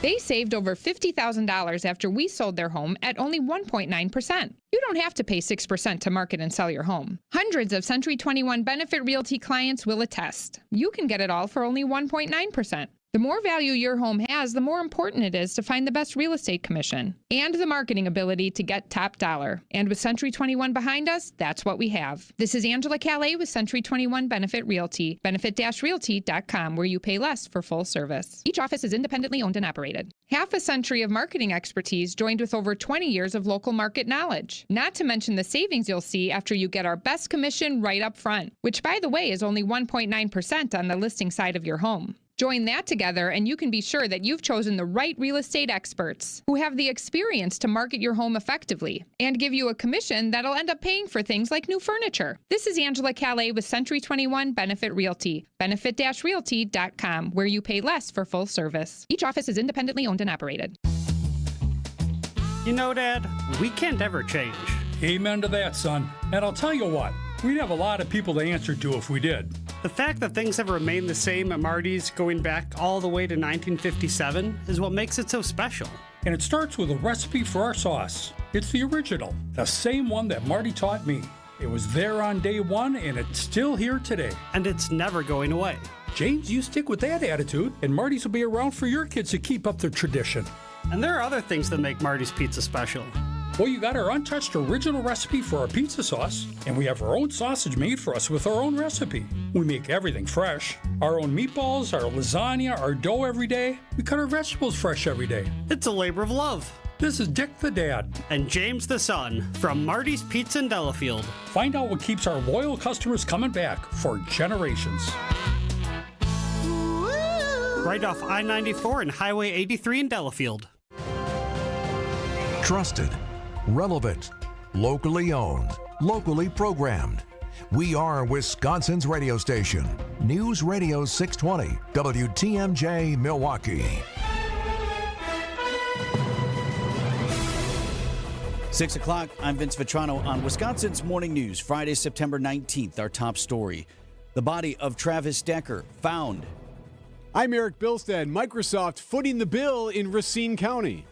They saved over $50,000 after we sold their home at only 1.9%. You don't have to pay 6% to market and sell your home. Hundreds of Century 21 Benefit Realty clients will attest. You can get it all for only 1.9%. The more value your home has, the more important it is to find the best real estate commission and the marketing ability to get top dollar. And with Century 21 behind us, that's what we have. This is Angela Calais with Century 21 Benefit Realty, benefit-realty.com, where you pay less for full service. Each office is independently owned and operated. Half a century of marketing expertise joined with over 20 years of local market knowledge. Not to mention the savings you'll see after you get our best commission right up front, which, by the way, is only 1.9% on the listing side of your home. Join that together and you can be sure that you've chosen the right real estate experts who have the experience to market your home effectively and give you a commission that'll end up paying for things like new furniture. This is Angela Calais with Century 21 Benefit Realty, benefit-realty.com, where you pay less for full service. Each office is independently owned and operated. You know, Dad, we can't ever change. Amen to that, son. And I'll tell you what, we'd have a lot of people to answer to if we did. The fact that things have remained the same at Marty's going back all the way to 1957 is what makes it so special. And it starts with a recipe for our sauce. It's the original, the same one that Marty taught me. It was there on day one, and it's still here today. And it's never going away. James, you stick with that attitude, and Marty's will be around for your kids to keep up their tradition. And there are other things that make Marty's Pizza special. Well, you got our untouched original recipe for our pizza sauce, and we have our own sausage made for us with our own recipe. We make everything fresh. Our own meatballs, our lasagna, our dough every day. We cut our vegetables fresh every day. It's a labor of love. This is Dick the Dad. And James the Son from Marty's Pizza in Delafield. Find out what keeps our loyal customers coming back for generations. Right off I-94 and Highway 83 in Delafield. Trusted, relevant, locally owned, locally programmed. We are Wisconsin's radio station. News Radio 620, WTMJ Milwaukee. 6 o'clock, I'm Vince Vitrano on Wisconsin's Morning News, Friday, September 19th. Our top story, the body of Travis Decker found. I'm Erik Bilstad. Microsoft footing the bill in Racine County.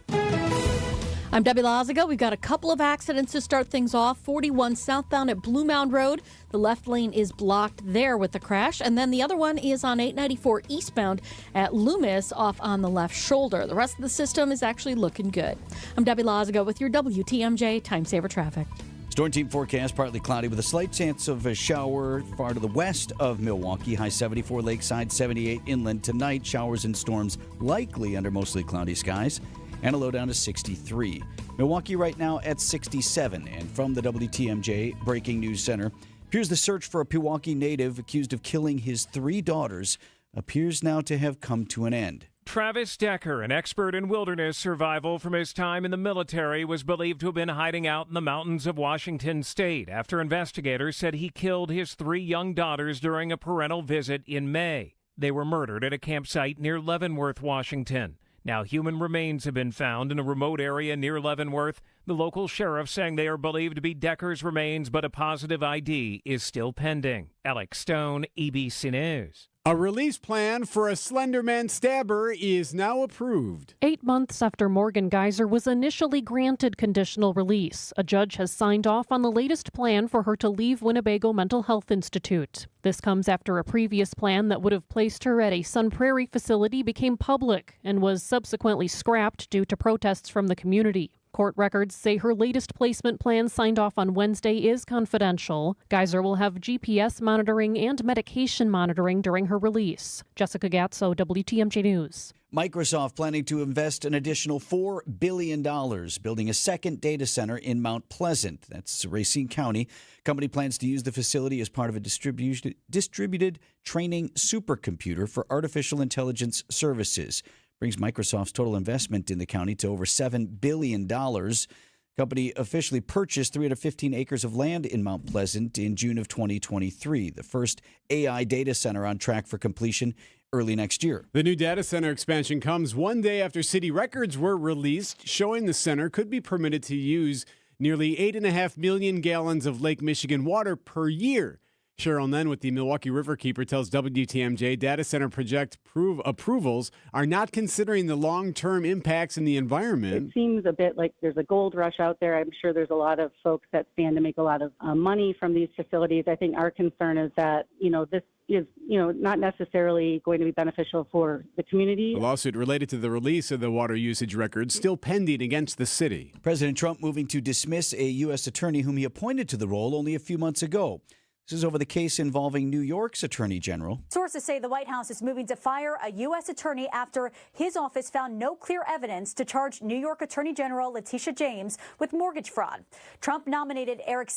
I'm Debbie Lazaga. We've got a couple of accidents to start things off. 41 southbound at Blue Mound Road. The left lane is blocked there with the crash. And then the other one is on 894 eastbound at Loomis off on the left shoulder. The rest of the system is actually looking good. I'm Debbie Lazaga with your WTMJ Time Saver Traffic. Storm team forecast, partly cloudy with a slight chance of a shower far to the west of Milwaukee. High 74 lakeside, 78 inland tonight. Showers and storms likely under mostly cloudy skies. And a low down to 63. Milwaukee right now at 67. And from the WTMJ Breaking News Center, appears the search for a Pewaukee native accused of killing his 3 daughters appears now to have come to an end. Travis Decker, an expert in wilderness survival from his time in the military, was believed to have been hiding out in the mountains of Washington state after investigators said he killed his 3 young daughters during a parental visit in May. They were murdered at a campsite near Leavenworth, Washington. Now, human remains have been found in a remote area near Leavenworth. The local sheriff saying they are believed to be Decker's remains, but a positive ID is still pending. Alex Stone, EBC News. A release plan for a Slenderman stabber is now approved. 8 months after Morgan Geyser was initially granted conditional release, a judge has signed off on the latest plan for her to leave Winnebago Mental Health Institute. This comes after a previous plan that would have placed her at a Sun Prairie facility became public and was subsequently scrapped due to protests from the community. Court records say her latest placement plan signed off on Wednesday is confidential. Geyser will have GPS monitoring and medication monitoring during her release. Jessica Gatso, WTMJ News. Microsoft planning to invest an additional $4 billion building a second data center in Mount Pleasant. That's Racine County. Company plans to use the facility as part of a distributed training supercomputer for artificial intelligence services. Brings Microsoft's total investment in the county to over $7 billion. Company officially purchased 315 acres of land in Mount Pleasant in June of 2023. The first AI data center on track for completion early next year. The new data center expansion comes one day after city records were released showing the center could be permitted to use nearly 8.5 million gallons of Lake Michigan water per year. Cheryl Nen with the Milwaukee Riverkeeper tells WTMJ data center project approvals are not considering the long-term impacts in the environment. It seems a bit like there's a gold rush out there. I'm sure there's a lot of folks that stand to make a lot of money from these facilities. I think our concern is that, this is, not necessarily going to be beneficial for the community. A lawsuit related to the release of the water usage records still pending against the city. President Trump moving to dismiss a U.S. attorney whom he appointed to the role only a few months ago. This is over the case involving New York's Attorney General. Sources say the White House is moving to fire a U.S. attorney after his office found no clear evidence to charge New York Attorney General Letitia James with mortgage fraud. Trump nominated Erik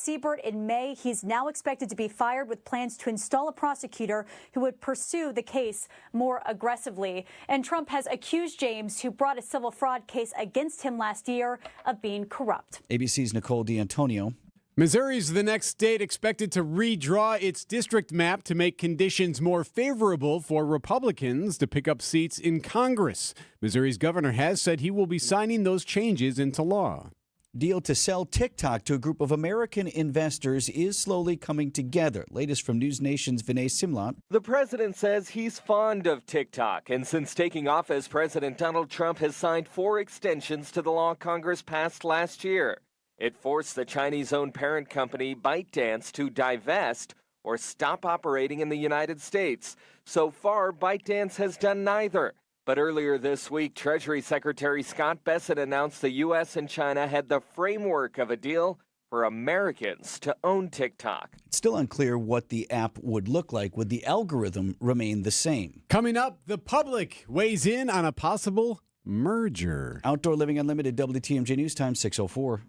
in May. He's now expected to be fired with plans to install a prosecutor who would pursue the case more aggressively. And Trump has accused James, who brought a civil fraud case against him last year, of being corrupt. ABC's Nicole D'Antonio. Missouri's the next state expected to redraw its district map to make conditions more favorable for Republicans to pick up seats in Congress. Missouri's governor has said he will be signing those changes into law. Deal to sell TikTok to a group of American investors is slowly coming together. Latest from News Nation's Vinay Simlat. The president says he's fond of TikTok, and since taking office, President Donald Trump has signed 4 extensions to the law Congress passed last year. It forced the Chinese-owned parent company ByteDance to divest or stop operating in the United States. So far, ByteDance has done neither. But earlier this week, Treasury Secretary Scott Bessent announced the U.S. and China had the framework of a deal for Americans to own TikTok. It's still unclear what the app would look like. Would the algorithm remain the same? Coming up, the public weighs in on a possible merger. Outdoor Living Unlimited, WTMJ News Time, 6:04.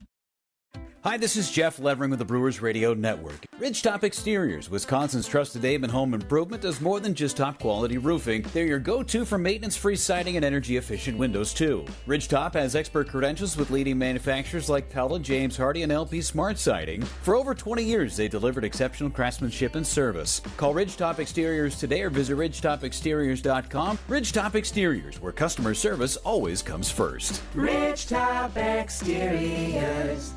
Hi, this is Jeff Levering with the Brewers Radio Network. Ridgetop Exteriors, Wisconsin's trusted name in home improvement, does more than just top-quality roofing. They're your go-to for maintenance-free siding and energy-efficient windows, too. Ridgetop has expert credentials with leading manufacturers like Pella, James Hardie, and LP Smart Siding. For over 20 years, they delivered exceptional craftsmanship and service. Call Ridgetop Exteriors today or visit ridgetopexteriors.com. Ridgetop Exteriors, where customer service always comes first. Ridgetop Exteriors.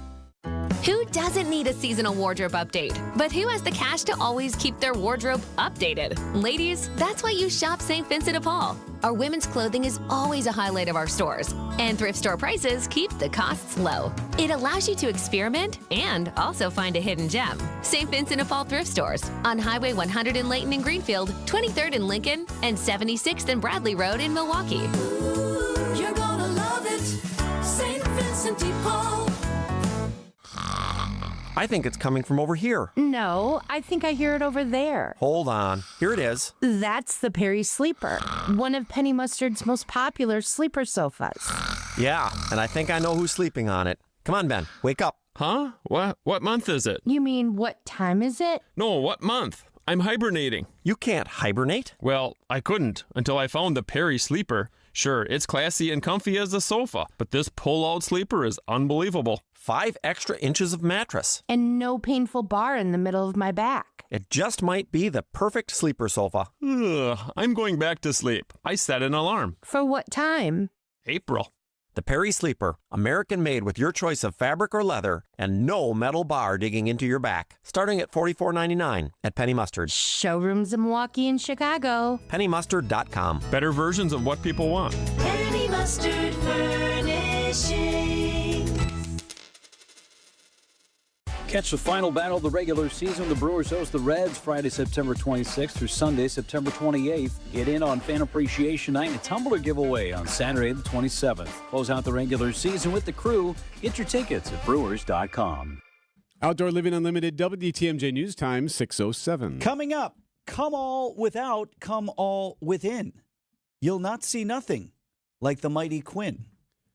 Who doesn't need a seasonal wardrobe update? But who has the cash to always keep their wardrobe updated? Ladies, that's why you shop St. Vincent de Paul. Our women's clothing is always a highlight of our stores, and thrift store prices keep the costs low. It allows you to experiment and also find a hidden gem. St. Vincent de Paul thrift stores on Highway 100 in Layton and Greenfield, 23rd in Lincoln, and 76th and Bradley Road in Milwaukee. Ooh, you're gonna love it, St. Vincent de Paul. I think it's coming from over here. No, I think I hear it over there. Hold on. Here it is. That's the Perry Sleeper, one of Penny Mustard's most popular sleeper sofas. Yeah, and I think I know who's sleeping on it. Come on, Ben. Wake up. Huh? What month is it? You mean what time is it? No, what month? I'm hibernating. You can't hibernate. Well, I couldn't until I found the Perry Sleeper. Sure, it's classy and comfy as a sofa, but this pull-out sleeper is unbelievable. 5 extra inches of mattress. And no painful bar in the middle of my back. It just might be the perfect sleeper sofa. Ugh, I'm going back to sleep. I set an alarm. For what time? April. The Perry Sleeper, American-made with your choice of fabric or leather, and no metal bar digging into your back. Starting at $44.99 at Penny Mustard. Showrooms in Milwaukee and Chicago. PennyMustard.com. Better versions of what people want. Penny Mustard Furnishing. Catch the final battle of the regular season. The Brewers host the Reds Friday, September 26th through Sunday, September 28th. Get in on Fan Appreciation Night and a tumbler giveaway on Saturday, the 27th. Close out the regular season with the crew. Get your tickets at Brewers.com. Outdoor Living Unlimited, WTMJ News Time, 6:07. Coming up, come all without, come all within. You'll not see nothing like the mighty Quinn.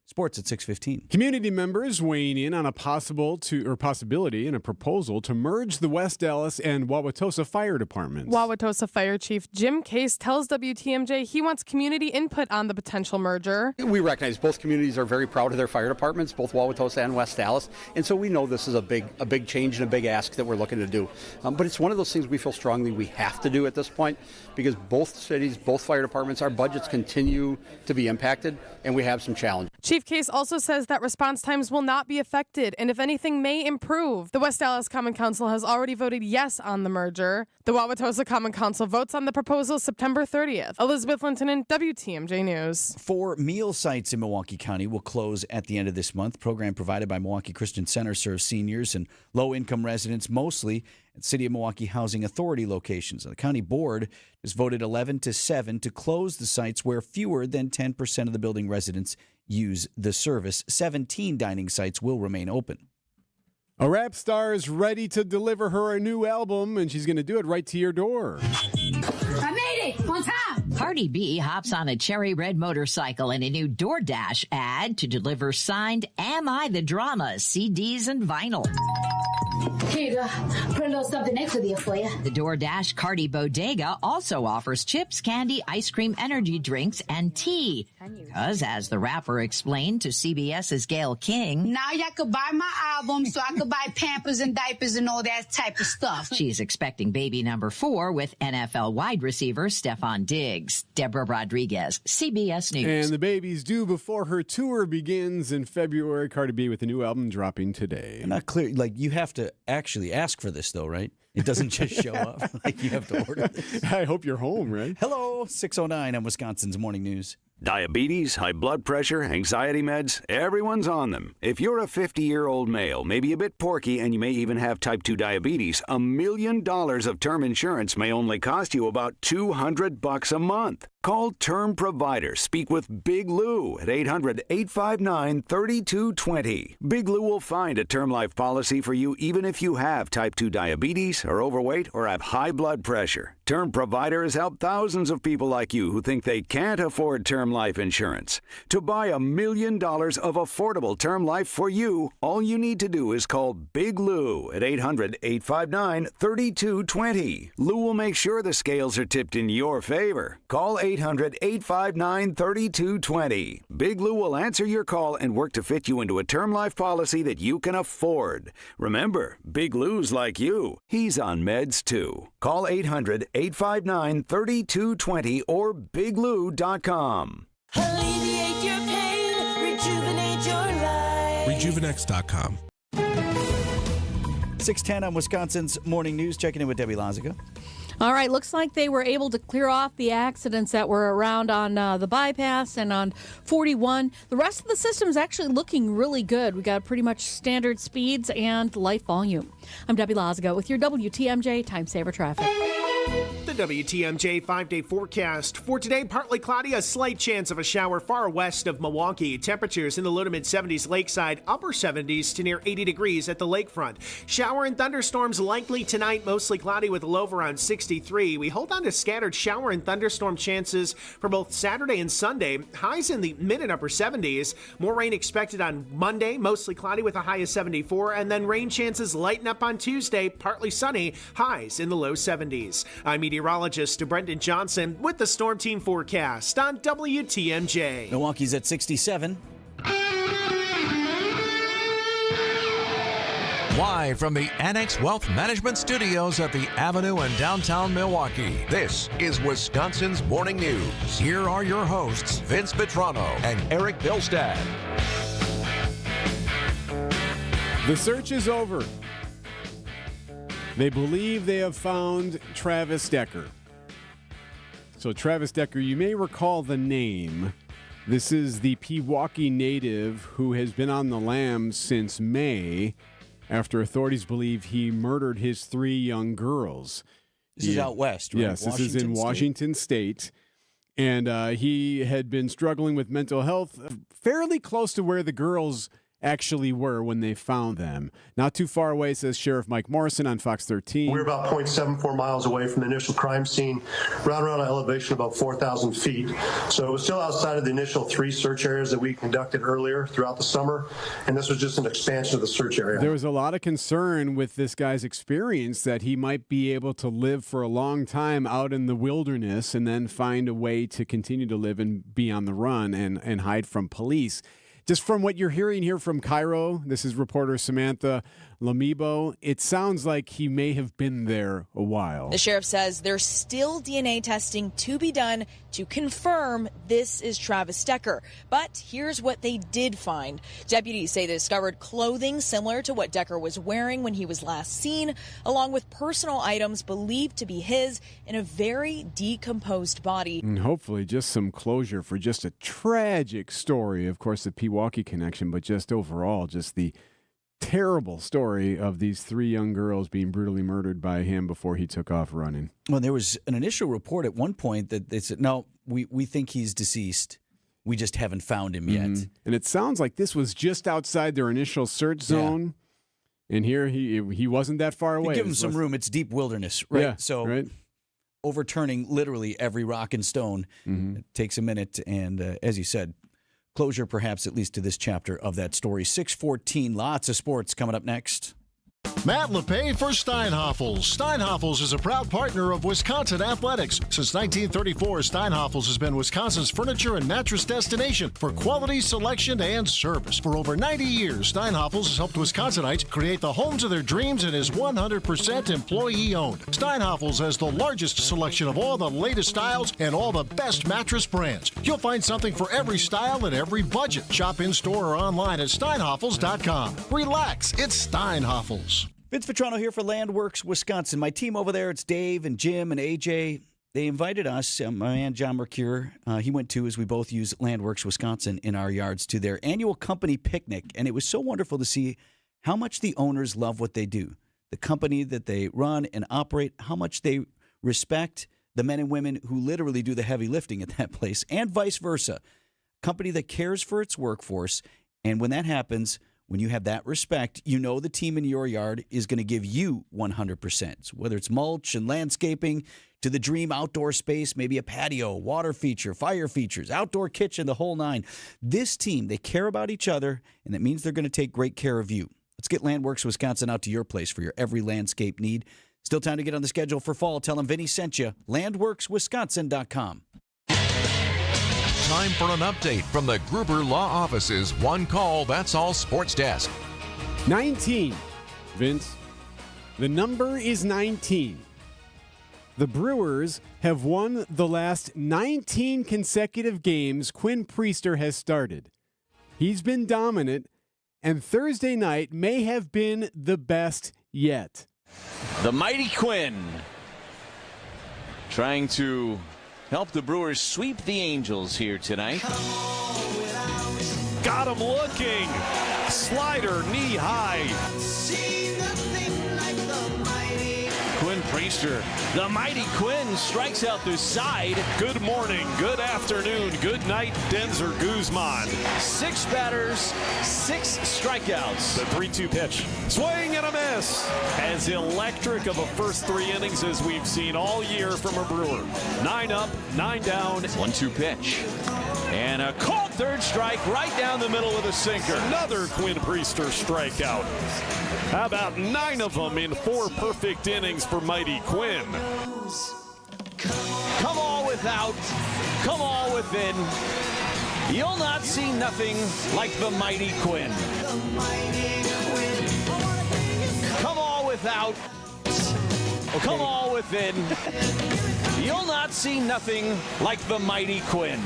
Sports at 6:15. Community members weighing in on a possibility in a proposal to merge the West Dallas and Wauwatosa fire departments. Wauwatosa Fire Chief Jim Case tells WTMJ he wants community input on the potential merger. We recognize both communities are very proud of their fire departments, both Wauwatosa and West Dallas, and so we know this is a big change and a big ask that we're looking to do. But it's one of those things we feel strongly we have to do at this point because both cities, both fire departments, our budgets continue to be impacted, and we have some challenges. Chief Case also says that response times will not be affected, and if anything, may improve. The West Dallas Common Council has already voted yes on the merger. The Wauwatosa Common Council votes on the proposal September 30th. Elizabeth Lintonen, WTMJ News. 4 meal sites in Milwaukee County will close at the end of this month. Program provided by Milwaukee Christian Center serves seniors and low-income residents, mostly at City of Milwaukee Housing Authority locations. The county board has voted 11-7 to close the sites where fewer than 10% of the building residents use the service. 17 dining sites will remain open. A rap star is ready to deliver her a new album, and she's going to do it right to your door. I made it on time. Cardi B hops on a cherry red motorcycle in a new DoorDash ad to deliver signed Am I the Drama CDs and vinyl. Here you go. Put a little something extra there for you. The DoorDash Cardi Bodega also offers chips, candy, ice cream, energy drinks, and tea. Because, as the rapper explained to CBS's Gayle King, now y'all could buy my album so I could buy Pampers and diapers and all that type of stuff. She's expecting baby number 4 with NFL wide receiver Stephon Diggs. Deborah Rodriguez, CBS News. And the baby's due before her tour begins in February. Cardi B with a new album dropping today. I'm not clear. Like, you have to actually ask for this, though, right? It doesn't just show up. Like, you have to order this. I hope you're home, right? Hello, 6:09 on Wisconsin's Morning News. Diabetes, high blood pressure, anxiety meds, everyone's on them. If you're a 50-year-old male, maybe a bit porky, and you may even have type 2 diabetes, $1 million of term insurance may only cost you about $200 a month. Call Term Provider. Speak with Big Lou at 800-859-3220. Big Lou will find a term life policy for you even if you have type 2 diabetes, are overweight, or have high blood pressure. Term Provider has helped thousands of people like you who think they can't afford term life insurance. To buy $1 million of affordable term life for you, all you need to do is call Big Lou at 800-859-3220. Lou will make sure the scales are tipped in your favor. Call 800-859-3220. Big Lou will answer your call and work to fit you into a term life policy that you can afford. Remember, Big Lou's like you. He's on meds too. Call 800-859-3220 or biglou.com. Alleviate your pain, rejuvenate your life. Rejuvenex.com. 6:10 on Wisconsin's Morning News. Checking in with Debbie Lazica. All right, looks like they were able to clear off the accidents that were around on the bypass and on 41. The rest of the system is actually looking really good. We got pretty much standard speeds and light volume. I'm Debbie Lazica with your WTMJ Time Saver Traffic. The WTMJ 5-day forecast. For today, partly cloudy, a slight chance of a shower far west of Milwaukee. Temperatures in the low to mid 70s lakeside, upper 70s to near 80 degrees at the lakefront. Shower and thunderstorms likely tonight, mostly cloudy with a low of around 63. We hold on to scattered shower and thunderstorm chances for both Saturday and Sunday. Highs in the mid and upper 70s. More rain expected on Monday, mostly cloudy with a high of 74. And then rain chances lighten up on Tuesday, partly sunny, highs in the low 70s. I'm meteorologist Brendan Johnson with the Storm Team forecast on WTMJ. Milwaukee's at 67. Live from the Annex Wealth Management Studios at the Avenue in downtown Milwaukee, this is Wisconsin's Morning News. Here are your hosts, Vince Vitrano and Erik Bilstad. The search is over. They believe they have found Travis Decker. So Travis Decker, you may recall the name. This is the Pewaukee native who has been on the lam since May after authorities believe he murdered his 3 young girls. This is out west, right? Yes, this is in Washington State. And he had been struggling with mental health fairly close to where the girls actually were when they found them. Not too far away, says Sheriff Mike Morrison on Fox 13. We're about 0.74 miles away from the initial crime scene, right around an elevation about 4,000 feet. So it was still outside of the initial 3 search areas that we conducted earlier throughout the summer, and this was just an expansion of the search area. There was a lot of concern with this guy's experience that he might be able to live for a long time out in the wilderness and then find a way to continue to live and be on the run and hide from police. Just from what you're hearing here from Cairo, this is reporter Samantha Lamibo. It sounds like he may have been there a while. The sheriff says there's still DNA testing to be done to confirm this is Travis Stecker. But here's what they did find. Deputies say they discovered clothing similar to what Decker was wearing when he was last seen, along with personal items believed to be his in a very decomposed body. And hopefully just some closure for just a tragic story. Of course, the Pewaukee connection, but just overall, just the terrible story of these 3 young girls being brutally murdered by him before he took off running. Well, there was an initial report at one point that they said, no, we think he's deceased. We just haven't found him yet. And it sounds like this was just outside their initial search zone. Yeah. And here he wasn't that far away. Give him some room. It's deep wilderness, right? Yeah, so right. Overturning literally every rock and stone it takes a minute. And as you said, closure perhaps at least to this chapter of that story. 6:14, lots of sports coming up next. Matt LePay for Steinhoffels. Steinhoffels is a proud partner of Wisconsin Athletics. Since 1934, Steinhoffels has been Wisconsin's furniture and mattress destination for quality, selection, and service. For over 90 years, Steinhoffels has helped Wisconsinites create the homes of their dreams and is 100% employee-owned. Steinhoffels has the largest selection of all the latest styles and all the best mattress brands. You'll find something for every style and every budget. Shop in-store or online at steinhoffels.com. Relax, it's Steinhoffels. Vince Vitrano here for Landworks Wisconsin. My team over there, it's Dave and Jim and AJ. They invited us, my man John Mercure, he went too, as we both use Landworks Wisconsin in our yards, to their annual company picnic. And it was so wonderful to see how much the owners love what they do. The company that they run and operate, how much they respect the men and women who literally do the heavy lifting at that place, and vice versa. Company that cares for its workforce. And when that happens, when you have that respect, you know the team in your yard is going to give you 100%. So whether it's mulch and landscaping to the dream outdoor space, maybe a patio, water feature, fire features, outdoor kitchen, the whole nine. This team, they care about each other, and that means they're going to take great care of you. Let's get Landworks Wisconsin out to your place for your every landscape need. Still time to get on the schedule for fall. Tell them Vinny sent you. LandworksWisconsin.com. Time for an update from the Gruber Law Office's One Call, That's All Sports Desk. 19, Vince. The number is 19. The Brewers have won the last 19 consecutive games Quinn Priester has started. He's been dominant, and Thursday night may have been the best yet. The mighty Quinn trying to help the Brewers sweep the Angels here tonight. Got him looking. Slider knee high. Quinn Priester, the mighty Quinn, strikes out the side. Good morning, good afternoon, good night, Denzer Guzman. 6 batters, 6 strikeouts. The 3-2 pitch. Swing and a miss. As electric of a first 3 innings as we've seen all year from a Brewer. 9 up, 9 down. 1-2 pitch. And a called third strike right down the middle of the sinker. Another Quinn Priester strikeout. How about 9 of them in 4 perfect innings for mighty Quinn? Come all without, come all within. You'll not see nothing like the mighty Quinn. Come all without, come all within. You'll not see nothing like the mighty Quinn.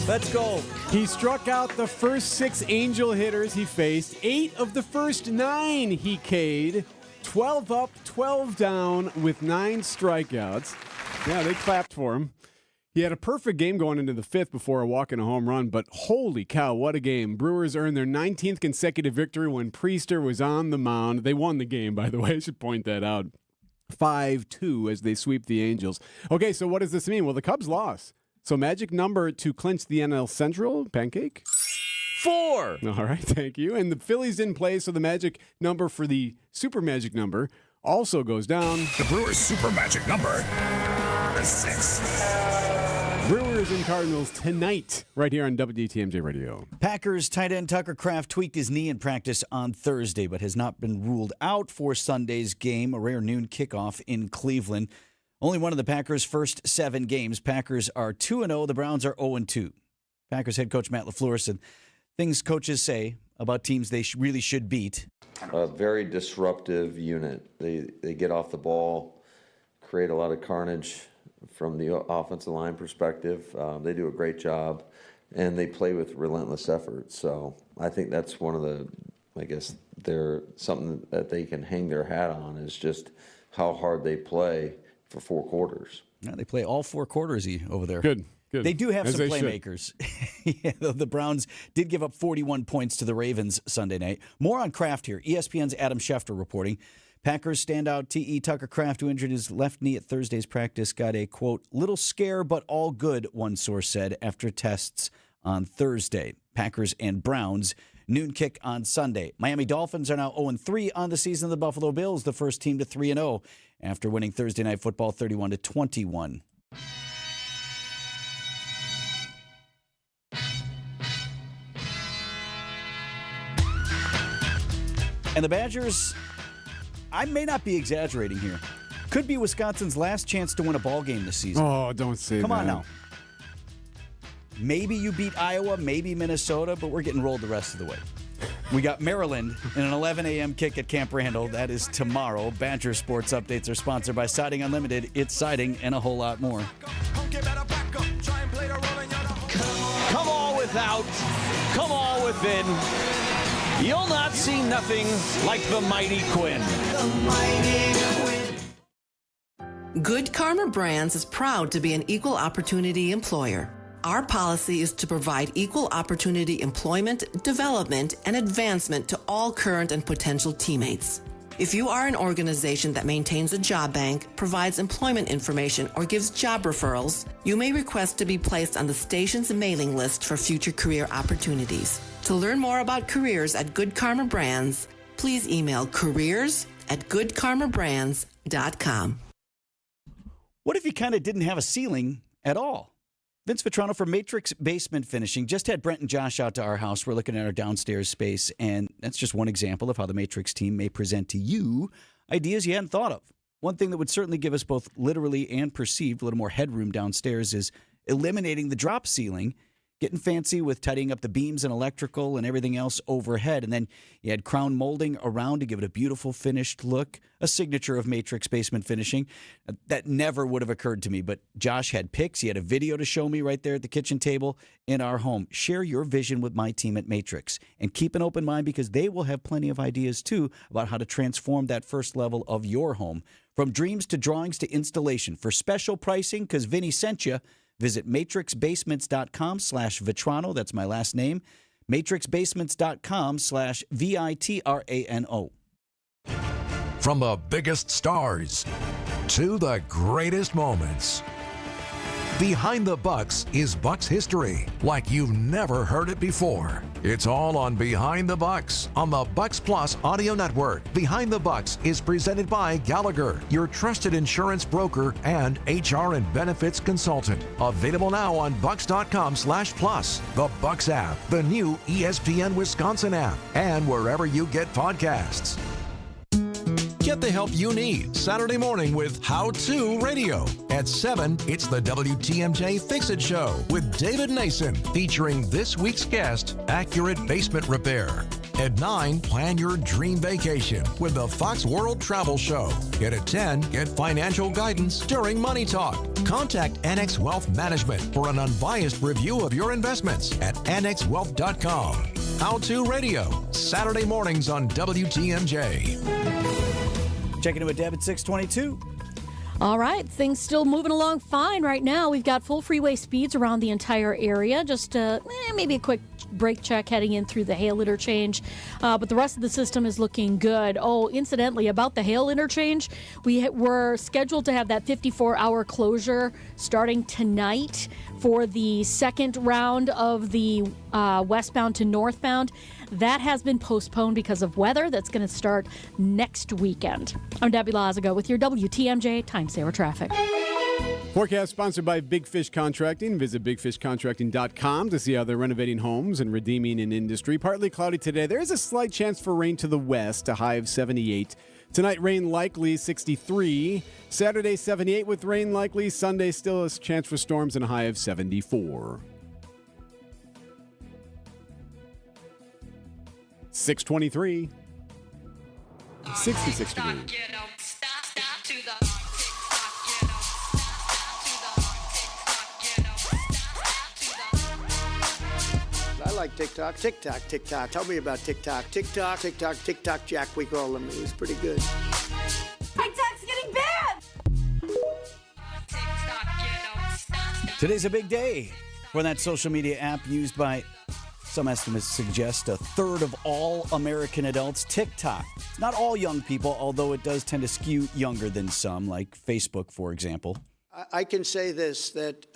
Let's go. He struck out the first 6 Angel hitters he faced. 8 of the first 9 he K'd. 12 up, 12 down with 9 strikeouts. Yeah, they clapped for him. He had a perfect game going into the 5th before a walk and a home run, but holy cow, what a game. Brewers earned their 19th consecutive victory when Priester was on the mound. They won the game, by the way. I should point that out. 5-2 as they sweep the Angels. Okay, so what does this mean? Well, the Cubs lost. So magic number to clinch the NL Central, Pancake? 4. All right, thank you. And the Phillies didn't play, so the magic number for the super magic number also goes down. The Brewers' super magic number is 6. Brewers and Cardinals tonight, right here on WTMJ Radio. Packers tight end Tucker Kraft tweaked his knee in practice on Thursday, but has not been ruled out for Sunday's game, a rare noon kickoff in Cleveland. Only one of the Packers' first 7 games. Packers are 2-0. The Browns are 0-2. Packers head coach Matt LaFleur said things coaches say about teams they really should beat. A very disruptive unit. They get off the ball, create a lot of carnage from the offensive line perspective. They do a great job, and they play with relentless effort. So I think that's one of the, I guess, they're something that they can hang their hat on is just how hard they play for 4 quarters. Yeah, they play all 4 quarters over there. Good. They do have As some they playmakers. Yeah, the Browns did give up 41 points to the Ravens Sunday night. More on Kraft here. ESPN's Adam Schefter reporting. Packers standout T.E. Tucker Kraft, who injured his left knee at Thursday's practice, got a, quote, little scare but all good, one source said, after tests on Thursday. Packers and Browns, noon kick on Sunday. Miami Dolphins are now 0-3 on the season. The Buffalo Bills, the first team to 3-0 after winning Thursday Night Football 31-21. And the Badgers, I may not be exaggerating here, could be Wisconsin's last chance to win a ball game this season. Oh, don't say that. Come on now. Maybe you beat Iowa, maybe Minnesota, but we're getting rolled the rest of the way. We got Maryland in an 11 a.m. kick at Camp Randall. That is tomorrow. Badger Sports Updates are sponsored by Siding Unlimited. It's siding and a whole lot more. Come all without, come all within. You'll not see nothing like the mighty Quinn. Good Karma Brands is proud to be an equal opportunity employer. Our policy is to provide equal opportunity employment, development, and advancement to all current and potential teammates. If you are an organization that maintains a job bank, provides employment information, or gives job referrals, you may request to be placed on the station's mailing list for future career opportunities. To learn more about careers at Good Karma Brands, please email careers@goodkarmabrands.com. What if you kind of didn't have a ceiling at all? Vince Vitrano from Matrix Basement Finishing just had Brent and Josh out to our house. We're looking at our downstairs space, and that's just one example of how the Matrix team may present to you ideas you hadn't thought of. One thing that would certainly give us both literally and perceived a little more headroom downstairs is eliminating the drop ceiling, getting fancy with tidying up the beams and electrical and everything else overhead. And then you had crown molding around to give it a beautiful finished look, a signature of Matrix Basement Finishing. That never would have occurred to me, but Josh had pics. He had a video to show me right there at the kitchen table in our home. Share your vision with my team at Matrix and keep an open mind because they will have plenty of ideas too about how to transform that first level of your home. From dreams to drawings to installation. For special pricing, because Vinny sent you, visit matrixbasements.com/Vitrano. That's my last name. matrixbasements.com/VITRANO. From the biggest stars to the greatest moments. Behind the Bucks is Bucks history, like you've never heard it before. It's all on Behind the Bucks on the Bucks Plus audio network. Behind the Bucks is presented by Gallagher, your trusted insurance broker and HR and benefits consultant. Available now on bucks.com/plus, the Bucks app, the new ESPN Wisconsin app, and wherever you get podcasts. Get the help you need Saturday morning with How To Radio. At 7, it's the WTMJ Fix It Show with David Nason, featuring this week's guest, Accurate Basement Repair. At 9, plan your dream vacation with the Fox World Travel Show. And at 10, get financial guidance during Money Talk. Contact Annex Wealth Management for an unbiased review of your investments at annexwealth.com. How To Radio, Saturday mornings on WTMJ. Checking in with Deb at 622. All right, things still moving along fine right now. We've got full freeway speeds around the entire area. Just maybe a quick brake check heading in through the Hale interchange. But the rest of the system is looking good. Oh, incidentally, about the Hale interchange, we were scheduled to have that 54-hour closure starting tonight for the second round of the westbound to northbound. That has been postponed because of weather. That's going to start next weekend. I'm Debbie Lazago with your WTMJ Time Saver Traffic. Forecast sponsored by Big Fish Contracting. Visit bigfishcontracting.com to see how they're renovating homes and redeeming an industry. Partly cloudy today. There is a slight chance for rain to the west, a high of 78. Tonight, rain likely, 63. Saturday, 78 with rain likely. Sunday, still a chance for storms and a high of 74. 6:23. 66 degrees. I like TikTok. TikTok. Tell me about TikTok. TikTok Jack, we call him. He was pretty good. TikTok's getting banned! Today's a big day for that social media app used by, some estimates suggest, a third of all American adults. TikTok. It's not all young people, although it does tend to skew younger than some, like Facebook, for example. I can say this, that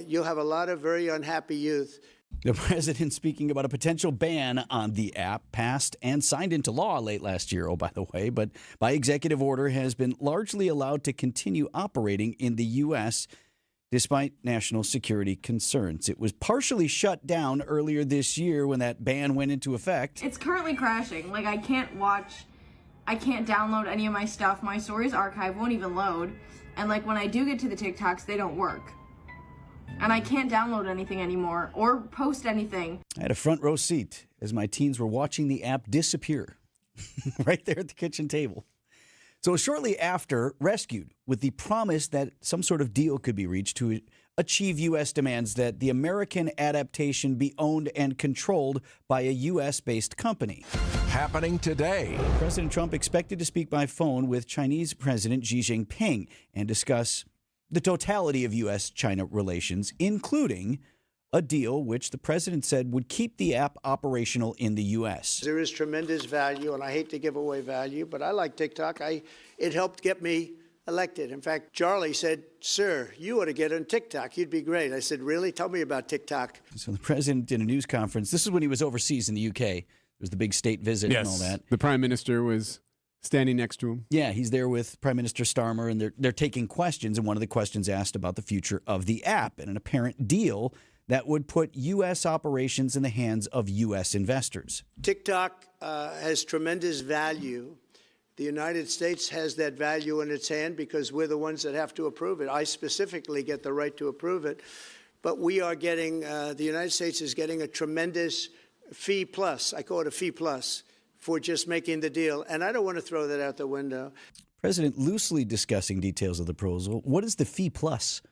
you'll have a lot of very unhappy youth. The president speaking about a potential ban on the app, passed and signed into law late last year, by the way, but by executive order has been largely allowed to continue operating in the U.S. despite national security concerns. It was partially shut down earlier this year when that ban went into effect. It's currently crashing. Like, I can't download any of my stuff. My stories archive won't even load. And like, when I do get to the TikToks, they don't work. And I can't download anything anymore or post anything. I had a front row seat as my teens were watching the app disappear right there at the kitchen table. So shortly after, rescued with the promise that some sort of deal could be reached to achieve U.S. demands that the American adaptation be owned and controlled by a U.S.-based company. Happening today. President Trump expected to speak by phone with Chinese President Xi Jinping and discuss the totality of U.S.-China relations, including a deal which the president said would keep the app operational in the U.S. There is tremendous value, and I hate to give away value, but I like TikTok. It helped get me elected. In fact, Charlie said, "Sir, you ought to get on TikTok. You'd be great." I said, "Really? Tell me about TikTok." So the president did a news conference. This is when he was overseas in the U.K. It was the big state visit and all that. The prime minister was standing next to him. Yeah, he's there with Prime Minister Starmer, and they're taking questions, and one of the questions asked about the future of the app and an apparent deal that would put U.S. operations in the hands of U.S. investors. TikTok has tremendous value. The United States has that value in its hand because we're the ones that have to approve it. I specifically get the right to approve it. But we are getting, the United States is getting a tremendous fee plus. I call it a fee plus for just making the deal. And I don't want to throw that out the window. President loosely discussing details of the proposal. What is the fee plus?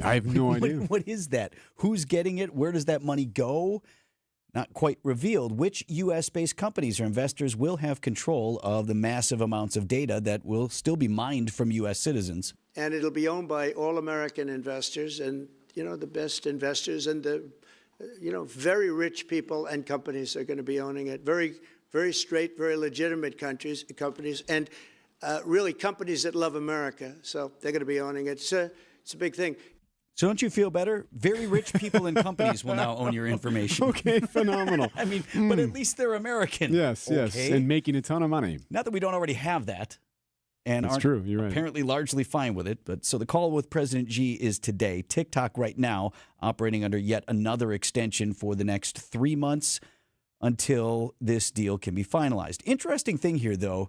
I have no idea. What is that? Who's getting it? Where does that money go? Not quite revealed. Which U.S.-based companies or investors will have control of the massive amounts of data that will still be mined from U.S. citizens? And it'll be owned by all American investors and, the best investors and the, very rich people and companies are going to be owning it. Very, very straight, very legitimate companies, and really companies that love America. So they're going to be owning it. It's a big thing. So don't you feel better? Very rich people and companies will now own your information. Okay, phenomenal. I mean, but at least they're American. Yes, and making a ton of money. Not that we don't already have that. And That's true. You're right. Apparently largely fine with it. But so the call with President Xi is today. TikTok right now operating under yet another extension for the next 3 months until this deal can be finalized. Interesting thing here, though,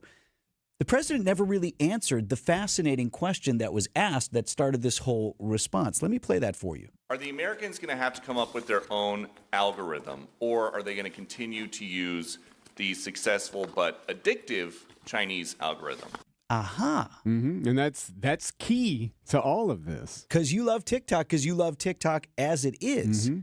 the president never really answered the fascinating question that was asked that started this whole response. Let me play that for you. Are the Americans going to have to come up with their own algorithm, or are they going to continue to use the successful but addictive Chinese algorithm? Aha. Mm-hmm. And that's key to all of this. Because you love TikTok as it is. Mm-hmm.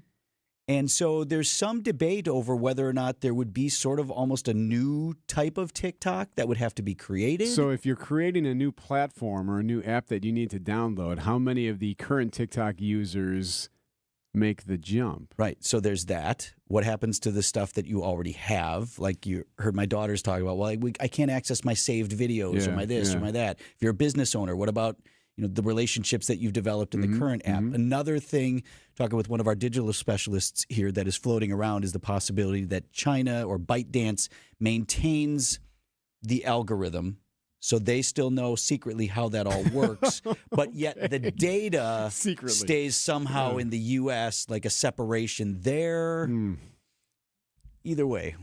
And so there's some debate over whether or not there would be sort of almost a new type of TikTok that would have to be created. So if you're creating a new platform or a new app that you need to download, how many of the current TikTok users make the jump? Right. So there's that. What happens to the stuff that you already have? Like you heard my daughters talk about, well, I can't access my saved videos or my this or my that. If you're a business owner, what about the relationships that you've developed in the current app? Another thing, talking with one of our digital specialists here, that is floating around is the possibility that China or ByteDance maintains the algorithm, so they still know secretly how that all works, but yet the data stays somehow in the U.S., like a separation there. Either way,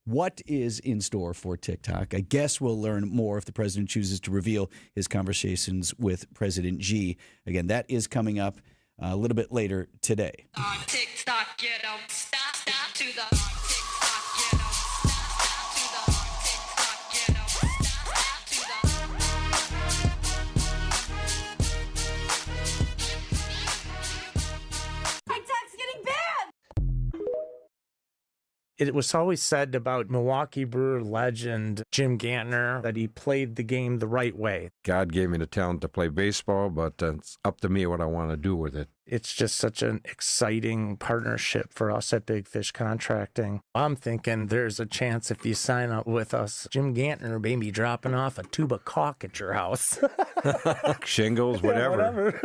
what is in store for TikTok? I guess we'll learn more if the president chooses to reveal his conversations with President Xi. Again, that is coming up a little bit later today. On TikTok, you don't stop to the TikTok, you It was always said about Milwaukee Brewer legend Jim Gantner that he played the game the right way. God gave me the talent to play baseball, but it's up to me what I want to do with it. It's just such an exciting partnership for us at Big Fish Contracting. I'm thinking there's a chance if you sign up with us, Jim Gantner may be dropping off a tube of caulk at your house. Shingles, whatever.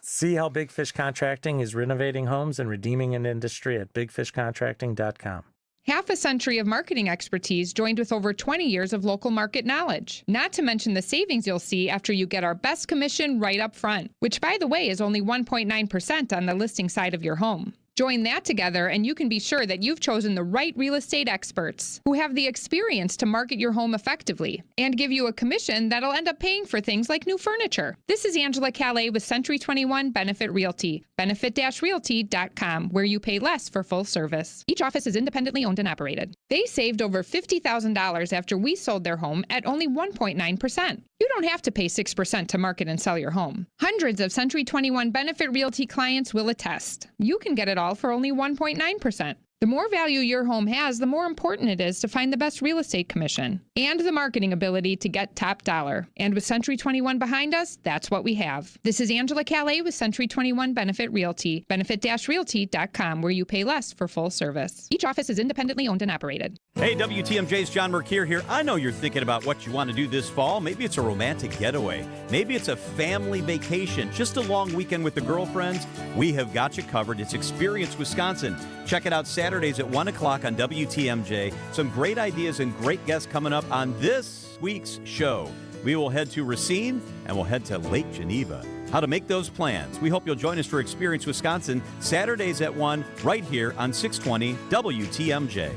See how Big Fish Contracting is renovating homes and redeeming an industry at bigfishcontracting.com. Half a century of marketing expertise joined with over 20 years of local market knowledge. Not to mention the savings you'll see after you get our best commission right up front, which, by the way, is only 1.9% on the listing side of your home. Join that together and you can be sure that you've chosen the right real estate experts who have the experience to market your home effectively and give you a commission that'll end up paying for things like new furniture. This is Angela Calais with Century 21 Benefit Realty, benefit-realty.com, where you pay less for full service. Each office is independently owned and operated. They saved over $50,000 after we sold their home at only 1.9%. You don't have to pay 6% to market and sell your home. Hundreds of Century 21 Benefit Realty clients will attest. You can get it all for only 1.9%. The more value your home has, the more important it is to find the best real estate commission and the marketing ability to get top dollar. And with Century 21 behind us, that's what we have. This is Angela Calais with Century 21 Benefit Realty, benefit-realty.com, where you pay less for full service. Each office is independently owned and operated. Hey, WTMJ's John Mercure here. I know you're thinking about what you want to do this fall. Maybe it's a romantic getaway. Maybe it's a family vacation, just a long weekend with the girlfriends. We have got you covered. It's Experience Wisconsin. Check it out Saturdays at 1 o'clock on WTMJ. Some great ideas and great guests coming up on this week's show. We will head to Racine and we'll head to Lake Geneva. How to make those plans. We hope you'll join us for Experience Wisconsin Saturdays at 1 right here on 620 WTMJ.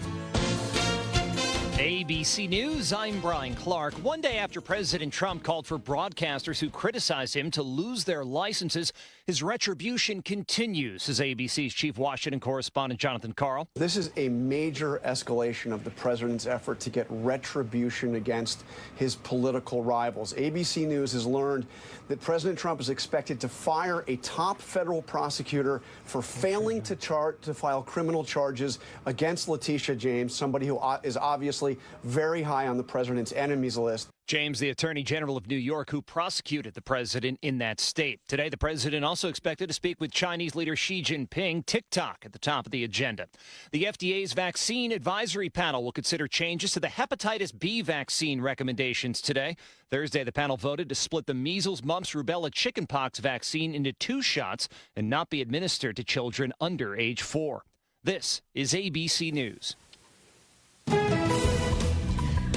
ABC News, I'm Brian Clark. One day after President Trump called for broadcasters who criticized him to lose their licenses, his retribution continues, says ABC's chief Washington correspondent Jonathan Karl. This is a major escalation of the president's effort to get retribution against his political rivals. ABC News has learned that President Trump is expected to fire a top federal prosecutor for failing to file criminal charges against Letitia James, somebody who is obviously very high on the president's enemies list. James, the Attorney General of New York, who prosecuted the president in that state. Today, the president also expected to speak with Chinese leader Xi Jinping. TikTok at the top of the agenda. The FDA's vaccine advisory panel will consider changes to the hepatitis B vaccine recommendations today. Thursday, the panel voted to split the measles, mumps, rubella, chickenpox vaccine into 2 shots and not be administered to children under age 4. This is ABC News.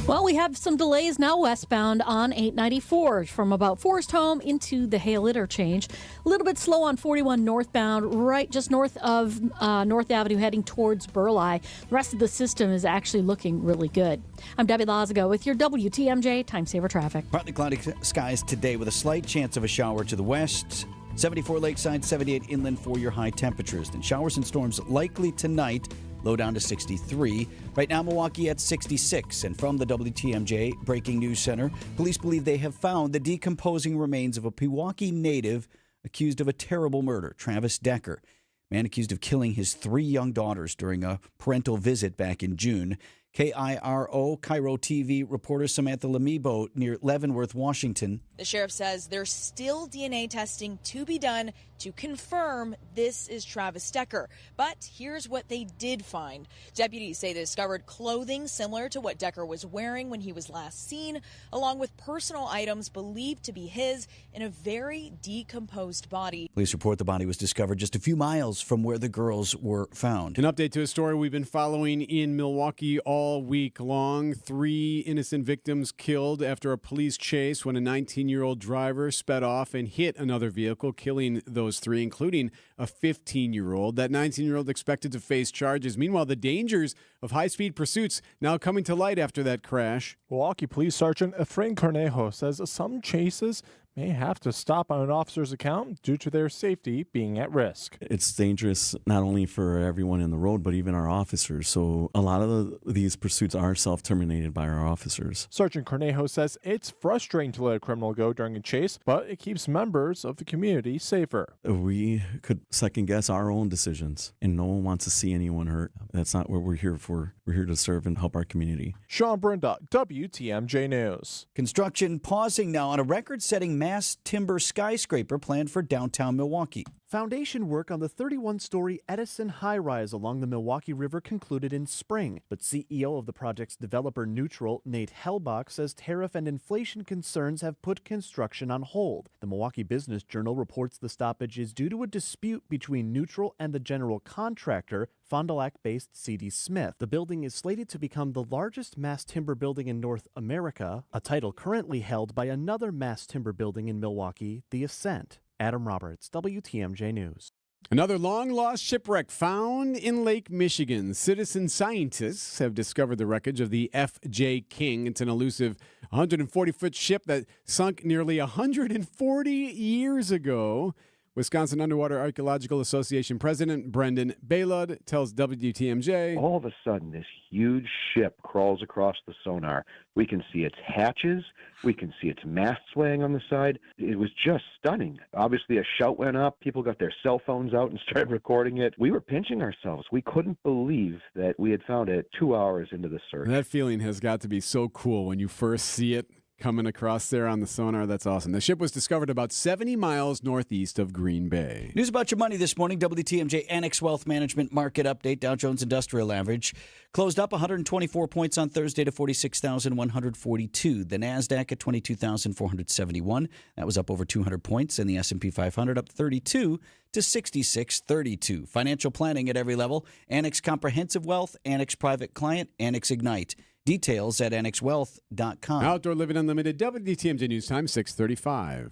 Well, we have some delays now westbound on 894 from about Forest Home into the Hale interchange. A little bit slow on 41 northbound, right just north of North Avenue heading towards Burleigh. The rest of the system is actually looking really good. I'm Debbie Lazago with your WTMJ Time Saver Traffic. Partly cloudy skies today with a slight chance of a shower to the west. 74 lakeside, 78 inland for your high temperatures. Then showers and storms likely tonight. Low down to 63. Right now, Milwaukee at 66. And from the WTMJ Breaking News Center, police believe they have found the decomposing remains of a Pewaukee native accused of a terrible murder, Travis Decker. Man accused of killing his 3 young daughters during a parental visit back in June. KIRO Cairo TV reporter Samantha Lamibo near Leavenworth, Washington. The sheriff says there's still DNA testing to be done to confirm this is Travis Decker. But here's what they did find. Deputies say they discovered clothing similar to what Decker was wearing when he was last seen, along with personal items believed to be his in a very decomposed body. Police report the body was discovered just a few miles from where the girls were found. An update to a story we've been following in Milwaukee all week long. 3 innocent victims killed after a police chase when a 19-year-old driver sped off and hit another vehicle, killing those 3, including a 15-year-old. That 19-year-old expected to face charges. Meanwhile, the dangers of high-speed pursuits now coming to light after that crash. Milwaukee Police Sergeant Efrain Cornejo says some chases may have to stop on an officer's account due to their safety being at risk. It's dangerous not only for everyone in the road, but even our officers. So a lot of these pursuits are self-terminated by our officers. Sergeant Cornejo says it's frustrating to let a criminal go during a chase, but it keeps members of the community safer. We could second-guess our own decisions, and no one wants to see anyone hurt. That's not what we're here for. We're here to serve and help our community. Sean Brenda, WTMJ News. Construction pausing now on a record-setting mass timber skyscraper planned for downtown Milwaukee. Foundation work on the 31-story Edison high-rise along the Milwaukee River concluded in spring, but CEO of the project's developer Neutral, Nate Hellbach, says tariff and inflation concerns have put construction on hold. The Milwaukee Business Journal reports the stoppage is due to a dispute between Neutral and the general contractor, Fond du Lac-based C.D. Smith. The building is slated to become the largest mass timber building in North America, a title currently held by another mass timber building in Milwaukee, the Ascent. Adam Roberts, WTMJ News. Another long-lost shipwreck found in Lake Michigan. Citizen scientists have discovered the wreckage of the F.J. King. It's an elusive 140-foot ship that sunk nearly 140 years ago. Wisconsin Underwater Archaeological Association President Brendan Baylud tells WTMJ. All of a sudden, this huge ship crawls across the sonar. We can see its hatches. We can see its mast swaying on the side. It was just stunning. Obviously, a shout went up. People got their cell phones out and started recording it. We were pinching ourselves. We couldn't believe that we had found it 2 hours into the search. That feeling has got to be so cool when you first see it coming across there on the sonar. That's awesome. The ship was discovered about 70 miles northeast of Green Bay. News about your money this morning. WTMJ Annex Wealth Management Market Update. Dow Jones Industrial Average closed up 124 points on Thursday to 46,142. The NASDAQ at 22,471. That was up over 200 points. And the S&P 500 up 32 to 6632. Financial planning at every level. Annex Comprehensive Wealth, Annex Private Client, Annex Ignite. Details at annexwealth.com. Outdoor Living Unlimited, WTMJ News Time, 6:35.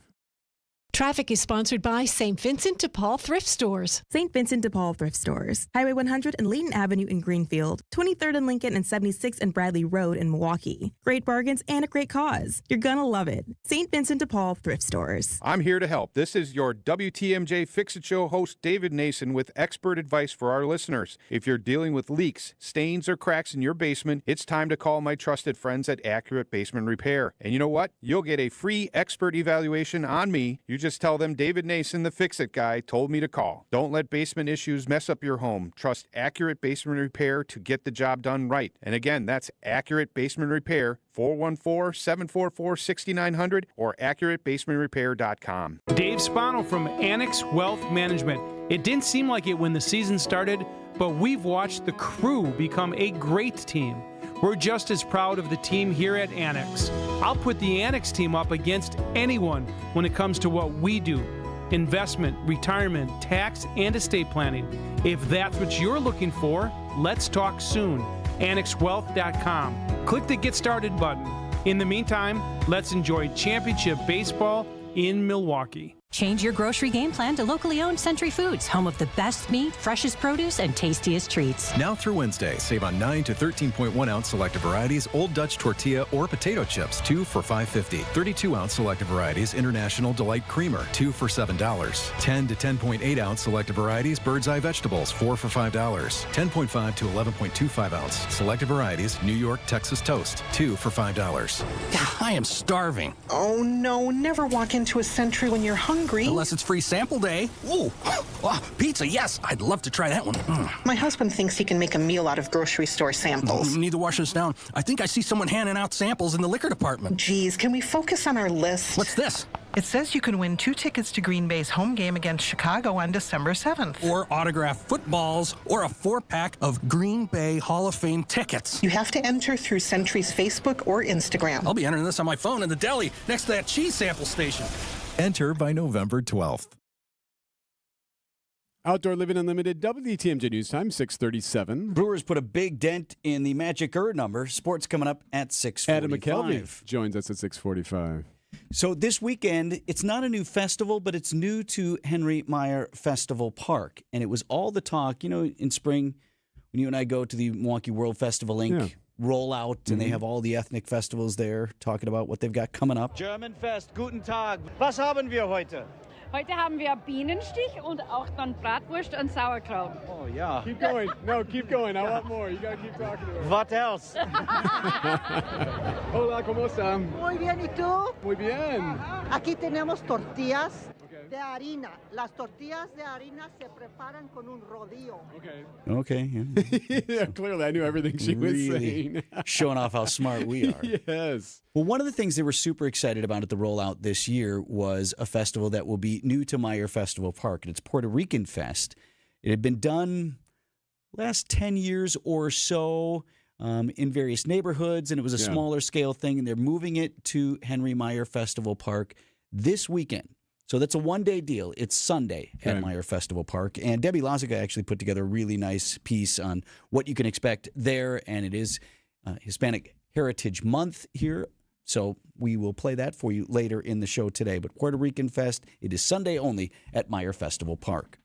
Traffic is sponsored by St. Vincent de Paul Thrift Stores. St. Vincent de Paul Thrift Stores. Highway 100 and Layton Avenue in Greenfield. 23rd and Lincoln and 76th and Bradley Road in Milwaukee. Great bargains and a great cause. You're gonna love it. St. Vincent de Paul Thrift Stores. I'm here to help. This is your WTMJ Fix-It Show host, David Nason, with expert advice for our listeners. If you're dealing with leaks, stains, or cracks in your basement, it's time to call my trusted friends at Accurate Basement Repair. And you know what? You'll get a free expert evaluation on me. You just tell them David Nason, the Fix-It guy, told me to call. Don't let basement issues mess up your home. Trust Accurate Basement Repair to get the job done right. And again, that's Accurate Basement Repair, 414-744-6900 or AccurateBasementRepair.com. Dave Spano from Annex Wealth Management. It didn't seem like it when the season started, but we've watched the crew become a great team. We're just as proud of the team here at Annex. I'll put the Annex team up against anyone when it comes to what we do. Investment, retirement, tax, and estate planning. If that's what you're looking for, let's talk soon. AnnexWealth.com. Click the Get Started button. In the meantime, let's enjoy championship baseball in Milwaukee. Change your grocery game plan to locally owned Century Foods, home of the best meat, freshest produce, and tastiest treats. Now through Wednesday, save on 9 to 13.1 ounce selected varieties, Old Dutch tortilla or potato chips, 2 for $5.50. 32 ounce selected varieties, International Delight Creamer, 2 for $7. 10 to 10.8 ounce selected varieties, Bird's Eye vegetables, 4 for $5. 10.5 to 11.25 ounce selected varieties, New York Texas toast, 2 for $5. I am starving. Oh no, never walk into a Century when you're hungry. Unless it's free sample day. Ooh, oh, pizza, yes. I'd love to try that one. My husband thinks he can make a meal out of grocery store samples. Need to wash this down. I think I see someone handing out samples in the liquor department. Geez, can we focus on our list? What's this? It says you can win 2 tickets to Green Bay's home game against Chicago on December 7th. Or autographed footballs, or a 4-pack of Green Bay Hall of Fame tickets. You have to enter through Century's Facebook or Instagram. I'll be entering this on my phone in the deli next to that cheese sample station. Enter by November 12th. Outdoor Living Unlimited, WTMJ News Time, 6:37. Brewers put a big dent in the Magic number. Sports coming up at 6:45. Adam McKelvey joins us at 6:45. So this weekend, it's not a new festival, but it's new to Henry Meyer Festival Park. And it was all the talk, in spring when you and I go to the Milwaukee World Festival Inc. rollout, and they have all the ethnic festivals there, talking about what they've got coming up. German Fest, guten Tag. Was haben wir heute? Heute haben wir Bienenstich und auch dann Bratwurst und Sauerkraut. Oh, yeah. Keep going. No, keep going. I want more. You got to keep talking to her. What else? Hola, ¿cómo están? Muy bien, ¿y tú? Muy bien. Aquí tenemos tortillas de harina. Las tortillas de harina se preparan con un rodillo. Okay. Yeah. Yeah, clearly, I knew everything she was saying. Showing off how smart we are. Yes. Well, one of the things they were super excited about at the rollout this year was a festival that will be new to Meyer Festival Park, and it's Puerto Rican Fest. It had been done last 10 years or so in various neighborhoods, and it was a smaller scale thing, and they're moving it to Henry Meyer Festival Park this weekend. So that's a one-day deal. It's Sunday at Meyer Festival Park. And Debbie Lazaga actually put together a really nice piece on what you can expect there, and it is Hispanic Heritage Month here. So we will play that for you later in the show today. But Puerto Rican Fest, it is Sunday only at Meyer Festival Park.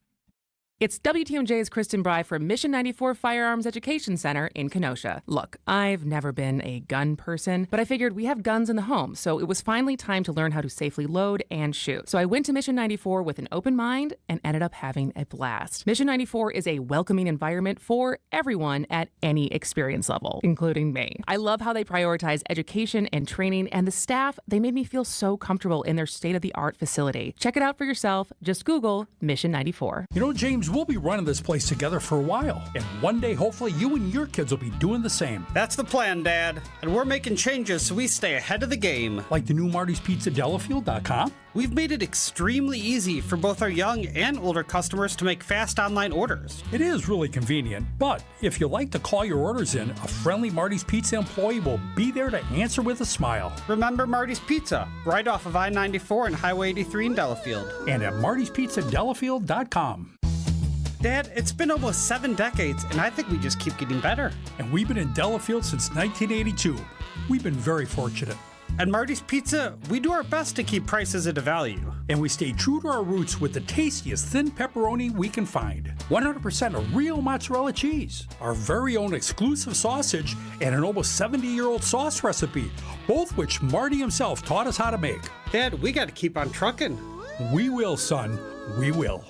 It's WTMJ's Kristen Bry from Mission 94 Firearms Education Center in Kenosha. Look, I've never been a gun person, but I figured we have guns in the home, so it was finally time to learn how to safely load and shoot. So I went to Mission 94 with an open mind and ended up having a blast. Mission 94 is a welcoming environment for everyone at any experience level, including me. I love how they prioritize education and training, and the staff, they made me feel so comfortable in their state-of-the-art facility. Check it out for yourself. Just Google Mission 94. You know, James, we'll be running this place together for a while, and one day, hopefully, you and your kids will be doing the same. That's the plan, Dad. And we're making changes so we stay ahead of the game. Like the new Marty's Pizza Delafield.com? We've made it extremely easy for both our young and older customers to make fast online orders. It is really convenient, but if you like to call your orders in, a friendly Marty's Pizza employee will be there to answer with a smile. Remember Marty's Pizza, right off of I-94 and Highway 83 in Delafield. And at Marty'sPizzaDelafield.com. Dad, it's been almost 7 decades, and I think we just keep getting better. And we've been in Delafield since 1982. We've been very fortunate. At Marty's Pizza, we do our best to keep prices at a value. And we stay true to our roots with the tastiest thin pepperoni we can find. 100% of real mozzarella cheese, our very own exclusive sausage, and an almost 70-year-old sauce recipe, both which Marty himself taught us how to make. Dad, we got to keep on trucking. We will, son. We will.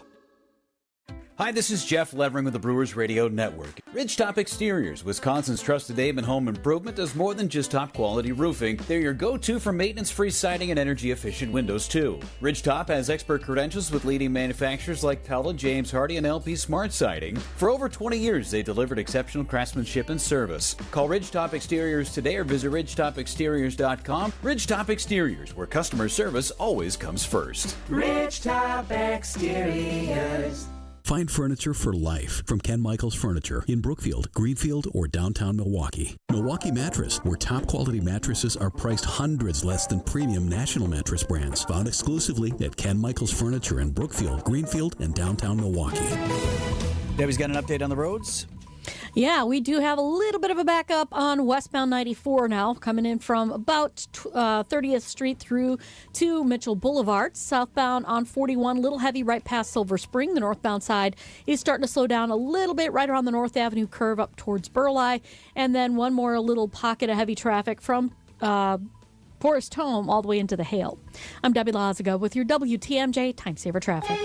Hi, this is Jeff Levering with the Brewers Radio Network. Ridgetop Exteriors, Wisconsin's trusted name in home improvement, does more than just top-quality roofing. They're your go-to for maintenance-free siding and energy-efficient windows, too. Ridgetop has expert credentials with leading manufacturers like Pella, James Hardie, and LP Smart Siding. For over 20 years, they delivered exceptional craftsmanship and service. Call Ridgetop Exteriors today or visit ridgetopexteriors.com. Ridgetop Exteriors, where customer service always comes first. Ridgetop Exteriors. Find furniture for life from Ken Michaels Furniture in Brookfield, Greenfield, or downtown Milwaukee. Milwaukee Mattress, where top-quality mattresses are priced hundreds less than premium national mattress brands. Found exclusively at Ken Michaels Furniture in Brookfield, Greenfield, and downtown Milwaukee. Debbie's got an update on the roads. Yeah, we do have a little bit of a backup on westbound 94 now, coming in from about 30th Street through to Mitchell Boulevard. Southbound on 41, a little heavy right past Silver Spring. The northbound side is starting to slow down a little bit right around the North Avenue curve up towards Burleigh. And then one more little pocket of heavy traffic from Forest Home all the way into the Hale. I'm Debbie Lazaga with your WTMJ Time Saver Traffic.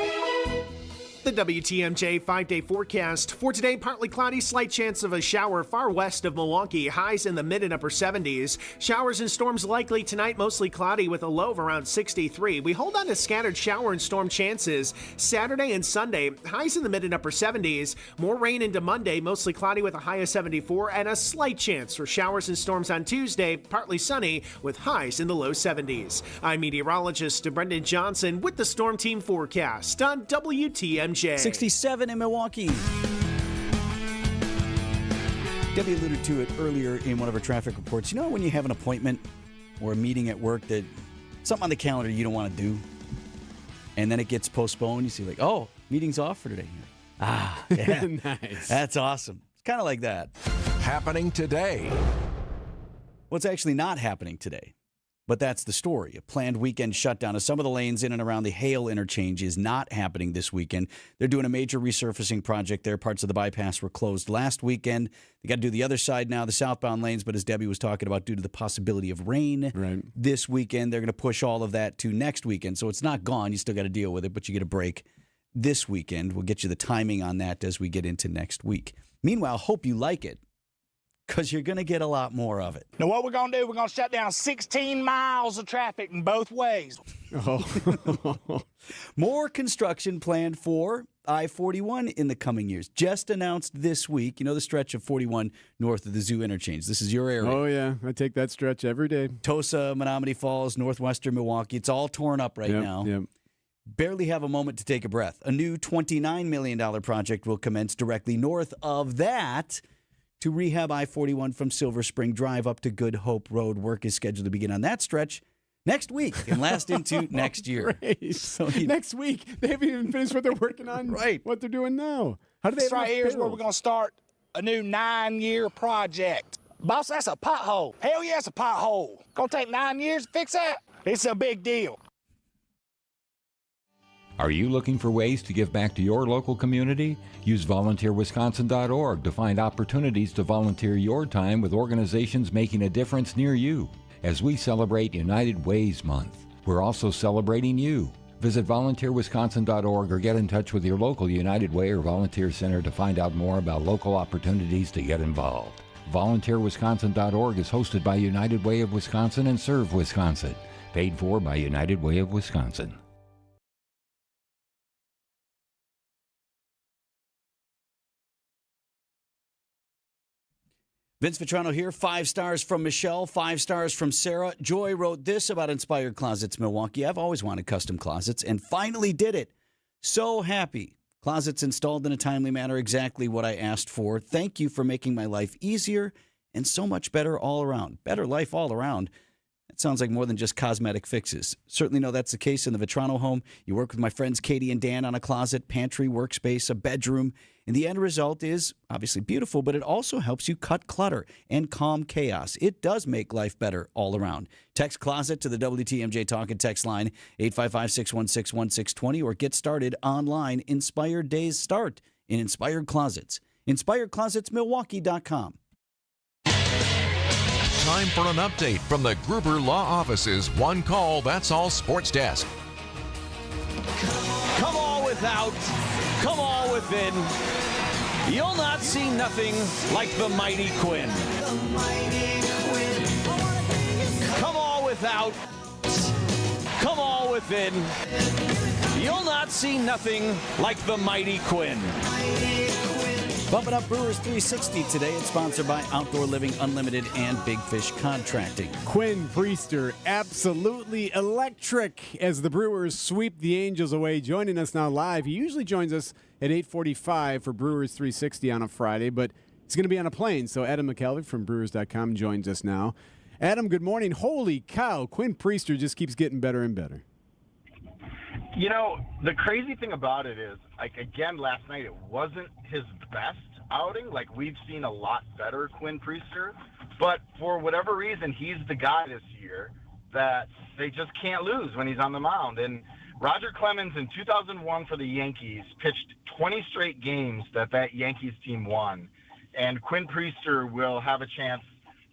The WTMJ 5-day forecast. For today, partly cloudy, slight chance of a shower far west of Milwaukee. Highs in the mid and upper 70s. Showers and storms likely tonight, mostly cloudy with a low of around 63. We hold on to scattered shower and storm chances Saturday and Sunday. Highs in the mid and upper 70s. More rain into Monday, mostly cloudy with a high of 74 and a slight chance for showers and storms on Tuesday, partly sunny with highs in the low 70s. I'm meteorologist Brendan Johnson with the Storm Team forecast on WTMJ. 67 in Milwaukee. Debbie alluded to it earlier in one of her traffic reports. You know when you have an appointment or a meeting at work that something on the calendar you don't want to do, and then it gets postponed, you see like, oh, meeting's off for today. Ah, yeah. Nice. That's awesome. It's kind of like that. Happening today. What's actually not happening today? But that's the story. A planned weekend shutdown of some of the lanes in and around the Hale interchange is not happening this weekend. They're doing a major resurfacing project there. Parts of the bypass were closed last weekend. They got to do the other side now, the southbound lanes. But as Debbie was talking about, due to the possibility of rain this weekend, they're going to push all of that to next weekend. So it's not gone. You still got to deal with it, but you get a break this weekend. We'll get you the timing on that as we get into next week. Meanwhile, hope you like it, because you're going to get a lot more of it. Now, what we're going to do, we're going to shut down 16 miles of traffic in both ways. More construction planned for I-41 in the coming years. Just announced this week, the stretch of 41 north of the Zoo interchange. This is your area. Oh, yeah. I take that stretch every day. Tosa, Menominee Falls, northwestern Milwaukee. It's all torn up right now. Yep. Barely have a moment to take a breath. A new $29 million project will commence directly north of that to rehab I-41 from Silver Spring Drive up to Good Hope Road. Work is scheduled to begin on that stretch next week and last into next year. So next week? They haven't even finished what they're working on? Right. What they're doing now? How do they This right here is where we're going to start a new 9-year project. Boss, that's a pothole. Hell yeah, it's a pothole. Going to take 9 years to fix that? It's a big deal. Are you looking for ways to give back to your local community? Use volunteerwisconsin.org to find opportunities to volunteer your time with organizations making a difference near you. As we celebrate United Ways Month, we're also celebrating you. Visit volunteerwisconsin.org or get in touch with your local United Way or Volunteer Center to find out more about local opportunities to get involved. VolunteerWisconsin.org is hosted by United Way of Wisconsin and Serve Wisconsin. Paid for by United Way of Wisconsin. Vince Vitrano here. 5 stars from Michelle, 5 stars from Sarah. Joy wrote this about Inspired Closets Milwaukee. I've always wanted custom closets and finally did it. So happy. Closets installed in a timely manner, exactly what I asked for. Thank you for making my life easier and so much better all around. Better life all around. That sounds like more than just cosmetic fixes. Certainly know that's the case in the Vitrano home. You work with my friends Katie and Dan on a closet, pantry, workspace, a bedroom, and the end result is obviously beautiful, but it also helps you cut clutter and calm chaos. It does make life better all around. Text closet to the WTMJ Talk and Text line 855-616-1620 or get started online. Inspired Days start in Inspired Closets. InspiredClosetsMilwaukee.com. Time for an update from the Gruber Law Office's One Call, That's All Sports Desk. Come all without, come all within. You'll not see nothing like the mighty Quinn. Come all without, come all within. You'll not see nothing like the mighty Quinn. Bumping up Brewers 360 today. It's sponsored by Outdoor Living Unlimited and Big Fish Contracting. Quinn Priester, absolutely electric as the Brewers sweep the Angels away. Joining us now live. He usually joins us at 8:45 for Brewers 360 on a Friday, but he's going to be on a plane. So Adam McKelvey from Brewers.com joins us now. Adam, good morning. Holy cow, Quinn Priester just keeps getting better and better. You know, the crazy thing about it is, again, last night it wasn't his best outing. We've seen a lot better Quinn Priester, but for whatever reason, he's the guy this year that they just can't lose when he's on the mound. And Roger Clemens in 2001 for the Yankees pitched 20 straight games that Yankees team won. And Quinn Priester will have a chance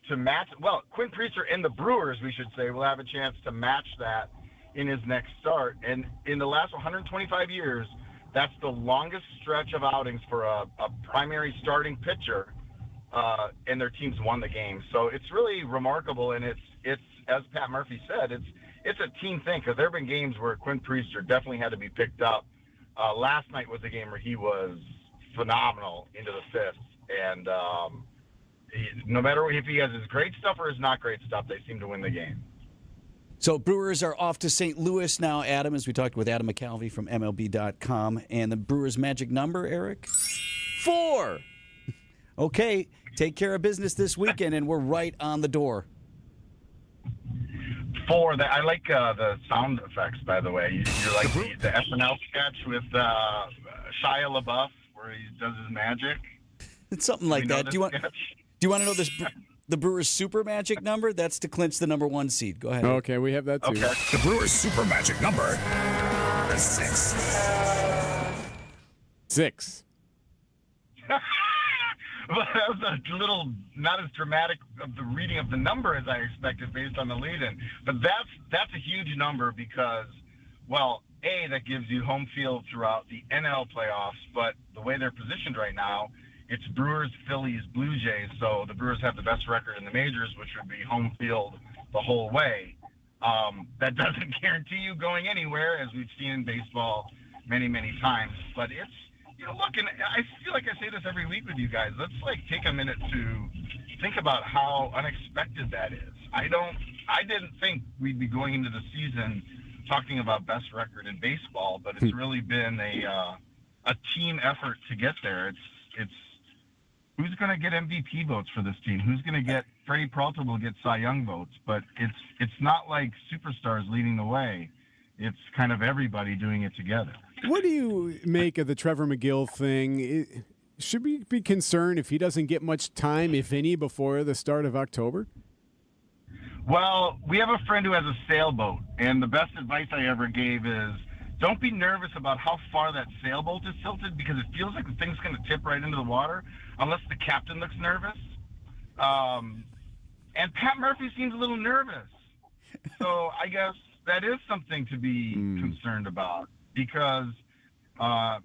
to match, Quinn Priester and the Brewers, we should say, will have a chance to match that in his next start. And in the last 125 years, that's the longest stretch of outings for a primary starting pitcher, and their teams won the game. So it's really remarkable, and it's as Pat Murphy said, it's a team thing, because there have been games where Quinn Priester definitely had to be picked up. Last night was a game where he was phenomenal into the fifth, and no matter if he has his great stuff or his not great stuff, they seem to win the game. So Brewers are off to St. Louis now, Adam, as we talked with Adam McKelvey from MLB.com. And the Brewers' magic number, Eric? 4. Okay, take care of business this weekend, and we're right on the door. 4. I like the sound effects, by the way. You're like the SNL sketch with Shia LaBeouf where he does his magic. It's something like that. Do you want to know this? the Brewers' super magic number. That's to clinch the number 1 seed. Go ahead. Okay, we have that too. Okay. The Brewers' super magic number is 6. 6. Well, that was a little not as dramatic of the reading of the number as I expected based on the lead-in. But that's a huge number because, well, A, that gives you home field throughout the NL playoffs, but the way they're positioned right now, it's Brewers, Phillies, Blue Jays, so the Brewers have the best record in the majors, which would be home field the whole way. That doesn't guarantee you going anywhere, as we've seen in baseball many, many times. But it's, look, and I feel like I say this every week with you guys. Let's, take a minute to think about how unexpected that is. I didn't think we'd be going into the season talking about best record in baseball, but it's really been a team effort to get there. It's who's going to get MVP votes for this team? Who's going to get Freddie Peralta will get Cy Young votes, but it's not like superstars leading the way. It's kind of everybody doing it together. What do you make of the Trevor McGill thing? Should we be concerned if he doesn't get much time, if any, before the start of October? Well, we have a friend who has a sailboat, and the best advice I ever gave is don't be nervous about how far that sailboat is tilted because it feels like the thing's going to tip right into the water unless the captain looks nervous. And Pat Murphy seems a little nervous. So I guess that is something to be concerned about because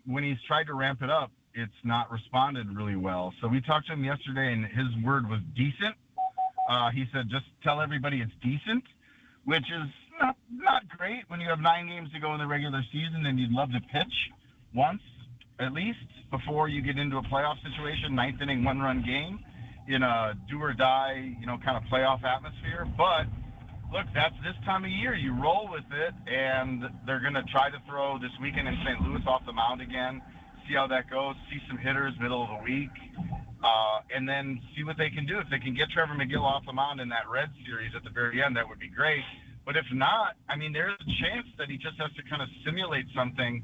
when he's tried to ramp it up, it's not responded really well. So we talked to him yesterday, and his word was decent. He said, just tell everybody it's decent, which is not great when you have 9 games to go in the regular season and you'd love to pitch once at least before you get into a playoff situation, 9th inning, 1-run game in a do or die, kind of playoff atmosphere. But look, that's this time of year. You roll with it, and they're going to try to throw this weekend in St. Louis off the mound again, see how that goes, see some hitters middle of the week, and then see what they can do. If they can get Trevor McGill off the mound in that Red series at the very end, that would be great. But if not, there's a chance that he just has to kind of simulate something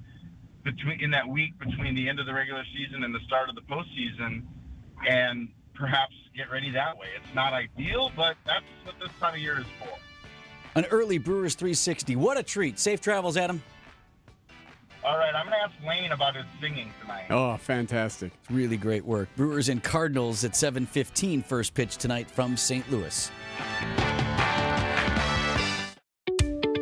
in that week between the end of the regular season and the start of the postseason, and perhaps get ready that way. It's not ideal, but that's what this time of year is for. An early Brewers 360. What a treat. Safe travels, Adam. All right, I'm going to ask Lane about his singing tonight. Oh, fantastic. Really great work. Brewers and Cardinals at 7:15. First pitch tonight from St. Louis.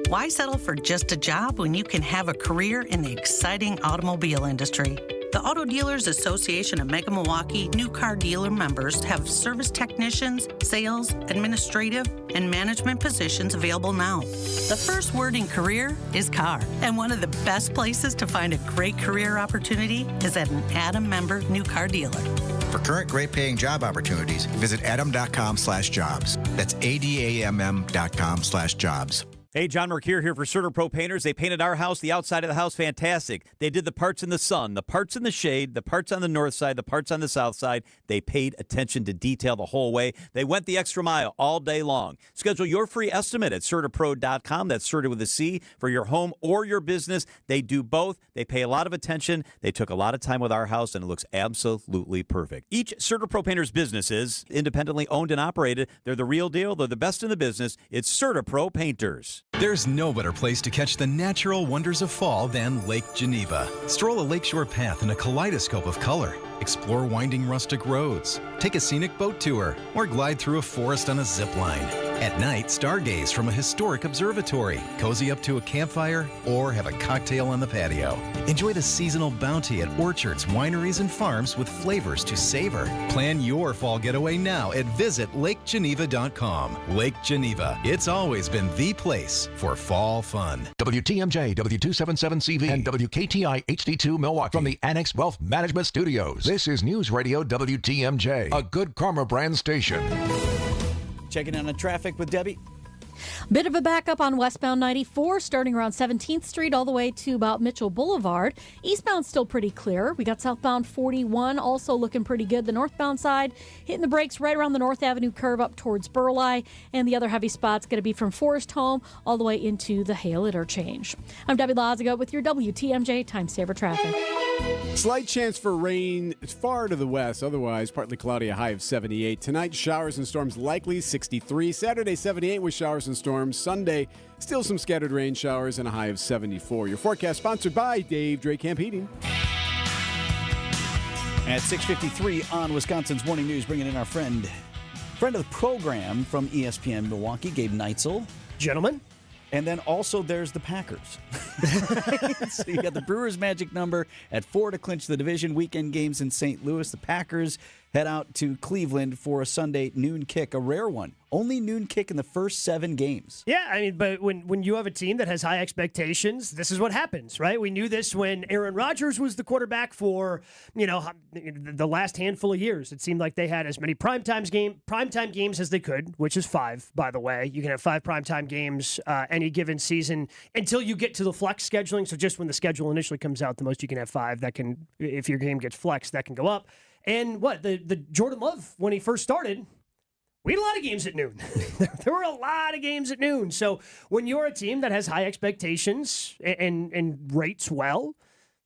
Why settle for just a job when you can have a career in the exciting automobile industry? The Auto Dealers Association of Mega Milwaukee new car dealer members have service technicians, sales, administrative, and management positions available now. The first word in career is car, and one of the best places to find a great career opportunity is at an Adam member new car dealer. For current great paying job opportunities, visit adam.com/jobs. That's ADAMM.com/jobs. Hey, John Mercure here for CertaPro Painters. They painted our house, the outside of the house, fantastic. They did the parts in the sun, the parts in the shade, the parts on the north side, the parts on the south side. They paid attention to detail the whole way. They went the extra mile all day long. Schedule your free estimate at CertaPro.com. That's Certa with a C for your home or your business. They do both. They pay a lot of attention. They took a lot of time with our house, and it looks absolutely perfect. Each CertaPro Painters business is independently owned and operated. They're the real deal. They're the best in the business. It's CertaPro Painters. There's no better place to catch the natural wonders of fall than Lake Geneva. Stroll a lakeshore path in a kaleidoscope of color. Explore winding rustic roads. Take a scenic boat tour or glide through a forest on a zip line. At night, stargaze from a historic observatory, cozy up to a campfire, or have a cocktail on the patio. Enjoy the seasonal bounty at orchards, wineries, and farms with flavors to savor. Plan your fall getaway now at visitlakegeneva.com. Lake Geneva. It's always been the place for fall fun. WTMJ, W277CV, and WKTI HD2 Milwaukee from the Annex Wealth Management Studios. This is News Radio WTMJ, a Good Karma brand station. Checking in on traffic with Debbie. Bit of a backup on westbound 94, starting around 17th Street all the way to about Mitchell Boulevard. Eastbound still pretty clear. We got southbound 41 also looking pretty good. The northbound side hitting the brakes right around the North Avenue curve up towards Burleigh. And the other heavy spot's going to be from Forest Home all the way into the Hale interchange. I'm Debbie Lazago with your WTMJ Time Saver Traffic. Slight chance for rain far to the west. Otherwise, partly cloudy, a high of 78. Tonight, showers and storms likely, 63. Saturday, 78 with showers and storms. Sunday, still some scattered rain showers and a high of 74. Your forecast sponsored by Dave Drakamp Heating. At 6:53 on Wisconsin's Morning News, bringing in our friend of the program from ESPN Milwaukee, Gabe Neitzel. Gentlemen. And then also there's the Packers. So you got the Brewers' magic number at 4 to clinch the division. Weekend games in St. Louis. The Packers head out to Cleveland for a Sunday noon kick, a rare one. Only noon kick in the first 7 games. Yeah, I mean, but when you have a team that has high expectations, this is what happens, right? We knew this when Aaron Rodgers was the quarterback for, the last handful of years. It seemed like they had as many primetime games as they could, which is 5, by the way. You can have 5 primetime games any given season until you get to the flex scheduling. So just when the schedule initially comes out, the most you can have 5. That can, if your game gets flexed, that can go up. And the Jordan Love, when he first started, we had a lot of games at noon. There were a lot of games at noon. So when you're a team that has high expectations and rates well,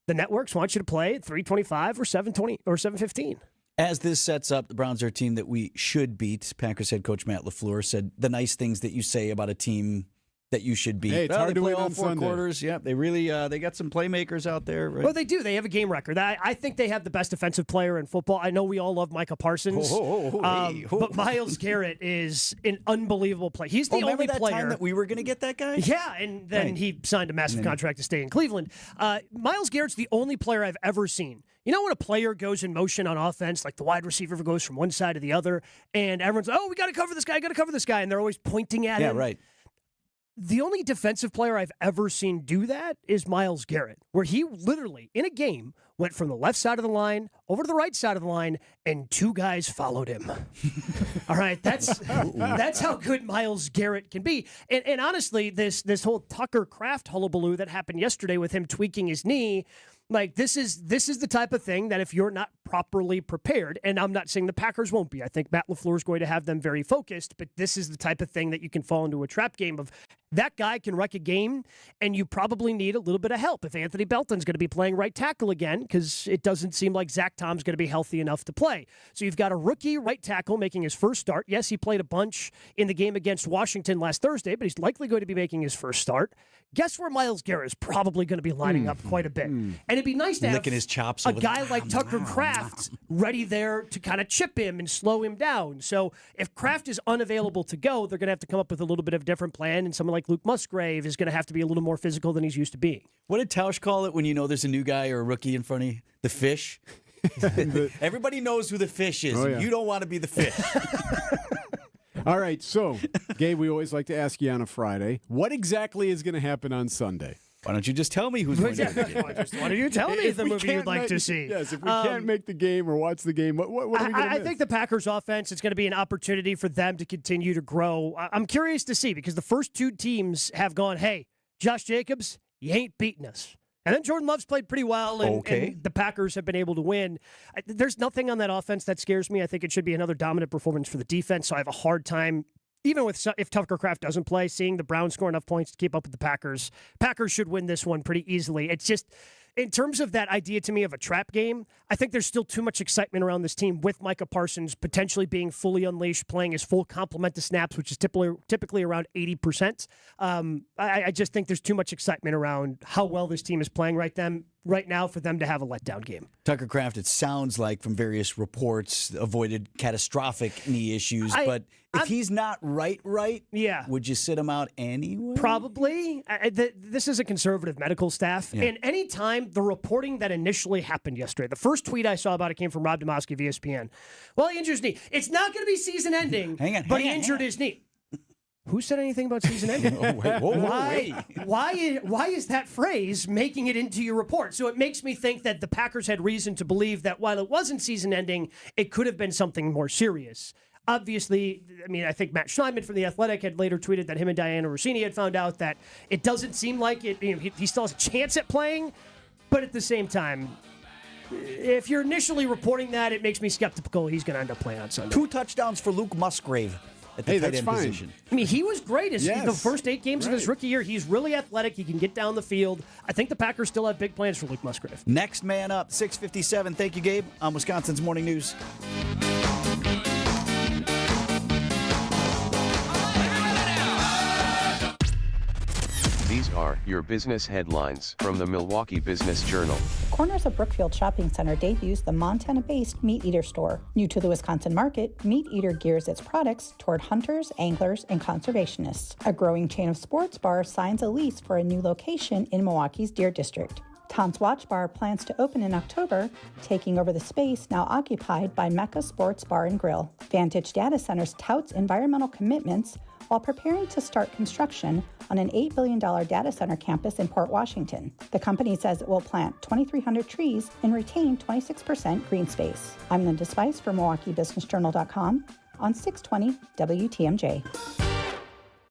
the networks want you to play at 3:25 or 7:20 or 7:15. As this sets up, the Browns are a team that we should beat. Packers head coach Matt LaFleur said the nice things that you say about a team that you should beat. Hey, it's hard they to play win all on 4 Sunday. quarters. Yeah, they really they got some playmakers out there. Right? Well, they do. They have a game record. I think they have the best defensive player in football. I know we all love Micah Parsons, but Myles Garrett is an unbelievable player. He's the only that player time that we were going to get that guy. Yeah, and then he signed a massive contract to stay in Cleveland. Myles Garrett's the only player I've ever seen. You know when a player goes in motion on offense, like the wide receiver goes from one side to the other, and everyone's, we got to cover this guy, and they're always pointing at him. Yeah, right. The only defensive player I've ever seen do that is Myles Garrett, where he literally, in a game, went from the left side of the line over to the right side of the line, and 2 guys followed him. All right, that's how good Myles Garrett can be. And honestly, this whole Tucker Kraft hullabaloo that happened yesterday with him tweaking his knee, like this is the type of thing that if you're not properly prepared, and I'm not saying the Packers won't be. I think Matt LaFleur is going to have them very focused, but this is the type of thing that you can fall into a trap game of. That guy can wreck a game, and you probably need a little bit of help if Anthony Belton's going to be playing right tackle again, because it doesn't seem like Zach Tom's going to be healthy enough to play. So you've got a rookie right tackle making his first start. Yes, he played a bunch in the game against Washington last Thursday, but he's likely going to be making his first start. Guess where Myles Garrett is probably going to be lining up quite a bit. And it'd be nice to have his chops a guy like Tucker Kraft ready there to kind of chip him and slow him down. So if Kraft is unavailable to go, they're going to have to come up with a little bit of a different plan, and someone like Luke Musgrave is going to have to be a little more physical than he's used to being. What did Tausch call it when you know there's a new guy or a rookie in front of you? The fish? Everybody knows who the fish is. Oh, yeah. You don't want to be the fish. All right, so, Gabe, we always like to ask you on a Friday, what exactly is going to happen on Sunday? Why don't you just tell me who's going to be? Why don't you tell me the movie you'd like to see? Yes, if we can't make the game or watch the game, what are we going to miss? I think the Packers offense is going to be an opportunity for them to continue to grow. I'm curious to see, because the first 2 teams have gone, hey, Josh Jacobs, you ain't beating us. And then Jordan Love's played pretty well, and the Packers have been able to win. There's nothing on that offense that scares me. I think it should be another dominant performance for the defense, so I have a hard time, even if Tucker Kraft doesn't play, seeing the Browns score enough points to keep up with the Packers. Packers should win this one pretty easily. It's just, in terms of that idea to me of a trap game, I think there's still too much excitement around this team with Micah Parsons potentially being fully unleashed, playing his full complement of snaps, which is typically around 80%. I just think there's too much excitement around how well this team is playing right now for them to have a letdown game. Tucker Kraft, it sounds like from various reports, avoided catastrophic knee issues, but if he's not right, would you sit him out anyway? Probably. This is a conservative medical staff, and anytime the reporting that initially happened yesterday, the first tweet I saw about it came from Rob Demoski of ESPN. Well, he injured his knee. It's not going to be season-ending, but he injured his knee. Who said anything about season ending? Why is that phrase making it into your report? So it makes me think that the Packers had reason to believe that while it wasn't season ending, it could have been something more serious. Obviously, I mean, I think Matt Schneidman from The Athletic had later tweeted that him and Diana Rossini had found out that it doesn't seem like it. He still has a chance at playing, but at the same time, if you're initially reporting that, it makes me skeptical he's going to end up playing on Sunday. 2 touchdowns for Luke Musgrave. at the tight end fine. position. I mean, he was great the Yes. first 8 games of his rookie year. He's really athletic. He can get down the field. I think the Packers still have big plans for Luke Musgrave. Next man up, 6:57. Thank you, Gabe. On Wisconsin's Morning News. These are your business headlines from the Milwaukee Business Journal. Corners of Brookfield Shopping Center debuts the Montana-based Meat Eater store. New to the Wisconsin market, Meat Eater gears its products toward hunters, anglers, and conservationists. A growing chain of sports bars signs a lease for a new location in Milwaukee's Deer District. Tom's Watch Bar plans to open in October, taking over the space now occupied by Mecca Sports Bar and Grill. Vantage Data Centers touts environmental commitments while preparing to start construction on an $8 billion data center campus in Port Washington. The company says it will plant 2,300 trees and retain 26% green space. I'm Linda Spice for MilwaukeeBusinessJournal.com on 620 WTMJ.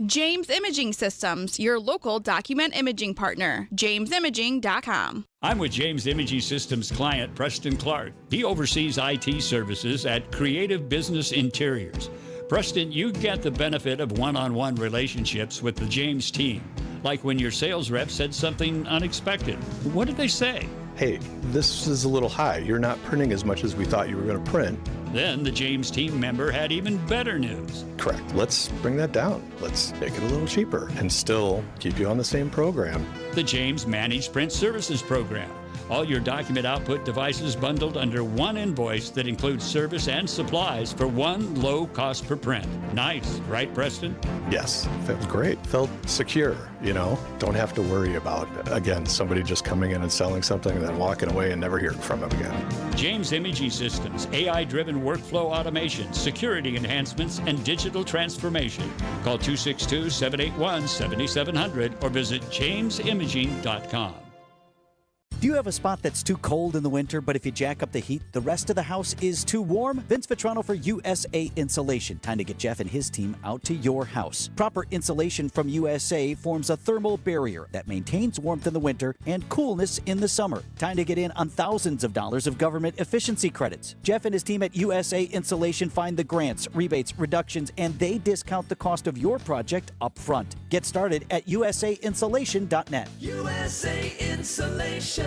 James Imaging Systems, your local document imaging partner. JamesImaging.com. I'm with James Imaging Systems client Preston Clark. He oversees IT services at Creative Business Interiors. Preston, you get the benefit of one-on-one relationships with the James team, like when your sales rep said something unexpected. What did they say? Hey, this is a little high. You're not printing as much as we thought you were going to print. Then the James team member had even better news. Correct. Let's bring that down. Let's make it a little cheaper and still keep you on the same program. The James Managed Print Services Program. All your document output devices bundled under one invoice that includes service and supplies for one low cost per print. Nice, right, Preston? Yes, felt great. Felt secure, Don't have to worry about, again, somebody just coming in and selling something and then walking away and never hearing from them again. James Imaging Systems, AI-driven workflow automation, security enhancements, and digital transformation. Call 262-781-7700 or visit jamesimaging.com. Do you have a spot that's too cold in the winter, but if you jack up the heat, the rest of the house is too warm? Vince Vitrano for USA Insulation. Time to get Jeff and his team out to your house. Proper insulation from USA forms a thermal barrier that maintains warmth in the winter and coolness in the summer. Time to get in on thousands of dollars of government efficiency credits. Jeff and his team at USA Insulation find the grants, rebates, reductions, and they discount the cost of your project up front. Get started at usainsulation.net. USA Insulation.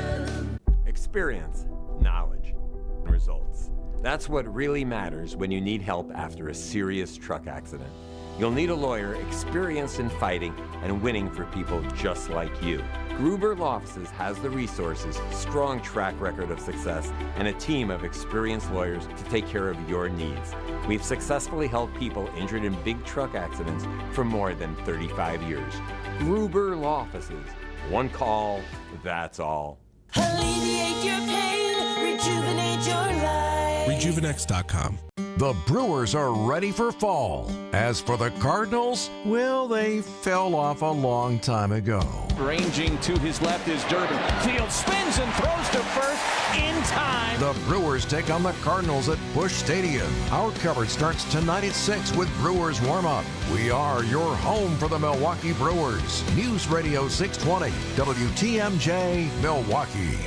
Experience, knowledge, and results. That's what really matters when you need help after a serious truck accident. You'll need a lawyer experienced in fighting and winning for people just like you. Gruber Law Offices has the resources, strong track record of success, and a team of experienced lawyers to take care of your needs. We've successfully helped people injured in big truck accidents for more than 35 years. Gruber Law Offices. One call, that's all. Alleviate your pain, rejuvenate your life. Rejuvenex.com. The Brewers are ready for fall. As for the Cardinals, well, they fell off a long time ago. Ranging to his left is Durbin. Field spins and throws to first in time. The Brewers take on the Cardinals at Busch Stadium. Our coverage starts tonight at 6 with Brewers warm-up. We are your home for the Milwaukee Brewers. News Radio 620, WTMJ, Milwaukee.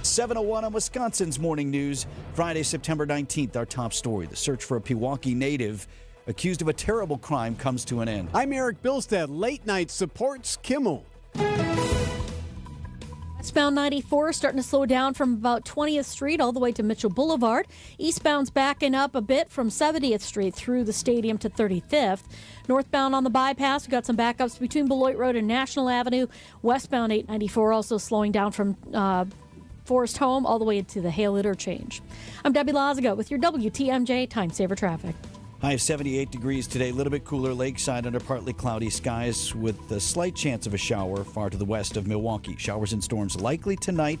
7:01 on Wisconsin's Morning News. Friday, September 19th, our top story. The search for a Pewaukee native accused of a terrible crime comes to an end. I'm Erik Bilstad. Late night supports Kimmel. Westbound 94 starting to slow down from about 20th Street all the way to Mitchell Boulevard. Eastbound's backing up a bit from 70th Street through the stadium to 35th. Northbound on the bypass, we've got some backups between Beloit Road and National Avenue. Westbound 894 also slowing down from Forest Home all the way to the Hale Interchange. I'm Debbie Lazago with your WTMJ Time Saver Traffic. High of 78 degrees today, a little bit cooler lakeside under partly cloudy skies with a slight chance of a shower far to the west of Milwaukee. Showers and storms likely tonight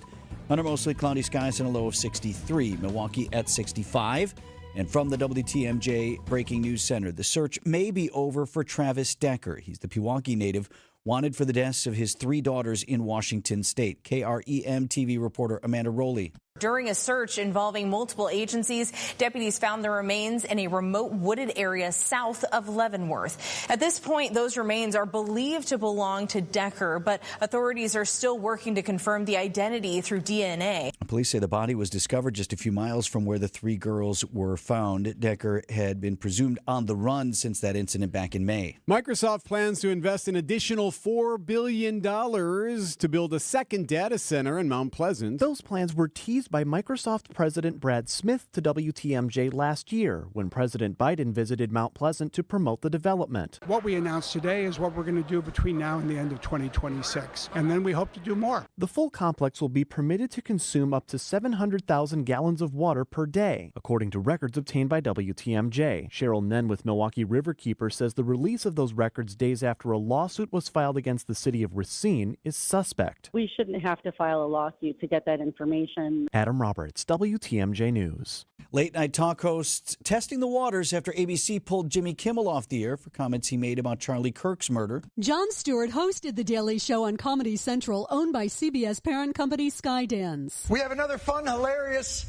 under mostly cloudy skies and a low of 63. Milwaukee at 65. And from the WTMJ Breaking News Center, the search may be over for Travis Decker. He's the Pewaukee native wanted for the deaths of his 3 daughters in Washington state. KREM TV reporter Amanda Rowley. During a search involving multiple agencies, deputies found the remains in a remote wooded area south of Leavenworth. At this point, those remains are believed to belong to Decker, but authorities are still working to confirm the identity through DNA. Police say the body was discovered just a few miles from where the three girls were found. Decker had been presumed on the run since that incident back in May. Microsoft plans to invest an additional $4 billion to build a second data center in Mount Pleasant. Those plans were teased by Microsoft President Brad Smith to WTMJ last year when President Biden visited Mount Pleasant to promote the development. What we announced today is what we're going to do between now and the end of 2026, and then we hope to do more. The full complex will be permitted to consume up to 700,000 gallons of water per day, according to records obtained by WTMJ. Cheryl Nen with Milwaukee Riverkeeper says the release of those records days after a lawsuit was filed against the city of Racine is suspect. We shouldn't have to file a lawsuit to get that information. Adam Roberts, WTMJ News. Late night talk hosts testing the waters after ABC pulled Jimmy Kimmel off the air for comments he made about Charlie Kirk's murder. Jon Stewart hosted The Daily Show on Comedy Central, owned by CBS parent company Skydance. We have another fun, hilarious,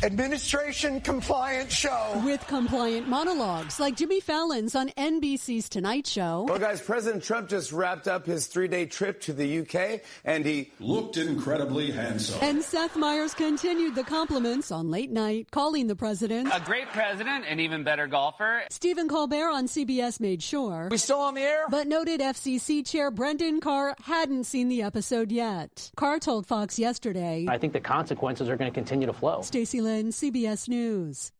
administration compliant show. With compliant monologues like Jimmy Fallon's on NBC's Tonight Show. Well, guys, President Trump just wrapped up his 3-day trip to the UK, and he looked incredibly handsome. And Seth Meyers continued the compliments on Late Night, calling the president a great president, an even better golfer. Stephen Colbert on CBS made sure. We still on the air? But noted FCC Chair Brendan Carr hadn't seen the episode yet. Carr told Fox yesterday, I think the consequences are going to continue to flow. Stacey Lynn, CBS News.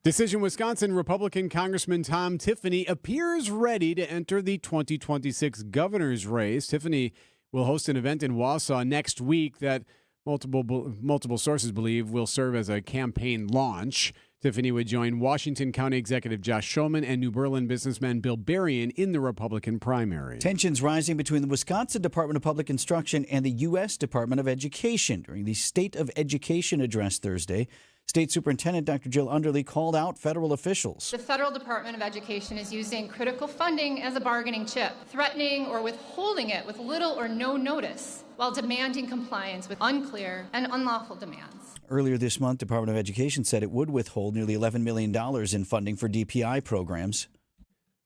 Decision Wisconsin Republican Congressman Tom Tiffany appears ready to enter the 2026 governor's race. Tiffany will host an event in Wausau next week that multiple sources believe will serve as a campaign launch. Tiffany would join Washington County Executive Josh Schoeman and New Berlin businessman Bill Berrien in the Republican primary. Tensions rising between the Wisconsin Department of Public Instruction and the U.S. Department of Education. During the State of Education address Thursday, State Superintendent Dr. Jill Underly called out federal officials. The Federal Department of Education is using critical funding as a bargaining chip, threatening or withholding it with little or no notice, while demanding compliance with unclear and unlawful demands. Earlier this month, Department of Education said it would withhold nearly $11 million in funding for DPI programs.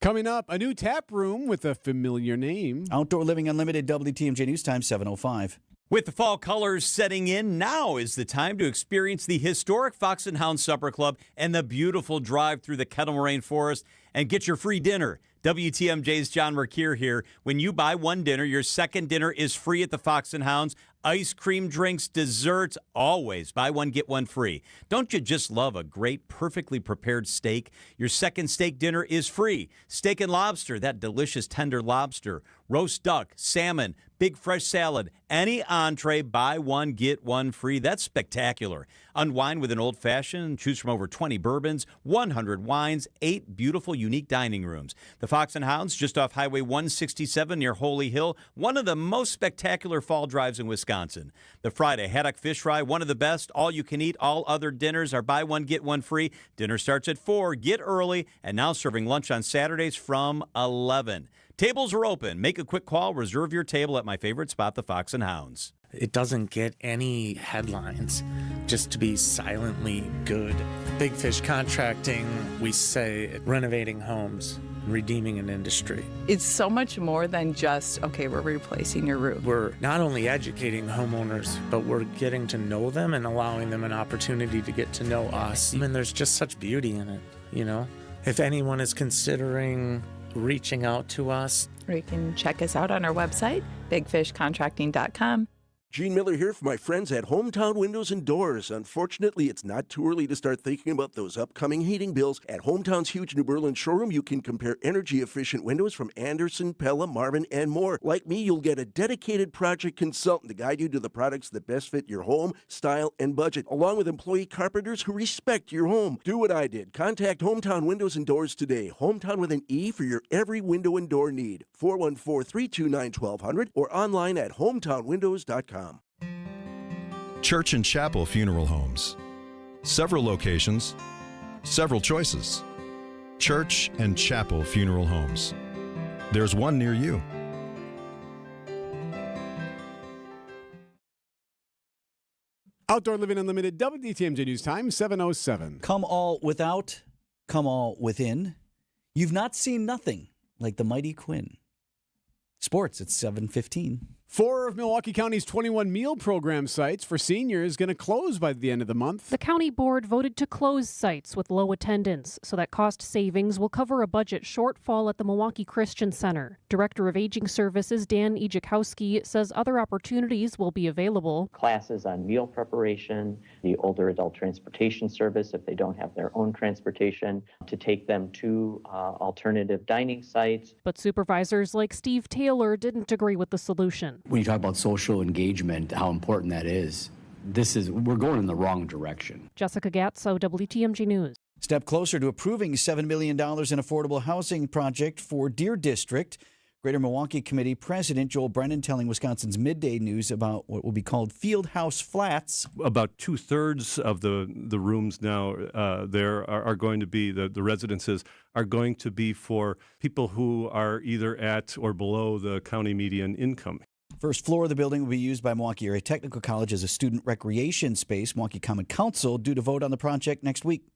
Coming up, a new tap room with a familiar name. Outdoor Living Unlimited, WTMJ News Time, 7:05. With the fall colors setting in, now is the time to experience the historic Fox and Hound Supper Club and the beautiful drive through the Kettle Moraine Forest and get your free dinner. WTMJ's John Mercure here. When you buy one dinner, your second dinner is free at the Fox and Hounds. Ice cream, drinks, desserts, always buy one, get one free. Don't you just love a great, perfectly prepared steak? Your second steak dinner is free. Steak and lobster, that delicious tender lobster, roast duck, salmon, big fresh salad, any entree, buy one, get one free. That's spectacular. Unwind with an old-fashioned, choose from over 20 bourbons, 100 wines, 8 beautiful, unique dining rooms. The Fox and Hounds, just off Highway 167 near Holy Hill, one of the most spectacular fall drives in Wisconsin. The Friday Haddock Fish Fry, one of the best, all you can eat. All other dinners are buy one, get one free. Dinner starts at 4, get early, and now serving lunch on Saturdays from 11. Tables are open. Make a quick call. Reserve your table at my favorite spot, the Fox and Hounds. It doesn't get any headlines just to be silently good. Big Fish Contracting, we say renovating homes, redeeming an industry. It's so much more than just, okay, we're replacing your roof. We're not only educating homeowners, but we're getting to know them and allowing them an opportunity to get to know us. And there's just such beauty in it, you know? If anyone is considering reaching out to us, or you can check us out on our website, bigfishcontracting.com. Gene Miller here for my friends at Hometown Windows and Doors. Unfortunately, it's not too early to start thinking about those upcoming heating bills. At Hometown's huge New Berlin showroom, you can compare energy-efficient windows from Anderson, Pella, Marvin, and more. Like me, you'll get a dedicated project consultant to guide you to the products that best fit your home, style, and budget, along with employee carpenters who respect your home. Do what I did. Contact Hometown Windows and Doors today. Hometown with an E for your every window and door need. 414-329-1200 or online at hometownwindows.com. Church and Chapel Funeral Homes. Several locations, several choices. Church and Chapel Funeral Homes. There's one near you. Outdoor Living Unlimited, WTMJ News Time, 7:07. Come all without, come all within. You've not seen nothing like the mighty Quinn. Sports at 7:15. 4 of Milwaukee County's 21 meal program sites for seniors going to close by the end of the month. The county board voted to close sites with low attendance, so that cost savings will cover a budget shortfall at the Milwaukee Christian Center. Director of Aging Services Dan Ejikowski says other opportunities will be available. Classes on meal preparation, the older adult transportation service if they don't have their own transportation, to take them to alternative dining sites. But supervisors like Steve Taylor didn't agree with the solution. When you talk about social engagement, how important that is, we're going in the wrong direction. Jessica Gatso, WTMJ News. Step closer to approving $7 million in affordable housing project for Deer District. Greater Milwaukee Committee President Joel Brennan telling Wisconsin's Midday News about what will be called Field House Flats. About 2/3 of the rooms now there are going to be, the residences are going to be for people who are either at or below the county median income. First floor of the building will be used by Milwaukee Area Technical College as a student recreation space. Milwaukee Common Council due to vote on the project next week.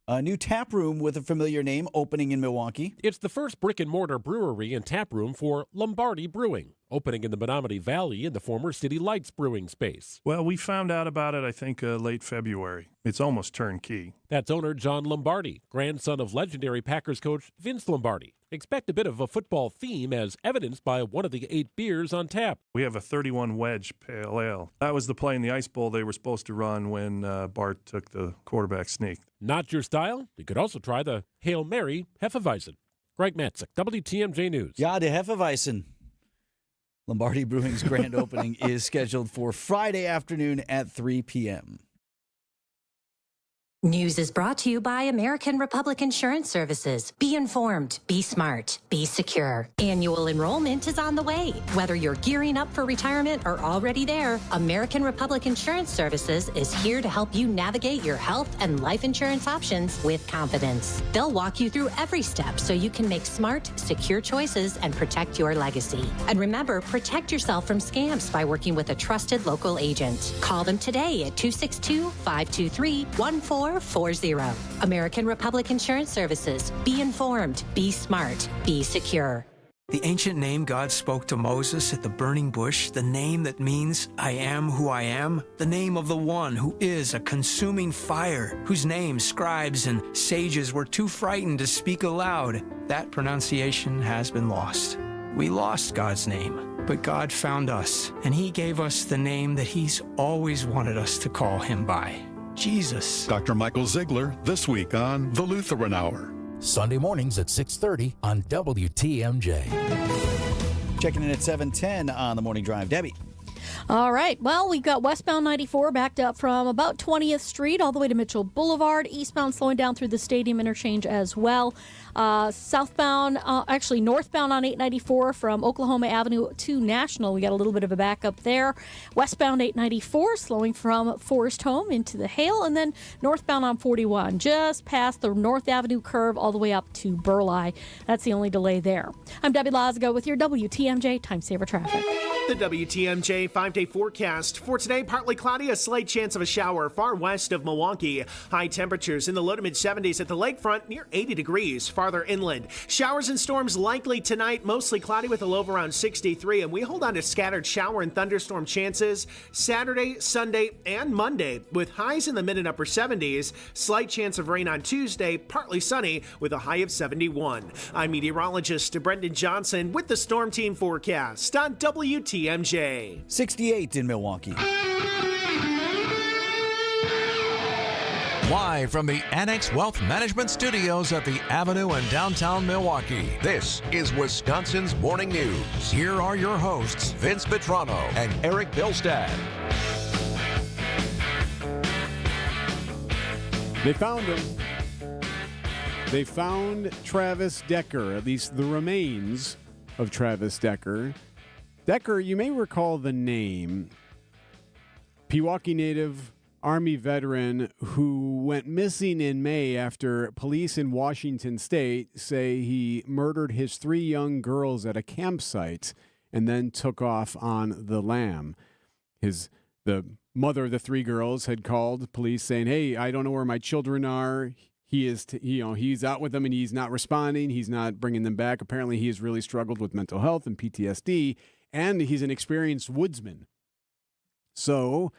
A new tap room with a familiar name opening in Milwaukee. It's the first brick-and-mortar brewery and tap room for Lombardi Brewing, opening in the Menominee Valley in the former City Lights brewing space. Well, we found out about it, I think, late February. It's almost turnkey. That's owner John Lombardi, grandson of legendary Packers coach Vince Lombardi. Expect a bit of a football theme as evidenced by one of the 8 beers on tap. We have a 31 wedge pale ale. That was the play in the Ice Bowl they were supposed to run when Bart took the quarterback sneak. Not your style? You could also try the Hail Mary Hefeweizen. Greg Matzik, WTMJ News. Ja, the Hefeweizen. Lombardi Brewing's grand opening is scheduled for Friday afternoon at 3 p.m. News is brought to you by American Republic Insurance Services. Be informed, be smart, be secure. Annual enrollment is on the way. Whether you're gearing up for retirement or already there, American Republic Insurance Services is here to help you navigate your health and life insurance options with confidence. They'll walk you through every step so you can make smart, secure choices and protect your legacy. And remember, protect yourself from scams by working with a trusted local agent. Call them today at 262-523-1440. American Republic Insurance Services. Be informed, be smart, be secure. The ancient name God spoke to Moses at the burning bush, the name that means I am who I am, the name of the one who is a consuming fire, whose name scribes and sages were too frightened to speak aloud. That pronunciation has been lost. We lost God's name, but God found us, and He gave us the name that He's always wanted us to call Him by. Jesus. Dr. Michael Ziegler this week on The Lutheran Hour. Sunday mornings at 6:30 on WTMJ. Checking in at 7:10 on the Morning Drive. Debbie. All right. Well, we've got westbound 94 backed up from about 20th Street all the way to Mitchell Boulevard. Eastbound slowing down through the Stadium interchange as well. Northbound on 894 from Oklahoma Avenue to National. We got a little bit of a backup there. Westbound 894 slowing from Forest Home into the Hale, and then northbound on 41 just past the North Avenue curve all the way up to Burleigh. That's the only delay there. I'm Debbie Lazago with your WTMJ Time Saver Traffic. The WTMJ 5-day forecast for today: partly cloudy, a slight chance of a shower far west of Milwaukee. High temperatures in the low to mid 70s at the lakefront, near 80 degrees farther inland. Showers and storms likely tonight, mostly cloudy with a low of around 63, and we hold on to scattered shower and thunderstorm chances Saturday, Sunday, and Monday with highs in the mid and upper 70s. Slight chance of rain on Tuesday, partly sunny with a high of 71. I'm meteorologist Brendan Johnson with the Storm Team forecast on WTMJ. 68 in Milwaukee. Live from the Annex Wealth Management Studios at the Avenue in downtown Milwaukee, this is Wisconsin's Morning News. Here are your hosts, Vince Vitrano and Erik Bilstad. They found him. They found Travis Decker, at least the remains of Travis Decker. Decker, you may recall the name. Pewaukee native, Army veteran who went missing in May after police in Washington State say he murdered his 3 young girls at a campsite and then took off on the lam. The mother of the three girls had called police saying, "Hey, I don't know where my children are. He is, he's out with them and he's not responding. He's not bringing them back. Apparently, he has really struggled with mental health and PTSD, and he's an experienced woodsman." So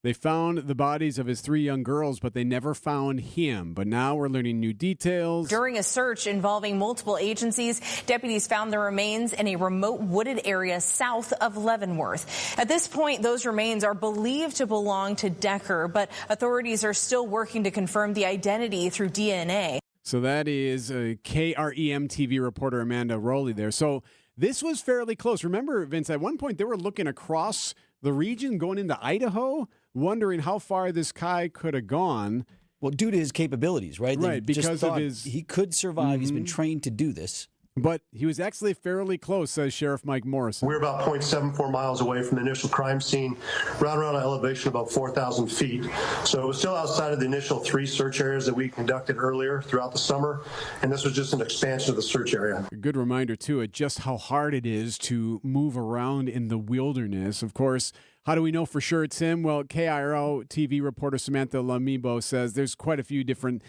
they found the bodies of his three young girls, but they never found him. But now we're learning new details. During a search involving multiple agencies, deputies found the remains in a remote wooded area south of Leavenworth. At this point, those remains are believed to belong to Decker, but authorities are still working to confirm the identity through DNA. So that is KREM TV reporter Amanda Rowley there. So this was fairly close. Remember, Vince, at one point they were looking across the region going into Idaho, wondering how far this guy could have gone. Well, due to his capabilities, right? Right, because of his... He could survive. He's been trained to do this. But he was actually fairly close, says Sheriff Mike Morrison. We're about 0.74 miles away from the initial crime scene, right around an elevation of about 4,000 feet. So it was still outside of the initial 3 search areas that we conducted earlier throughout the summer, and this was just an expansion of the search area. A good reminder, too, of just how hard it is to move around in the wilderness. Of course, how do we know for sure it's him? Well, KIRO TV reporter Samantha Lamibo says there's quite a few different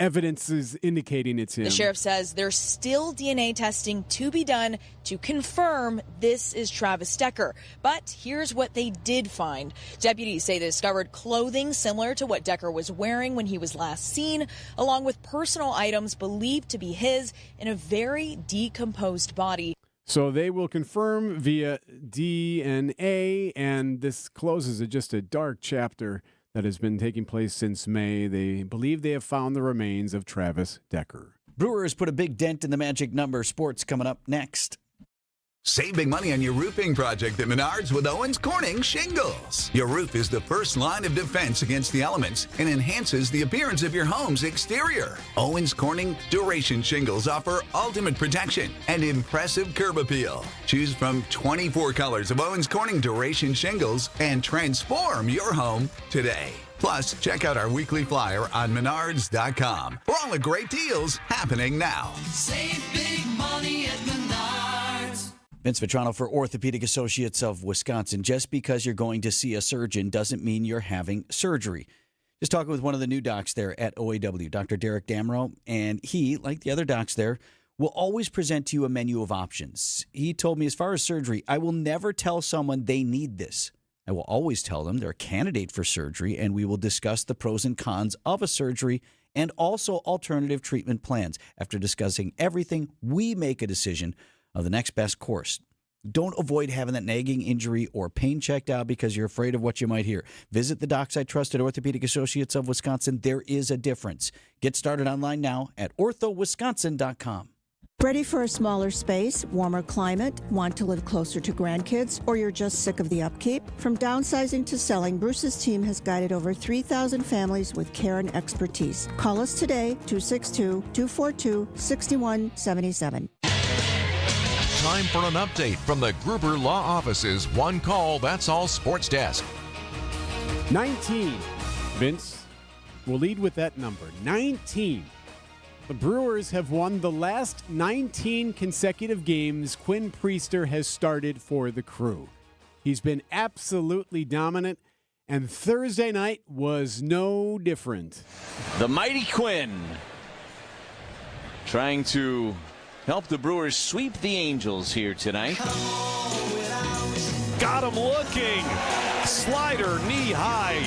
evidences indicating it's him. The sheriff says there's still DNA testing to be done to confirm this is Travis Decker. But here's what they did find. Deputies say they discovered clothing similar to what Decker was wearing when he was last seen, along with personal items believed to be his in a very decomposed body. So they will confirm via DNA, and this closes just a dark chapter that has been taking place since May. They believe they have found the remains of Travis Decker. Brewers put a big dent in the magic number. Sports coming up next. Save big money on your roofing project at Menards with Owens Corning Shingles. Your roof is the first line of defense against the elements and enhances the appearance of your home's exterior. Owens Corning Duration Shingles offer ultimate protection and impressive curb appeal. Choose from 24 colors of Owens Corning Duration Shingles and transform your home today. Plus, check out our weekly flyer on Menards.com for all the great deals happening now. Save big money at Menards. Vince Vitrano for Orthopedic Associates of Wisconsin. Just because you're going to see a surgeon doesn't mean you're having surgery. Just talking with one of the new docs there at OAW, Dr. Derek Damrow, and he, like the other docs there, will always present to you a menu of options. He told me as far as surgery, I will never tell someone they need this. I will always tell them they're a candidate for surgery, and we will discuss the pros and cons of a surgery and also alternative treatment plans. After discussing everything, we make a decision of the next best course. Don't avoid having that nagging injury or pain checked out because you're afraid of what you might hear. Visit the docs I trust at Orthopedic Associates of Wisconsin. There is a difference. Get started online now at orthowisconsin.com. Ready for a smaller space, warmer climate, want to live closer to grandkids, or you're just sick of the upkeep? From downsizing to selling, Bruce's team has guided over 3,000 families with care and expertise. Call us today, 262-242-6177. Time for an update from the Gruber Law Office's One Call, That's All Sports Desk. 19. Vince, we'll lead with that number. 19. The Brewers have won the last 19 consecutive games Quinn Priester has started for the Crew. He's been absolutely dominant, and Thursday night was no different. The mighty Quinn trying to help the Brewers sweep the Angels here tonight. Got him looking. Slider knee high.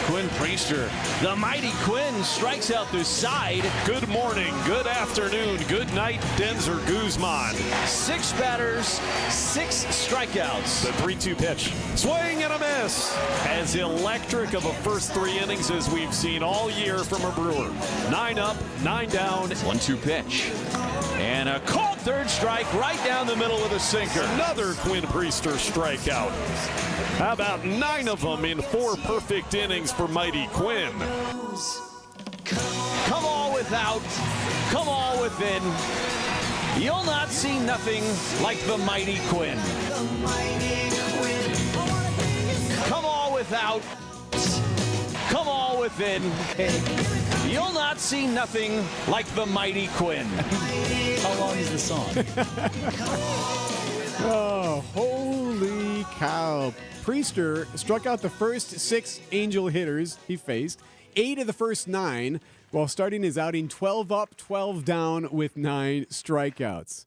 Quinn Priester, the mighty Quinn, strikes out the side. Good morning, good afternoon, good night, Denzer Guzman. 6 batters, 6 strikeouts. The 3-2 pitch. Swing and a miss. As electric of a first 3 innings as we've seen all year from a Brewer. 9 up, 9 down. 1-2 pitch. And a called third strike right down the middle with a sinker. Another Quinn Priester strikeout. How about 9 of them in 4 perfect innings for mighty Quinn? Come all without, come all within. You'll not see nothing like the mighty Quinn. Come all without, come all within. You'll not see nothing like the mighty Quinn. How long is the song? Oh, holy cow. Priester struck out the first 6 Angel hitters he faced, 8 of the first 9, while starting his outing 12 up, 12 down with 9 strikeouts.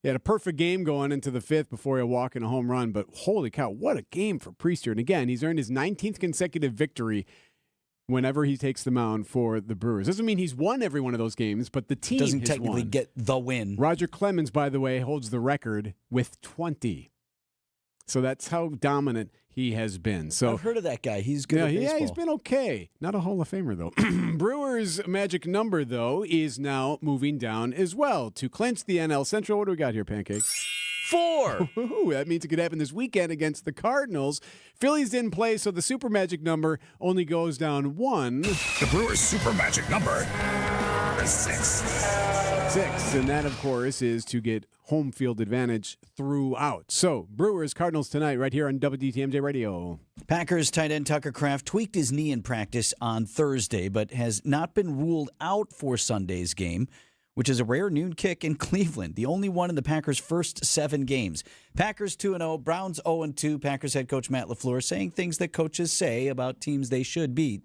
He had a perfect game going into the 5th before a walk and a home run, but holy cow, what a game for Priester. And again, he's earned his 19th consecutive victory whenever he takes the mound for the Brewers. Doesn't mean he's won every one of those games, but the team doesn't has technically won. get the win. Roger Clemens, by the way, holds the record with 20. So that's how dominant he has been. So I've heard of that guy. He's good at baseball. Yeah, he's been okay. Not a Hall of Famer, though. Brewers' magic number, though, is now moving down as well. To clinch the NL Central, what do we got here, Pancake? 4. That means it could happen this weekend against the Cardinals. Phillies didn't play, so the super magic number only goes down 1. The Brewers' super magic number is 6. 6, and that, of course, is to get home field advantage throughout. So, Brewers, Cardinals tonight right here on WTMJ Radio. Packers tight end Tucker Kraft tweaked his knee in practice on Thursday, but has not been ruled out for Sunday's game, which is a rare noon kick in Cleveland, the only one in the Packers' first 7 games. Packers 2-0, Browns 0-2. Packers head coach Matt LaFleur saying things that coaches say about teams they should beat.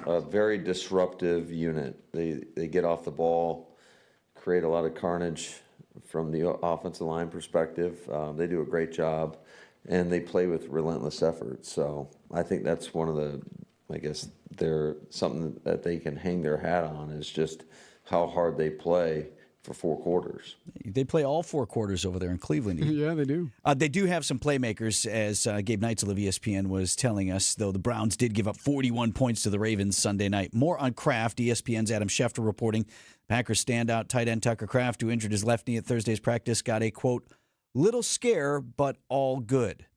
A very disruptive unit. They get off the ball, create a lot of carnage from the offensive line perspective. They do a great job, and they play with relentless effort. So I think that's one of the, I guess, they're something that they can hang their hat on is just how hard they play for 4 quarters. They play all 4 quarters over there in Cleveland. Yeah, they do. They do have some playmakers, as Gabe Neitzel of ESPN was telling us, though the Browns did give up 41 points to the Ravens Sunday night. More on Kraft. ESPN's Adam Schefter reporting. Packers standout tight end Tucker Kraft, who injured his left knee at Thursday's practice, got a, quote, little scare, but all good.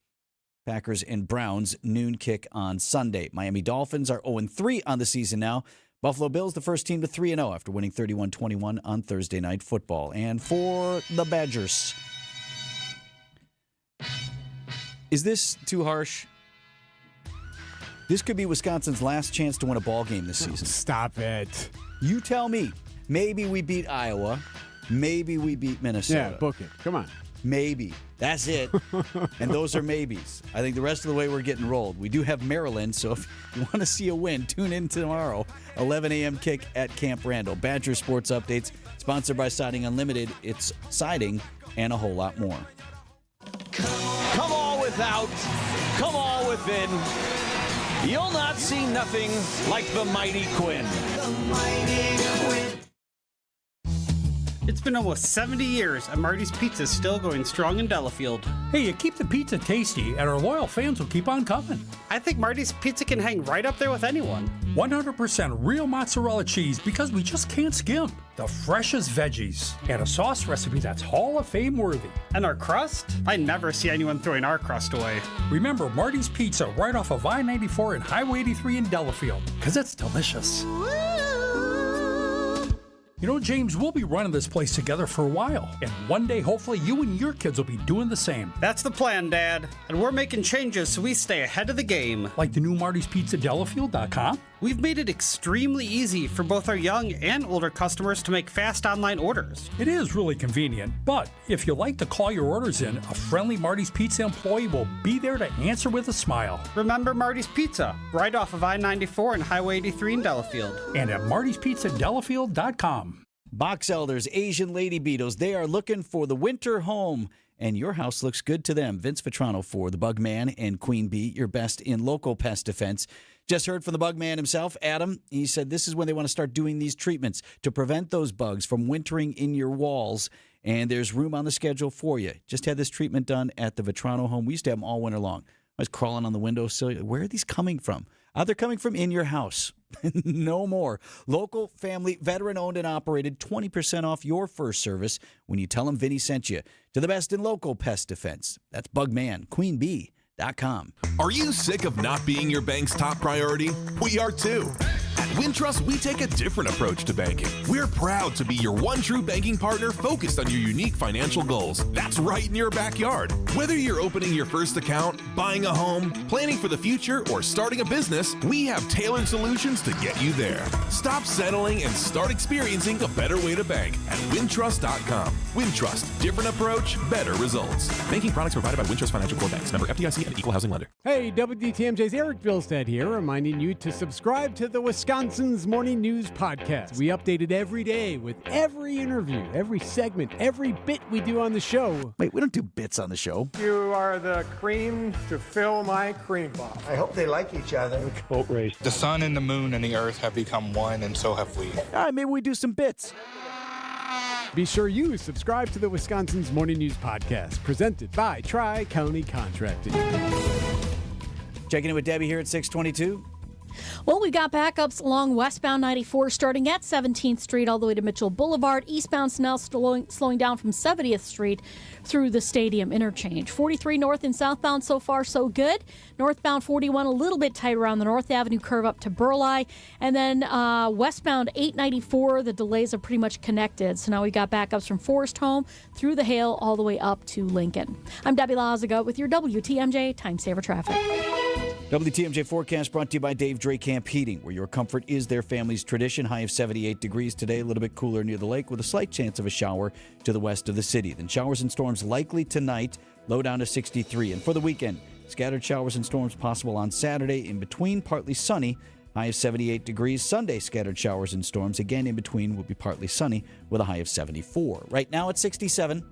Packers and Browns noon kick on Sunday. Miami Dolphins are 0-3 on the season now. Buffalo Bills, the first team to 3-0 after winning 31-21 on Thursday Night Football. And for the Badgers, is this too harsh? This could be Wisconsin's last chance to win a ball game this season. Stop it. You tell me. Maybe we beat Iowa. Maybe we beat Minnesota. Yeah, book it. Come on. Maybe. That's it. And those are maybes. I think the rest of the way we're getting rolled. We do have Maryland, so if you want to see a win, tune in tomorrow, 11 a.m. kick at Camp Randall. Badger Sports Updates, sponsored by Siding Unlimited. It's siding and a whole lot more. Come all without, come all within. You'll not see nothing like the mighty Quinn. It's been almost 70 years, and Marty's Pizza is still going strong in Delafield. Hey, you keep the pizza tasty, and our loyal fans will keep on coming. I think Marty's Pizza can hang right up there with anyone. 100% real mozzarella cheese, because we just can't skimp. The freshest veggies, and a sauce recipe that's Hall of Fame worthy. And our crust? I never see anyone throwing our crust away. Remember Marty's Pizza right off of I-94 and Highway 83 in Delafield, because it's delicious. You know, James, we'll be running this place together for a while. And one day, hopefully, you and your kids will be doing the same. That's the plan, Dad. And we're making changes so we stay ahead of the game. Like the new Marty's Pizza Delafield.com? We've made it extremely easy for both our young and older customers to make fast online orders. It is really convenient, but if you like to call your orders in, a friendly Marty's Pizza employee will be there to answer with a smile. Remember Marty's Pizza, right off of I-94 and Highway 83 in Delafield. And at Marty'sPizzaDelafield.com. Box Elders, Asian Lady Beetles, they are looking for the winter home, and your house looks good to them. Vince Vitrano for the Bugman and Queen Bee, your best in local pest defense. Just heard from the Bugman himself, Adam. He said this is when they want to start doing these treatments to prevent those bugs from wintering in your walls, and there's room on the schedule for you. Just had this treatment done at the Vitrano home. We used to have them all winter long. I was crawling on the windowsill. Where are these coming from? They're coming from in your house. No more. Local, family, veteran-owned and operated, 20% off your first service when you tell them Vinny sent you. To the best in local pest defense. That's Bugman, QueenBee.com. Are you sick of not being your bank's top priority? We are too. At At Wintrust, we take a different approach to banking. We're proud to be your one true banking partner focused on your unique financial goals. That's right in your backyard. Whether you're opening your first account, buying a home, planning for the future, or starting a business, we have tailored solutions to get you there. Stop settling and start experiencing a better way to bank at Wintrust.com. Wintrust, different approach, better results. Banking products provided by Wintrust Financial Corp Banks, member FDIC and equal housing lender. Hey, WTMJ's Erik Bilstad here, reminding you to subscribe to the Wisconsin's Morning News Podcast. We update it every day with every interview, every segment, every bit we do on the show. Wait, we don't do bits on the show. You are the cream to fill my cream bar. I hope they like each other. Boat race. The sun and the moon and the earth have become one, and so have we. All right, maybe we do some bits. Be sure you subscribe to the Wisconsin's Morning News Podcast, presented by Tri-County Contracting. Checking in with Debbie here at 622. Well, we've got backups along westbound 94 starting at 17th Street all the way to Mitchell Boulevard. Eastbound's now slowing down from 70th Street through the Stadium interchange. 43 north and southbound so far so good. Northbound 41 a little bit tight around the North Avenue curve up to Burleigh. And then westbound 894, the delays are pretty much connected. So now we got backups from Forest Home through the Hale all the way up to Lincoln. I'm Debbie Lazaga with your WTMJ Time Saver Traffic. WTMJ forecast brought to you by Dave Dre Camp Heating, where your comfort is their family's tradition. High of 78 degrees today, a little bit cooler near the lake with a slight chance of a shower to the west of the city. Then showers and storms likely tonight, low down to 63. And for the weekend, scattered showers and storms possible on Saturday, in between partly sunny, high of 78 degrees. Sunday, scattered showers and storms, again in between, will be partly sunny with a high of 74. Right now it's 67.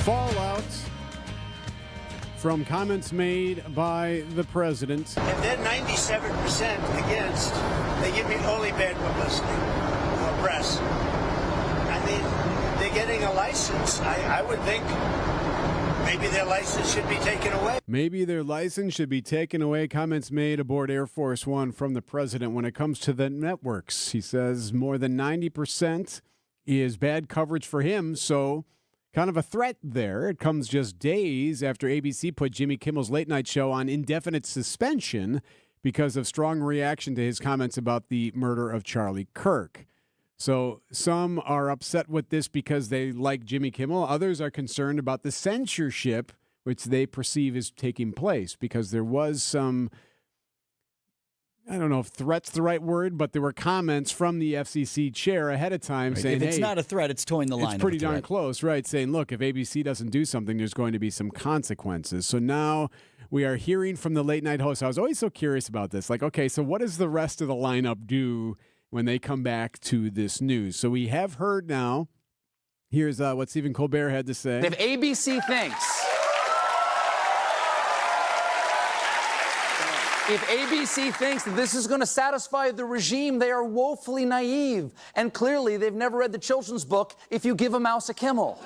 Fallout from comments made by the president. And then 97% against. They give me only bad publicity. Press. I mean, they're getting a license. I would think maybe their license should be taken away. Maybe their license should be taken away. Comments made aboard Air Force One from the president when it comes to the networks. He says more than 90% is bad coverage for him, so kind of a threat there. It comes just days after ABC put Jimmy Kimmel's late night show on indefinite suspension because of strong reaction to his comments about the murder of Charlie Kirk. So some are upset with this because they like Jimmy Kimmel. Others are concerned about the censorship which they perceive is taking place because there was some, I don't know if threat's the right word, but there were comments from the FCC chair ahead of time saying, if it's not a threat, it's towing the line. It's pretty darn close, right? Saying, look, if ABC doesn't do something, there's going to be some consequences. So now we are hearing from the late night host. I was always so curious about this. Like, okay, so what does the rest of the lineup do when they come back to this news? So we have heard now. Here's what Stephen Colbert had to say. If ABC thinks... If ABC thinks that this is going to satisfy the regime, they are woefully naive. And clearly, they've never read the children's book, If You Give a Mouse a Kimmel.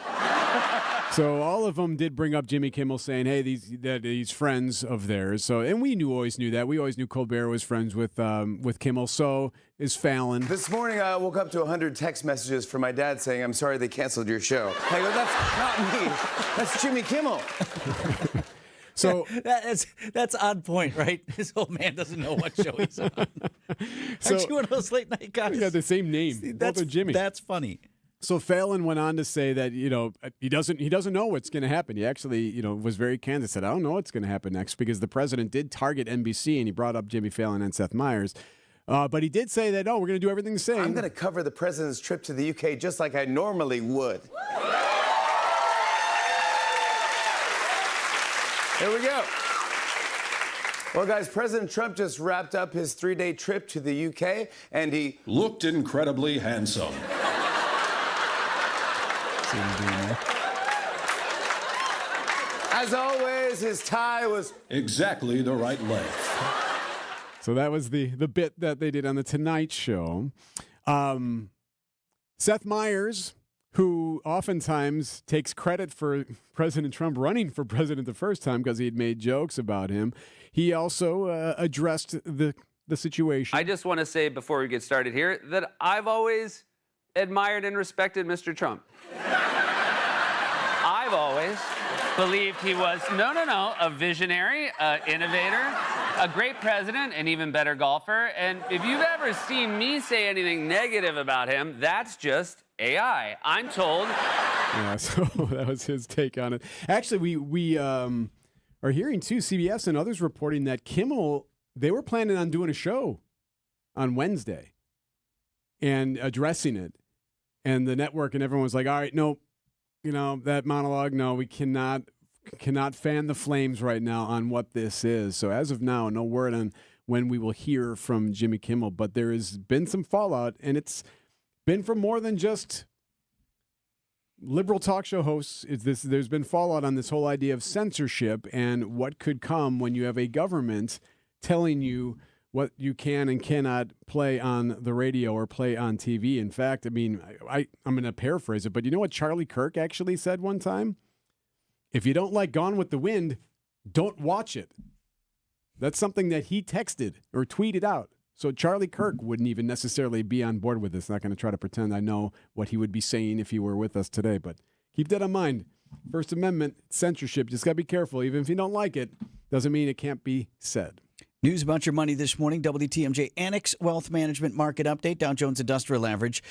So all of them did bring up Jimmy Kimmel saying, hey, these friends of theirs. So, and we always knew that. We always knew Colbert was friends with Kimmel. So is Fallon. This morning, I woke up to 100 text messages from my dad saying, I'm sorry they canceled your show. I go, that's not me. That's Jimmy Kimmel. So that's on point, right? This old man doesn't know what show he's on. Aren't you one of those late night guys? Yeah, the same name. See, both are Jimmy. That's funny. So Fallon went on to say that he doesn't know what's going to happen. He actually was very candid. Said I don't know what's going to happen next because the president did target NBC and he brought up Jimmy Fallon and Seth Meyers. But he did say that we're going to do everything the same. I'm going to cover the president's trip to the UK just like I normally would. Here we go. Well, guys, President Trump just wrapped up his 3-day trip to the UK, and he looked incredibly handsome. As always, his tie was exactly the right length. So that was the bit that they did on the Tonight Show. Seth Meyers, who oftentimes takes credit for President Trump running for president the first time because he had made jokes about him. He also addressed the situation. I just want to say before we get started here that I've always admired and respected Mr. Trump. I've always believed he was, a visionary, innovator, a great president, an even better golfer. And if you've ever seen me say anything negative about him, that's just AI. I'm told. Yeah, so that was his take on it. Actually, we are hearing, too, CBS and others reporting that Kimmel, they were planning on doing a show on Wednesday and addressing it. And the network and everyone was like, all right, no, that monologue, no, we cannot fan the flames right now on what this is. So as of now, no word on when we will hear from Jimmy Kimmel. But there has been some fallout, and it's been from more than just liberal talk show hosts. There's been fallout on this whole idea of censorship and what could come when you have a government telling you what you can and cannot play on the radio or play on TV. In fact, I mean, I'm going to paraphrase it, but you know what Charlie Kirk actually said one time? If you don't like Gone with the Wind, don't watch it. That's something that he texted or tweeted out. So Charlie Kirk wouldn't even necessarily be on board with this. Not going to try to pretend I know what he would be saying if he were with us today, but keep that in mind. First Amendment, censorship, just got to be careful. Even if you don't like it, doesn't mean it can't be said. News about your money this morning. WTMJ Annex Wealth Management Market Update. Dow Jones Industrial Average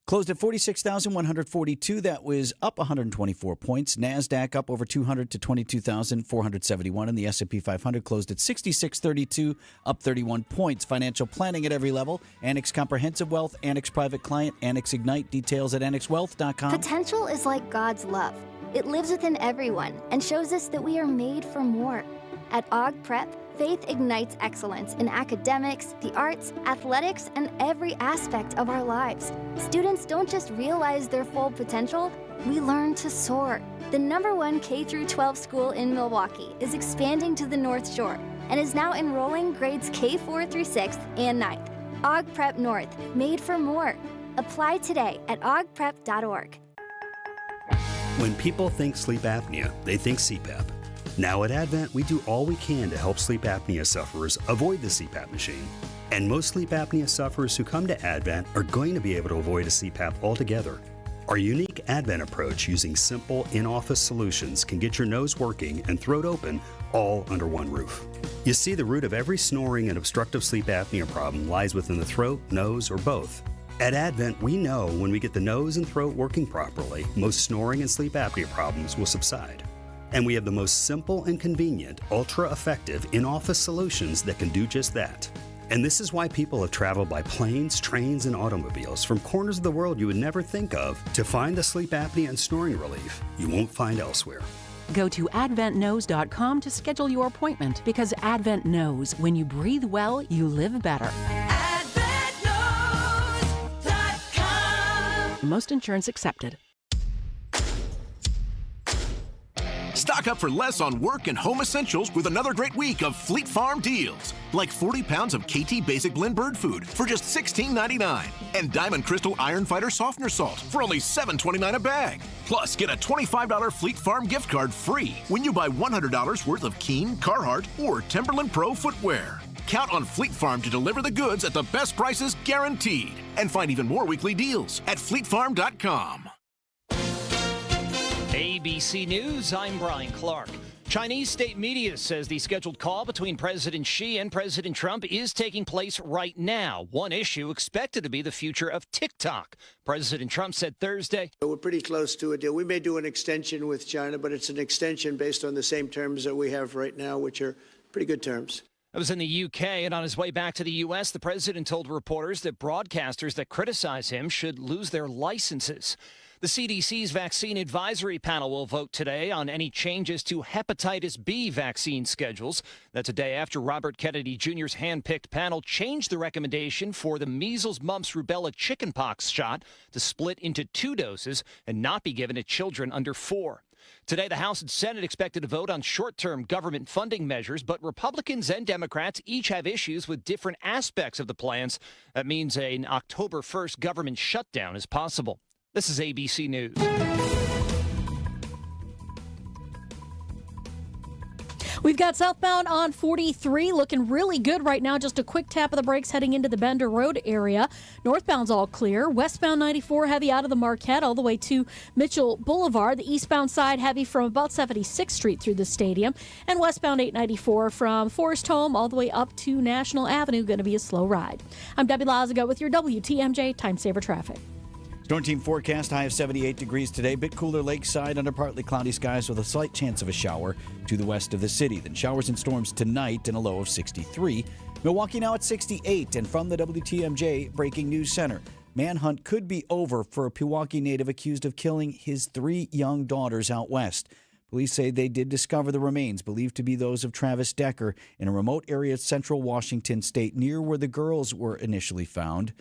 closed at 46,142. That was up 124 points. NASDAQ up over 200 to 22,471. And the S&P 500 closed at 6632, up 31 points. Financial planning at every level. Annex Comprehensive Wealth, Annex Private Client, Annex Ignite. Details at annexwealth.com. Potential is like God's love. It lives within everyone and shows us that we are made for more. At Aug Prep, faith ignites excellence in academics, the arts, athletics, and every aspect of our lives. Students don't just realize their full potential, we learn to soar. The #1 K-12 school in Milwaukee is expanding to the North Shore and is now enrolling grades K4 through 6th and 9th. Aug Prep North, made for more. Apply today at augprep.org. When people think sleep apnea, they think CPAP. Now at Advent, we do all we can to help sleep apnea sufferers avoid the CPAP machine. And most sleep apnea sufferers who come to Advent are going to be able to avoid a CPAP altogether. Our unique Advent approach using simple in-office solutions can get your nose working and throat open all under one roof. You see, the root of every snoring and obstructive sleep apnea problem lies within the throat, nose, or both. At Advent, we know when we get the nose and throat working properly, most snoring and sleep apnea problems will subside. And we have the most simple and convenient, ultra-effective in-office solutions that can do just that. And this is why people have traveled by planes, trains, and automobiles from corners of the world you would never think of to find the sleep apnea and snoring relief you won't find elsewhere. Go to adventknows.com to schedule your appointment, because Advent knows when you breathe well, you live better. AdventKnows.com. Most insurance accepted. Stock up for less on work and home essentials with another great week of Fleet Farm deals. Like 40 pounds of KT Basic Blend Bird Food for just $16.99. And Diamond Crystal Iron Fighter Softener Salt for only $7.29 a bag. Plus, get a $25 Fleet Farm gift card free when you buy $100 worth of Keen, Carhartt, or Timberland Pro footwear. Count on Fleet Farm to deliver the goods at the best prices guaranteed. And find even more weekly deals at fleetfarm.com. ABC News, I'm Brian Clark. Chinese state media says the scheduled call between President Xi and President Trump is taking place right now. One issue expected to be the future of TikTok. President Trump said Thursday, "We're pretty close to a deal. We may do an extension with China, but it's an extension based on the same terms that we have right now, which are pretty good terms." That was in the UK, and on his way back to the U.S., the president told reporters that broadcasters that criticize him should lose their licenses. The CDC's vaccine advisory panel will vote today on any changes to hepatitis B vaccine schedules. That's a day after Robert Kennedy Jr.'s hand-picked panel changed the recommendation for the measles, mumps, rubella, chickenpox shot to split into 2 doses and not be given to children under 4. Today, the House and Senate expected to vote on short-term government funding measures, but Republicans and Democrats each have issues with different aspects of the plans. That means an October 1st government shutdown is possible. This is ABC News. We've got southbound on 43 looking really good right now. Just a quick tap of the brakes heading into the Bender Road area. Northbound's all clear. Westbound 94 heavy out of the Marquette all the way to Mitchell Boulevard. The eastbound side heavy from about 76th Street through the stadium. And westbound 894 from Forest Home all the way up to National Avenue. Going to be a slow ride. I'm Debbie Lazago with your WTMJ Time Saver Traffic. Storm team forecast, high of 78 degrees today. Bit cooler lakeside under partly cloudy skies with a slight chance of a shower to the west of the city. Then showers and storms tonight and a low of 63. Milwaukee now at 68. And from the WTMJ Breaking News Center, manhunt could be over for a Pewaukee native accused of killing his 3 young daughters out west. Police say they did discover the remains, believed to be those of Travis Decker, in a remote area of central Washington state near where the girls were initially found.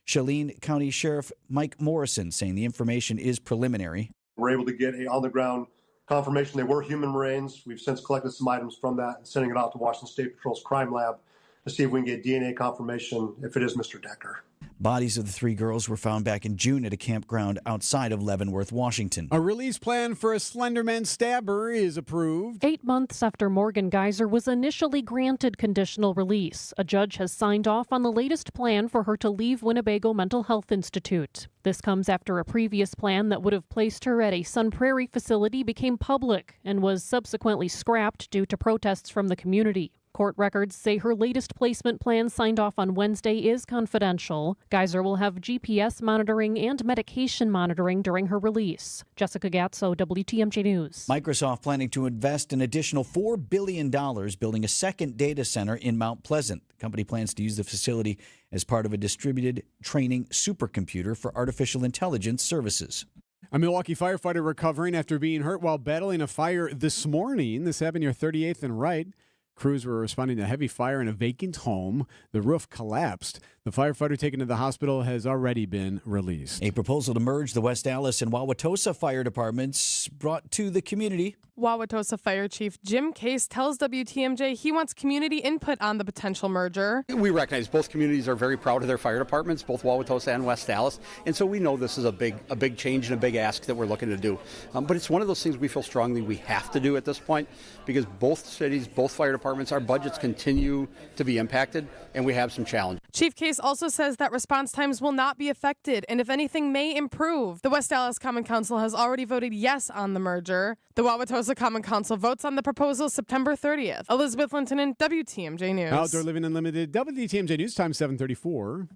Chelan County Sheriff Mike Morrison saying the information is preliminary. We're able to get a on-the-ground confirmation they were human remains. We've since collected some items from that and sending it out to Washington State Patrol's crime lab to see if we can get DNA confirmation if it is Mr. Decker. Bodies of the 3 girls were found back in June at a campground outside of Leavenworth, Washington. A release plan for a Slenderman stabber is approved. 8 months after Morgan Geyser was initially granted conditional release, a judge has signed off on the latest plan for her to leave Winnebago Mental Health Institute. This comes after a previous plan that would have placed her at a Sun Prairie facility became public and was subsequently scrapped due to protests from the community. Court records say her latest placement plan signed off on Wednesday is confidential. Geyser will have GPS monitoring and medication monitoring during her release. Jessica Gatso, WTMJ News. Microsoft planning to invest an additional $4 billion building a second data center in Mount Pleasant. The company plans to use the facility as part of a distributed training supercomputer for artificial intelligence services. A Milwaukee firefighter recovering after being hurt while battling a fire this morning. This happened near 38th and Wright. Crews were responding to heavy fire in a vacant home. The roof collapsed. The firefighter taken to the hospital has already been released. A proposal to merge the West Allis and Wauwatosa fire departments brought to the community. Wauwatosa Fire Chief Jim Case tells WTMJ he wants community input on the potential merger. We recognize both communities are very proud of their fire departments, both Wauwatosa and West Allis, and so we know this is a big change and a big ask that we're looking to do. But it's one of those things we feel strongly we have to do at this point because both cities, both fire departments, our budgets continue to be impacted, and we have some challenges. Chief Case also says that response times will not be affected, and if anything, may improve. The West Allis Common Council has already voted yes on the merger. The Wauwatosa Common Council votes on the proposal September 30th. Elizabeth Linton, WTMJ News. Outdoor Living Unlimited, WTMJ News Time 7:34.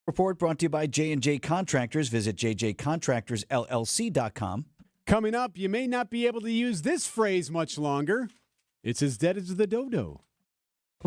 Report brought to you by J&J Contractors. Visit jjcontractorsllc.com. Coming up, you may not be able to use this phrase much longer. It's as dead as the dodo.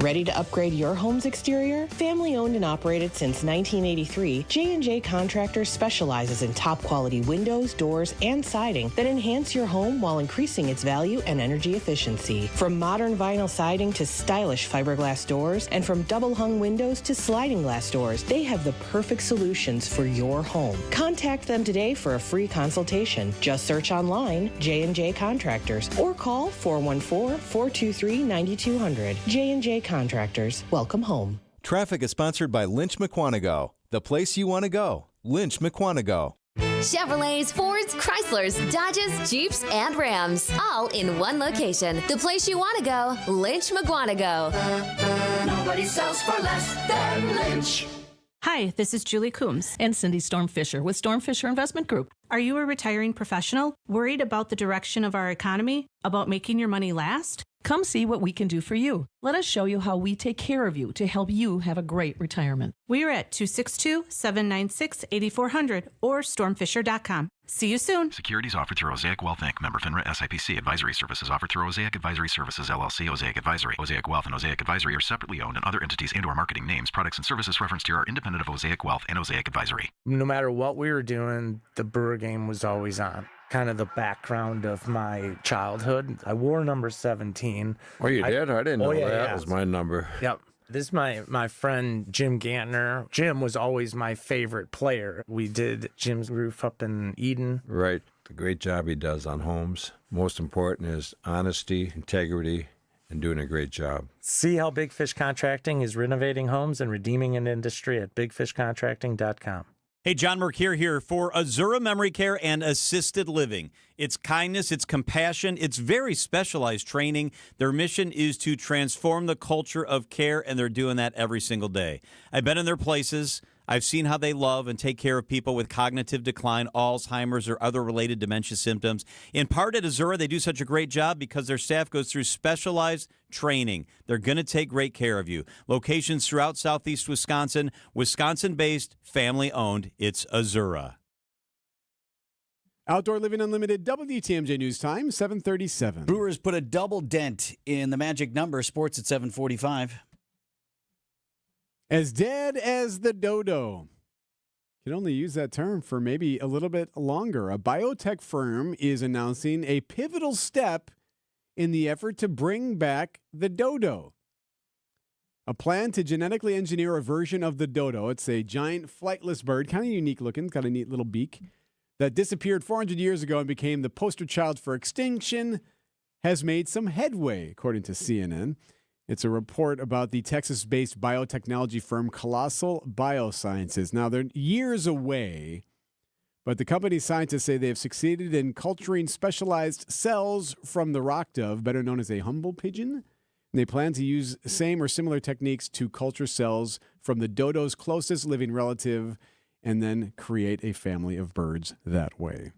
Ready to upgrade your home's exterior? Family owned and operated since 1983, J&J Contractors specializes in top quality windows, doors, and siding that enhance your home while increasing its value and energy efficiency. From modern vinyl siding to stylish fiberglass doors, and from double hung windows to sliding glass doors, they have the perfect solutions for your home. Contact them today for a free consultation. Just search online J&J Contractors or call 414-423-9200. J&J Contractors, welcome home. Traffic is sponsored by Lynch McQuanago. The place you want to go. Lynch McQuanago. Chevrolets, Fords, Chryslers, Dodges, Jeeps, and Rams. All in one location. The place you want to go. Lynch McQuanago. Nobody sells for less than Lynch. Hi, this is Julie Coombs and Cindy Stormfisher with Stormfisher Investment Group. Are you a retiring professional? Worried about the direction of our economy? About making your money last? Come see what we can do for you. Let us show you how we take care of you to help you have a great retirement. We are at 262-796-8400 or stormfisher.com. See you soon. Securities offered through Osaic Wealth Inc. Member FINRA SIPC. Advisory services offered through Osaic Advisory Services LLC. Osaic Advisory. Osaic Wealth and Osaic Advisory are separately owned, and other entities and/or marketing names, products, and services referenced here are independent of Osaic Wealth and Osaic Advisory. No matter what we were doing, the Brewer game was always on. Kind of the background of my childhood. I wore number 17. Oh, you did? I didn't know that. Yeah. That was my number. Yep. This is my friend Jim Gantner. Jim was always my favorite player. We did Jim's roof up in Eden. Right. The great job he does on homes. Most important is honesty, integrity, and doing a great job. See how Big Fish Contracting is renovating homes and redeeming an industry at bigfishcontracting.com. Hey, John Mercure here for Azura Memory Care and Assisted Living. It's kindness, it's compassion, it's very specialized training. Their mission is to transform the culture of care, and they're doing that every single day. I've been in their places. I've seen how they love and take care of people with cognitive decline, Alzheimer's, or other related dementia symptoms. In part at Azura, they do such a great job because their staff goes through specialized training. They're going to take great care of you. Locations throughout southeast Wisconsin, Wisconsin-based, family-owned. It's Azura. Outdoor Living Unlimited, WTMJ News Time, 7:37. Brewers put a double dent in the magic number. Sports at 7:45. As dead as the dodo. You can only use that term for maybe a little bit longer. A biotech firm is announcing a pivotal step in the effort to bring back the dodo. A plan to genetically engineer a version of the dodo. It's a giant flightless bird, kind of unique looking, got a neat little beak, that disappeared 400 years ago and became the poster child for extinction, has made some headway, according to CNN. It's a report about the Texas-based biotechnology firm Colossal Biosciences. Now, they're years away, but the company's scientists say they have succeeded in culturing specialized cells from the rock dove, better known as a humble pigeon. And they plan to use same or similar techniques to culture cells from the dodo's closest living relative and then create a family of birds that way.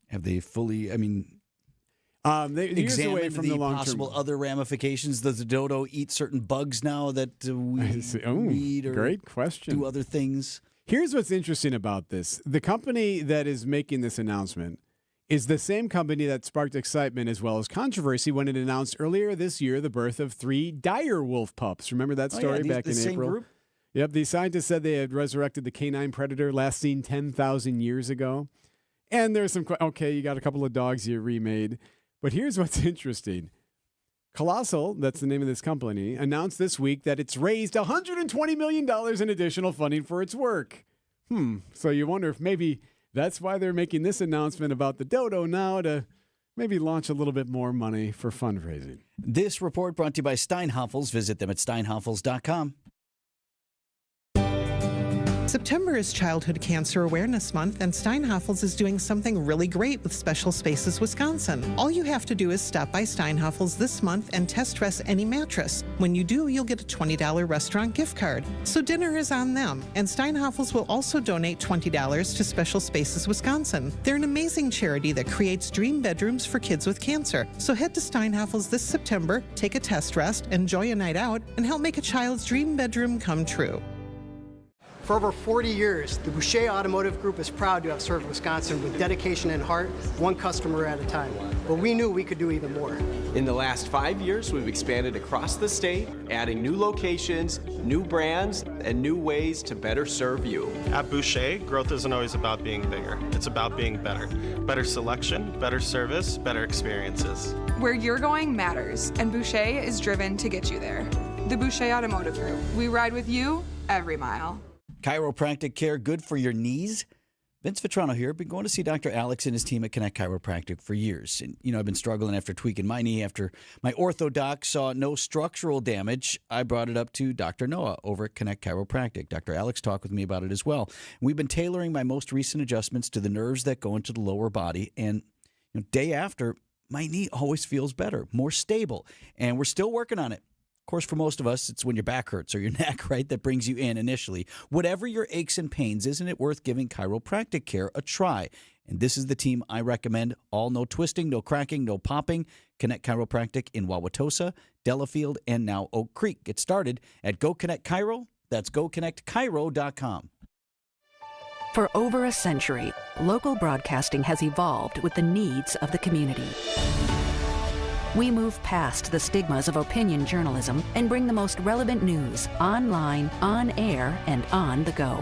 Have they fully, they examine the possible other ramifications? Does the dodo eat certain bugs now that we eat, or great question. do other things? Here's what's interesting about this. The company that is making this announcement is the same company that sparked excitement as well as controversy when it announced earlier this year the birth of 3 dire wolf pups. Remember that story back in April? Group? Yep, the scientists said they had resurrected the canine predator last seen 10,000 years ago. And there's some, you got a couple of dogs you remade. But here's what's interesting. Colossal, that's the name of this company, announced this week that it's raised $120 million in additional funding for its work. So you wonder if maybe that's why they're making this announcement about the dodo now, to maybe launch a little bit more money for fundraising. This report brought to you by Steinhoffels. Visit them at steinhoffels.com. September is Childhood Cancer Awareness Month, and Steinhoffels is doing something really great with Special Spaces Wisconsin. All you have to do is stop by Steinhoffels this month and test dress any mattress. When you do, you'll get a $20 restaurant gift card. So dinner is on them, and Steinhoffels will also donate $20 to Special Spaces Wisconsin. They're an amazing charity that creates dream bedrooms for kids with cancer. So head to Steinhoffels this September, take a test rest, enjoy a night out, and help make a child's dream bedroom come true. For over 40 years, the Boucher Automotive Group is proud to have served Wisconsin with dedication and heart, one customer at a time. But we knew we could do even more. In the last 5 years, we've expanded across the state, adding new locations, new brands, and new ways to better serve you. At Boucher, growth isn't always about being bigger. It's about being better. Better selection, better service, better experiences. Where you're going matters, and Boucher is driven to get you there. The Boucher Automotive Group. We ride with you every mile. Chiropractic care, good for your knees? Vince Vitrano here. Been going to see Dr. Alex and his team at Connect Chiropractic for years. And, I've been struggling after tweaking my knee. After my ortho doc saw no structural damage, I brought it up to Dr. Noah over at Connect Chiropractic. Dr. Alex talked with me about it as well. We've been tailoring my most recent adjustments to the nerves that go into the lower body. And day after, my knee always feels better, more stable. And we're still working on it. Of course, for most of us, it's when your back hurts or your neck, right, that brings you in initially. Whatever your aches and pains, isn't it worth giving chiropractic care a try? And this is the team I recommend. All no twisting, no cracking, no popping. Connect Chiropractic in Wauwatosa, Delafield, and now Oak Creek. Get started at Go Connect Chiro. That's GoConnectChiro.com. For over a century, local broadcasting has evolved with the needs of the community. We move past the stigmas of opinion journalism and bring the most relevant news online, on air, and on the go.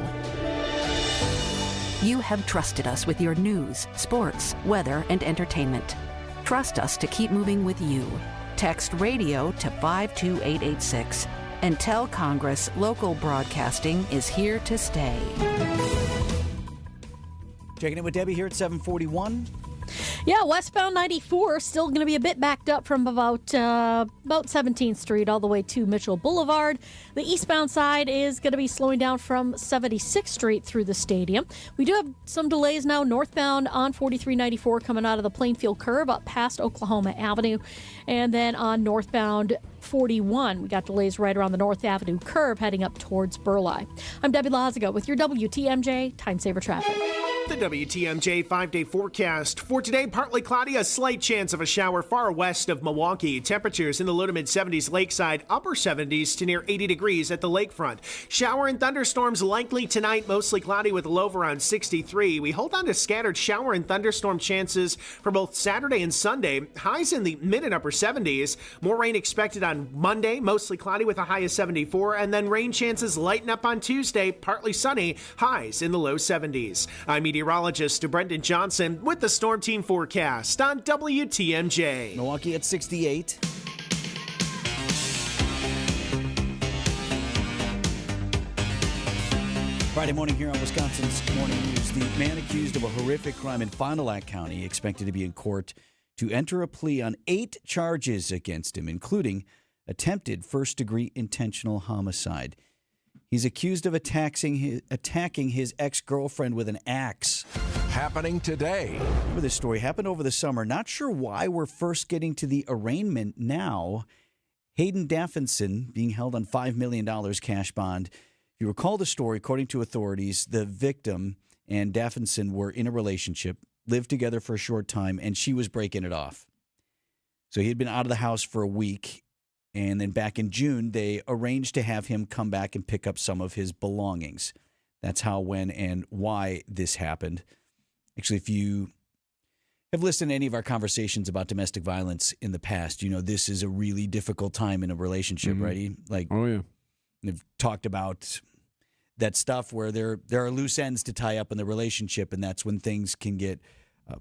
You have trusted us with your news, sports, weather, and entertainment. Trust us to keep moving with you. Text radio to 52886 and tell Congress local broadcasting is here to stay. Checking in with Debbie here at 741. Yeah, westbound 94 still going to be a bit backed up from about 17th Street all the way to Mitchell Boulevard. The eastbound side is going to be slowing down from 76th Street through the stadium. We do have some delays now northbound on 4394 coming out of the Plainfield curve up past Oklahoma Avenue. And then on northbound 41, we got delays right around the North Avenue curve heading up towards Burleigh. I'm Debbie Lazago with your WTMJ Time Saver Traffic. The WTMJ 5-day forecast. For today, partly cloudy, a slight chance of a shower far west of Milwaukee. Temperatures in the low to mid 70s lakeside, upper 70s to near 80 degrees at the lakefront. Shower and thunderstorms likely tonight, mostly cloudy with a low of around 63. We hold on to scattered shower and thunderstorm chances for both Saturday and Sunday. Highs in the mid and upper 70s. More rain expected on Monday, mostly cloudy with a high of 74. And then rain chances lighten up on Tuesday, partly sunny, highs in the low 70s. I'm meteorologist Brendan Johnson with the Storm Team forecast on WTMJ. Milwaukee at 68. Friday morning here on Wisconsin's Morning News. The man accused of a horrific crime in Fond du Lac County expected to be in court to enter a plea on 8 charges against him, including attempted first-degree intentional homicide. He's accused of attacking his ex-girlfriend with an axe. Happening today. Remember this story happened over the summer. Not sure why we're first getting to the arraignment now. Hayden Daffinson being held on $5 million cash bond. If you recall the story, according to authorities, the victim and Daffinson were in a relationship, lived together for a short time, and she was breaking it off. So he had been out of the house for a week. And then back in June, they arranged to have him come back and pick up some of his belongings. That's how, when, and why this happened. Actually, if you have listened to any of our conversations about domestic violence in the past, you know this is a really difficult time in a relationship, right? Like, oh yeah, we've talked about that stuff where there are loose ends to tie up in the relationship, and that's when things can get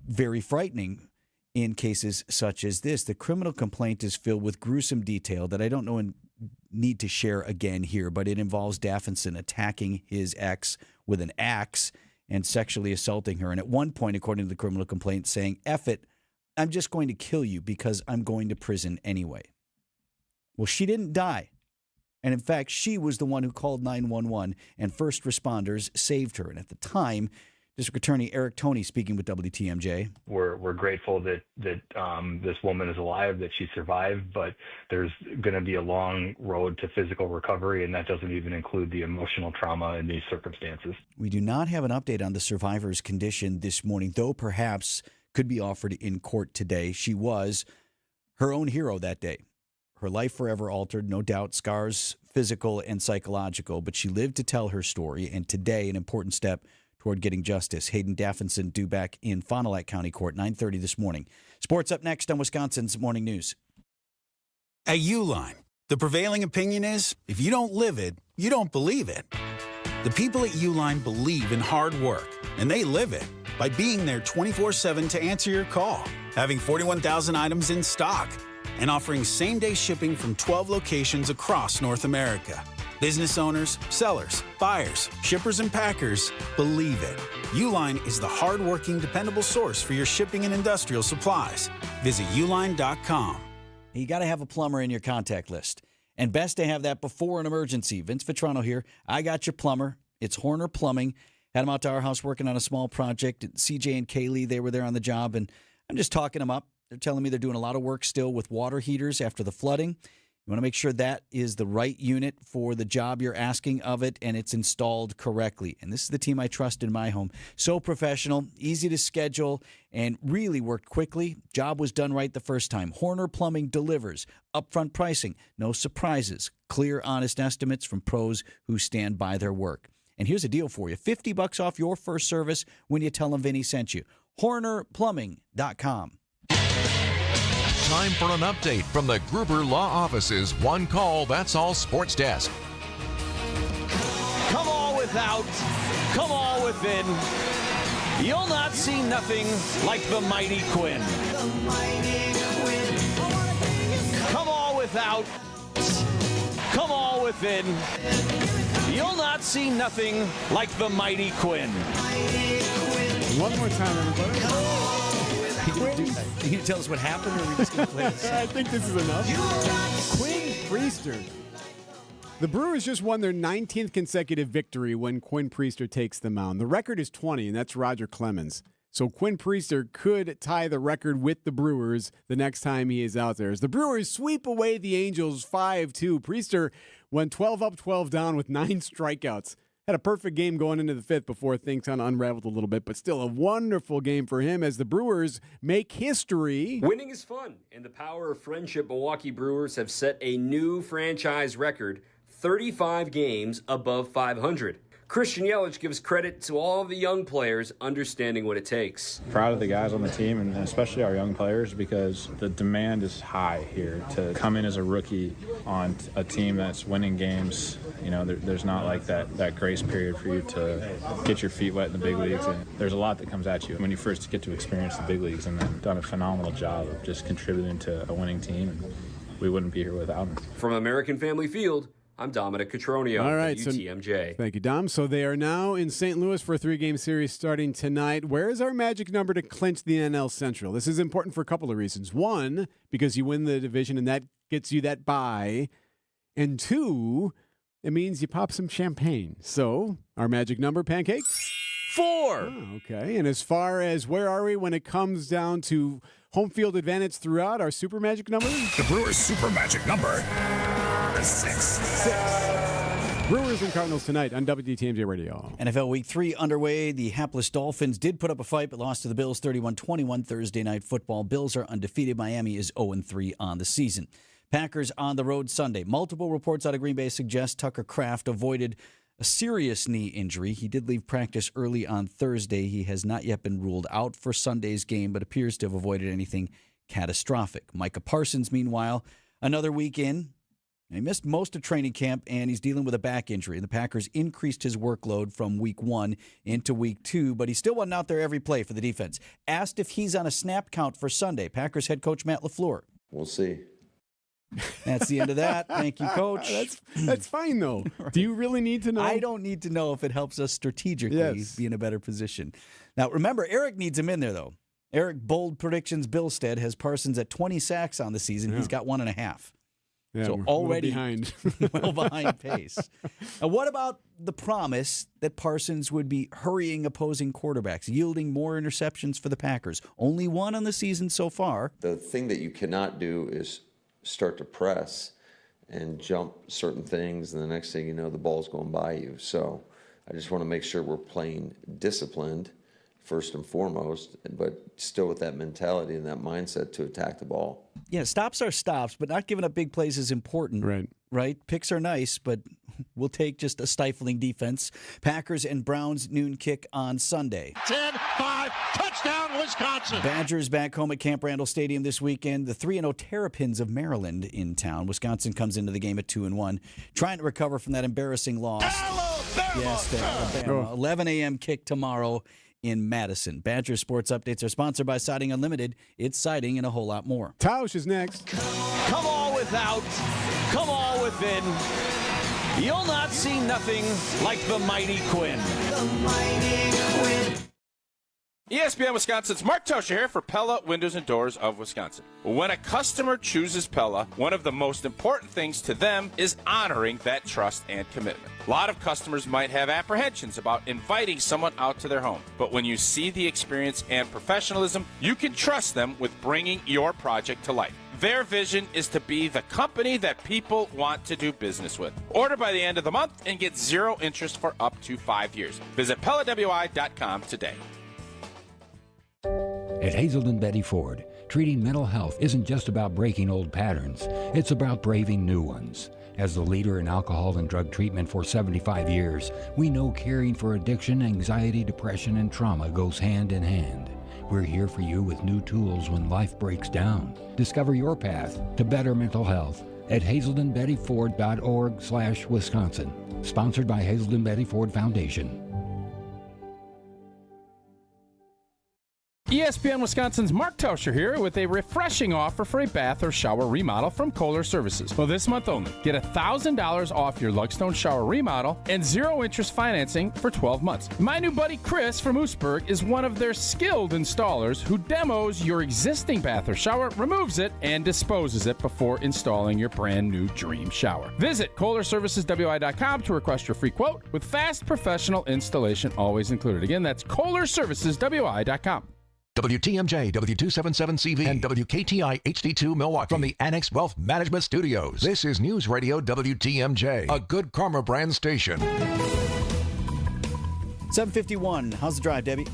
very frightening. In cases such as this, the criminal complaint is filled with gruesome detail that I don't know and need to share again here, but it involves Daffinson attacking his ex with an axe and sexually assaulting her. And at one point, according to the criminal complaint, saying, "F it, I'm just going to kill you because I'm going to prison anyway." Well, she didn't die. And in fact, she was the one who called 911, and first responders saved her. And at the time, District Attorney Erik speaking with WTMJ. We're grateful that this woman is alive, that she survived, but there's going to be a long road to physical recovery, and that doesn't even include the emotional trauma in these circumstances. We do not have an update on the survivor's condition this morning, though perhaps could be offered in court today. She was her own hero that day. Her life forever altered, no doubt, scars physical and psychological, but she lived to tell her story, and today an important step toward getting justice. Hayden Daffinson due back in Fond du Lac County Court, 9:30 this morning. Sports up next on Wisconsin's Morning News. At Uline, the prevailing opinion is, if you don't live it, you don't believe it. The people at Uline believe in hard work, and they live it by being there 24/7 to answer your call, having 41,000 items in stock, and offering same-day shipping from 12 locations across North America. Business owners, sellers, buyers, shippers, and packers believe it. Uline is the hard-working, dependable source for your shipping and industrial supplies. Visit uline.com. You got to have a plumber in your contact list. And best to have that before an emergency. Vince Vitrano here. I got your plumber. It's Horner Plumbing. Had them out to our house working on a small project. CJ and Kaylee, they were there on the job, and I'm just talking them up. They're telling me they're doing a lot of work still with water heaters after the flooding. You want to make sure that is the right unit for the job you're asking of it, and it's installed correctly. And this is the team I trust in my home. So professional, easy to schedule, and really worked quickly. Job was done right the first time. Horner Plumbing delivers. Upfront pricing, no surprises. Clear, honest estimates from pros who stand by their work. And here's a deal for you. $50 off your first service when you tell them Vinny sent you. HornerPlumbing.com. Time for an update from the Gruber Law Office's One Call, That's All Sports Desk. Come all without, come all within. You'll not see nothing like the mighty Quinn. Come all without, come all within. You'll not see nothing like the mighty Quinn. One more time, everybody. Can you tell us what happened, or are we just going to play this? I think this is enough. Quinn Priester. The Brewers just won their 19th consecutive victory when Quinn Priester takes the mound. The record is 20, and that's Roger Clemens. So Quinn Priester could tie the record with the Brewers the next time he is out there. As the Brewers sweep away the Angels 5-2, Priester went 12 up, 12 down with 9 strikeouts. Had a perfect game going into the 5th before things kind of unraveled a little bit, but still a wonderful game for him as the Brewers make history. Winning is fun, and the power of friendship. Milwaukee Brewers have set a new franchise record, 35 games above 500. Christian Yelich gives credit to all the young players understanding what it takes. Proud of the guys on the team, and especially our young players, because the demand is high here. To come in as a rookie on a team that's winning games, you know, there's not like that grace period for you to get your feet wet in the big leagues. And there's a lot that comes at you when you first get to experience the big leagues, and they've done a phenomenal job of just contributing to a winning team, and we wouldn't be here without them. From American Family Field, I'm Dominic Cotroneo. All right, UTMJ. Thank you, Dom. So they are now in St. Louis for a 3-game series starting tonight. Where is our magic number to clinch the NL Central? This is important for a couple of reasons. One, because you win the division and that gets you that bye. And two, it means you pop some champagne. So our magic number, Pancake? 4. Oh, okay. And as far as where are we when it comes down to home field advantage throughout, our super magic number? The Brewers' super magic number is 6. Brewers and Cardinals tonight on WTMJ Radio. NFL Week 3 underway. The hapless Dolphins did put up a fight, but lost to the Bills 31-21 Thursday Night Football. Bills are undefeated. Miami is 0-3 on the season. Packers on the road Sunday. Multiple reports out of Green Bay suggest Tucker Kraft avoided a serious knee injury. He did leave practice early on Thursday. He has not yet been ruled out for Sunday's game, but appears to have avoided anything catastrophic. Micah Parsons, meanwhile, another week in. He missed most of training camp, and he's dealing with a back injury. The Packers increased his workload from week 1 into week 2, but he still wasn't out there every play for the defense. Asked if he's on a snap count for Sunday, Packers head coach Matt LaFleur. We'll see. That's the end of that. Thank you, Coach. That's fine, though. Right. Do you really need to know? I don't need to know if it helps us strategically be in a better position. Now, remember, Erik needs him in there, though. Erik, bold predictions, Bilstad has Parsons at 20 sacks on the season. Yeah. He's got 1.5. Yeah, so already behind. well behind pace. Now, what about the promise that Parsons would be hurrying opposing quarterbacks, yielding more interceptions for the Packers? Only 1 on the season so far. The thing that you cannot do is start to press and jump certain things, and the next thing you know, the ball's going by you. So I just want to make sure we're playing disciplined first and foremost, but still with that mentality and that mindset to attack the ball. Yeah, stops are stops, but not giving up big plays is important. Right? Picks are nice, but we'll take just a stifling defense. Packers and Browns noon kick on Sunday. 10-5, touchdown, Wisconsin. Badgers back home at Camp Randall Stadium this weekend. The 3-0 Terrapins of Maryland in town. Wisconsin comes into the game at 2-1, trying to recover from that embarrassing loss. Alabama! Yes, to Alabama. 11 a.m. kick tomorrow in Madison. Badger Sports Updates are sponsored by Siding Unlimited. It's siding and a whole lot more. Tausch is next. Come all without, come all within. You'll not see nothing like the mighty Quinn. The mighty Quinn. ESPN Wisconsin's Mark Tosha here for Pella Windows and Doors of Wisconsin. When a customer chooses Pella, one of the most important things to them is honoring that trust and commitment. A lot of customers might have apprehensions about inviting someone out to their home, but when you see the experience and professionalism, you can trust them with bringing your project to life. Their vision is to be the company that people want to do business with. Order by the end of the month and get 0 interest for up to 5 years. Visit PellaWI.com today. At Hazelden Betty Ford, treating mental health isn't just about breaking old patterns. It's about braving new ones. As the leader in alcohol and drug treatment for 75 years, we know caring for addiction, anxiety, depression, and trauma goes hand in hand. We're here for you with new tools when life breaks down. Discover your path to better mental health at hazeldenbettyford.org/Wisconsin. Sponsored by Hazelden Betty Ford Foundation. ESPN Wisconsin's Mark Tauscher here with a refreshing offer for a bath or shower remodel from Kohler Services. Well, this month only, get $1,000 off your Lugstone shower remodel and 0 interest financing for 12 months. My new buddy Chris from Oostburg is one of their skilled installers who demos your existing bath or shower, removes it, and disposes it before installing your brand new dream shower. Visit KohlerServicesWI.com to request your free quote with fast professional installation always included. Again, that's KohlerServicesWI.com. WTMJ, W277CV, and WKTI HD2 Milwaukee from the Annex Wealth Management Studios. This is News Radio WTMJ, a Good Karma brand station. 7:51. How's the drive, Debbie?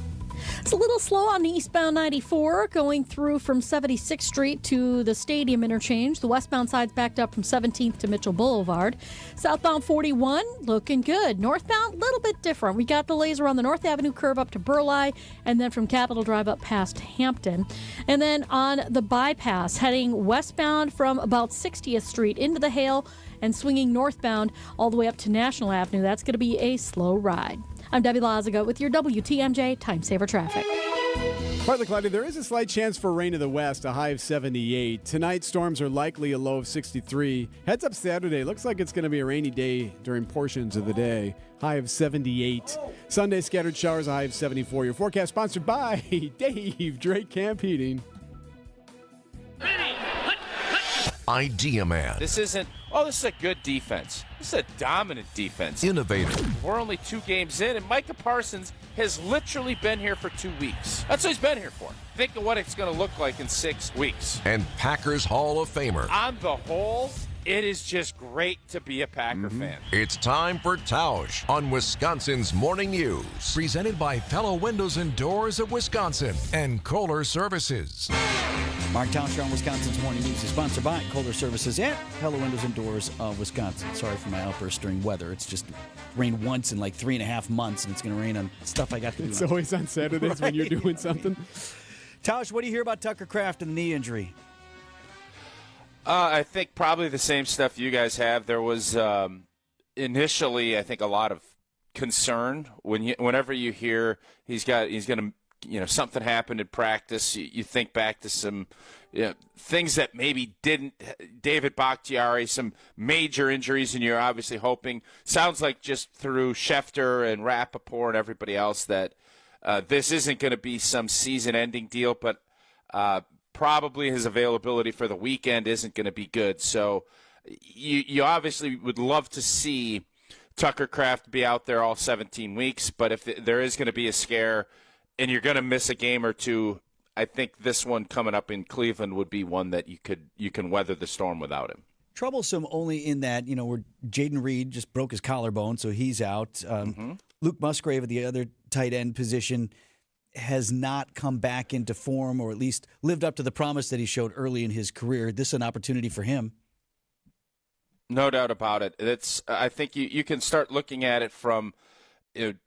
It's a little slow on the eastbound 94 going through from 76th Street to the Stadium interchange. The westbound side's backed up from 17th to Mitchell Boulevard. Southbound 41 looking good. Northbound a little bit different. We got delays around the North Avenue curve up to Burleigh and then from Capitol Drive up past Hampton. And then on the bypass heading westbound from about 60th Street into the Hale and swinging northbound all the way up to National Avenue. That's going to be a slow ride. I'm Debbie Lazaga with your WTMJ Time Saver Traffic. Partly cloudy. There is a slight chance for rain in the west, a high of 78. Tonight, storms are likely a low of 63. Heads up Saturday. Looks like it's going to be a rainy day during portions of the day. High of 78. Sunday, scattered showers, a high of 74. Your forecast sponsored by Dave Drake Camp Heating. Idea Man. This is a good defense. This is a dominant defense. Innovative. We're only 2 games in, and Micah Parsons has literally been here for 2 weeks. That's what he's been here for. Think of what it's going to look like in 6 weeks. And Packers Hall of Famer. On the whole, it is just great to be a Packer fan. It's time for Tausch on Wisconsin's Morning News. Presented by Pella Windows and Doors of Wisconsin and Kohler Services. Mark Tauscher on Wisconsin's Morning News is sponsored by Kohler Services and Pella Windows and Doors of Wisconsin. Sorry for my outburst during weather. It's just rained once in like 3.5 months, and it's going to rain on stuff I got to do. It's always on Saturdays when you're doing something. Tausch, what do you hear about Tucker Kraft and the knee injury? I think probably the same stuff you guys have. There was initially, I think, a lot of concern whenever you hear he's going to. Something happened in practice. You think back to some things that maybe didn't. David Bakhtiari, some major injuries, and you're obviously hoping. Sounds like just through Schefter and Rappaport and everybody else that this isn't going to be some season-ending deal, but probably his availability for the weekend isn't going to be good. So you obviously would love to see Tucker Kraft be out there all 17 weeks, but if there is going to be a scare and you're going to miss a game or two, I think this one coming up in Cleveland would be one that you can weather the storm without him. Troublesome only in that, where Jaden Reed just broke his collarbone, so he's out. Luke Musgrave at the other tight end position has not come back into form, or at least lived up to the promise that he showed early in his career. This is an opportunity for him. No doubt about it. I think you can start looking at it from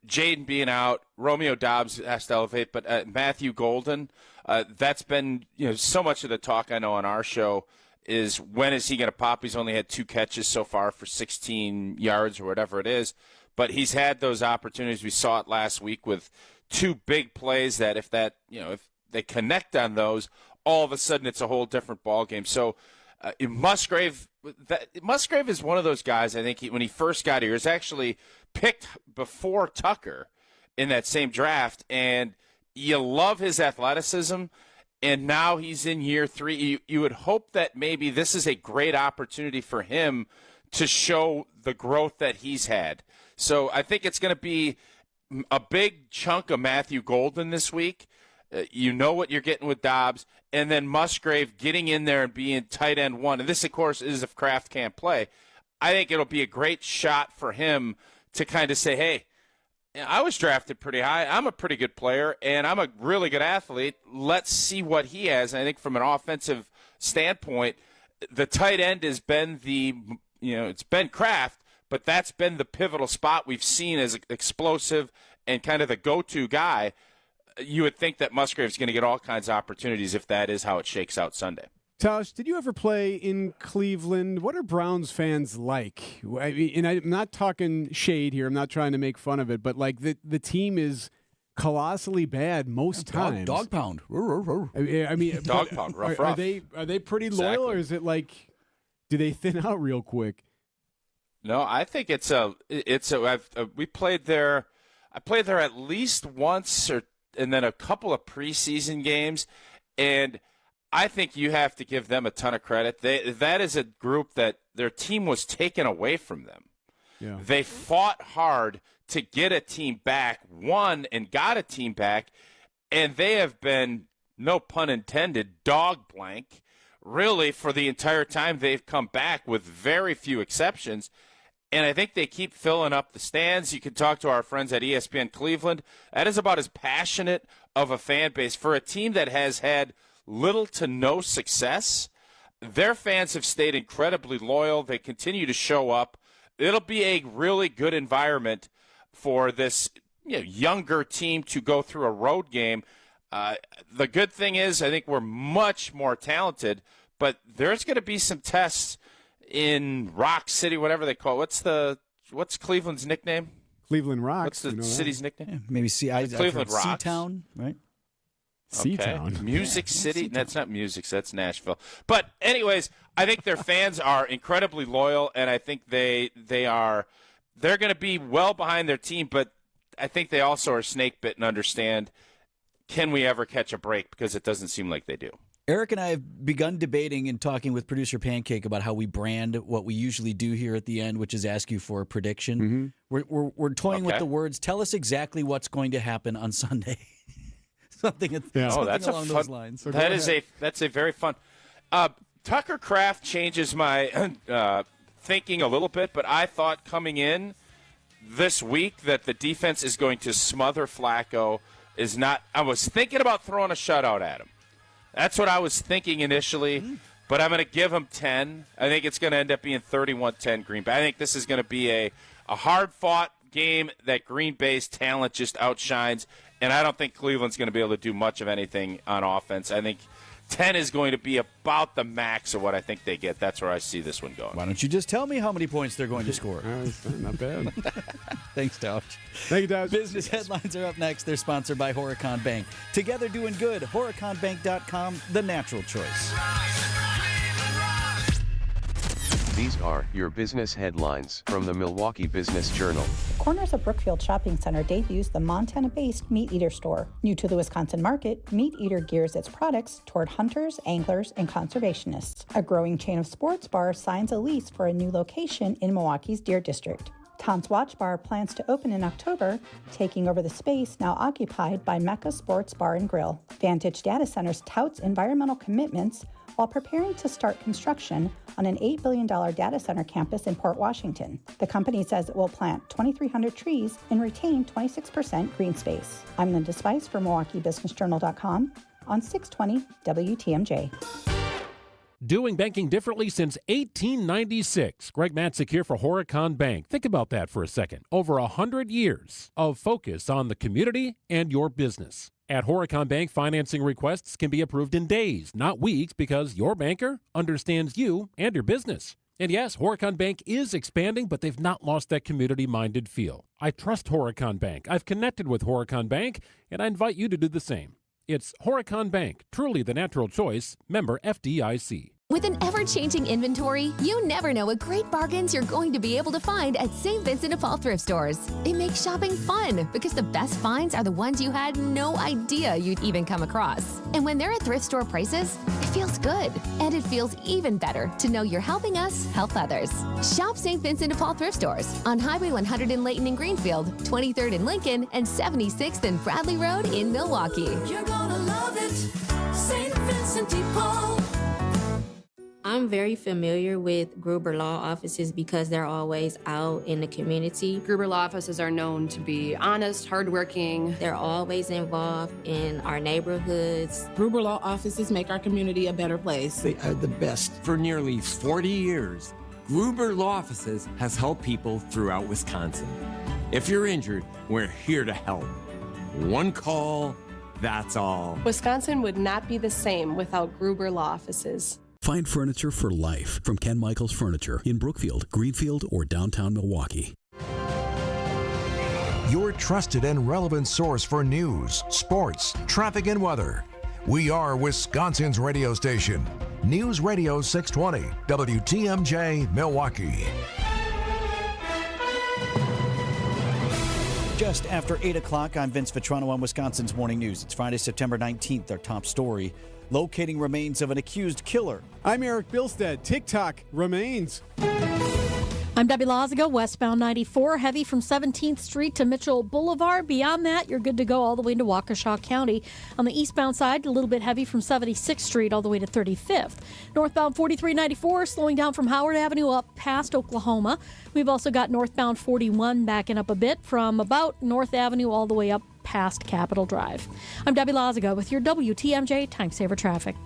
Jaden being out, Romeo Dobbs has to elevate, but Matthew Golden, that's been so much of the talk I know on our show is when is he going to pop? He's only had 2 catches so far for 16 yards or whatever it is, but he's had those opportunities. We saw it last week with 2 big plays that if they connect on those, all of a sudden it's a whole different ball game. So Musgrave is one of those guys. I think when he first got here, is actually picked before Tucker in that same draft, and you love his athleticism. And now he's in year 3. You would hope that maybe this is a great opportunity for him to show the growth that he's had. So I think it's going to be a big chunk of Matthew Golden this week. You know what you're getting with Dobbs, and then Musgrave getting in there and being tight end 1. And this, of course, is if Kraft can't play. I think it'll be a great shot for him to kind of say, hey, I was drafted pretty high. I'm a pretty good player, and I'm a really good athlete. Let's see what he has. And I think from an offensive standpoint, the tight end has been it's been Kraft, but that's been the pivotal spot we've seen as explosive and kind of the go-to guy. You would think that Musgrave's going to get all kinds of opportunities if that is how it shakes out Sunday. Tausch, did you ever play in Cleveland? What are Browns fans like? I mean, and I'm not talking shade here. I'm not trying to make fun of it, but like the team is colossally bad most times. Dog pound. I mean, Dog pound, rough. Are they pretty loyal, or is it like, do they thin out real quick? No, I think we played there. I played there at least once, and then a couple of preseason games, and I think you have to give them a ton of credit. That is a group that their team was taken away from them. Yeah. They fought hard to get a team back, won and got a team back, and they have been, no pun intended, dog blank, really, for the entire time they've come back with very few exceptions. And I think they keep filling up the stands. You can talk to our friends at ESPN Cleveland. That is about as passionate of a fan base for a team that has had little to no success. Their fans have stayed incredibly loyal. They continue to show up. It'll be a really good environment for this younger team to go through a road game. The good thing is I think we're much more talented, but there's going to be some tests in Rock City, whatever they call it. What's Cleveland's nickname? Cleveland Rocks. What's the city's nickname? Yeah, maybe Cleveland Rocks. Sea-Town, right? Sea-Town. Music City? That's not music. That's Nashville. But anyways, I think their fans are incredibly loyal, and I think they're going to be well behind their team, but I think they also are snake-bit and understand, can we ever catch a break? Because it doesn't seem like they do. Eric and I have begun debating and talking with producer Pancake about how we brand what we usually do here at the end, which is ask you for a prediction. Mm-hmm. We're toying with the words. Tell us exactly what's going to happen on Sunday. something along those lines. So that's a very fun. Tucker Kraft changes my thinking a little bit, but I thought coming in this week that the defense is going to smother Flacco. I was thinking about throwing a shutout at him. That's what I was thinking initially, but I'm going to give him 10. I think it's going to end up being 31-10 Green Bay. I think this is going to be a hard-fought game that Green Bay's talent just outshines, and I don't think Cleveland's going to be able to do much of anything on offense. I think 10 is going to be about the max of what I think they get. That's where I see this one going. Why don't you just tell me how many points they're going to score? Not bad. Thanks, Dodge. Thank you, Dodge. Business headlines are up next. They're sponsored by Horicon Bank. Together doing good. HoriconBank.com, the natural choice. These are your business headlines from the Milwaukee Business Journal. Corners of Brookfield Shopping Center debuts the Montana-based Meat Eater store. New to the Wisconsin market, Meat Eater gears its products toward hunters, anglers, and conservationists. A growing chain of sports bars signs a lease for a new location in Milwaukee's Deer District. Tom's Watch Bar plans to open in October, taking over the space now occupied by Mecca Sports Bar and Grill. Vantage Data Centers touts environmental commitments while preparing to start construction on an $8 billion data center campus in Port Washington. The company says it will plant 2,300 trees and retain 26% green space. I'm Linda Spice for MilwaukeeBusinessJournal.com on 620 WTMJ. Doing banking differently since 1896. Greg Matzik here for Horicon Bank. Think about that for a second. Over 100 years of focus on the community and your business. At Horicon Bank, financing requests can be approved in days, not weeks, because your banker understands you and your business. And yes, Horicon Bank is expanding, but they've not lost that community-minded feel. I trust Horicon Bank. I've connected with Horicon Bank, and I invite you to do the same. It's Horicon Bank, truly the natural choice, member FDIC. With an ever-changing inventory, you never know what great bargains you're going to be able to find at St. Vincent de Paul thrift stores. It makes shopping fun because the best finds are the ones you had no idea you'd even come across. And when they're at thrift store prices, it feels good. And it feels even better to know you're helping us help others. Shop St. Vincent de Paul thrift stores on Highway 100 in Layton and Greenfield, 23rd in Lincoln, and 76th and Bradley Road in Milwaukee. You're gonna love it, St. Vincent de Paul. I'm very familiar with Gruber Law Offices because they're always out in the community. Gruber Law Offices are known to be honest, hardworking. They're always involved in our neighborhoods. Gruber Law Offices make our community a better place. They are the best. For nearly 40 years, Gruber Law Offices has helped people throughout Wisconsin. If you're injured, we're here to help. One call, that's all. Wisconsin would not be the same without Gruber Law Offices. Find furniture for life from Ken Michaels Furniture in Brookfield, Greenfield, or downtown Milwaukee. your trusted and relevant source for news, sports, traffic, and weather. We are Wisconsin's radio station. News Radio 620, WTMJ, Milwaukee. Just after 8 o'clock, I'm Vince Vitrano on Wisconsin's Morning News. It's Friday, September 19th. Our top story, locating remains of an accused killer. I'm Erik Bilstad. TikTok remains. I'm Debbie Lazago, westbound 94, heavy from 17th Street to Mitchell Boulevard. Beyond that, you're good to go all the way into Waukesha County. On the eastbound side, a little bit heavy from 76th Street all the way to 35th. Northbound 4394, slowing down from Howard Avenue up past Oklahoma. We've also got northbound 41 backing up a bit from about North Avenue all the way up past Capitol Drive. I'm Debbie Lazago with your WTMJ Time Saver Traffic.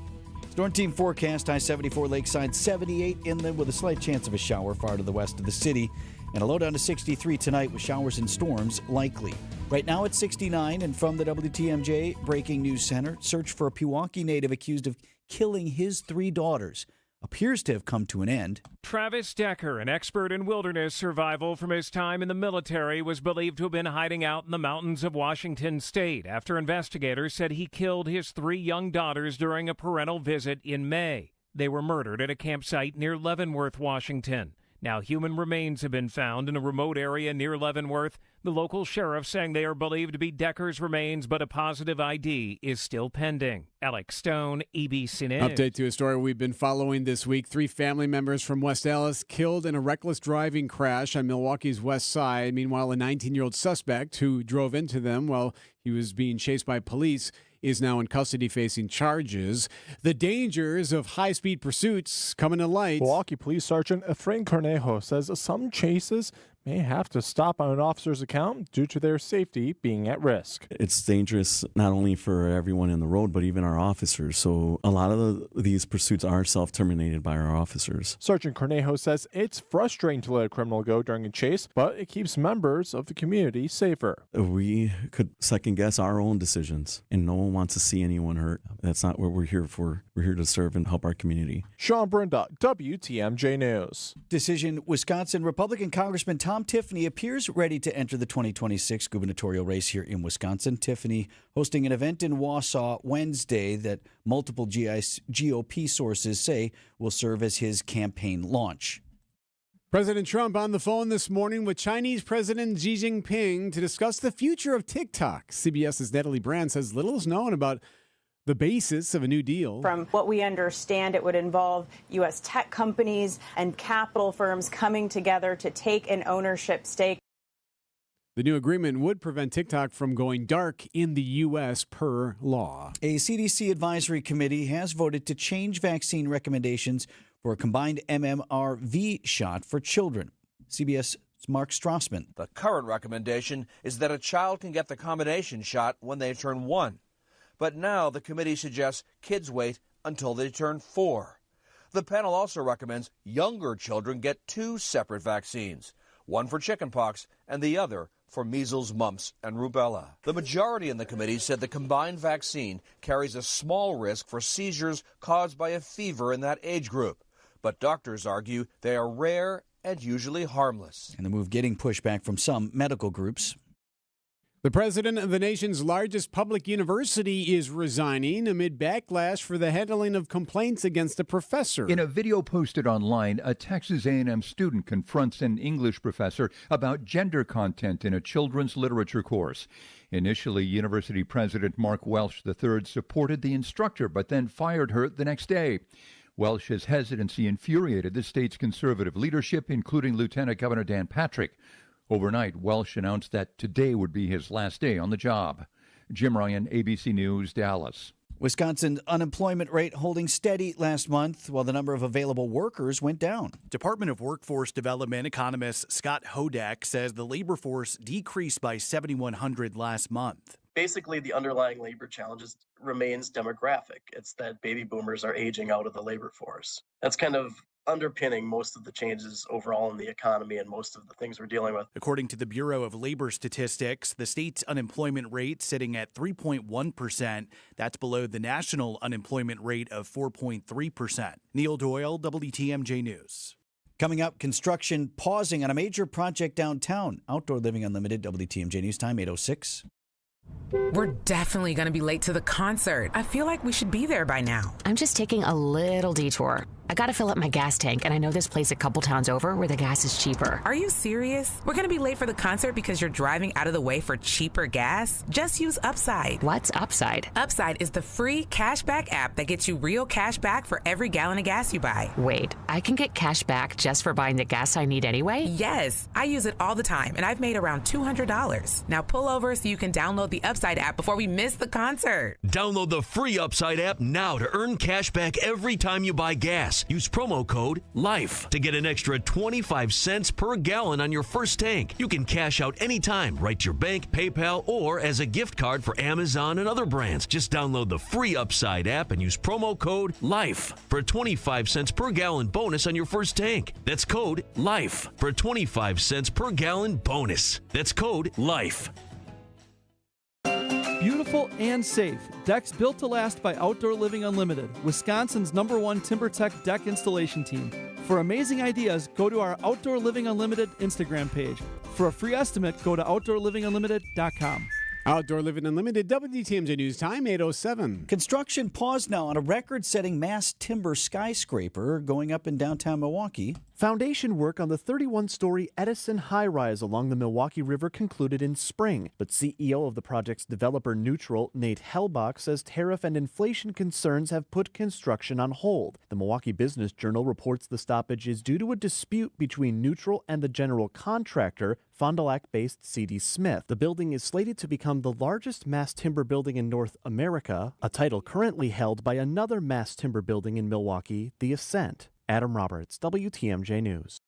Storm team forecast, I-74 Lakeside 78 inland with a slight chance of a shower far to the west of the city. And a low down to 63 tonight with showers and storms likely. Right now it's 69, and from the WTMJ Breaking News Center, search for a Pewaukee native accused of killing his 3 daughters appears to have come to an end. Travis Decker, an expert in wilderness survival from his time in the military, was believed to have been hiding out in the mountains of Washington state after investigators said he killed his 3 young daughters during a parental visit in May. They were murdered at a campsite near Leavenworth, Washington. Now, human remains have been found in a remote area near Leavenworth. The local sheriff saying they are believed to be Decker's remains, but a positive ID is still pending. Alex Stone, EBC News. Update to a story we've been following this week. 3 family members from West Allis killed in a reckless driving crash on Milwaukee's west side. Meanwhile, a 19-year-old suspect who drove into them while he was being chased by police is now in custody facing charges. The dangers of high-speed pursuits coming to light. Milwaukee Police Sergeant Efrain Cornejo says some chases may have to stop on an officer's account due to their safety being at risk. It's dangerous not only for everyone in the road, but even our officers. So a lot of these pursuits are self-terminated by our officers. Sergeant Cornejo says it's frustrating to let a criminal go during a chase, but it keeps members of the community safer. We could second-guess our own decisions, and no one wants to see anyone hurt. That's not what we're here for. We're here to serve and help our community. Sean Brenda, WTMJ News. Decision, Wisconsin Republican Congressman Tom Tiffany appears ready to enter the 2026 gubernatorial race here in Wisconsin. Tiffany hosting an event in Wausau Wednesday that multiple GOP sources say will serve as his campaign launch. President Trump on the phone this morning with Chinese President Xi Jinping to discuss the future of TikTok. CBS's Natalie Brand says little is known about the basis of a new deal. From what we understand, it would involve U.S. tech companies and capital firms coming together to take an ownership stake. The new agreement would prevent TikTok from going dark in the U.S. per law. A CDC advisory committee has voted to change vaccine recommendations for a combined MMR-V shot for children. CBS Mark Strassman. The current recommendation is that a child can get the combination shot when they turn 1. But now the committee suggests kids wait until they turn 4. The panel also recommends younger children get 2 separate vaccines, one for chickenpox and the other for measles, mumps, and rubella. The majority in the committee said the combined vaccine carries a small risk for seizures caused by a fever in that age group. But doctors argue they are rare and usually harmless. And the move getting pushback from some medical groups. The president of the nation's largest public university is resigning amid backlash for the handling of complaints against a professor. In a video posted online, a Texas A&M student confronts an English professor about gender content in a children's literature course. Initially, university president Mark Welsh III supported the instructor, but then fired her the next day. Welsh's hesitancy infuriated the state's conservative leadership, including Lieutenant Governor Dan Patrick. Overnight, Welsh announced that today would be his last day on the job. Jim Ryan, ABC News, Dallas. Wisconsin's unemployment rate holding steady last month while the number of available workers went down. Department of Workforce Development economist Scott Hodak says the labor force decreased by 7,100 last month. Basically, the underlying labor challenges remains demographic. It's that baby boomers are aging out of the labor force. That's kind of underpinning most of the changes overall in the economy and most of the things we're dealing with. According to the Bureau of Labor Statistics, the state's unemployment rate sitting at 3.1%. That's below the national unemployment rate of 4.3%. Neil Doyle, WTMJ News. Coming up, construction pausing on a major project downtown. Outdoor Living Unlimited, WTMJ News Time, 8:06. We're definitely going to be late to the concert. I feel like we should be there by now. I'm just taking a little detour. I gotta fill up my gas tank, and I know this place a couple towns over where the gas is cheaper. Are you serious? We're gonna be late for the concert because you're driving out of the way for cheaper gas? Just use Upside. What's Upside? Upside is the free cashback app that gets you real cash back for every gallon of gas you buy. Wait, I can get cash back just for buying the gas I need anyway? Yes, I use it all the time, and I've made around $200. Now pull over so you can download the Upside app before we miss the concert. Download the free Upside app now to earn cash back every time you buy gas. Use promo code LIFE to get an extra 25 cents per gallon on your first tank. You can cash out anytime, right to your bank, PayPal, or as a gift card for Amazon and other brands. Just download the free Upside app and use promo code LIFE for a 25 cents per gallon bonus on your first tank. That's code LIFE for a 25 cents per gallon bonus. That's code LIFE. Beautiful and safe. Decks built to last by Outdoor Living Unlimited, Wisconsin's #1 TimberTech deck installation team. For amazing ideas, go to our Outdoor Living Unlimited Instagram page. For a free estimate, go to OutdoorLivingUnlimited.com. Outdoor Living Unlimited, WTMJ News Time, 8:07. Construction paused now on a record-setting mass timber skyscraper going up in downtown Milwaukee. Foundation work on the 31-story Edison high-rise along the Milwaukee River concluded in spring, but CEO of the project's developer Neutral, Nate Hellbach, says tariff and inflation concerns have put construction on hold. The Milwaukee Business Journal reports the stoppage is due to a dispute between Neutral and the general contractor, Fond du Lac-based C.D. Smith. The building is slated to become the largest mass timber building in North America, a title currently held by another mass timber building in Milwaukee, the Ascent. Adam Roberts, WTMJ News.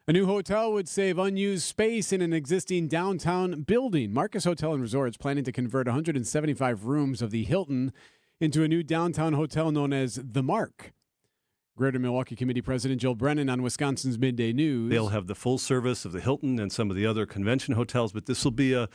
A new hotel would save unused space in an existing downtown building. Marcus Hotel and Resorts planning to convert 175 rooms of the Hilton into a new downtown hotel known as The Mark. Greater Milwaukee Committee President Jill Brennan on Wisconsin's Midday News. They'll have the full service of the Hilton and some of the other convention hotels, but this will be a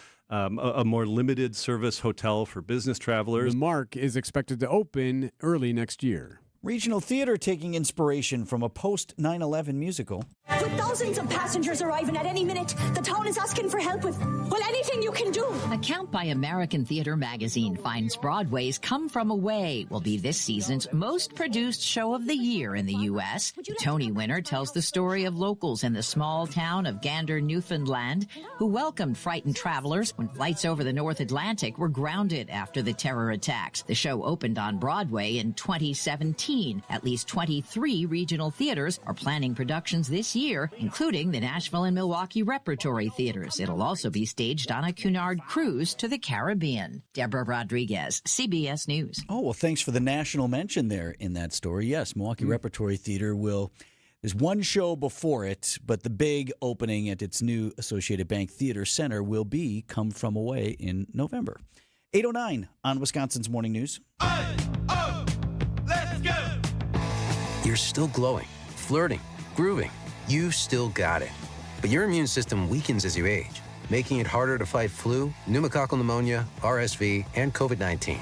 more limited service hotel for business travelers. The Mark is expected to open early next year. Regional Theater taking inspiration from a post-9/11 musical. With thousands of passengers arriving at any minute, the town is asking for help with, well, anything you can do. A count by American Theater Magazine finds Broadway's Come From Away will be this season's most produced show of the year in the U.S. The Tony winner tells the story of locals in the small town of Gander, Newfoundland, who welcomed frightened travelers when flights over the North Atlantic were grounded after the terror attacks. The show opened on Broadway in 2017. At least 23 regional theaters are planning productions this year, including the Nashville and Milwaukee Repertory Theaters. It'll also be staged on a Cunard cruise to the Caribbean. Deborah Rodriguez, CBS News. Oh, well, thanks for the national mention there in that story. Yes, Milwaukee Repertory Theater there's one show before it, but the big opening at its new Associated Bank Theater Center will be Come From Away in November. 8:09 on Wisconsin's Morning News. You're still glowing, flirting, grooving. You've still got it. But your immune system weakens as you age, making it harder to fight flu, pneumococcal pneumonia, RSV, and COVID-19.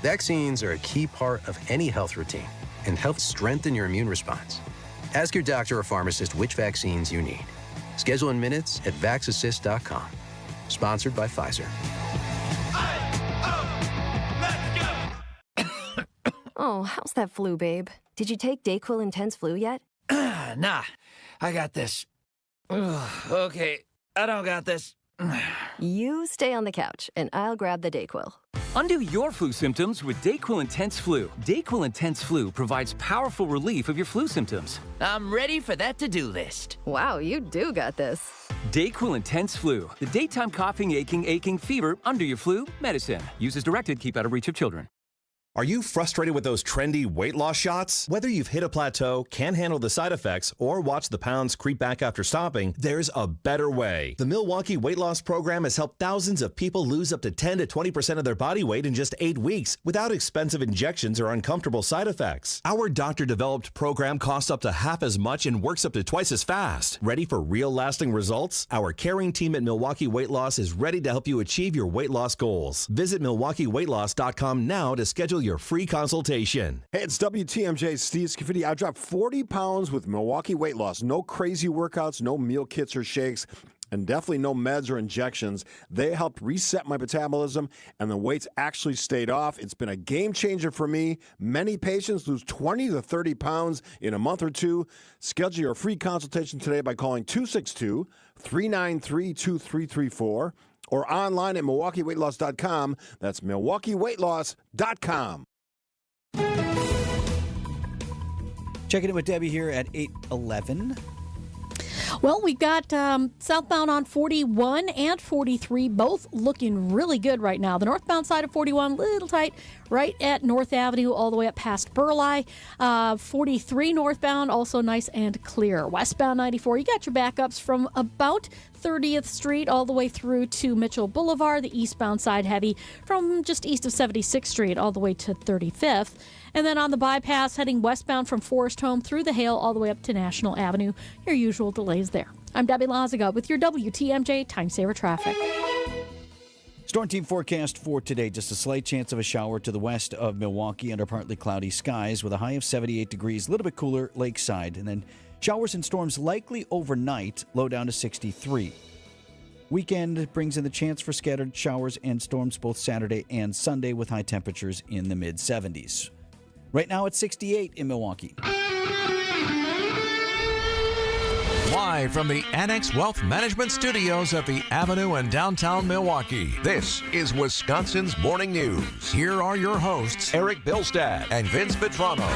Vaccines are a key part of any health routine and help strengthen your immune response. Ask your doctor or pharmacist which vaccines you need. Schedule in minutes at vaxassist.com. Sponsored by Pfizer. Oh, how's that flu, babe? Did you take DayQuil Intense Flu yet? Nah, I got this. Ugh, okay, I don't got this. You stay on the couch, and I'll grab the DayQuil. Undo your flu symptoms with DayQuil Intense Flu. DayQuil Intense Flu provides powerful relief of your flu symptoms. I'm ready for that to-do list. Wow, you do got this. DayQuil Intense Flu. The daytime coughing, aching fever, under your flu medicine. Use as directed, keep out of reach of children. Are you frustrated with those trendy weight loss shots? Whether you've hit a plateau, can't handle the side effects, or watch the pounds creep back after stopping, there's a better way. The Milwaukee Weight Loss Program has helped thousands of people lose up to 10 to 20% of their body weight in just 8 weeks without expensive injections or uncomfortable side effects. Our doctor-developed program costs up to half as much and works up to twice as fast. Ready for real lasting results? Our caring team at Milwaukee Weight Loss is ready to help you achieve your weight loss goals. Visit MilwaukeeWeightLoss.com now to schedule your free consultation. Hey, it's WTMJ Steve Scafidi. I dropped 40 pounds with Milwaukee Weight Loss. No crazy workouts, no meal kits or shakes, and definitely no meds or injections. They helped reset my metabolism, and the weights actually stayed off. It's been a game changer for me. Many patients lose 20 to 30 pounds in a month or two. Schedule your free consultation today by calling 262-393-2334 or online at MilwaukeeWeightLoss.com. That's MilwaukeeWeightLoss.com. Checking in with Debbie here at 8:11. Well, we've got southbound on 41 and 43, both looking really good right now. The northbound side of 41, a little tight, right at North Avenue, all the way up past Burleigh. 43 northbound, also nice and clear. Westbound 94, you got your backups from about 30th Street all the way through to Mitchell Boulevard. The eastbound side heavy from just east of 76th Street all the way to 35th. And then on the bypass, heading westbound from Forest Home through the Hale all the way up to National Avenue. Your usual delays there. I'm Debbie Lazaga with your WTMJ Time Saver Traffic. Storm team forecast for today. Just a slight chance of a shower to the west of Milwaukee under partly cloudy skies with a high of 78 degrees. A little bit cooler lakeside. And then showers and storms likely overnight, low down to 63. Weekend brings in the chance for scattered showers and storms both Saturday and Sunday with high temperatures in the mid-70s. Right now it's 68 in Milwaukee. Live from the Annex Wealth Management Studios at the Avenue in downtown Milwaukee, this is Wisconsin's Morning News. Here are your hosts, Erik Bilstad and Vince Vitrano.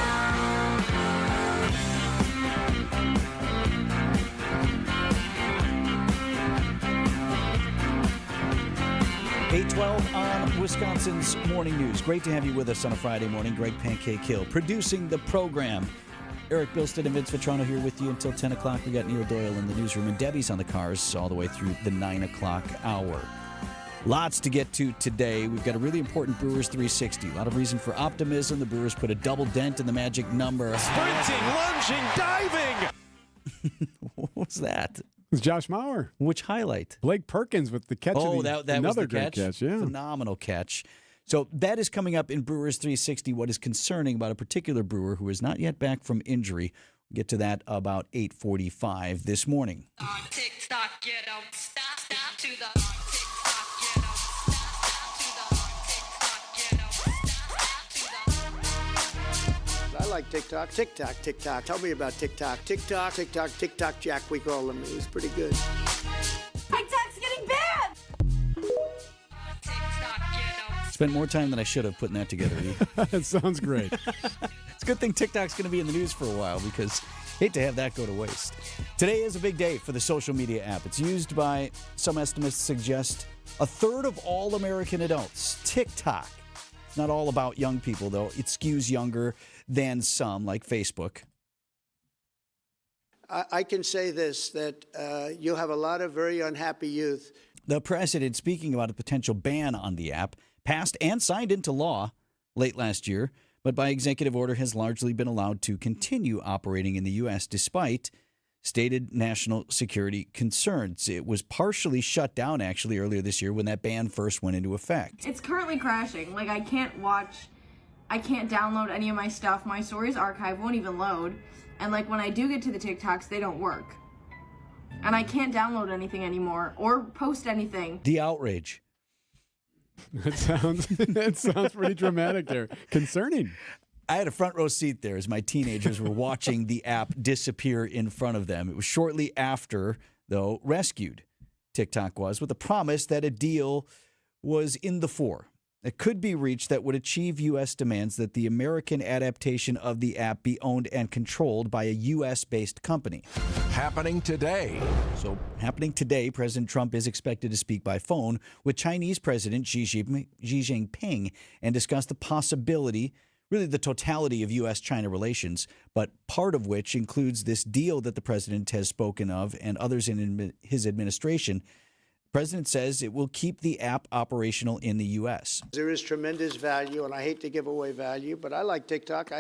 8:12 on Wisconsin's Morning News. Great to have you with us on a Friday morning. Greg Pancake Hill producing the program. Erik Bilstad and Vince Vitrano here with you until 10 o'clock. We got Neil Doyle in the newsroom, and Debbie's on the cars all the way through the 9 o'clock hour. Lots to get to today. We've got a really important Brewers 360. A lot of reason for optimism. The Brewers put a double dent in the magic number. Sprinting, lunging, diving. What was that? It's Josh Mauer. Which highlight? Blake Perkins with the catch. Oh, that was the great catch. Yeah. Phenomenal catch. So that is coming up in Brewers 360. What is concerning about a particular Brewer who is not yet back from injury. We'll get to that about 8:45 this morning. TikTok, you don't stop to the I like TikTok. TikTok. Tell me about TikTok. TikTok Jack, we call him. He was pretty good. TikTok's getting bad! Spent more time than I should have putting that together. That sounds great. It's a good thing TikTok's going to be in the news for a while because hate to have that go to waste. Today is a big day for the social media app. It's used by, some estimates suggest, a third of all American adults. TikTok. It's not all about young people, though. It skews younger than some, like Facebook. I can say this, that you'll have a lot of very unhappy youth. The president, speaking about a potential ban on the app, passed and signed into law late last year, but by executive order has largely been allowed to continue operating in the U.S. despite stated national security concerns. It was partially shut down, actually, earlier this year when that ban first went into effect. It's currently crashing. Like, I can't download any of my stuff. My stories archive won't even load. And, like, when I do get to the TikToks, they don't work. And I can't download anything anymore or post anything. The outrage. That sounds pretty dramatic there. Concerning. I had a front row seat there as my teenagers were watching the app disappear in front of them. It was shortly after, though, rescued. TikTok was, with a promise that a deal was in the fore that could be reached that would achieve U.S. demands that the American adaptation of the app be owned and controlled by a U.S.-based company. Happening today. So, happening today, President Trump is expected to speak by phone with Chinese President Xi Jinping and discuss the possibility, really the totality of U.S.-China relations, but part of which includes this deal that the president has spoken of and others in his administration. The president says it will keep the app operational in the U.S. There is tremendous value, and I hate to give away value, but I like TikTok.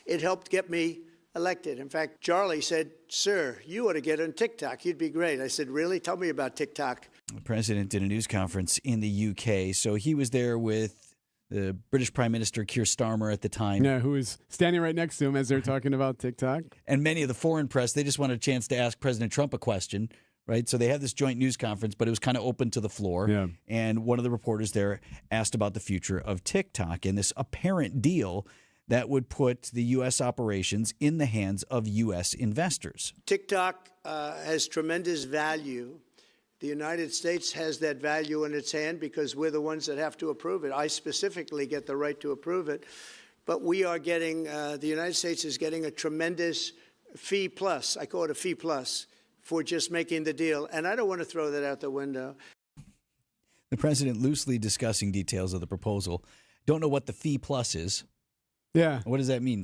It helped get me elected. In fact, Charlie said, "Sir, you ought to get on TikTok. You'd be great." I said, "Really? Tell me about TikTok." The president did a news conference in the UK, so he was there with the British Prime Minister Keir Starmer at the time. Yeah, who is standing right next to him as they're talking about TikTok. And many of the foreign press, they just wanted a chance to ask President Trump a question, right? So they had this joint news conference, but it was kind of open to the floor. Yeah. And one of the reporters there asked about the future of TikTok and this apparent deal that would put the U.S. operations in the hands of U.S. investors. TikTok has tremendous value. The United States has that value in its hand because we're the ones that have to approve it. I specifically get the right to approve it. But we are getting, the United States is getting a tremendous fee plus, I call it a fee plus, for just making the deal. And I don't want to throw that out the window. The president loosely discussing details of the proposal. Don't know what the fee plus is. Yeah. What does that mean?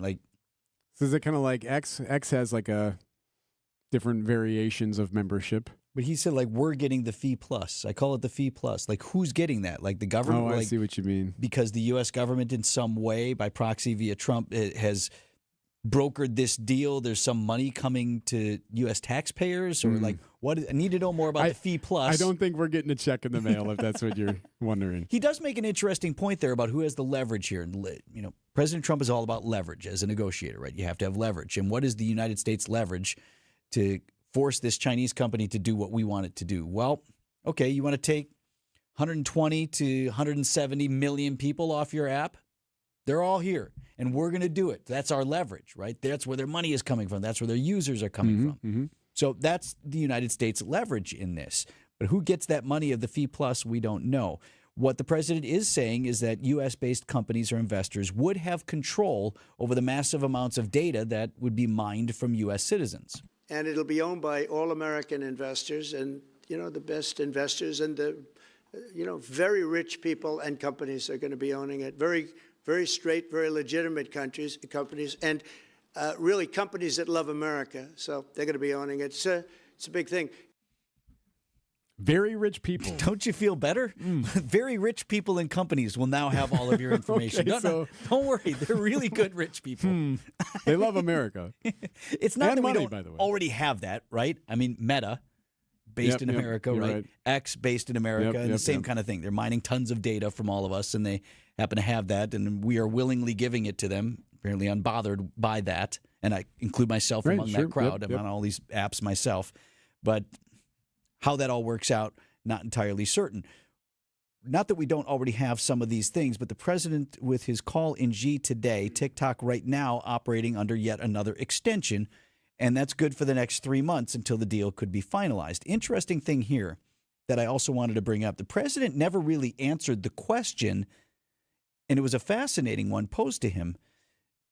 So is it kind of like X? X has like a different variations of membership. But he said, we're getting the fee plus. I call it the fee plus. Who's getting that? The government? Oh, I see what you mean. Because the U.S. government in some way, by proxy via Trump, has brokered this deal. There's some money coming to U.S. taxpayers? Or what? I need to know more about the fee plus. I don't think we're getting a check in the mail if that's what you're wondering. He does make an interesting point there about who has the leverage here. President Trump is all about leverage as a negotiator, right? You have to have leverage. And what is the United States leverage to force this Chinese company to do what we want it to do? Well, okay, you want to take 120 to 170 million people off your app? They're all here, and we're going to do it. That's our leverage, right? That's where their money is coming from. That's where their users are coming from. Mm-hmm. So that's the United States leverage in this. But who gets that money of the fee plus, we don't know. What the president is saying is that U.S.-based companies or investors would have control over the massive amounts of data that would be mined from U.S. citizens. And it'll be owned by all American investors and, the best investors and the, very rich people and companies are going to be owning it. Very, very straight, very legitimate companies, and really companies that love America. So they're going to be owning it. It's a big thing. Very rich people. Don't you feel better? Very rich people and companies will now have all of your information. Okay, no, don't worry. They're really good rich people. They love America. It's not and that money, we by the don't way. already have that, right? I mean, Meta, based in America, right? X, based in America, and the same kind of thing. They're mining tons of data from all of us, and they happen to have that, and we are willingly giving it to them, apparently unbothered by that. And I include myself among that crowd. I'm on all these apps myself. But how that all works out, not entirely certain. Not that we don't already have some of these things, but the president, with his call in G today, TikTok right now operating under yet another extension, and that's good for the next 3 months until the deal could be finalized. Interesting thing here that I also wanted to bring up. The president never really answered the question, and it was a fascinating one posed to him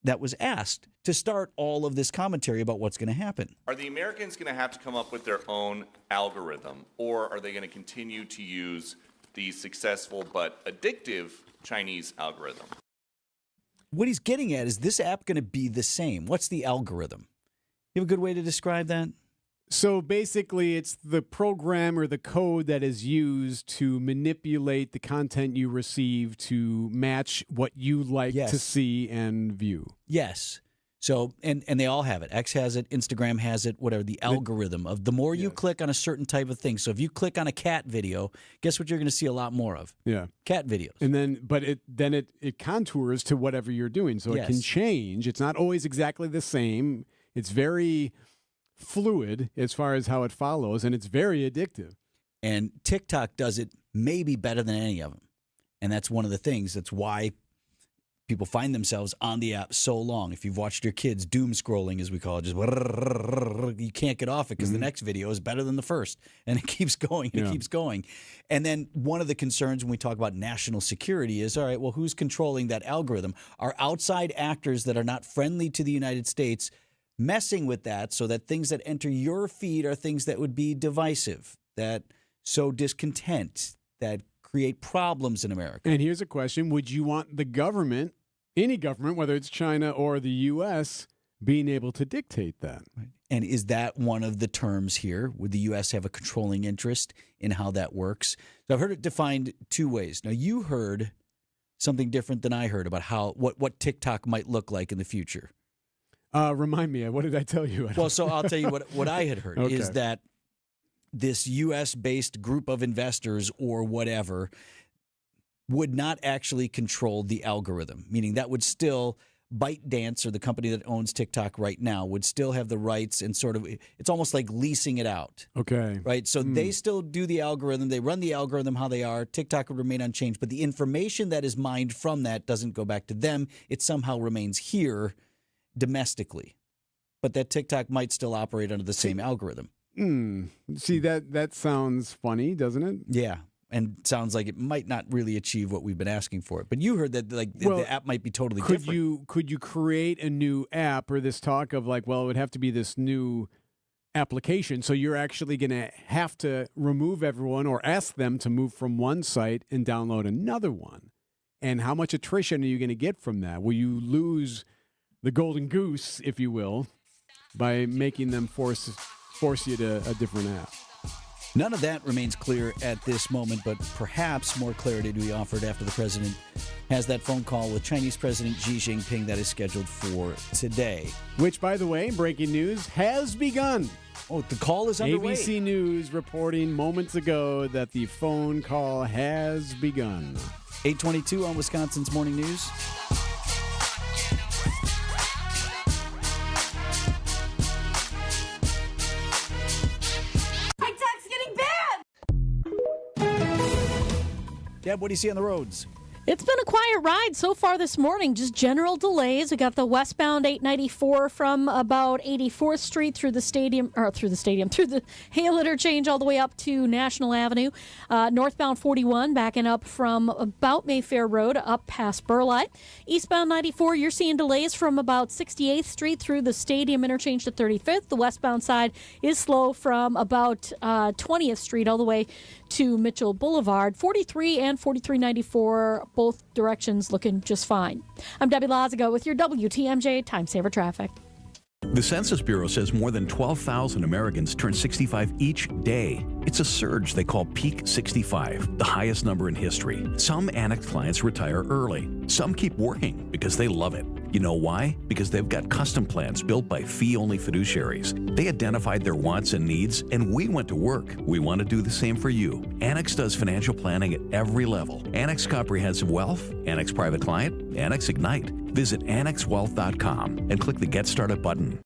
that was asked to start all of this commentary about what's going to happen. Are the Americans going to have to come up with their own algorithm, or are they going to continue to use the successful but addictive Chinese algorithm? What he's getting at is this app going to be the same? What's the algorithm? You have a good way to describe that? So basically, it's the program or the code that is used to manipulate the content you receive to match what you like to see and view. Yes. So, and they all have it. X has it, Instagram has it, whatever, the algorithm of the more you click on a certain type of thing. So if you click on a cat video, guess what you're going to see a lot more of? Yeah. Cat videos. And then, but it contours to whatever you're doing. So it can change. It's not always exactly the same. It's very fluid as far as how it follows, and it's very addictive. And TikTok does it maybe better than any of them. And that's one of the things. That's why people find themselves on the app so long. If you've watched your kids doom scrolling, as we call it, just you can't get off it because the next video is better than the first. And it keeps going and it keeps going. And then one of the concerns when we talk about national security is, all right, well, who's controlling that algorithm? Are outside actors that are not friendly to the United States messing with that so that things that enter your feed are things that would be divisive, that sow discontent, that create problems in America? And here's a question. Would you want the government, any government, whether it's China or the U.S., being able to dictate that? Right. And is that one of the terms here? Would the U.S. have a controlling interest in how that works? So I've heard it defined two ways. Now, you heard something different than I heard about what TikTok might look like in the future. Remind me, what did I tell you? Well, so I'll tell you what I had heard is that this U.S.-based group of investors or whatever would not actually control the algorithm, meaning that would still ByteDance, or the company that owns TikTok right now, would still have the rights and sort of, it's almost like leasing it out. Okay. Right? So they still do the algorithm. They run the algorithm how they are. TikTok would remain unchanged. But the information that is mined from that doesn't go back to them. It somehow remains here domestically. But that TikTok might still operate under the same algorithm. See, that sounds funny, doesn't it? Yeah. And sounds like it might not really achieve what we've been asking for. But you heard that the app might be totally different. Could you create a new app, or this talk of like, well, it would have to be this new application, so you're actually going to have to remove everyone or ask them to move from one site and download another one. And how much attrition are you going to get from that? Will you lose the golden goose, if you will, by making them force you to a different app? None of that remains clear at this moment, but perhaps more clarity to be offered after the president has that phone call with Chinese President Xi Jinping that is scheduled for today. Which, by the way, breaking news, has begun. Oh, the call is underway. ABC News reporting moments ago that the phone call has begun. 8:22 on Wisconsin's Morning News. Deb, what do you see on the roads? It's been a quiet ride so far this morning, just general delays. We got the westbound 894 from about 84th Street through the Hale interchange all the way up to National Avenue. Northbound 41 backing up from about Mayfair Road up past Burleigh. Eastbound 94, you're seeing delays from about 68th Street through the Stadium interchange to 35th. The westbound side is slow from about 20th Street all the way to Mitchell Boulevard. 43 and 4394, both directions looking just fine. I'm Debbie Lazago with your WTMJ Time Saver Traffic. The Census Bureau says more than 12,000 Americans turn 65 each day. It's a surge they call Peak 65, the highest number in history. Some Annex clients retire early. Some keep working because they love it. You know why? Because they've got custom plans built by fee-only fiduciaries. They identified their wants and needs, and we went to work. We want to do the same for you. Annex does financial planning at every level. Annex Comprehensive Wealth, Annex Private Client, Annex Ignite. Visit AnnexWealth.com and click the Get Started button.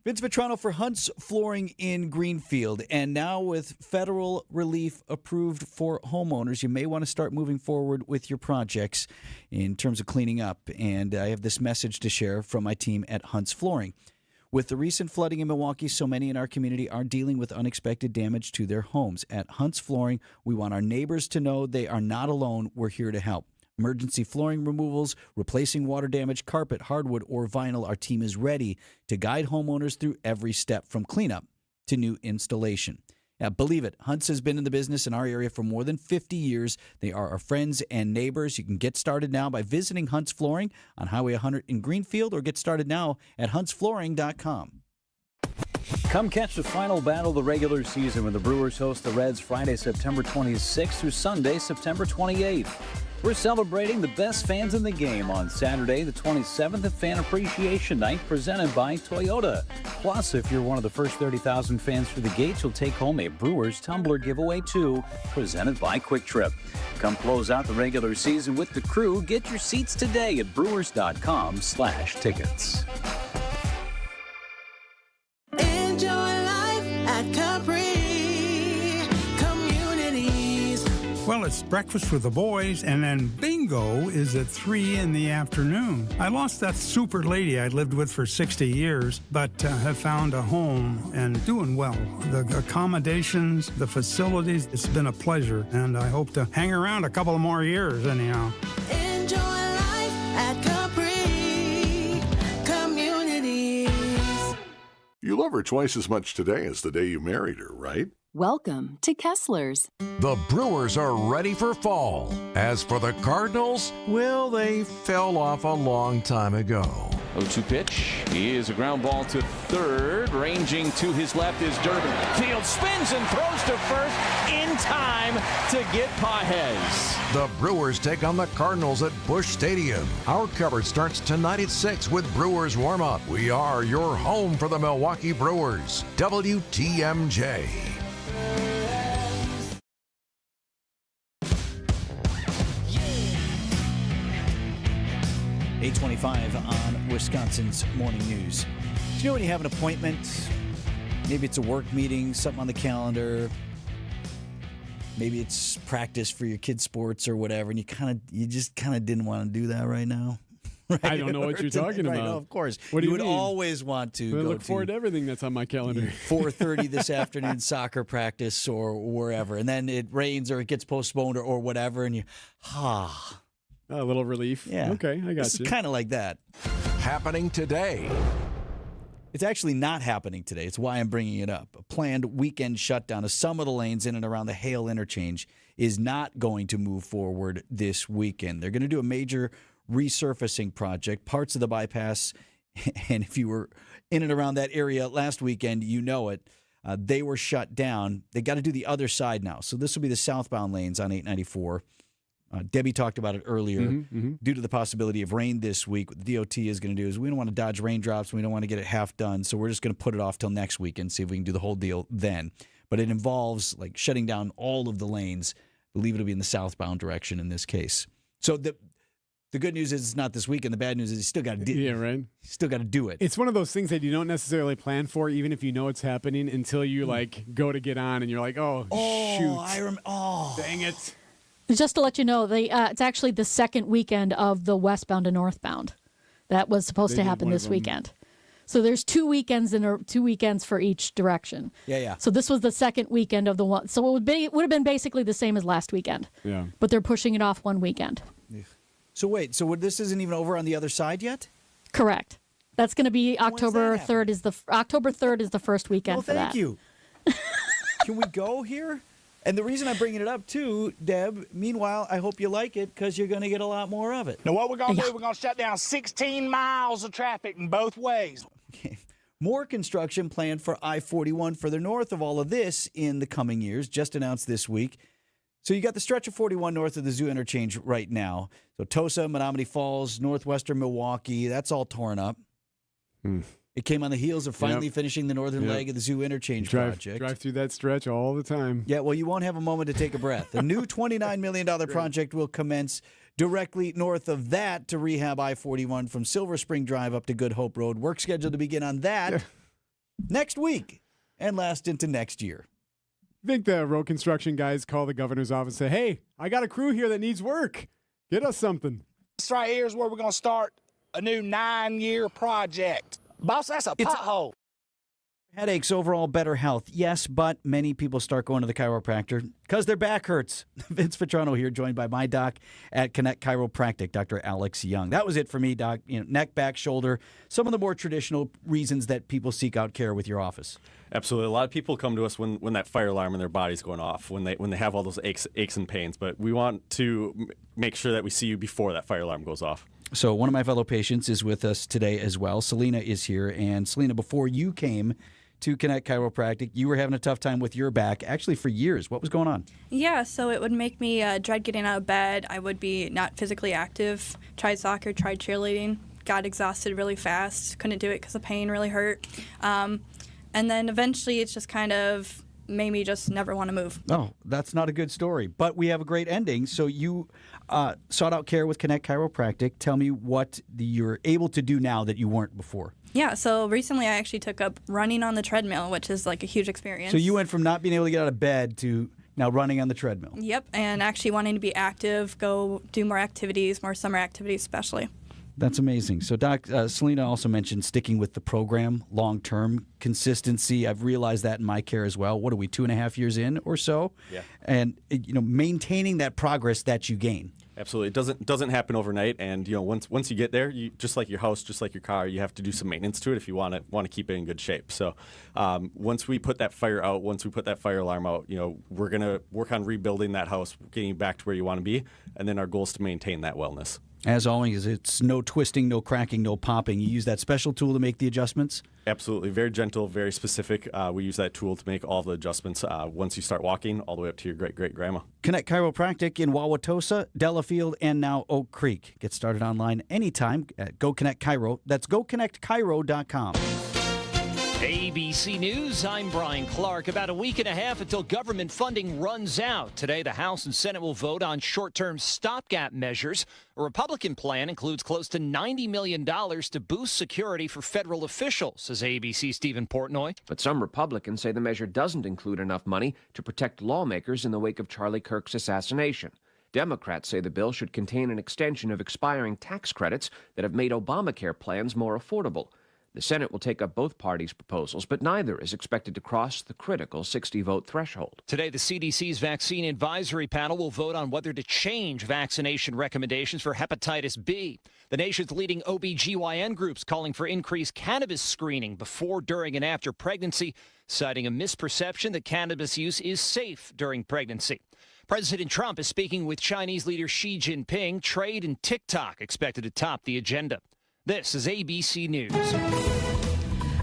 Vince Vitrano for Hunt's Flooring in Greenfield. And now with federal relief approved for homeowners, you may want to start moving forward with your projects in terms of cleaning up. And I have this message to share from my team at Hunt's Flooring. With the recent flooding in Milwaukee, so many in our community are dealing with unexpected damage to their homes. At Hunt's Flooring, we want our neighbors to know they are not alone. We're here to help. Emergency flooring removals, replacing water damaged carpet, hardwood, or vinyl. Our team is ready to guide homeowners through every step from cleanup to new installation. Now, believe it, Hunt's has been in the business in our area for more than 50 years. They are our friends and neighbors. You can get started now by visiting Hunt's Flooring on Highway 100 in Greenfield, or get started now at huntsflooring.com. Come catch the final battle of the regular season when the Brewers host the Reds Friday, September 26th through Sunday, September 28th. We're celebrating the best fans in the game on Saturday, the 27th at Fan Appreciation Night, presented by Toyota. Plus, if you're one of the first 30,000 fans through the gates, you'll take home a Brewers Tumbler giveaway too, presented by Quick Trip. Come close out the regular season with the crew. Get your seats today at brewers.com/tickets. Enjoy life at Capri Communities. Well, it's breakfast with the boys, and then bingo is at 3 in the afternoon. I lost that super lady I lived with for 60 years, but have found a home and doing well. The accommodations, the facilities, it's been a pleasure, and I hope to hang around a couple of more years anyhow. Enjoy life at Capri Communities. You love her twice as much today as the day you married her, right? Welcome to Kessler's. The Brewers are ready for fall. As for the Cardinals, well, they fell off a long time ago. 0-2 pitch. He is a ground ball to third. Ranging to his left is Durbin. Field spins and throws to first in time to get Pajes. The Brewers take on the Cardinals at Busch Stadium. Our coverage starts tonight at 6 with Brewers warm-up. We are your home for the Milwaukee Brewers. WTMJ. 8:25 on Wisconsin's Morning News. Do you know when you have an appointment? Maybe it's a work meeting, something on the calendar. Maybe it's practice for your kids' sports or whatever, and you just kind of didn't want to do that right now. Right? I don't know what you're talking about. Right, no, of course. What do you would mean? always want to I go look forward to everything that's on my calendar. 4:30 this afternoon soccer practice or wherever, and then it rains or it gets postponed or whatever, and you, a little relief. Yeah. Okay, I got It's you. kind of like that. Happening today. It's actually not happening today. It's why I'm bringing it up. A planned weekend shutdown of some of the lanes in and around the Hale interchange is not going to move forward this weekend. They're going to do a major resurfacing project, parts of the bypass, and if you were in and around that area last weekend, you know it. They were shut down. They got to do the other side now. So this will be the southbound lanes on 894. Debbie talked about it earlier. Due to the possibility of rain this week, what the DOT is going to do is we don't want to dodge raindrops. We don't want to get it half done. So we're just going to put it off till next week and see if we can do the whole deal then. But it involves like shutting down all of the lanes. I believe it'll be in the southbound direction in this case. So the good news is it's not this weekend. The bad news is you still got to do it. Yeah, right. Still got to do it. It's one of those things that you don't necessarily plan for, even if you know it's happening, until you like go to get on and you're like, oh shoot. Dang it. Just to let you know, it's actually the second weekend of the westbound and northbound. That was supposed to happen this weekend. So there's 2 weekends for each direction. Yeah. So this was the second weekend of the one. So it would have been basically the same as last weekend. Yeah. But they're pushing it off one weekend. So wait, this isn't even over on the other side yet? Correct. That's going to be October 3rd. October 3rd is the first weekend for that. Thank you. Can we go here? And the reason I'm bringing it up too, Deb, meanwhile, I hope you like it because you're going to get a lot more of it. Now, what we're going to do, we're going to shut down 16 miles of traffic in both ways. Okay. More construction planned for I-41 further north of all of this in the coming years, just announced this week. So you got the stretch of 41 north of the Zoo interchange right now. So Tosa, Menominee Falls, northwestern Milwaukee, that's all torn up. It came on the heels of finally finishing the northern leg of the Zoo interchange project. Drive through that stretch all the time. Yeah, well, you won't have a moment to take a breath. The new $29 million project will commence directly north of that to rehab I-41 from Silver Spring Drive up to Good Hope Road. Work scheduled to begin on that next week and last into next year. I think the road construction guys call the governor's office and say, hey, I got a crew here that needs work. Get us something. This right here is where we're going to start a new 9-year project. Boss, that's a pothole. Headaches, overall better health. Yes, but many people start going to the chiropractor because their back hurts. Vince Vitrano here, joined by my doc at Connect Chiropractic, Dr. Alex Young. That was it for me, Doc. Neck, back, shoulder, some of the more traditional reasons that people seek out care with your office. Absolutely. A lot of people come to us when that fire alarm in their body's going off, when they have all those aches and pains. But we want to make sure that we see you before that fire alarm goes off. So one of my fellow patients is with us today as well. Selena is here. And Selena, before you came to Connect Chiropractic, you were having a tough time with your back, actually for years. What was going on? Yeah, so it would make me dread getting out of bed. I would be not physically active. Tried soccer, tried cheerleading, got exhausted really fast. Couldn't do it because the pain really hurt. And then eventually it's just kind of made me just never want to move. Oh, that's not a good story. But we have a great ending. So you sought out care with Connect Chiropractic. Tell me what you're able to do now that you weren't before. Yeah, so recently I actually took up running on the treadmill, which is like a huge experience. So you went from not being able to get out of bed to now running on the treadmill. Yep, and actually wanting to be active, go do more activities, more summer activities especially. That's amazing. So, Doc, Selena also mentioned sticking with the program, long-term consistency. I've realized that in my care as well. What are we, 2.5 years in or so? Yeah. And maintaining that progress that you gain. Absolutely. It doesn't happen overnight, and once you get there, you just like your house, just like your car, you have to do some maintenance to it if you want to keep it in good shape. So once we put that fire out, once we put that fire alarm out, we're gonna work on rebuilding that house, getting you back to where you want to be, and then our goal is to maintain that wellness. As always, it's no twisting, no cracking, no popping. You use that special tool to make the adjustments? Absolutely. Very gentle, very specific. We use that tool to make all the adjustments once you start walking all the way up to your great-great-grandma. Connect Chiropractic in Wauwatosa, Delafield, and now Oak Creek. Get started online anytime at Go Connect Chiro. That's GoConnectChiro.com. ABC News, I'm Brian Clark. About a week and a half until government funding runs out. Today, the House and Senate will vote on short-term stopgap measures. A Republican plan includes close to $90 million to boost security for federal officials, says ABC's Stephen Portnoy. But some Republicans say the measure doesn't include enough money to protect lawmakers in the wake of Charlie Kirk's assassination. Democrats say the bill should contain an extension of expiring tax credits that have made Obamacare plans more affordable. The Senate will take up both parties' proposals, but neither is expected to cross the critical 60-vote threshold. Today, the CDC's Vaccine Advisory Panel will vote on whether to change vaccination recommendations for hepatitis B. The nation's leading OB/GYN groups calling for increased cannabis screening before, during, and after pregnancy, citing a misperception that cannabis use is safe during pregnancy. President Trump is speaking with Chinese leader Xi Jinping. Trade and TikTok expected to top the agenda. This is ABC News.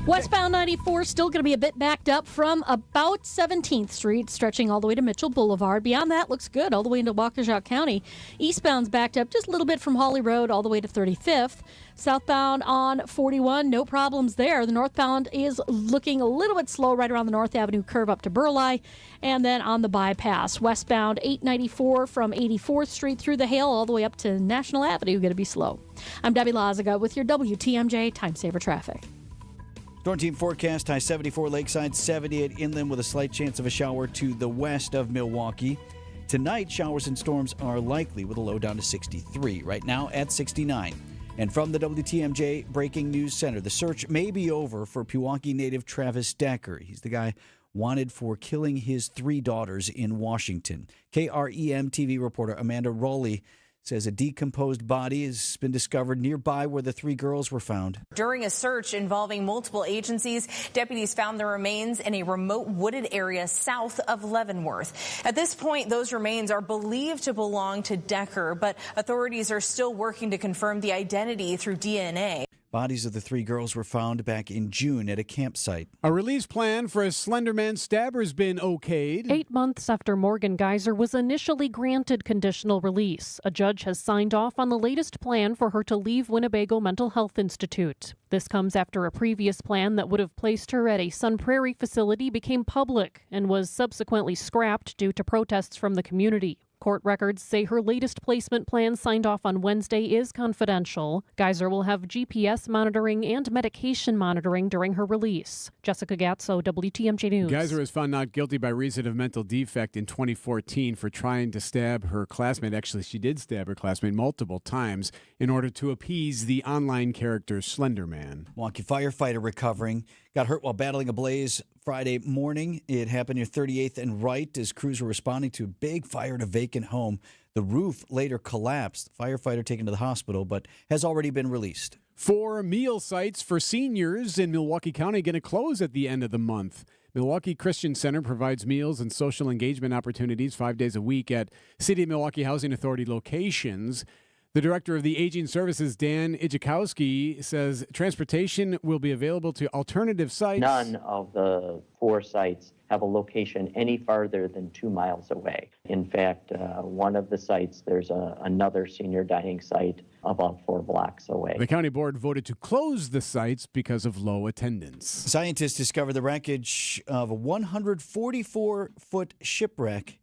Westbound 94 still going to be a bit backed up from about 17th Street, stretching all the way to Mitchell Boulevard. Beyond that, looks good all the way into Waukesha County. Eastbound's backed up just a little bit from Hawley Road all the way to 35th. Southbound on 41, no problems there. The northbound is looking a little bit slow right around the North Avenue curve up to Burleigh. And then on the bypass, westbound 894 from 84th Street through the Hale all the way up to National Avenue, going to be slow. I'm Debbie Lazaga with your WTMJ Time Saver Traffic. Storm team forecast, high 74 Lakeside, 78 inland with a slight chance of a shower to the west of Milwaukee. Tonight, showers and storms are likely with a low down to 63. Right now at 69. And from the WTMJ Breaking News Center, the search may be over for Pewaukee native Travis Decker. He's the guy wanted for killing his 3 daughters in Washington. KREM TV reporter Amanda Rowley says a decomposed body has been discovered nearby where the 3 girls were found. During a search involving multiple agencies, deputies found the remains in a remote wooded area south of Leavenworth. At this point, those remains are believed to belong to Decker, but authorities are still working to confirm the identity through DNA. Bodies of the 3 girls were found back in June at a campsite. A release plan for a Slender Man stabber has been okayed. 8 months after Morgan Geyser was initially granted conditional release, a judge has signed off on the latest plan for her to leave Winnebago Mental Health Institute. This comes after a previous plan that would have placed her at a Sun Prairie facility became public and was subsequently scrapped due to protests from the community. Court records say her latest placement plan signed off on Wednesday is confidential. Geyser will have GPS monitoring and medication monitoring during her release. Jessica Gatso, WTMJ News. Geyser was found not guilty by reason of mental defect in 2014 for trying to stab her classmate. Actually, she did stab her classmate multiple times in order to appease the online character Slender Man. Milwaukee firefighter recovering. Got hurt while battling a blaze Friday morning. It happened near 38th and Wright as crews were responding to a big fire at a vacant home. The roof later collapsed. The firefighter taken to the hospital, but has already been released. 4 meal sites for seniors in Milwaukee County going to close at the end of the month. Milwaukee Christian Center provides meals and social engagement opportunities 5 days a week at City of Milwaukee Housing Authority locations. The director of the Aging Services, Dan Ijikowski, says transportation will be available to alternative sites. None of the 4 sites have a location any farther than 2 miles away. In fact, one of the sites, there's another senior dining site about 4 blocks away. The county board voted to close the sites because of low attendance. Scientists discovered the wreckage of a 144-foot shipwreck.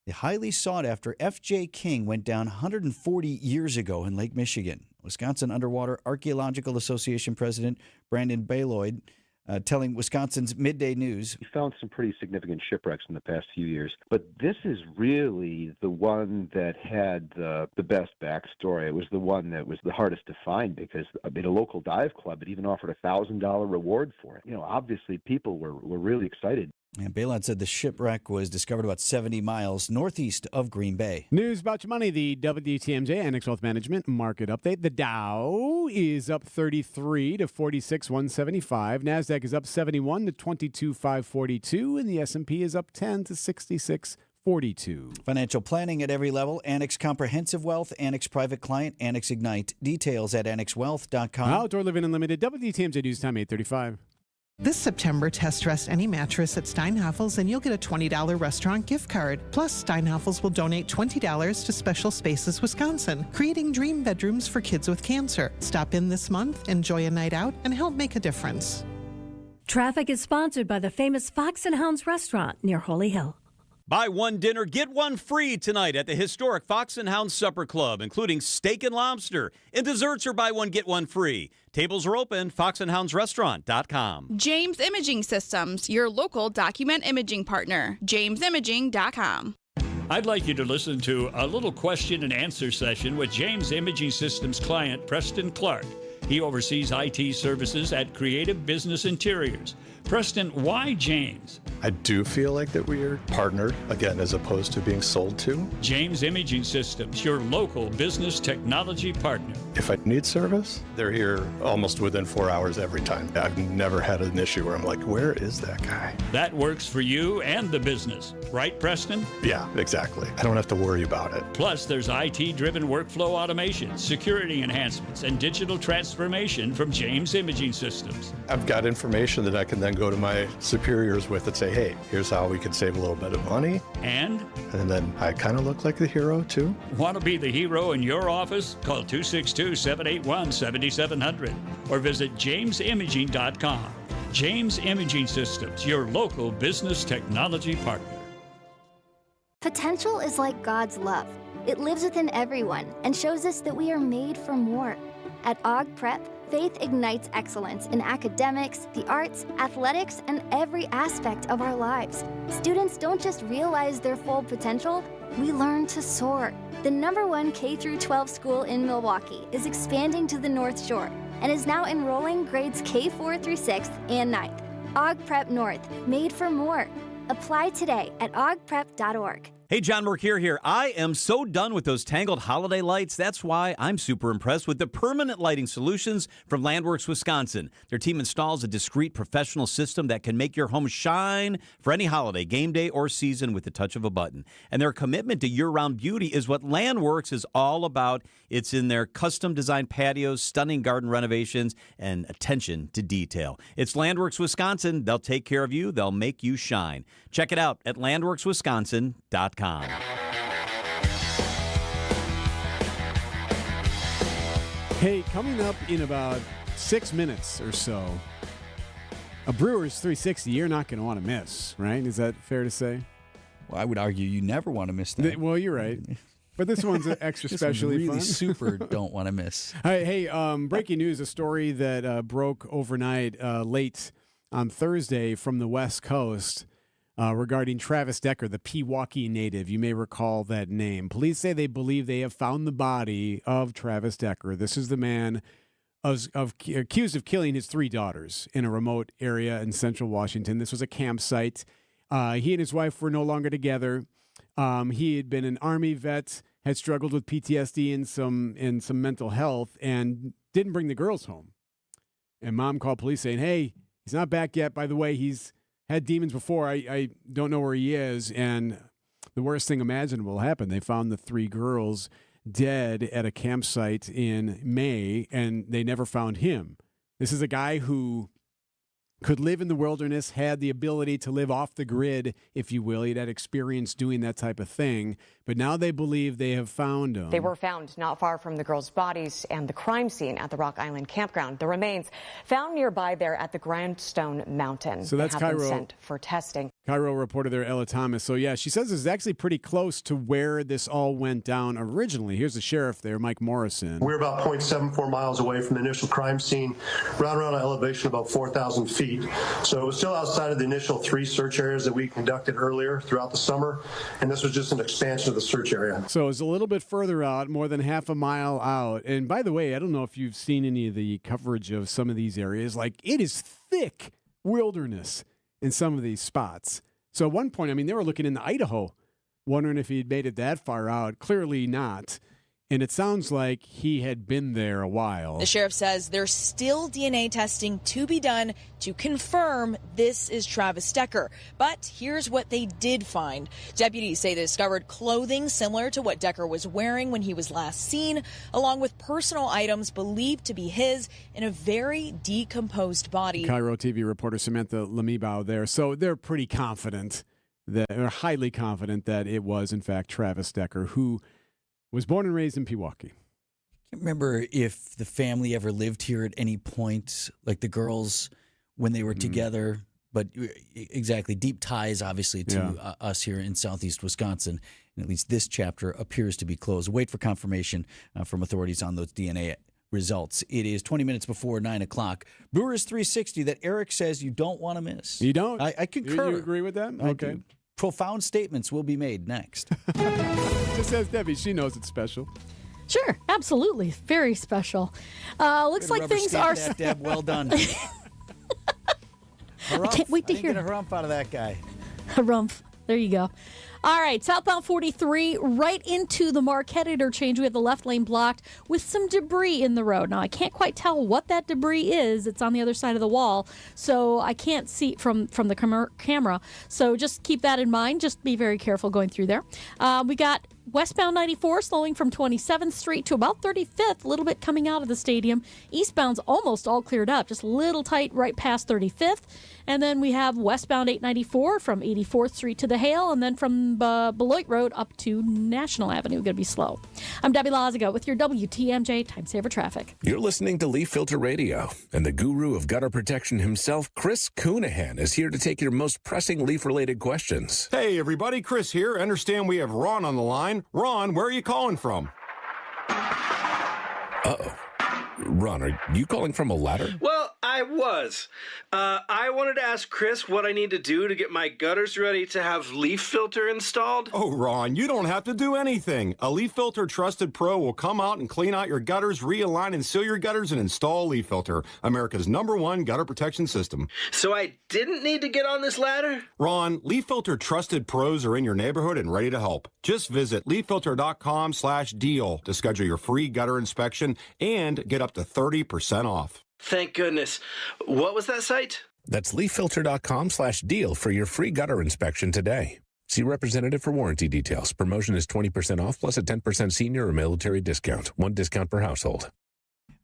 The highly sought-after F.J. King went down 140 years ago in Lake Michigan. Wisconsin Underwater Archaeological Association President Brandon Baloyd telling Wisconsin's Midday News. We found some pretty significant shipwrecks in the past few years, but this is really the one that had the best backstory. It was the one that was the hardest to find because a local dive club had even offered a $1,000 reward for it. Obviously people were really excited. And Baloyd said the shipwreck was discovered about 70 miles northeast of Green Bay. News about your money, the WTMJ Annex Wealth Management Market Update. The Dow is up 33 to 46,175. NASDAQ is up 71 to 22,542. And the S&P is up 10 to 66,42. Financial planning at every level. Annex Comprehensive Wealth, Annex Private Client, Annex Ignite. Details at annexwealth.com. Outdoor Living Unlimited, WTMJ News Time, 8:35. This September, test rest any mattress at Steinhafels and you'll get a $20 restaurant gift card. Plus, Steinhafels will donate $20 to Special Spaces Wisconsin, creating dream bedrooms for kids with cancer. Stop in this month, enjoy a night out, and help make a difference. Traffic is sponsored by the famous Fox and Hounds restaurant near Holy Hill. Buy one dinner, get one free tonight at the historic Fox and Hounds Supper Club, including steak and lobster. And desserts are buy one, get one free. Tables are open, foxandhoundsrestaurant.com. James Imaging Systems, your local document imaging partner. JamesImaging.com. I'd like you to listen to a little question and answer session with James Imaging Systems client Preston Clark. He oversees IT services at Creative Business Interiors. Preston, why James? I do feel like that we are partnered, again, as opposed to being sold to. James Imaging Systems, your local business technology partner. If I need service, they're here almost within 4 hours every time. I've never had an issue where I'm like, where is that guy? That works for you and the business, right, Preston? Yeah, exactly. I don't have to worry about it. Plus, there's IT-driven workflow automation, security enhancements, and digital transformation from James Imaging Systems. I've got information that I can then go to my superiors with and say, hey, here's how we can save a little bit of money. And then I kind of look like the hero, too. Want to be the hero in your office? Call 262-781-7700 or visit jamesimaging.com. James Imaging Systems, your local business technology partner. Potential is like God's love. It lives within everyone and shows us that we are made for more. At Aug Prep, faith ignites excellence in academics, the arts, athletics, and every aspect of our lives. Students don't just realize their full potential, we learn to soar. The #1 K-12 school in Milwaukee is expanding to the North Shore and is now enrolling grades K4 through 6th and 9th. Aug Prep North, made for more. Apply today at augprep.org. Hey, John Mercure here. I am so done with those tangled holiday lights. That's why I'm super impressed with the permanent lighting solutions from Landworks, Wisconsin. Their team installs a discreet professional system that can make your home shine for any holiday, game day, or season with the touch of a button. And their commitment to year-round beauty is what Landworks is all about. It's in their custom-designed patios, stunning garden renovations, and attention to detail. It's Landworks, Wisconsin. They'll take care of you. They'll make you shine. Check it out at landworkswisconsin.com. Hey, coming up in about 6 minutes or so, a Brewers 360 you're not going to want to miss, right? Is that fair to say? Well, I would argue you never want to miss that. Well, you're right. But this one's extra specially really fun. super don't want to miss. Hey, breaking news, a story that broke overnight late on Thursday from the West Coast. Regarding Travis Decker, the Pewaukee native. You may recall that name. Police say they believe they have found the body of Travis Decker. This is the man accused of killing his 3 daughters in a remote area in central Washington. This was a campsite. He and his wife were no longer together. He had been an Army vet, had struggled with PTSD and some mental health, and didn't bring the girls home. And mom called police saying, hey, he's not back yet. By the way, he's had demons before. I don't know where he is. And the worst thing imaginable happened. They found the 3 girls dead at a campsite in May, and they never found him. This is a guy who could live in the wilderness, had the ability to live off the grid, if you will. He'd had experience doing that type of thing. But now they believe they have found him. They were found not far from the girls' bodies and the crime scene at the Rock Island campground. The remains found nearby there at the Grindstone Mountain. So that's they have been Cairo. sent for testing. Cairo reporter there, Ella Thomas. So, yeah, she says it's actually pretty close to where this all went down originally. Here's the sheriff there, Mike Morrison. We're about 0.74 miles away from the initial crime scene, around an elevation of about 4,000 feet. So it was still outside of the initial 3 search areas that we conducted earlier throughout the summer, and this was just an expansion of the search area. So it's a little bit further out, more than half a mile out. And by the way, I don't know if you've seen any of the coverage of some of these areas. Like, it is thick wilderness in some of these spots. So at one point, I mean, they were looking into Idaho, wondering if he'd made it that far out. Clearly not. And it sounds like he had been there a while. The sheriff says there's still DNA testing to be done to confirm this is Travis Decker. But here's what they did find. Deputies say they discovered clothing similar to what Decker was wearing when he was last seen, along with personal items believed to be his in a very decomposed body. Cairo TV reporter Samantha Lamibao there. So they're pretty confident, they're highly confident that it was, in fact, Travis Decker, who was born and raised in Pewaukee. I can't remember if the family ever lived here at any point. Like, the girls when they were together. But exactly, deep ties, obviously, to us here in southeast Wisconsin. And at least this chapter appears to be closed. Wait for confirmation from authorities on those DNA results. It is 20 minutes before 9 o'clock. Brewers 360 that Erik says you don't want to miss. You don't? I concur. You agree with that? Okay. Do. Profound statements will be made next. Just as Debbie, she knows it's special. Sure, absolutely. Very special. Looks like things are... That, Deb. Well done. I can't wait to hear. Get a harumph out of that guy. Harumph. There you go. All right, southbound 43, right into the Marquette interchange. We have the left lane blocked with some debris in the road. Now, I can't quite tell what that debris is. It's on the other side of the wall, so I can't see from the camera. So just keep that in mind. Just be very careful going through there. We got westbound 94 slowing from 27th Street to about 35th, a little bit coming out of the stadium. Eastbound's almost all cleared up, just a little tight right past 35th. And then we have westbound 894 from 84th Street to the Hale, and then from Beloit Road up to National Avenue. Going to be slow. I'm Debbie Lazago with your WTMJ Time Saver Traffic. You're listening to Leaf Filter Radio, and the guru of gutter protection himself, Chris Coonahan, is here to take your most pressing leaf-related questions. Hey, everybody, Chris here. I understand we have Ron on the line. Ron, where are you calling from? Uh-oh. Ron, are you calling from a ladder? Well, I was. I wanted to ask Chris what I need to do to get my gutters ready to have leaf filter installed. Oh, Ron, you don't have to do anything. A Leaf Filter Trusted Pro will come out and clean out your gutters, realign and seal your gutters, and install Leaf Filter, America's #1 gutter protection system. So I didn't need to get on this ladder? Ron, Leaf Filter Trusted Pros are in your neighborhood and ready to help. Just visit leaffilter.com/deal to schedule your free gutter inspection and get up to 30% off. Thank goodness. What was that site? That's leaffilter.com/deal for your free gutter inspection today. See representative for warranty details. Promotion is 20% off plus a 10% senior or military discount. One discount per household.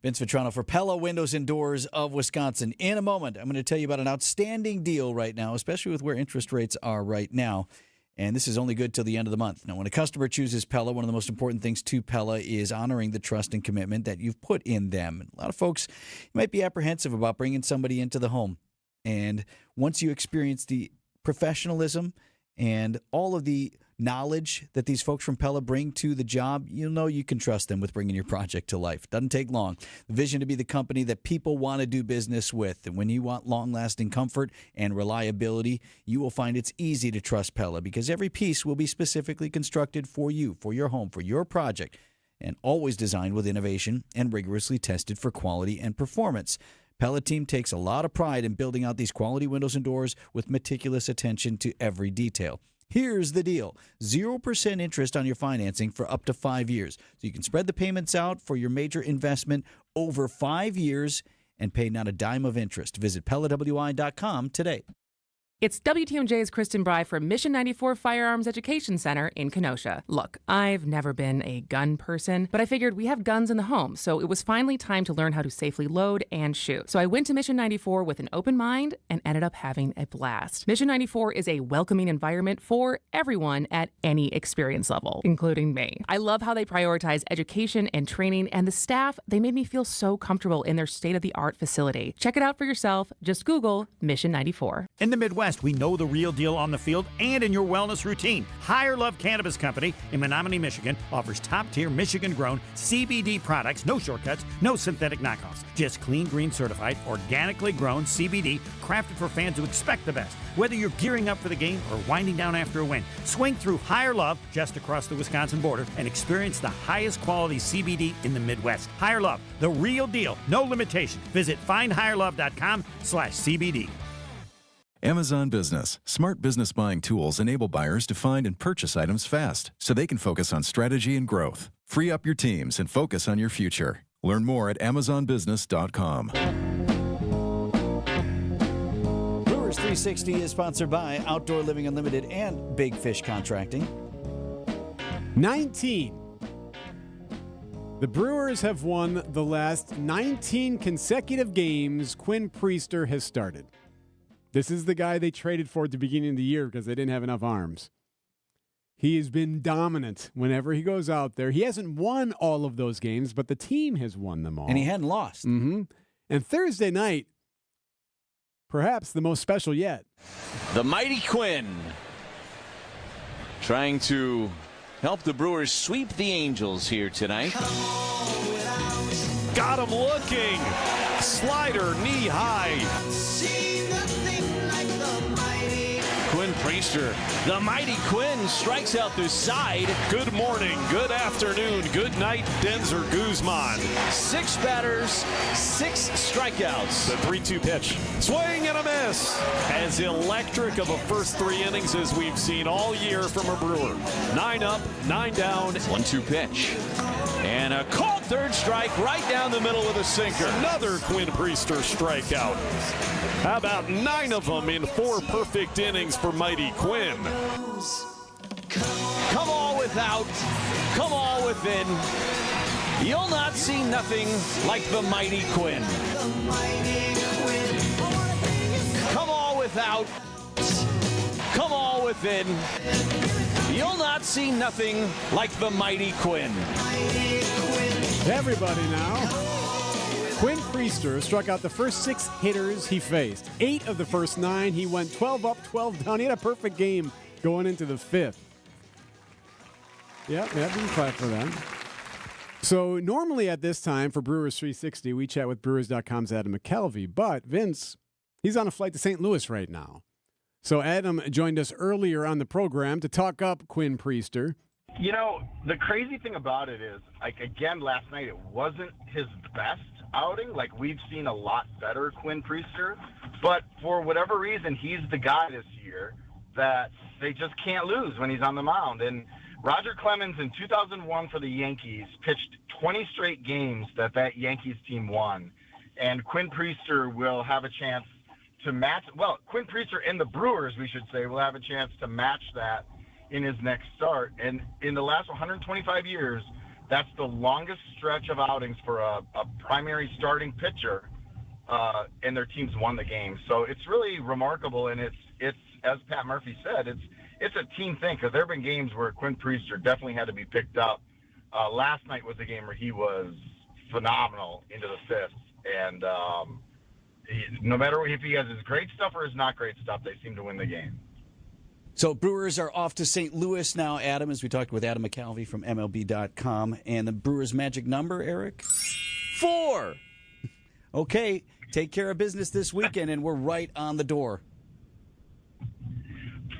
Vince Vitrano for Pella Windows and Doors of Wisconsin. In a moment, I'm going to tell you about an outstanding deal right now, especially with where interest rates are right now. And this is only good till the end of the month. Now, when a customer chooses Pella, one of the most important things to Pella is honoring the trust and commitment that you've put in them. A lot of folks might be apprehensive about bringing somebody into the home. And once you experience the professionalism and all of the knowledge that these folks from Pella bring to the job, you'll know you can trust them with bringing your project to life. Doesn't take long. The vision to be the company that people want to do business with. And when you want long-lasting comfort and reliability, you will find it's easy to trust Pella because every piece will be specifically constructed for you, for your home, for your project, and always designed with innovation and rigorously tested for quality and performance. Pella team takes a lot of pride in building out these quality windows and doors with meticulous attention to every detail. Here's the deal. 0% interest on your financing for up to 5 years. So you can spread the payments out for your major investment over 5 years and pay not a dime of interest. Visit PellaWI.com today. It's WTMJ's Kristen Bry from Mission 94 Firearms Education Center in Kenosha. Look, I've never been a gun person, but I figured we have guns in the home, so it was finally time to learn how to safely load and shoot. So I went to Mission 94 with an open mind and ended up having a blast. Mission 94 is a welcoming environment for everyone at any experience level, including me. I love how they prioritize education and training, and the staff, they made me feel so comfortable in their state-of-the-art facility. Check it out for yourself. Just Google Mission 94. In the Midwest, we know the real deal on the field and in your wellness routine. Higher Love Cannabis Company in Menominee, Michigan offers top-tier Michigan-grown CBD products, no shortcuts, no synthetic knockoffs. Just clean, green certified, organically grown CBD crafted for fans who expect the best. Whether you're gearing up for the game or winding down after a win, swing through Higher Love just across the Wisconsin border and experience the highest quality CBD in the Midwest. Higher Love, the real deal, no limitation. Visit findhigherlove.com/CBD. Amazon Business. Smart business buying tools enable buyers to find and purchase items fast so they can focus on strategy and growth. Free up your teams and focus on your future. Learn more at amazonbusiness.com. Brewers 360 is sponsored by Outdoor Living Unlimited and Big Fish Contracting. 19. The Brewers have won the last 19 consecutive games Quinn Priester has started. This is the guy they traded for at the beginning of the year because they didn't have enough arms. He has been dominant whenever he goes out there. He hasn't won all of those games, but the team has won them all. And he hadn't lost. Mm-hmm. And Thursday night, perhaps the most special yet. The mighty Quinn trying to help the Brewers sweep the Angels here tonight. Got him looking. Slider knee high. Quinn Priester, the mighty Quinn, strikes out the side. Good morning, good afternoon, good night, Denzer Guzman. 6 batters, 6 strikeouts. The 3-2 pitch. Swing and a miss. As electric of a first 3 innings as we've seen all year from a Brewer. 9 up, 9 down. 1-2 pitch. And a called third strike right down the middle with a sinker. Another Quinn Priester strikeout. How about 9 of them in 4 perfect innings for mighty Quinn? Come all without, come all within. You'll not see nothing like the mighty Quinn. Come all without, come all within. You'll not see nothing like the mighty Quinn. Everybody now. Quinn Priester struck out the first 6 hitters he faced. 8 of the first 9. He went 12 up, 12 down. He had a perfect game going into the 5th. Yep, we can clap for that. So normally at this time for Brewers 360, we chat with Brewers.com's Adam McKelvey. But Vince, he's on a flight to St. Louis right now. So Adam joined us earlier on the program to talk up Quinn Priester. You know, the crazy thing about it is, like, again, last night, it wasn't his best outing. Like, we've seen a lot better Quinn Priester. But for whatever reason, he's the guy this year that they just can't lose when he's on the mound. And Roger Clemens in 2001 for the Yankees pitched 20 straight games that Yankees team won. And Quinn Priester will have a chance to match. Well, Quinn Priester and the Brewers, we should say, will have a chance to match that in his next start. And in the last 125 years, that's the longest stretch of outings for a primary starting pitcher, and their teams won the game. So it's really remarkable, and it's as Pat Murphy said, it's a team thing, because there have been games where Quinn Priester definitely had to be picked up. Last night was a game where he was phenomenal into the 5th, and no matter if he has his great stuff or his not great stuff, they seem to win the game. So Brewers are off to St. Louis now, Adam, as we talked with Adam McKelvey from MLB.com. And the Brewers' magic number, Eric? 4. Okay, take care of business this weekend, and we're right on the door.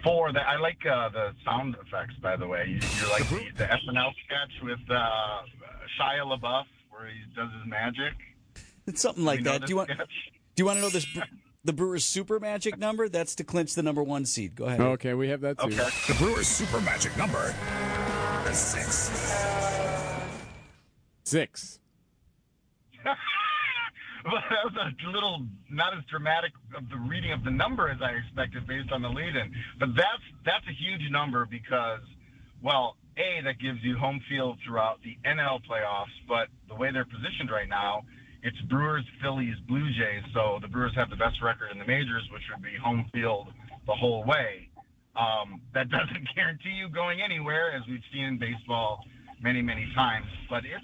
4. I like the sound effects, by the way. You're like the SNL sketch with Shia LaBeouf where he does his magic. It's something like that. Do you want to know this? The Brewers' super magic number? That's to clinch the number 1 seed. Go ahead. Okay, we have that too. Okay. The Brewers' super magic number is 6. 6. Well, that was a little not as dramatic of the reading of the number as I expected based on the lead-in. But that's a huge number because, well, A, that gives you home field throughout the NL playoffs, but the way they're positioned right now, it's Brewers, Phillies, Blue Jays, so the Brewers have the best record in the majors, which would be home field the whole way. That doesn't guarantee you going anywhere, as we've seen in baseball many, many times. But it's,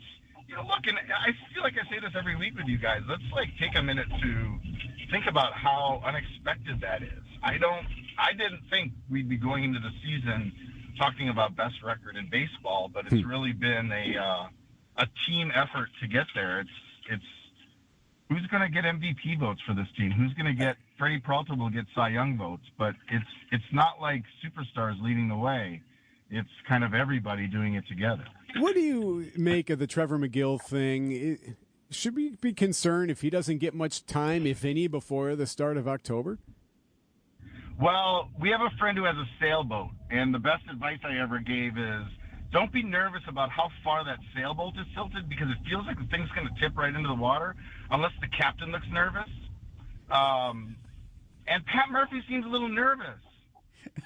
look, and I feel like I say this every week with you guys. Let's, take a minute to think about how unexpected that is. I didn't think we'd be going into the season talking about best record in baseball, but it's really been a team effort to get there. It's who's going to get MVP votes for this team? Who's going to get Freddie Peralta will get Cy Young votes, but it's not like superstars leading the way. It's kind of everybody doing it together. What do you make of the Trevor McGill thing? Should we be concerned if he doesn't get much time, if any, before the start of October? Well, we have a friend who has a sailboat, and the best advice I ever gave is don't be nervous about how far that sailboat is tilted, because it feels like the thing's going to tip right into the water unless the captain looks nervous. And Pat Murphy seems a little nervous.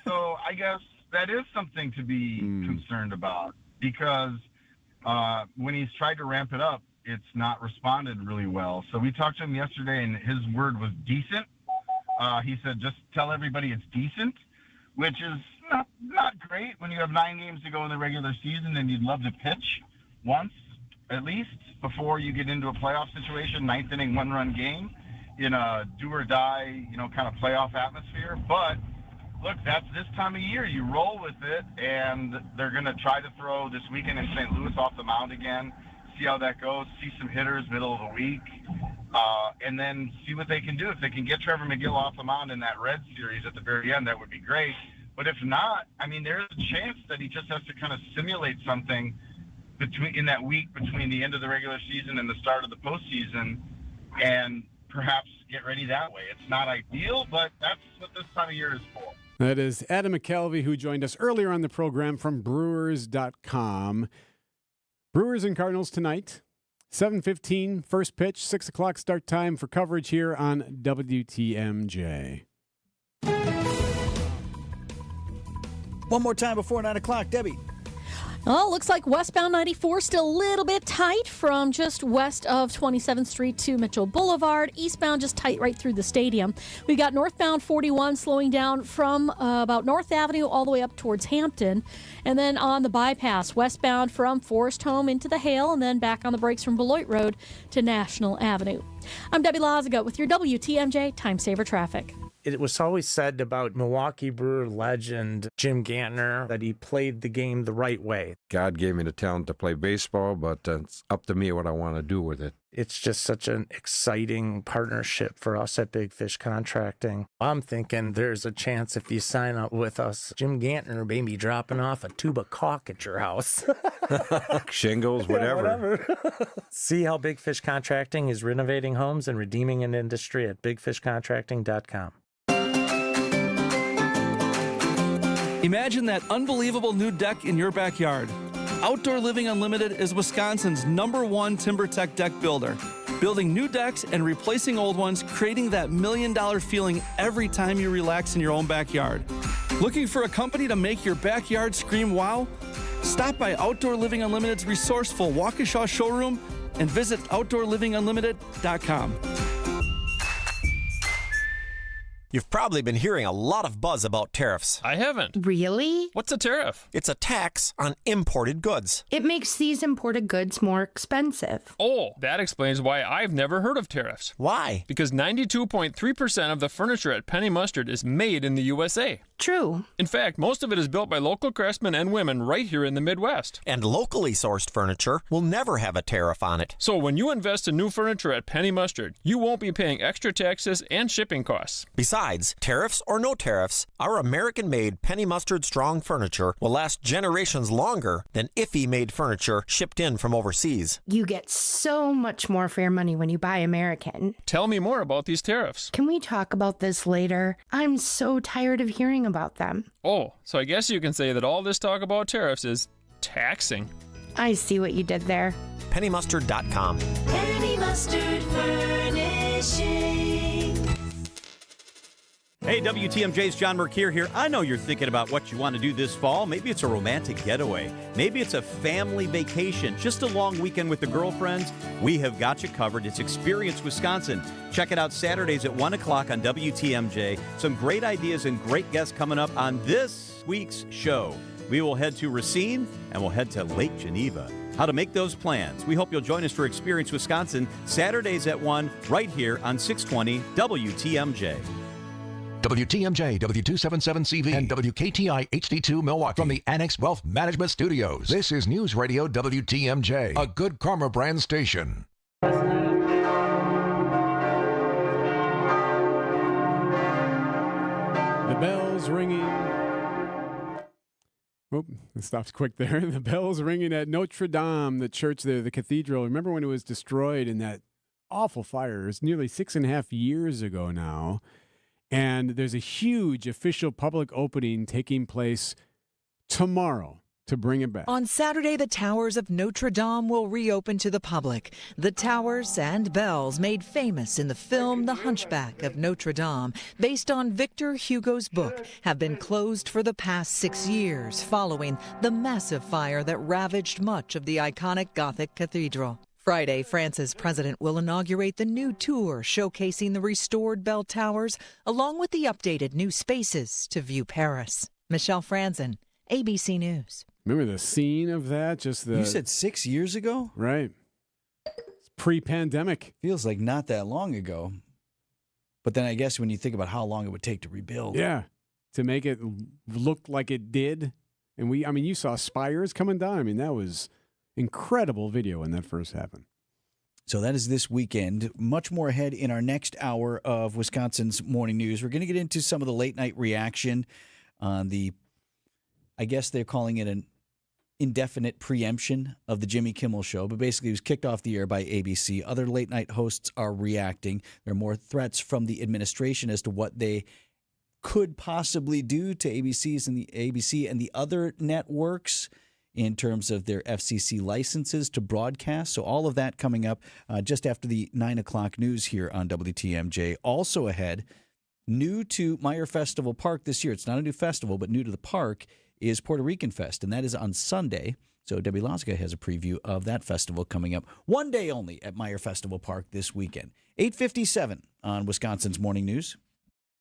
So I guess that is something to be concerned about, because when he's tried to ramp it up, it's not responded really well. So we talked to him yesterday, and his word was decent. He said, just tell everybody it's decent, which is not great when you have 9 games to go in the regular season and you'd love to pitch once at least before you get into a playoff situation, 9th inning 1-run game. in a do-or-die, kind of playoff atmosphere. But, look, that's this time of year. You roll with it, and they're going to try to throw this weekend in St. Louis off the mound again, see how that goes, see some hitters middle of the week, and then see what they can do. If they can get Trevor McGill off the mound in that Red series at the very end, that would be great. But if not, I mean, there's a chance that he just has to kind of simulate something in that week between the end of the regular season and the start of the postseason, and perhaps get ready that way. It's not ideal, but that's what this time of year is for. That is Adam McKelvey, who joined us earlier on the program from Brewers.com. Brewers and Cardinals tonight, 7:15, first pitch, 6 o'clock start time for coverage here on WTMJ. One more time before 9 o'clock, Debbie. Oh, looks like westbound 94 still a little bit tight from just west of 27th Street to Mitchell Boulevard. Eastbound just tight right through the stadium. We've got northbound 41 slowing down from about North Avenue all the way up towards Hampton. And then on the bypass, westbound from Forest Home into the Hale, and then back on the brakes from Beloit Road to National Avenue. I'm Debbie Lazaga with your WTMJ Time Saver Traffic. It was always said about Milwaukee Brewer legend Jim Gantner that he played the game the right way. God gave me the talent to play baseball, but it's up to me what I want to do with it. It's just such an exciting partnership for us at Big Fish Contracting. I'm thinking there's a chance if you sign up with us, Jim Gantner may be dropping off a tube of caulk at your house. Shingles, whatever. See how Big Fish Contracting is renovating homes and redeeming an industry at bigfishcontracting.com. Imagine that unbelievable new deck in your backyard. Outdoor Living Unlimited is Wisconsin's #1 TimberTech deck builder. Building new decks and replacing old ones, creating that $1 million feeling every time you relax in your own backyard. Looking for a company to make your backyard scream wow? Stop by Outdoor Living Unlimited's resourceful Waukesha showroom and visit OutdoorLivingUnlimited.com. You've probably been hearing a lot of buzz about tariffs. I haven't. Really? What's a tariff? It's a tax on imported goods. It makes these imported goods more expensive. Oh, that explains why I've never heard of tariffs. Why? Because 92.3% of the furniture at Penny Mustard is made in the USA. True. In fact, most of it is built by local craftsmen and women right here in the Midwest. And locally sourced furniture will never have a tariff on it. So when you invest in new furniture at Penny Mustard, you won't be paying extra taxes and shipping costs. Besides, tariffs or no tariffs, our American-made Penny Mustard Strong furniture will last generations longer than IFE-made furniture shipped in from overseas. You get so much more for your money when you buy American. Tell me more about these tariffs. Can we talk about this later? I'm so tired of hearing about them. Oh, so I guess you can say that all this talk about tariffs is taxing. I see what you did there. PennyMustard.com. Penny Mustard Furnishing. Hey, WTMJ's John Mercure here. I know you're thinking about what you want to do this fall. Maybe it's a romantic getaway. Maybe it's a family vacation, just a long weekend with the girlfriends. We have got you covered. It's Experience Wisconsin. Check it out Saturdays at 1 o'clock on WTMJ. Some great ideas and great guests coming up on this week's show. We will head to Racine and we'll head to Lake Geneva. How to make those plans. We hope you'll join us for Experience Wisconsin Saturdays at 1 right here on 620 WTMJ. WTMJ, W277CV, and WKTI HD2 Milwaukee from the Annex Wealth Management Studios. This is News Radio WTMJ, a Good Karma brand station. The bells ringing. Oh, it stops quick there. The bells ringing at Notre Dame, the church there, the cathedral. Remember when it was destroyed in that awful fire? It's nearly 6.5 years ago now. And there's a huge official public opening taking place tomorrow to bring it back. On Saturday, the towers of Notre Dame will reopen to the public. The towers and bells made famous in the film The Hunchback of Notre Dame, based on Victor Hugo's book, have been closed for the past 6 years following the massive fire that ravaged much of the iconic Gothic cathedral. Friday, France's president will inaugurate the new tour showcasing the restored bell towers, along with the updated new spaces to view Paris. Michelle Franzen, ABC News. Remember the scene of that? You said 6 years ago? Right. It's pre-pandemic. Feels like not that long ago. But then I guess when you think about how long it would take to rebuild. Yeah, to make it look like it did. And you saw spires coming down. I mean, that was incredible video when that first happened. So that is this weekend. Much more ahead in our next hour of Wisconsin's Morning News. We're going to get into some of the late night reaction on I guess they're calling it an indefinite preemption of the Jimmy Kimmel Show, but basically it was kicked off the air by ABC. Other late night hosts are reacting. There are more threats from the administration as to what they could possibly do to ABC and the other networks in terms of their FCC licenses to broadcast. So all of that coming up just after the 9 o'clock news here on WTMJ. Also ahead, new to Meyer Festival Park this year, it's not a new festival, but new to the park, is Puerto Rican Fest, and that is on Sunday. So Debbie Lozga has a preview of that festival coming up one day only at Meyer Festival Park this weekend. 8:57 on Wisconsin's Morning News.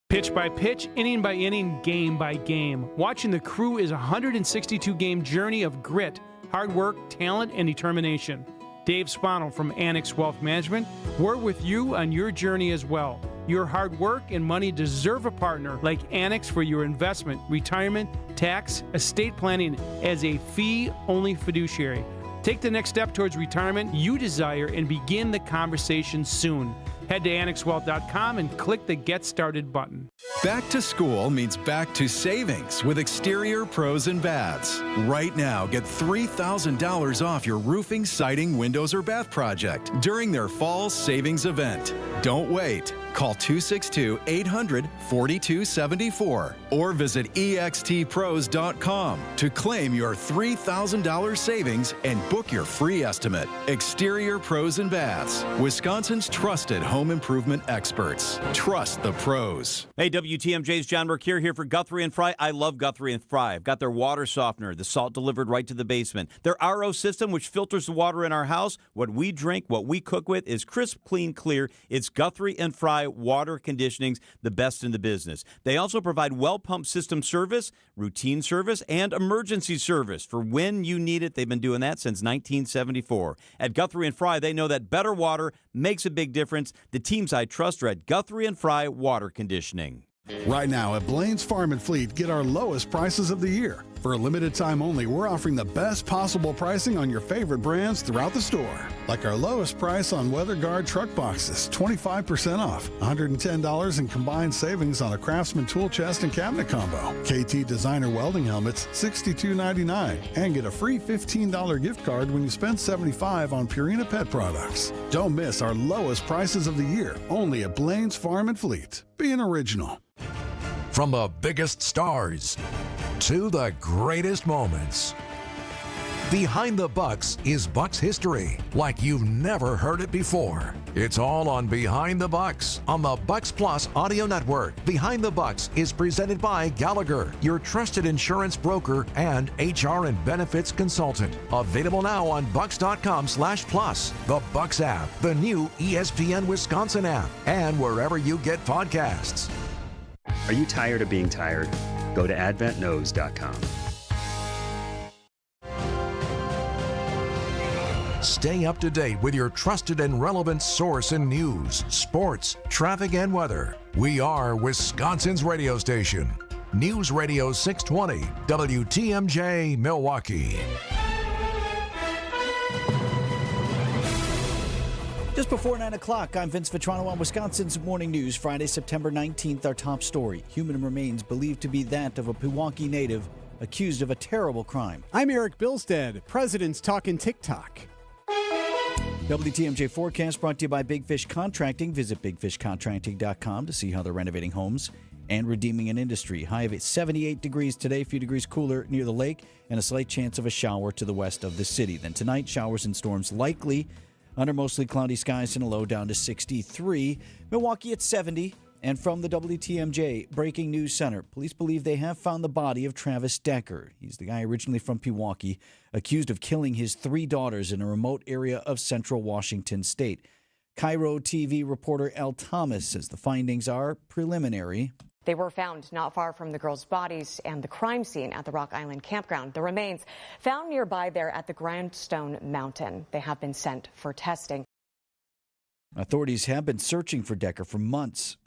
Pitch by pitch, inning by inning, game by game. Watching the Crew is a 162-game journey of grit, hard work, talent, and determination. Dave Spanel from Annex Wealth Management, we're with you on your journey as well. Your hard work and money deserve a partner like Annex for your investment, retirement, tax, estate planning as a fee-only fiduciary. Take the next step towards retirement you desire and begin the conversation soon. Head to annexwealth.com and click the Get Started button. Back to school means back to savings with Exterior Pros and Baths. Right now, get $3,000 off your roofing, siding, windows, or bath project during their fall savings event. Don't wait. Call 262-800-4274 or visit extpros.com to claim your $3,000 savings and book your free estimate. Exterior Pros and Baths, Wisconsin's trusted home improvement experts. Trust the pros. Hey, WTMJ's John Mercure here for Guthrie and Fry. I love Guthrie and Fry. I've got their water softener, the salt delivered right to the basement. Their RO system, which filters the water in our house. What we drink, what we cook with is crisp, clean, clear. It's Guthrie and Fry water conditionings, the best in the business. They also provide well pump system service, routine service, and emergency service for when you need it. They've been doing that since 1974. At Guthrie and Fry, they know that better water makes a big difference. The teams I trust are at Guthrie and Fry Water Conditioning. Right now at Blaine's Farm and Fleet, get our lowest prices of the year. For a limited time only, we're offering the best possible pricing on your favorite brands throughout the store. Like our lowest price on WeatherGuard truck boxes, 25% off, $110 in combined savings on a Craftsman tool chest and cabinet combo. KT Designer welding helmets, $62.99, and get a free $15 gift card when you spend $75 on Purina pet products. Don't miss our lowest prices of the year, only at Blaine's Farm and Fleet. Be an original. From the biggest stars to the greatest moments. Behind the Bucks is Bucks history, like you've never heard it before. It's all on Behind the Bucks on the Bucks Plus Audio Network. Behind the Bucks is presented by Gallagher, your trusted insurance broker and HR and benefits consultant. Available now on bucks.com/plus, the Bucks app, the new ESPN Wisconsin app, and wherever you get podcasts. Are you tired of being tired? Go to adventknows.com. Stay up to date with your trusted and relevant source in news, sports, traffic, and weather. We are Wisconsin's radio station. News Radio 620, WTMJ, Milwaukee. Just before 9 o'clock, I'm Vince Vitrano on Wisconsin's Morning News. Friday, September 19th, our top story. Human remains believed to be that of a Pewaukee native accused of a terrible crime. I'm Erik Bilstad. President's talking TikTok. WTMJ forecast brought to you by Big Fish Contracting. Visit bigfishcontracting.com to see how they're renovating homes and redeeming an industry. High of 78 degrees today, a few degrees cooler near the lake, and a slight chance of a shower to the west of the city. Then tonight, showers and storms likely under mostly cloudy skies and a low down to 63. Milwaukee at 70. And from the WTMJ Breaking News Center, police believe they have found the body of Travis Decker. He's the guy originally from Pewaukee, accused of killing his 3 daughters in a remote area of central Washington state. Cairo TV reporter Al Thomas says the findings are preliminary. They were found not far from the girls' bodies and the crime scene at the Rock Island campground. The remains found nearby there at the Grindstone Mountain. They have been sent for testing. Authorities have been searching for Decker for months.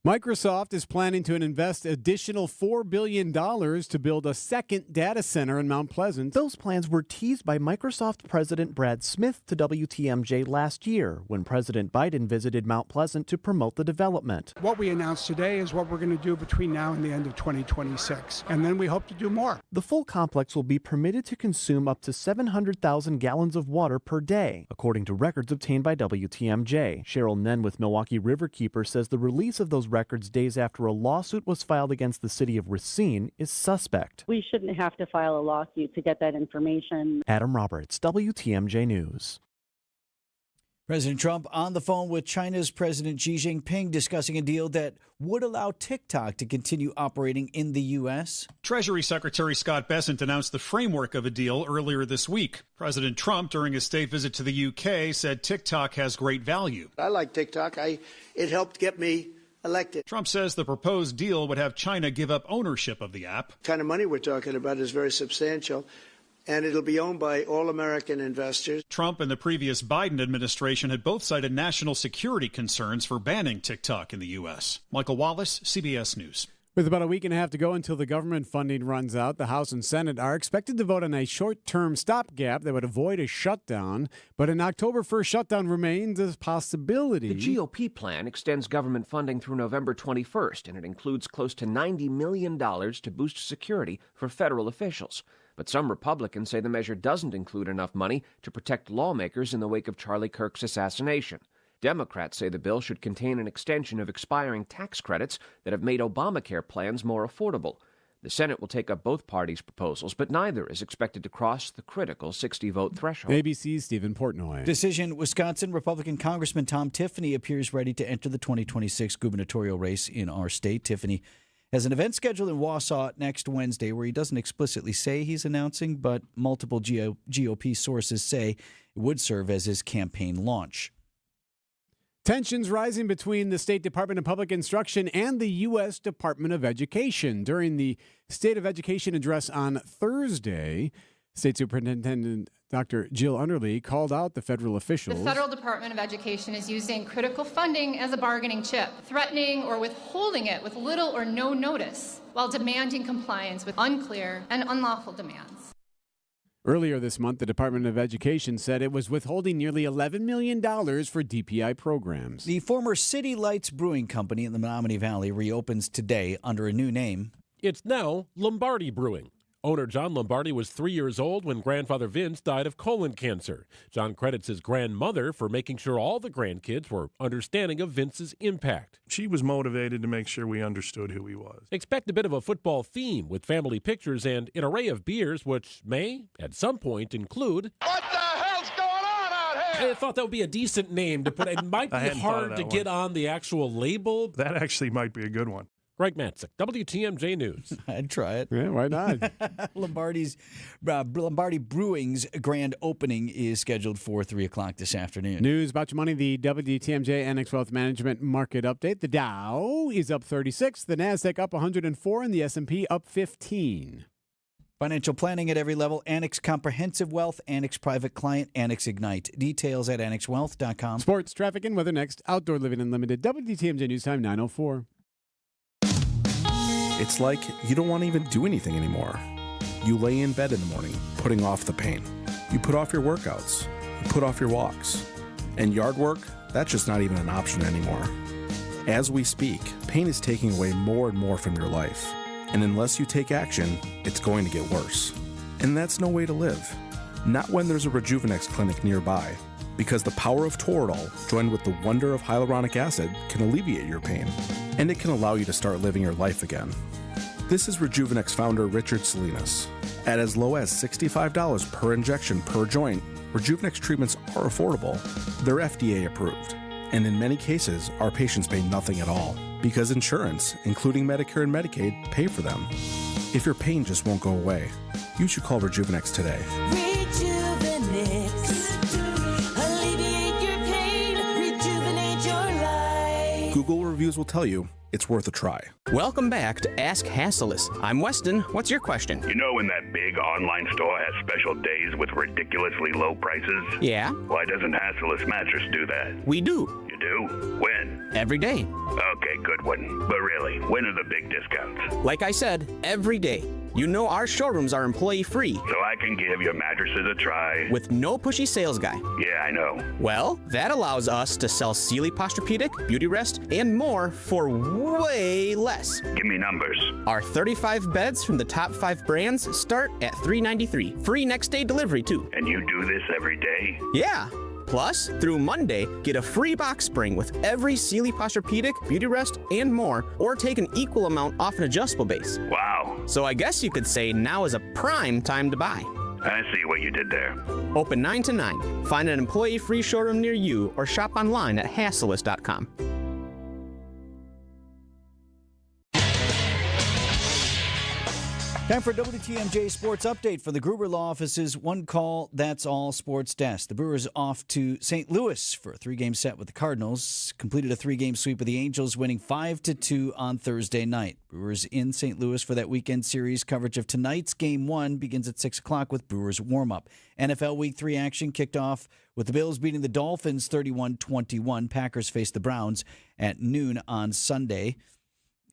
Microsoft is planning to invest additional $4 billion to build a second data center in Mount Pleasant. Those plans were teased by Microsoft President Brad Smith to WTMJ last year when President Biden visited Mount Pleasant to promote the development. What we announced today is what we're going to do between now and the end of 2026, and then we hope to do more. The full complex will be permitted to consume up to 700,000 gallons of water per day, according to records obtained by WTMJ. Cheryl Nen with Milwaukee Riverkeeper says the release of those records days after a lawsuit was filed against the city of Racine is suspect. We shouldn't have to file a lawsuit to get that information. Adam Roberts, WTMJ News. President Trump on the phone with China's President Xi Jinping discussing a deal that would allow TikTok to continue operating in the U.S. Treasury Secretary Scott Bessent announced the framework of a deal earlier this week. President Trump, during his state visit to the U.K., said TikTok has great value. I like TikTok. It helped get me elected. Trump says the proposed deal would have China give up ownership of the app. The kind of money we're talking about is very substantial, and it'll be owned by all American investors. Trump and the previous Biden administration had both cited national security concerns for banning TikTok in the U.S. Michael Wallace, CBS News. With about a week and a half to go until the government funding runs out, the House and Senate are expected to vote on a short-term stopgap that would avoid a shutdown. But an October 1st shutdown remains a possibility. The GOP plan extends government funding through November 21st, and it includes close to $90 million to boost security for federal officials. But some Republicans say the measure doesn't include enough money to protect lawmakers in the wake of Charlie Kirk's assassination. Democrats say the bill should contain an extension of expiring tax credits that have made Obamacare plans more affordable. The Senate will take up both parties' proposals, but neither is expected to cross the critical 60-vote threshold. ABC's Stephen Portnoy. Decision: Wisconsin Republican Congressman Tom Tiffany appears ready to enter the 2026 gubernatorial race in our state. Tiffany has an event scheduled in Wausau next Wednesday where he doesn't explicitly say he's announcing, but multiple GOP sources say it would serve as his campaign launch. Tensions rising between the State Department of Public Instruction and the U.S. Department of Education. During the State of Education address on Thursday, State Superintendent Dr. Jill Underly called out the federal officials. The Federal Department of Education is using critical funding as a bargaining chip, threatening or withholding it with little or no notice, while demanding compliance with unclear and unlawful demands. Earlier this month, the Department of Education said it was withholding nearly $11 million for DPI programs. The former City Lights Brewing Company in the Menominee Valley reopens today under a new name. It's now Lombardi Brewing. Owner John Lombardi was 3 years old when grandfather Vince died of colon cancer. John credits his grandmother for making sure all the grandkids were understanding of Vince's impact. She was motivated to make sure we understood who he was. Expect a bit of a football theme with family pictures and an array of beers, which may, at some point, include... What the hell's going on out here? I thought that would be a decent name to put. It might be hard to get on the actual label. That actually might be a good one. Greg Matzik, WTMJ News. I'd try it. Yeah, why not? Lombardi Brewing's grand opening is scheduled for 3 o'clock this afternoon. News about your money, the WTMJ Annex Wealth Management Market Update. The Dow is up 36, the NASDAQ up 104, and the S&P up 15. Financial planning at every level. Annex Comprehensive Wealth, Annex Private Client, Annex Ignite. Details at annexwealth.com. Sports, traffic, and weather next. Outdoor Living Unlimited. WTMJ News Time 9:04. It's like you don't want to even do anything anymore. You lay in bed in the morning, putting off the pain. You put off your workouts. You put off your walks. And yard work, that's just not even an option anymore. As we speak, pain is taking away more and more from your life. And unless you take action, it's going to get worse. And that's no way to live. Not when there's a Rejuvenex clinic nearby. Because the power of Toradol, joined with the wonder of hyaluronic acid, can alleviate your pain. And it can allow you to start living your life again. This is Rejuvenex founder Richard Salinas. At as low as $65 per injection per joint, Rejuvenex treatments are affordable. They're FDA approved. And in many cases, our patients pay nothing at all. Because insurance, including Medicare and Medicaid, pay for them. If your pain just won't go away, you should call Rejuvenex today. Alleviate your pain, rejuvenate your life. Google reviews will tell you it's worth a try. Welcome back to Ask Hasselus. I'm Weston. What's your question? You know when that big online store has special days with ridiculously low prices? Yeah? Why doesn't Hasselus Mattress do that? We do. You do? When? Every day. Okay, good one. But really, when are the big discounts? Like I said, every day. You know our showrooms are employee-free. So I can give your mattresses a try? With no pushy sales guy. Yeah, I know. Well, that allows us to sell Sealy Posturepedic, Beautyrest, and more for way less. Give me numbers. Our 35 beds from the top 5 brands start at $393. Free next day delivery, too. And you do this every day? Yeah. Plus, through Monday, get a free box spring with every Sealy Posturepedic, Beautyrest, and more, or take an equal amount off an adjustable base. Wow. So I guess you could say now is a prime time to buy. I see what you did there. Open 9 to 9. Find an employee-free showroom near you or shop online at Hasselus.com. Time for WTMJ Sports Update for the Gruber Law Office's One Call, That's All Sports Desk. The Brewers off to St. Louis for a 3-game set with the Cardinals. Completed a 3-game sweep with the Angels, winning 5-2 on Thursday night. Brewers in St. Louis for that weekend series. Coverage of tonight's Game 1 begins at 6 o'clock with Brewers warm-up. NFL Week 3 action kicked off with the Bills beating the Dolphins 31-21. Packers face the Browns at noon on Sunday.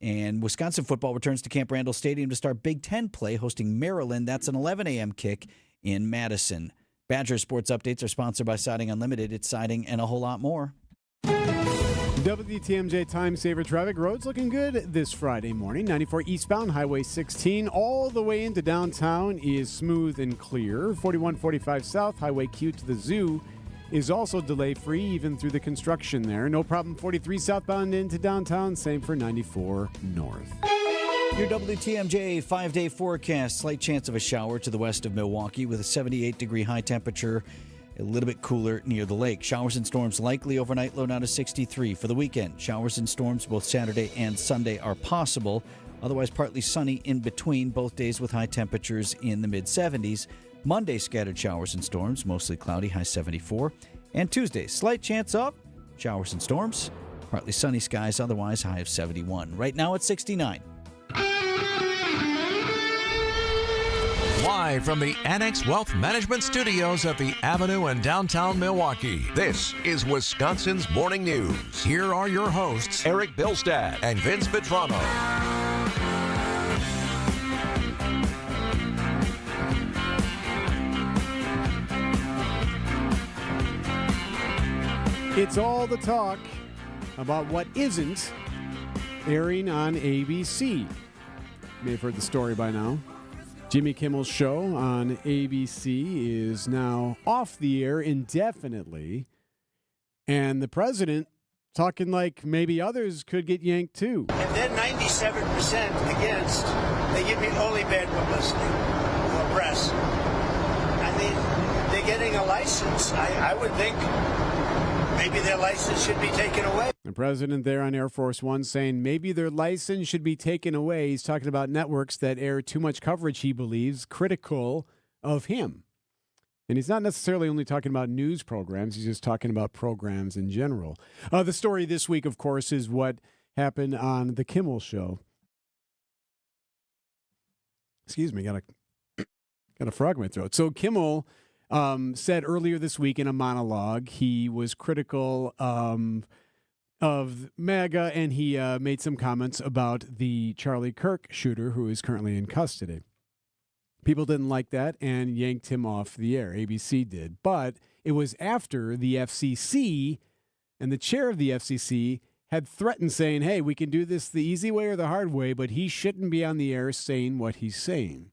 And Wisconsin football returns to Camp Randall Stadium to start Big Ten play, hosting Maryland. That's an 11 a.m. kick in Madison. Badger Sports Updates are sponsored by Siding Unlimited. It's siding and a whole lot more. WTMJ Time Saver traffic. Roads looking good this Friday morning. 94 eastbound, Highway 16, all the way into downtown is smooth and clear. 4145 south, Highway Q to the Zoo is also delay-free even through the construction there. No problem 43 southbound into downtown. Same for 94 north. Your WTMJ 5-day forecast. Slight chance of a shower to the west of Milwaukee with a 78-degree high temperature. A little bit cooler near the lake. Showers and storms likely overnight, low down to 63. For the weekend, showers and storms both Saturday and Sunday are possible. Otherwise, partly sunny in between, both days with high temperatures in the mid-70s. Monday, scattered showers and storms, mostly cloudy, high 74. And Tuesday, slight chance of showers and storms, partly sunny skies, otherwise high of 71. Right now it's 69. Live from the Annex Wealth Management Studios at the Avenue in downtown Milwaukee, this is Wisconsin's Morning News. Here are your hosts, Erik Bilstad and Vince Vitrano. It's all the talk about what isn't airing on ABC. You may have heard the story by now. Jimmy Kimmel's show on ABC is now off the air indefinitely. And the president talking like maybe others could get yanked too. And then 97% against, they give me only bad publicity or press. I mean, they're getting a license. I would think maybe their license should be taken away. The president there on Air Force One saying maybe their license should be taken away. He's talking about networks that air too much coverage, he believes, critical of him. And he's not necessarily only talking about news programs. He's just talking about programs in general. The story this week, of course, is what happened on the Kimmel show. Excuse me, got a frog in my throat. So Kimmel said earlier this week in a monologue, he was critical of MAGA, and he made some comments about the Charlie Kirk shooter who is currently in custody. People didn't like that and yanked him off the air. ABC did. But it was after the FCC and the chair of the FCC had threatened saying, hey, we can do this the easy way or the hard way, but he shouldn't be on the air saying what he's saying.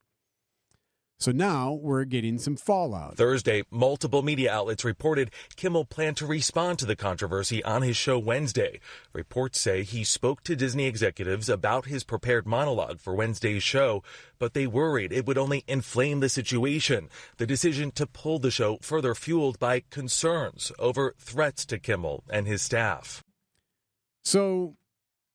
So now we're getting some fallout. Thursday, multiple media outlets reported Kimmel planned to respond to the controversy on his show Wednesday. Reports say he spoke to Disney executives about his prepared monologue for Wednesday's show, but they worried it would only inflame the situation. The decision to pull the show further fueled by concerns over threats to Kimmel and his staff. So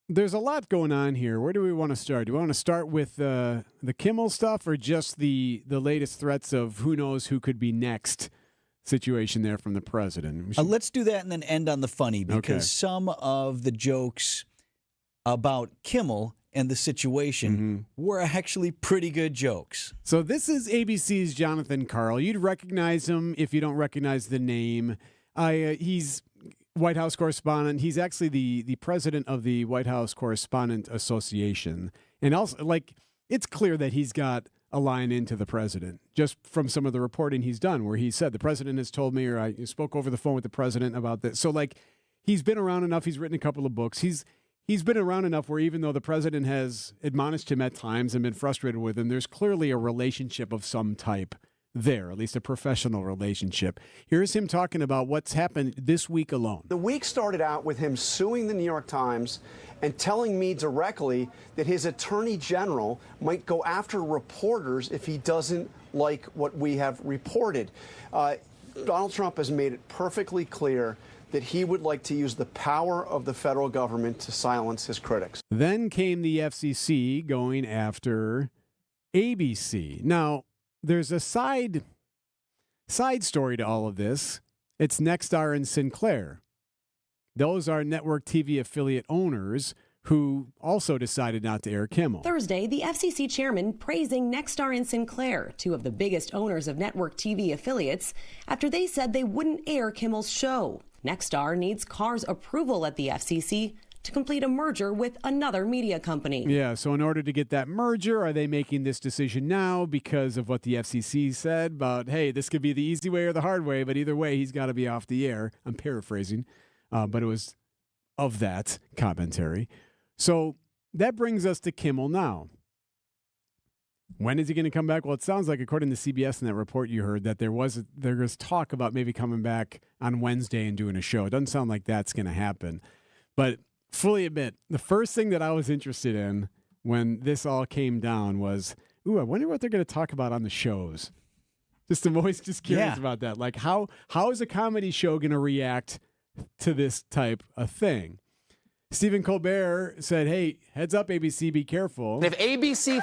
there's a lot going on here. Where do we want to start? Do we want to start with the Kimmel stuff or just the latest threats of who knows who could be next situation there from the president? Let's do that and then end on the funny, because some of the jokes about Kimmel and the situation were actually pretty good jokes. So this is ABC's Jonathan Karl. You'd recognize him if you don't recognize the name. He's White House correspondent. He's actually the president of the White House Correspondent Association. And also, like, it's clear that he's got a line into the president just from some of the reporting he's done where he said, the president has told me, or I spoke over the phone with the president about this. So, like, he's been around enough. He's written a couple of books. He's been around enough where even though the president has admonished him at times and been frustrated with him, there's clearly a relationship of some type there, at least a professional relationship. Here's him talking about what's happened this week alone. The week started out with him suing the New York Times and telling me directly that his attorney general might go after reporters if he doesn't like what we have reported. Donald Trump has made it perfectly clear that he would like to use the power of the federal government to silence his critics. Then came the FCC going after ABC. Now, there's a side story to all of this. It's Nexstar and Sinclair. Those are network TV affiliate owners who also decided not to air Kimmel. Thursday, the FCC chairman praising Nexstar and Sinclair, two of the biggest owners of network TV affiliates, after they said they wouldn't air Kimmel's show. Nexstar needs CAR's approval at the FCC to complete a merger with another media company. Yeah, so in order to get that merger, are they making this decision now because of what the FCC said about, hey, this could be the easy way or the hard way, but either way, he's got to be off the air. I'm paraphrasing, but it was of that commentary. So that brings us to Kimmel now. When is he going to come back? Well, it sounds like, according to CBS in that report you heard, that there was talk about maybe coming back on Wednesday and doing a show. It doesn't sound like that's going to happen. But fully admit, the first thing that I was interested in when this all came down was, I wonder what they're going to talk about on the shows. I'm always just curious about that. Like, how is a comedy show going to react to this type of thing? Stephen Colbert said, hey, heads up, ABC, be careful. If ABC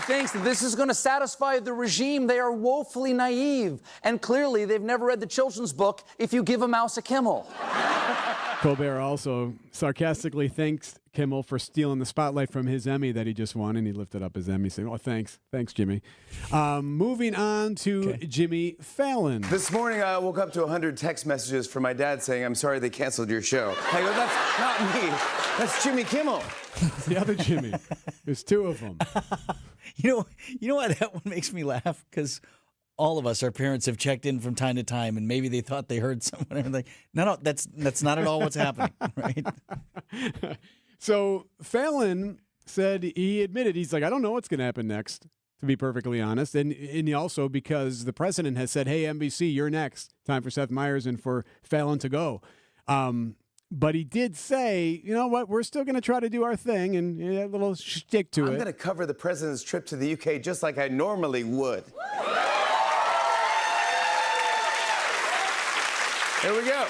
thinks that this is going to satisfy the regime, they are woefully naive. And clearly, they've never read the children's book, If You Give a Mouse a Kimmel. Colbert also sarcastically thanks Kimmel for stealing the spotlight from his Emmy that he just won, and he lifted up his Emmy saying, oh, thanks, Jimmy. Moving on to Jimmy Fallon. This morning, I woke up to 100 text messages from my dad saying, I'm sorry they canceled your show. I go, that's not me. That's Jimmy Kimmel. The other Jimmy. There's two of them. You know why that one makes me laugh? Because all of us, our parents, have checked in from time to time, and maybe they thought they heard someone. And like, no, that's not at all what's happening, right? So Fallon said, he admitted, he's like, I don't know what's going to happen next, to be perfectly honest. And also because the president has said, hey, NBC, you're next. Time for Seth Meyers and for Fallon to go. But he did say, you know what, we're still going to try to do our thing, and a little shtick to it. I'm going to cover the president's trip to the UK just like I normally would. Here we go.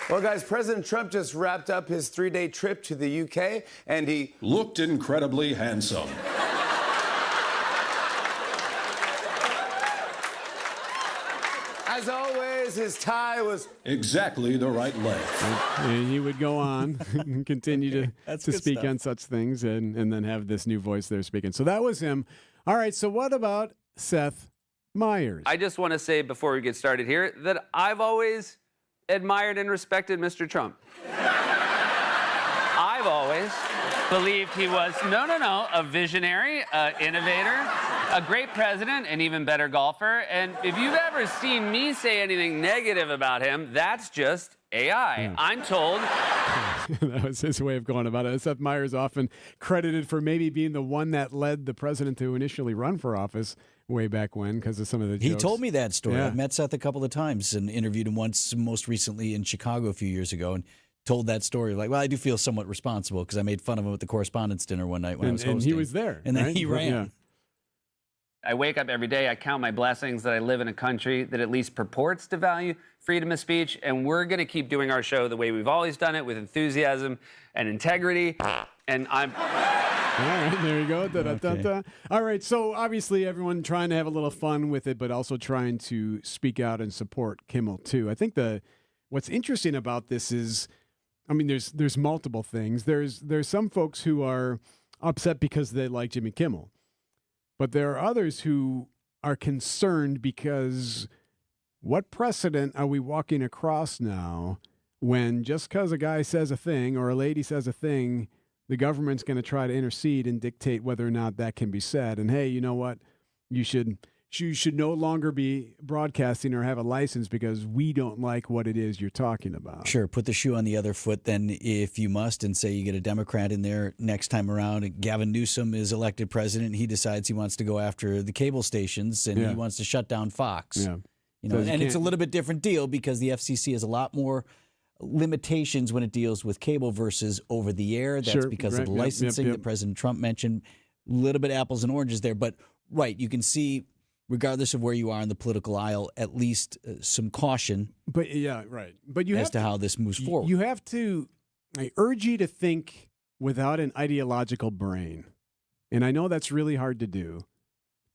Well, guys, President Trump just wrapped up his 3-day trip to the UK, and he looked incredibly handsome. As always, his tie was exactly the right length. And he would go on and continue to speak on such things and then have this new voice there speaking. So that was him. All right, so what about Seth Meyers? I just want to say before we get started here that I've always admired and respected Mr. Trump. I've always believed he was, a visionary, innovator, a great president, an even better golfer. And if you've ever seen me say anything negative about him, that's just AI. Yeah. I'm told. That was his way of going about it. Seth Meyers often credited for maybe being the one that led the president to initially run for office way back when because of some of the jokes. He told me that story. Yeah. I've met Seth a couple of times and interviewed him once, most recently in Chicago a few years ago, and told that story. Like, well, I do feel somewhat responsible because I made fun of him at the correspondence dinner one night when I was hosting. And he was there. And then he ran. Yeah. I wake up every day, I count my blessings that I live in a country that at least purports to value freedom of speech, and we're going to keep doing our show the way we've always done it, with enthusiasm and integrity, and I'm... All right, there you go. Da-da-da-da. Okay. All right, so obviously everyone trying to have a little fun with it, but also trying to speak out and support Kimmel too. I think what's interesting about this is, I mean, there's multiple things. There's some folks who are upset because they like Jimmy Kimmel, but there are others who are concerned because what precedent are we walking across now when just because a guy says a thing or a lady says a thing, the government's going to try to intercede and dictate whether or not that can be said. And hey, you know what? You should no longer be broadcasting or have a license because we don't like what it is you're talking about. Sure, put the shoe on the other foot then if you must, and say you get a Democrat in there next time around and Gavin Newsom is elected president and he decides he wants to go after the cable stations and he wants to shut down Fox. Yeah. You know, and it's a little bit different deal because the FCC has a lot more limitations when it deals with cable versus over the air. That's because of the licensing that President Trump mentioned. A little bit apples and oranges there, but you can see, regardless of where you are in the political aisle, at least some caution. But But you as to how this moves forward. You have to. I urge you to think without an ideological brain, and I know that's really hard to do.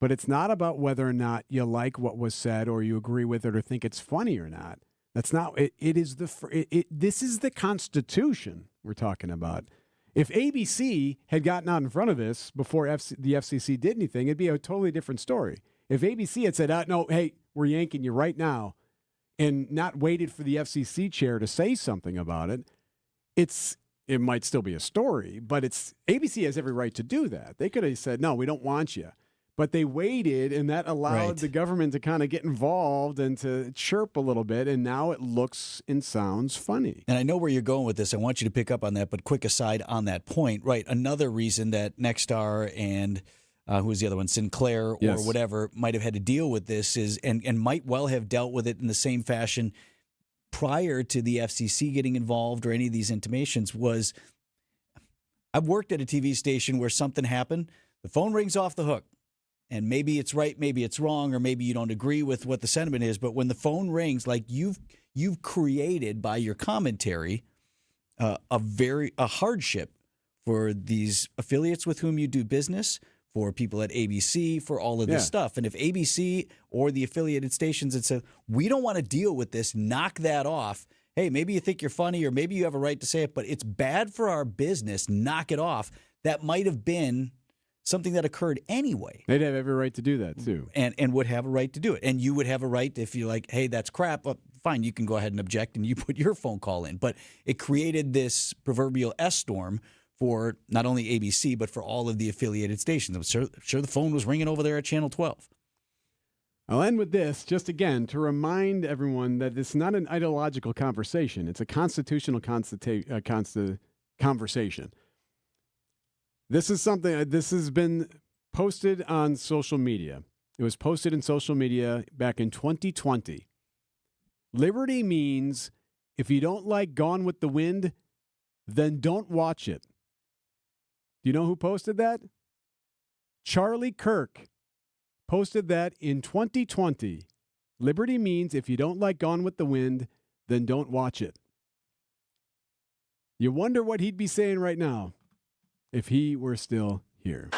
But it's not about whether or not you like what was said or you agree with it or think it's funny or not. That's not it. It is this is the Constitution we're talking about. If ABC had gotten out in front of this before the FCC did anything, it'd be a totally different story. If ABC had said, "No, hey, we're yanking you right now," and not waited for the FCC chair to say something about it, it might still be a story. But ABC has every right to do that. They could have said, "No, we don't want you." But they waited, and that allowed the government to kind of get involved and to chirp a little bit, and now it looks and sounds funny. And I know where you're going with this. I want you to pick up on that, but quick aside on that point. Right, another reason that Nexstar and who was the other one, Sinclair or whatever, might have had to deal with this is, and might well have dealt with it in the same fashion prior to the FCC getting involved or any of these intimations was, I've worked at a TV station where something happened, the phone rings off the hook. And maybe it's right, maybe it's wrong, or maybe you don't agree with what the sentiment is. But when the phone rings, like you've created by your commentary a hardship for these affiliates with whom you do business, for people at ABC, for all of this stuff. And if ABC or the affiliated stations had said, we don't want to deal with this, knock that off. Hey, maybe you think you're funny or maybe you have a right to say it, but it's bad for our business, knock it off. That might have been something that occurred anyway. They'd have every right to do that, too. And would have a right to do it. And you would have a right if you're like, hey, that's crap. Well, fine, you can go ahead and object and you put your phone call in. But it created this proverbial S-storm for not only ABC, but for all of the affiliated stations. I'm sure the phone was ringing over there at Channel 12. I'll end with this, just again, to remind everyone that it's not an ideological conversation. It's a constitutional conversation. This is something, this has been posted on social media. It was posted in social media back in 2020. Liberty means if you don't like Gone with the Wind, then don't watch it. Do you know who posted that? Charlie Kirk posted that in 2020. Liberty means if you don't like Gone with the Wind, then don't watch it. You wonder what he'd be saying right now if he were still here.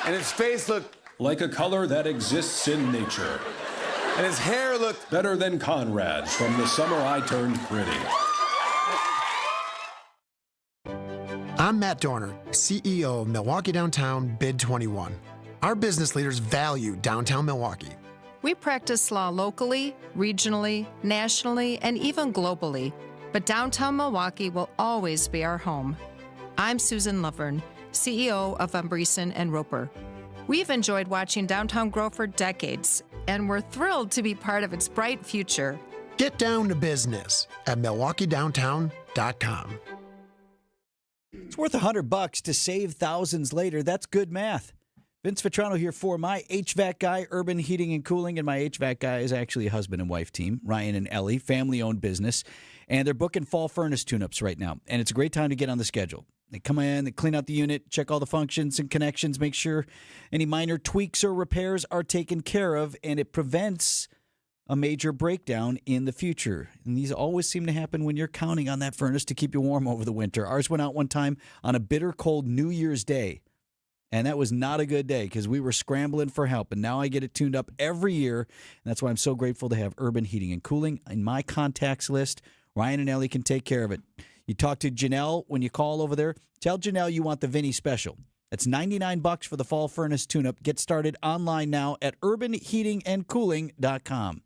And his face looked like a color that exists in nature. And his hair looked better than Conrad's from the summer I turned pretty. I'm Matt Dorner, CEO of Milwaukee Downtown Bid 21. Our business leaders value downtown Milwaukee. We practice law locally, regionally, nationally, and even globally, but downtown Milwaukee will always be our home. I'm Susan Lovern, CEO of Umbreson and Roper. We've enjoyed watching downtown grow for decades, and we're thrilled to be part of its bright future. Get down to business at MilwaukeeDowntown.com. It's worth $100 to save thousands later. That's good math. Vince Vitrano here for my HVAC guy, Urban Heating and Cooling, and my HVAC guy is actually a husband and wife team, Ryan and Ellie, family-owned business, and they're booking fall furnace tune-ups right now, and it's a great time to get on the schedule. They come in, they clean out the unit, check all the functions and connections, make sure any minor tweaks or repairs are taken care of, and it prevents a major breakdown in the future. And these always seem to happen when you're counting on that furnace to keep you warm over the winter. Ours went out one time on a bitter cold New Year's Day. And that was not a good day because we were scrambling for help. And now I get it tuned up every year. And that's why I'm so grateful to have Urban Heating and Cooling in my contacts list. Ryan and Ellie can take care of it. You talk to Janelle when you call over there. Tell Janelle you want the Vinny special. That's $99 for the fall furnace tune-up. Get started online now at urbanheatingandcooling.com.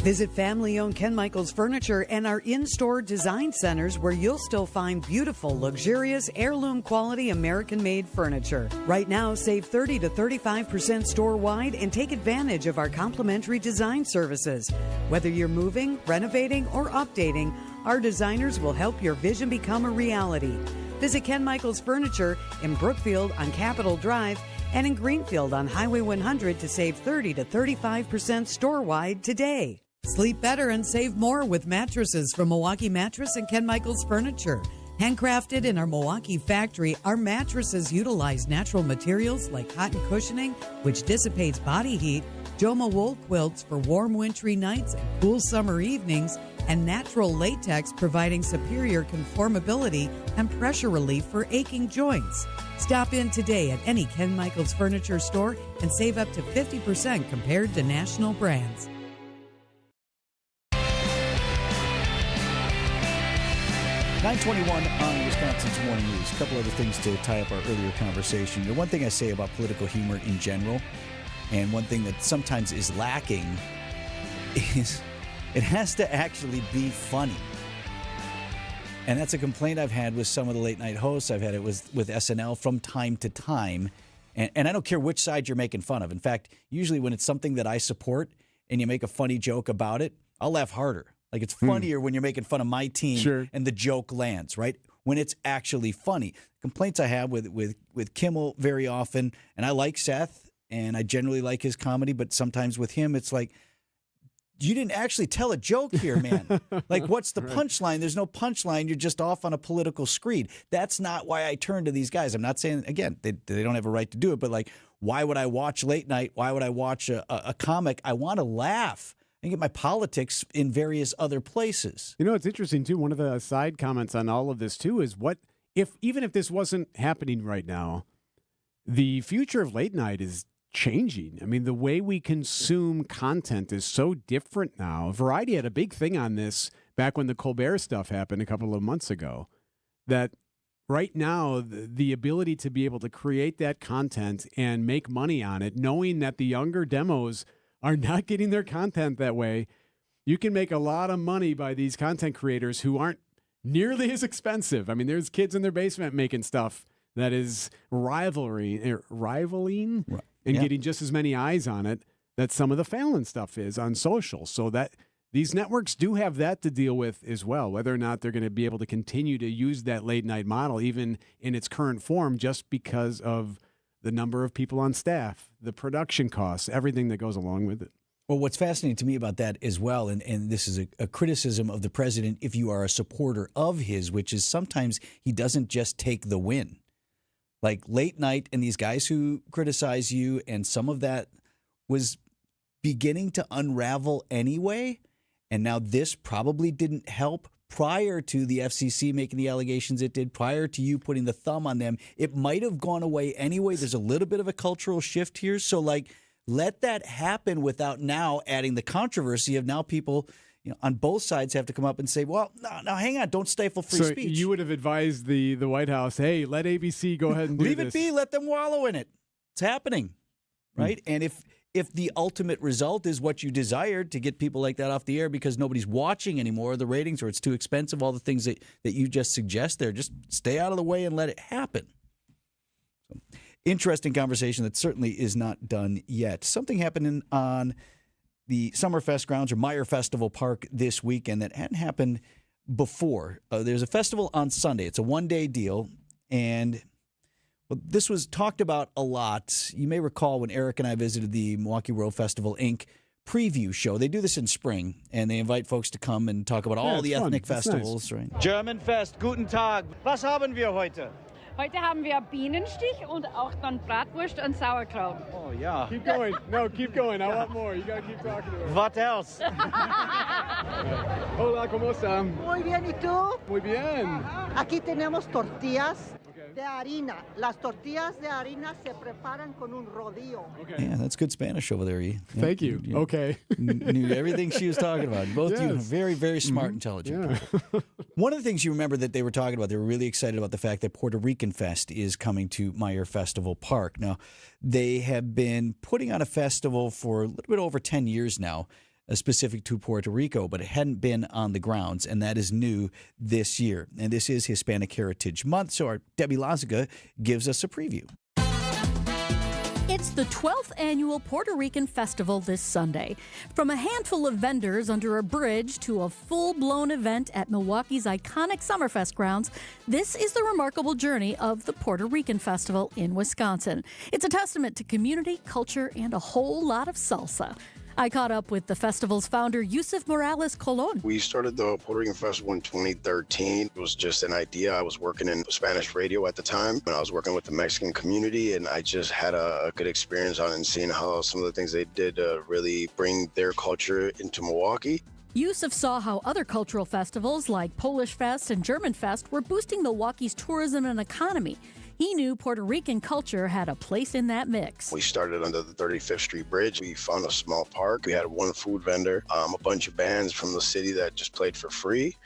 Visit family-owned Ken Michaels Furniture and our in-store design centers where you'll still find beautiful, luxurious, heirloom-quality American-made furniture. Right now, save 30 to 35% store-wide and take advantage of our complimentary design services. Whether you're moving, renovating, or updating, our designers will help your vision become a reality. Visit Ken Michaels Furniture in Brookfield on Capitol Drive and in Greenfield on Highway 100 to save 30 to 35% store-wide today. Sleep better and save more with mattresses from Milwaukee Mattress and Ken Michaels Furniture. Handcrafted in our Milwaukee factory, our mattresses utilize natural materials like cotton cushioning, which dissipates body heat, Joma wool quilts for warm wintry nights and cool summer evenings, and natural latex providing superior conformability and pressure relief for aching joints. Stop in today at any Ken Michaels Furniture store and save up to 50% compared to national brands. 921 on Wisconsin's Morning News. A couple other things to tie up our earlier conversation. The one thing I say about political humor in general, and one thing that sometimes is lacking, is it has to actually be funny. And that's a complaint I've had with some of the late night hosts. I've had it with SNL from time to time. And I don't care which side you're making fun of. In fact, usually when it's something that I support and you make a funny joke about it, I'll laugh harder. Like, it's funnier when you're making fun of my team and the joke lands, right? When it's actually funny. Complaints I have with Kimmel very often, and I like Seth, and I generally like his comedy, but sometimes with him, it's like, you didn't actually tell a joke here, man. Like, what's the punchline? There's no punchline. You're just off on a political screed. That's not why I turn to these guys. I'm not saying, again, they don't have a right to do it, but like, why would I watch late night? Why would I watch a comic? I want to laugh and get my politics in various other places. You know, it's interesting, too. One of the side comments on all of this, too, is even if this wasn't happening right now, the future of late night is changing. I mean, the way we consume content is so different now. Variety had a big thing on this back when the Colbert stuff happened a couple of months ago, that right now the ability to be able to create that content and make money on it, knowing that the younger demos are not getting their content that way, you can make a lot of money by these content creators who aren't nearly as expensive. I mean, there's kids in their basement making stuff that is rivaling and getting just as many eyes on it that some of the Fallon stuff is on social. So that these networks do have that to deal with as well, whether or not they're going to be able to continue to use that late night model, even in its current form, just because of the number of people on staff, the production costs, everything that goes along with it. Well, what's fascinating to me about that as well, and this is a criticism of the president if you are a supporter of his, which is sometimes he doesn't just take the win. Like late night and these guys who criticize you, and some of that was beginning to unravel anyway, and now this probably didn't help. Prior to the FCC making the allegations it did, prior to you putting the thumb on them, it might have gone away anyway. There's a little bit of a cultural shift here. So, like, let that happen without now adding the controversy of now people, on both sides have to come up and say, well, no, hang on, don't stifle free speech. You would have advised the White House, hey, let ABC go ahead and do Leave this. Leave it be, let them wallow in it. It's happening, right? And if the ultimate result is what you desired, to get people like that off the air because nobody's watching anymore, the ratings, or it's too expensive, all the things that you just suggest there, just stay out of the way and let it happen. So, interesting conversation that certainly is not done yet. Something happened on the Summerfest grounds or Meyer Festival Park this weekend that hadn't happened before. There's a festival on Sunday. It's a one-day deal, and this was talked about a lot. You may recall when Erik and I visited the Milwaukee World Festival, Inc. preview show. They do this in spring, and they invite folks to come and talk about all the ethnic festivals. Nice. Right? German Fest, guten Tag. Was haben wir heute? Heute haben wir Bienenstich und auch dann Bratwurst und Sauerkraut. Oh, yeah. Keep going. No, keep going. I want more. You got to keep talking to her. What else? Hola, ¿cómo están? Muy bien, ¿y tú? Muy bien. Aquí tenemos tortillas de harina. Las tortillas de harina se preparan con un rodillo. Yeah, that's good Spanish over there, E. Yeah, Thank you. Okay. Knew everything she was talking about. Both you very, very smart, intelligent people. One of the things you remember that they were talking about, they were really excited about the fact that Puerto Rican Fest is coming to Meyer Festival Park. Now, they have been putting on a festival for a little bit over 10 years now, specific to Puerto Rico, but it hadn't been on the grounds, and that is new this year. And this is Hispanic Heritage Month, so our Debbie Lazaga gives us a preview. It's the 12th annual Puerto Rican Festival this Sunday. From a handful of vendors under a bridge to a full-blown event at Milwaukee's iconic Summerfest grounds, this is the remarkable journey of the Puerto Rican Festival in Wisconsin. It's a testament to community, culture, and a whole lot of salsa. I caught up with the festival's founder, Yusuf Morales Colon. We started the Puerto Rican Festival in 2013. It was just an idea. I was working in Spanish radio at the time, and I was working with the Mexican community, and I just had a good experience on it and seeing how some of the things they did really bring their culture into Milwaukee. Yusuf saw how other cultural festivals like Polish Fest and German Fest were boosting Milwaukee's tourism and economy. He knew Puerto Rican culture had a place in that mix. We started under the 35th Street Bridge. We found a small park. We had one food vendor, a bunch of bands from the city that just played for free.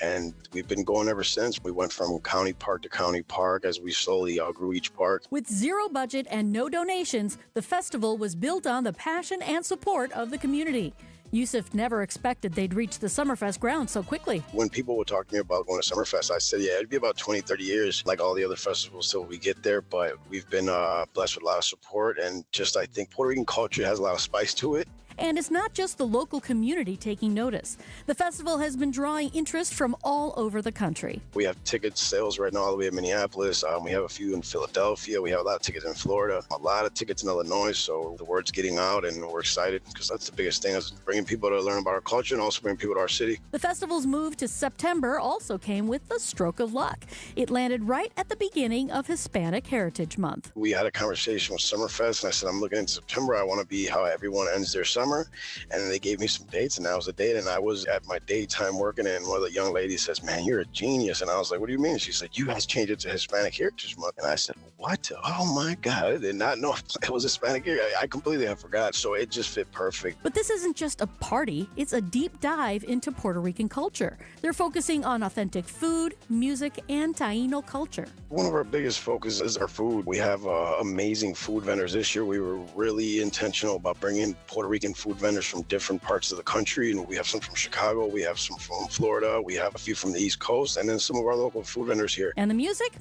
And we've been going ever since. We went from county park to county park as we slowly outgrew each park. With zero budget and no donations, the festival was built on the passion and support of the community. Yusuf never expected they'd reach the Summerfest ground so quickly. When people would talk to me about going to Summerfest, I said, yeah, it'd be about 20, 30 years like all the other festivals till we get there. But we've been blessed with a lot of support. And just I think Puerto Rican culture has a lot of spice to it. And it's not just the local community taking notice. The festival has been drawing interest from all over the country. We have ticket sales right now all the way in Minneapolis. We have a few in Philadelphia. We have a lot of tickets in Florida, a lot of tickets in Illinois. So the word's getting out and we're excited because that's the biggest thing, is bringing people to learn about our culture and also bringing people to our city. The festival's move to September also came with a stroke of luck. It landed right at the beginning of Hispanic Heritage Month. We had a conversation with Summerfest and I said, I'm looking into September. I want to be how everyone ends their summer. And then they gave me some dates, and that was the date. And I was at my daytime working, and one of the young ladies says, man, you're a genius. And I was like, what do you mean? She said, you guys changed it to Hispanic Heritage Month. And I said, what? Oh my God, I did not know it was Hispanic Heritage. I completely had forgot. So it just fit perfect. But this isn't just a party, it's a deep dive into Puerto Rican culture. They're focusing on authentic food, music, and Taino culture. One of our biggest focuses is our food. We have amazing food vendors. This year we were really intentional about bringing Puerto Rican food vendors from different parts of the country. And we have some from Chicago, we have some from Florida, we have a few from the East Coast, and then some of our local food vendors here. And the music?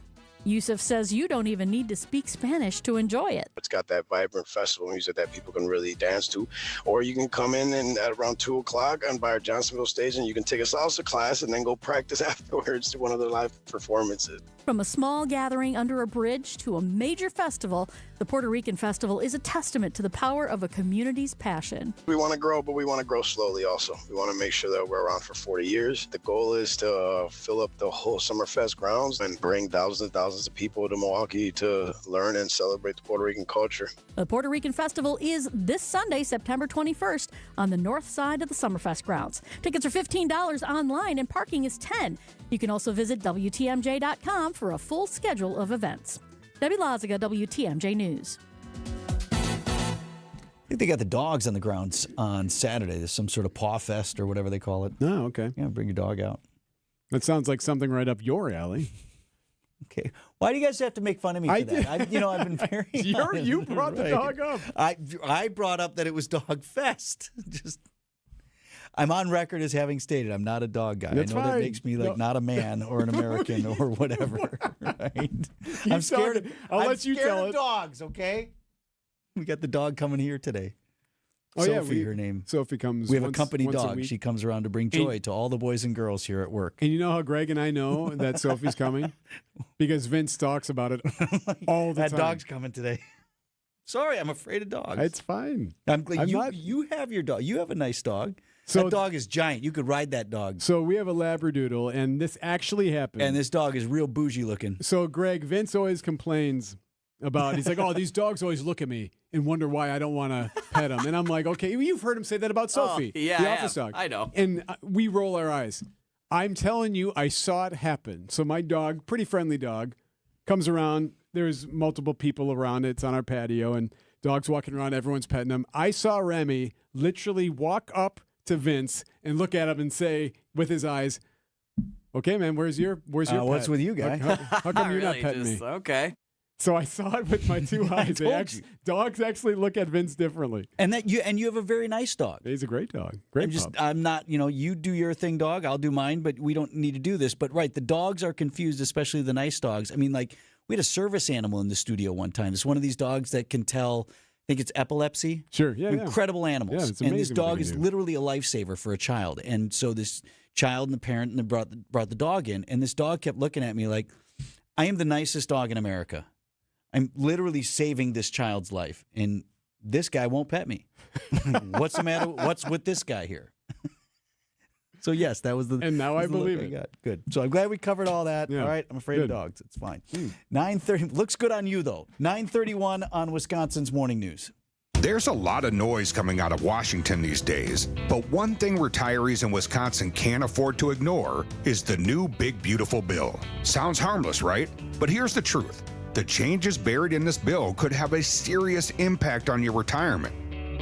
Yusuf says you don't even need to speak Spanish to enjoy it. It's got that vibrant festival music that people can really dance to. Or you can come in and at around 2 o'clock on by our Johnsonville station, you can take a salsa class and then go practice afterwards to one of the live performances. From a small gathering under a bridge to a major festival, the Puerto Rican Festival is a testament to the power of a community's passion. We want to grow, but we want to grow slowly also. We want to make sure that we're around for 40 years. The goal is to fill up the whole Summerfest grounds and bring thousands and thousands of people to Milwaukee to learn and celebrate the Puerto Rican culture. The Puerto Rican Festival is this Sunday, September 21st, on the north side of the Summerfest grounds. Tickets are $15 online and parking is $10. You can also visit WTMJ.com for a full schedule of events. Debbie Lazaga, WTMJ News. I think they got the dogs on the grounds on Saturday. There's some sort of paw fest or whatever they call it. Oh, okay. Yeah, bring your dog out. That sounds like something right up your alley. Okay. Why do you guys have to make fun of me for that? I've been very You brought the dog up. I brought up that it was Dog Fest. I'm on record as having stated I'm not a dog guy. That's I know fine. that makes me not a man or an American or whatever. Right? I'm scared. I'll let you tell of it. dogs. Okay. We got the dog coming here today. Oh, Sophie, her name. Sophie comes. We have a once company a dog. week. She comes around to bring joy to all the boys and girls here at work. And you know how Greg and I know that Sophie's coming? Because Vince talks about it all the that time. dog's coming today. Sorry, I'm afraid of dogs. It's fine. I'm glad you have your dog. You have a nice dog. So that dog is giant. You could ride that dog. So we have a Labradoodle, and this actually happened. And this dog is real bougie looking. So Greg, Vince always complains about, he's like, oh, these dogs always look at me and wonder why I don't want to pet them. And I'm like, okay, you've heard him say that about Sophie, the office dog. I know. And we roll our eyes. I'm telling you, I saw it happen. So my dog, pretty friendly dog, comes around. There's multiple people around. It's on our patio, and dogs walking around. Everyone's petting them. I saw Remy literally walk up to Vince and look at him and say, with his eyes, "Okay, man, where's your pet? What's with you, guy? How come you're not Really, petting just, me?" okay. So I saw it with my two eyes. Dogs actually look at Vince differently. And you have a very nice dog. He's a great dog. I'm not, you do your thing, dog. I'll do mine, but we don't need to do this. But right, the dogs are confused, especially the nice dogs. I mean, like we had a service animal in the studio one time. It's one of these dogs that can tell. I think it's epilepsy. Sure, yeah, incredible animals. Yeah, it's and this amazing dog what they is can do. literally a lifesaver for a child. And so this child and the parent and they brought the dog in, and this dog kept looking at me like, I am the nicest dog in America. I'm literally saving this child's life, and this guy won't pet me. What's the matter? What's with this guy here? So yes, that was the. And now I believe it. Got. Good. So I'm glad we covered all that. Yeah, all right, I'm afraid of dogs. It's fine. 9:30 looks good on you though. 9:31 on Wisconsin's Morning News. There's a lot of noise coming out of Washington these days, but one thing retirees in Wisconsin can't afford to ignore is the new Big Beautiful Bill. Sounds harmless, right? But here's the truth. The changes buried in this bill could have a serious impact on your retirement.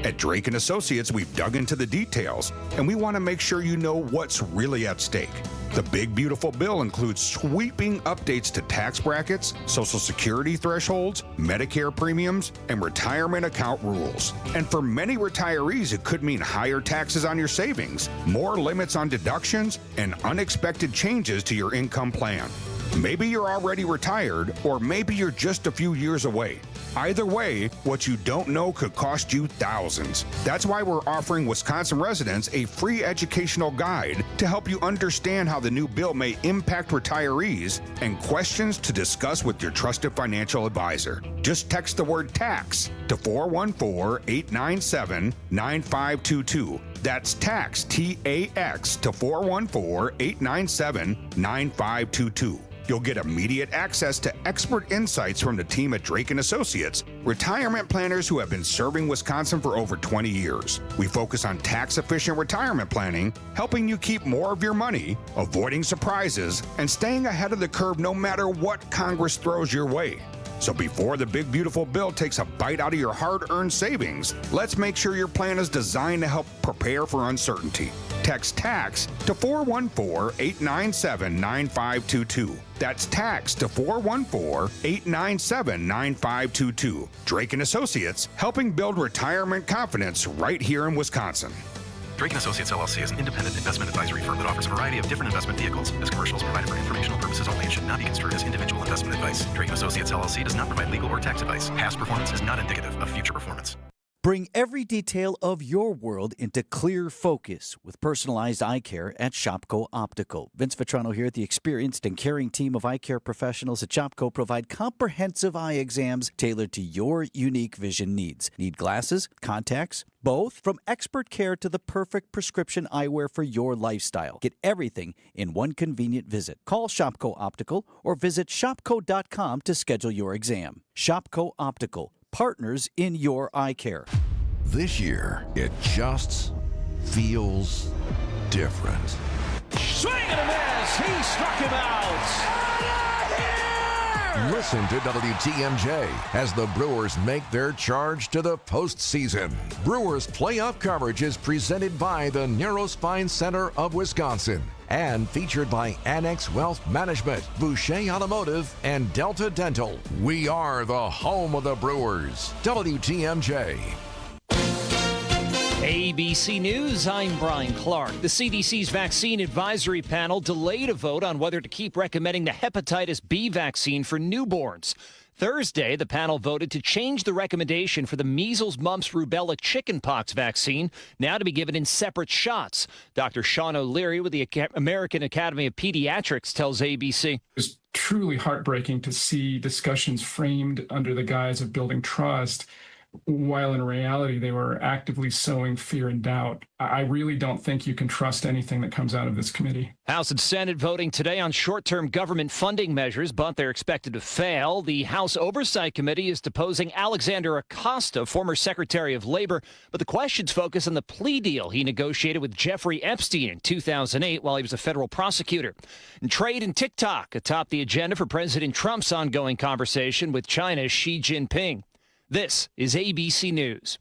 At Drake & Associates, we've dug into the details, and we want to make sure you know what's really at stake. The Big Beautiful Bill includes sweeping updates to tax brackets, Social Security thresholds, Medicare premiums, and retirement account rules. And for many retirees, it could mean higher taxes on your savings, more limits on deductions, and unexpected changes to your income plan. Maybe you're already retired, or maybe you're just a few years away. Either way, what you don't know could cost you thousands. That's why we're offering Wisconsin residents a free educational guide to help you understand how the new bill may impact retirees and questions to discuss with your trusted financial advisor. Just text the word tax to 414-897-9522. That's tax, T-A-X, to 414-897-9522. You'll get immediate access to expert insights from the team at Drake & Associates, retirement planners who have been serving Wisconsin for over 20 years. We focus on tax-efficient retirement planning, helping you keep more of your money, avoiding surprises, and staying ahead of the curve no matter what Congress throws your way. So before the Big Beautiful Bill takes a bite out of your hard-earned savings, let's make sure your plan is designed to help prepare for uncertainty. Text TAX to 414-897-9522. That's TAX to 414-897-9522. Drake & Associates, helping build retirement confidence right here in Wisconsin. Drake & Associates LLC is an independent investment advisory firm that offers a variety of different investment vehicles. This commercial is provided for informational purposes only and should not be construed as individual investment advice. Drake & Associates LLC does not provide legal or tax advice. Past performance is not indicative of future performance. Bring every detail of your world into clear focus with personalized eye care at Shopko Optical. Vince Vitrano here. The experienced and caring team of eye care professionals at Shopko provide comprehensive eye exams tailored to your unique vision needs. Need glasses, contacts, both? From expert care to the perfect prescription eyewear for your lifestyle. Get everything in one convenient visit. Call Shopko Optical or visit shopko.com to schedule your exam. Shopko Optical. Partners in your eye care. This year, it just feels different. Swing and a miss. He struck him out. Listen to WTMJ as the Brewers make their charge to the postseason. Brewers playoff coverage is presented by the Neurospine Center of Wisconsin and featured by Annex Wealth Management, Boucher Automotive, and Delta Dental. We are the home of the Brewers. WTMJ. ABC News, I'm Brian Clark. The CDC's vaccine advisory panel delayed a vote on whether to keep recommending the hepatitis B vaccine for newborns. Thursday, the panel voted to change the recommendation for the measles, mumps, rubella, chickenpox vaccine, now to be given in separate shots. Dr. Sean O'Leary with the American Academy of Pediatrics tells ABC. It's truly heartbreaking to see discussions framed under the guise of building trust while in reality they were actively sowing fear and doubt. I really don't think you can trust anything that comes out of this committee. House and Senate voting today on short-term government funding measures, but they're expected to fail. The House Oversight Committee is deposing Alexander Acosta, former Secretary of Labor, but the questions focus on the plea deal he negotiated with Jeffrey Epstein in 2008 while he was a federal prosecutor. And trade and TikTok atop the agenda for President Trump's ongoing conversation with China's Xi Jinping. This is ABC News.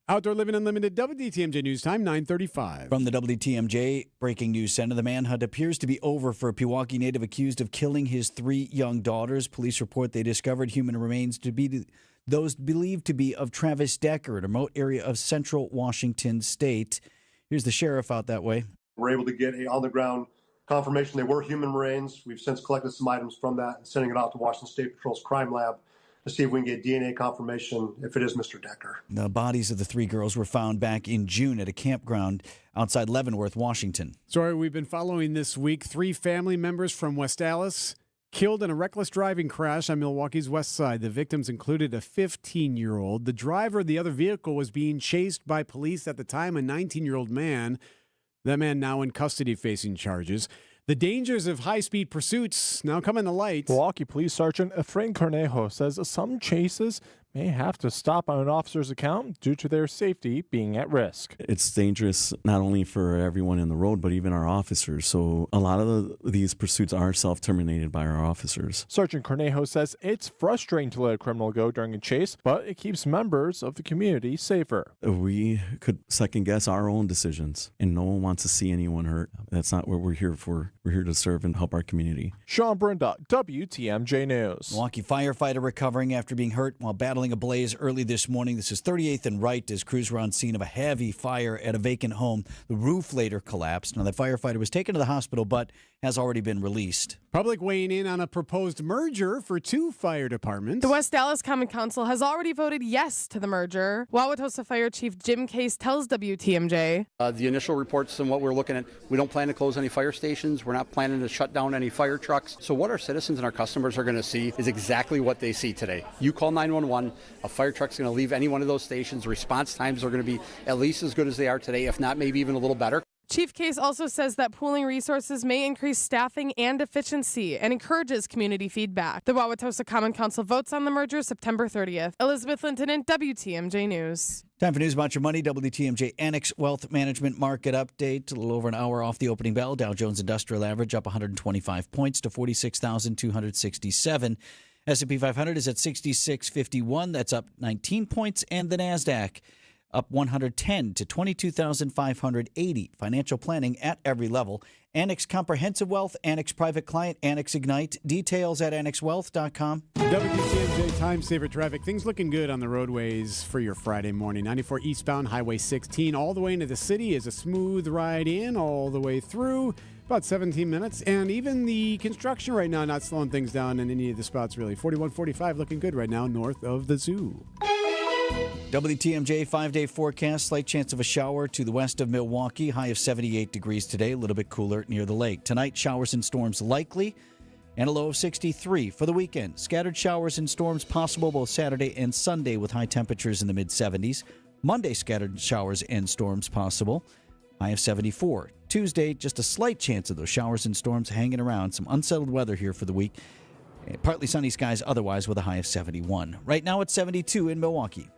Outdoor Living Unlimited, WTMJ News Time, 9:35. From the WTMJ Breaking News Center, the manhunt appears to be over for a Pewaukee native accused of killing his 3 young daughters. Police report they discovered human remains to be those believed to be of Travis Decker, a remote area of central Washington state. Here's the sheriff out that way. We're able to get a on-the-ground confirmation they were human remains. We've since collected some items from that and sending it out to Washington State Patrol's crime lab to see if we can get DNA confirmation if it is Mr. Decker. The bodies of the 3 girls were found back in June at a campground outside Leavenworth, Washington. Story we've been following this week. 3 family members from West Allis killed in a reckless driving crash on Milwaukee's west side. The victims included a 15-year-old. The driver of the other vehicle was being chased by police at the time, a 19-year-old man. That man now in custody facing charges. The dangers of high-speed pursuits now coming to light. Milwaukee Police Sergeant Efrain Cornejo says some chases may have to stop on an officer's account due to their safety being at risk. It's dangerous not only for everyone in the road, but even our officers. So a lot of these pursuits are self-terminated by our officers. Sergeant Cornejo says it's frustrating to let a criminal go during a chase, but it keeps members of the community safer. We could second-guess our own decisions, and no one wants to see anyone hurt. That's not what we're here for. We're here to serve and help our community. Sean Brenda, WTMJ News. Milwaukee firefighter recovering after being hurt while battling a blaze early this morning. This is 38th and Wright as crews were on scene of a heavy fire at a vacant home. The roof later collapsed. Now, the firefighter was taken to the hospital but has already been released. Public weighing in on a proposed merger for 2 fire departments. The West Dallas Common Council has already voted yes to the merger. Wauwatosa Fire Chief Jim Case tells WTMJ. The initial reports and what we're looking at, we don't plan to close any fire stations. We're not planning to shut down any fire trucks. So what our citizens and our customers are going to see is exactly what they see today. You call 911, a fire truck's going to leave any one of those stations. Response times are going to be at least as good as they are today, if not maybe even a little better. Chief Case also says that pooling resources may increase staffing and efficiency and encourages community feedback. The Wauwatosa Common Council votes on the merger September 30th. Elizabeth Linton, WTMJ News. Time for news about your money. WTMJ Annex Wealth Management Market Update. A little over an hour off the opening bell. Dow Jones Industrial Average up 125 points to 46,267. S&P 500 is at 6651. That's up 19 points. And the NASDAQ up 110 to 22,580. Financial planning at every level. Annex Comprehensive Wealth, Annex Private Client, Annex Ignite. Details at annexwealth.com. WTMJ Time Saver Traffic. Things looking good on the roadways for your Friday morning. 94 eastbound, Highway 16, all the way into the city is a smooth ride in, all the way through. About 17 minutes. And even the construction right now not slowing things down in any of the spots, really. 4145 looking good right now north of the zoo. WTMJ 5-day forecast. Slight chance of a shower to the west of Milwaukee. High of 78 degrees today. A little bit cooler near the lake. Tonight, showers and storms likely. And a low of 63 for the weekend. Scattered showers and storms possible both Saturday and Sunday with high temperatures in the mid-70s. Monday, scattered showers and storms possible. High of 74. Tuesday, just a slight chance of those showers and storms hanging around. Some unsettled weather here for the week. Partly sunny skies otherwise with a high of 71. Right now it's 72 in Milwaukee.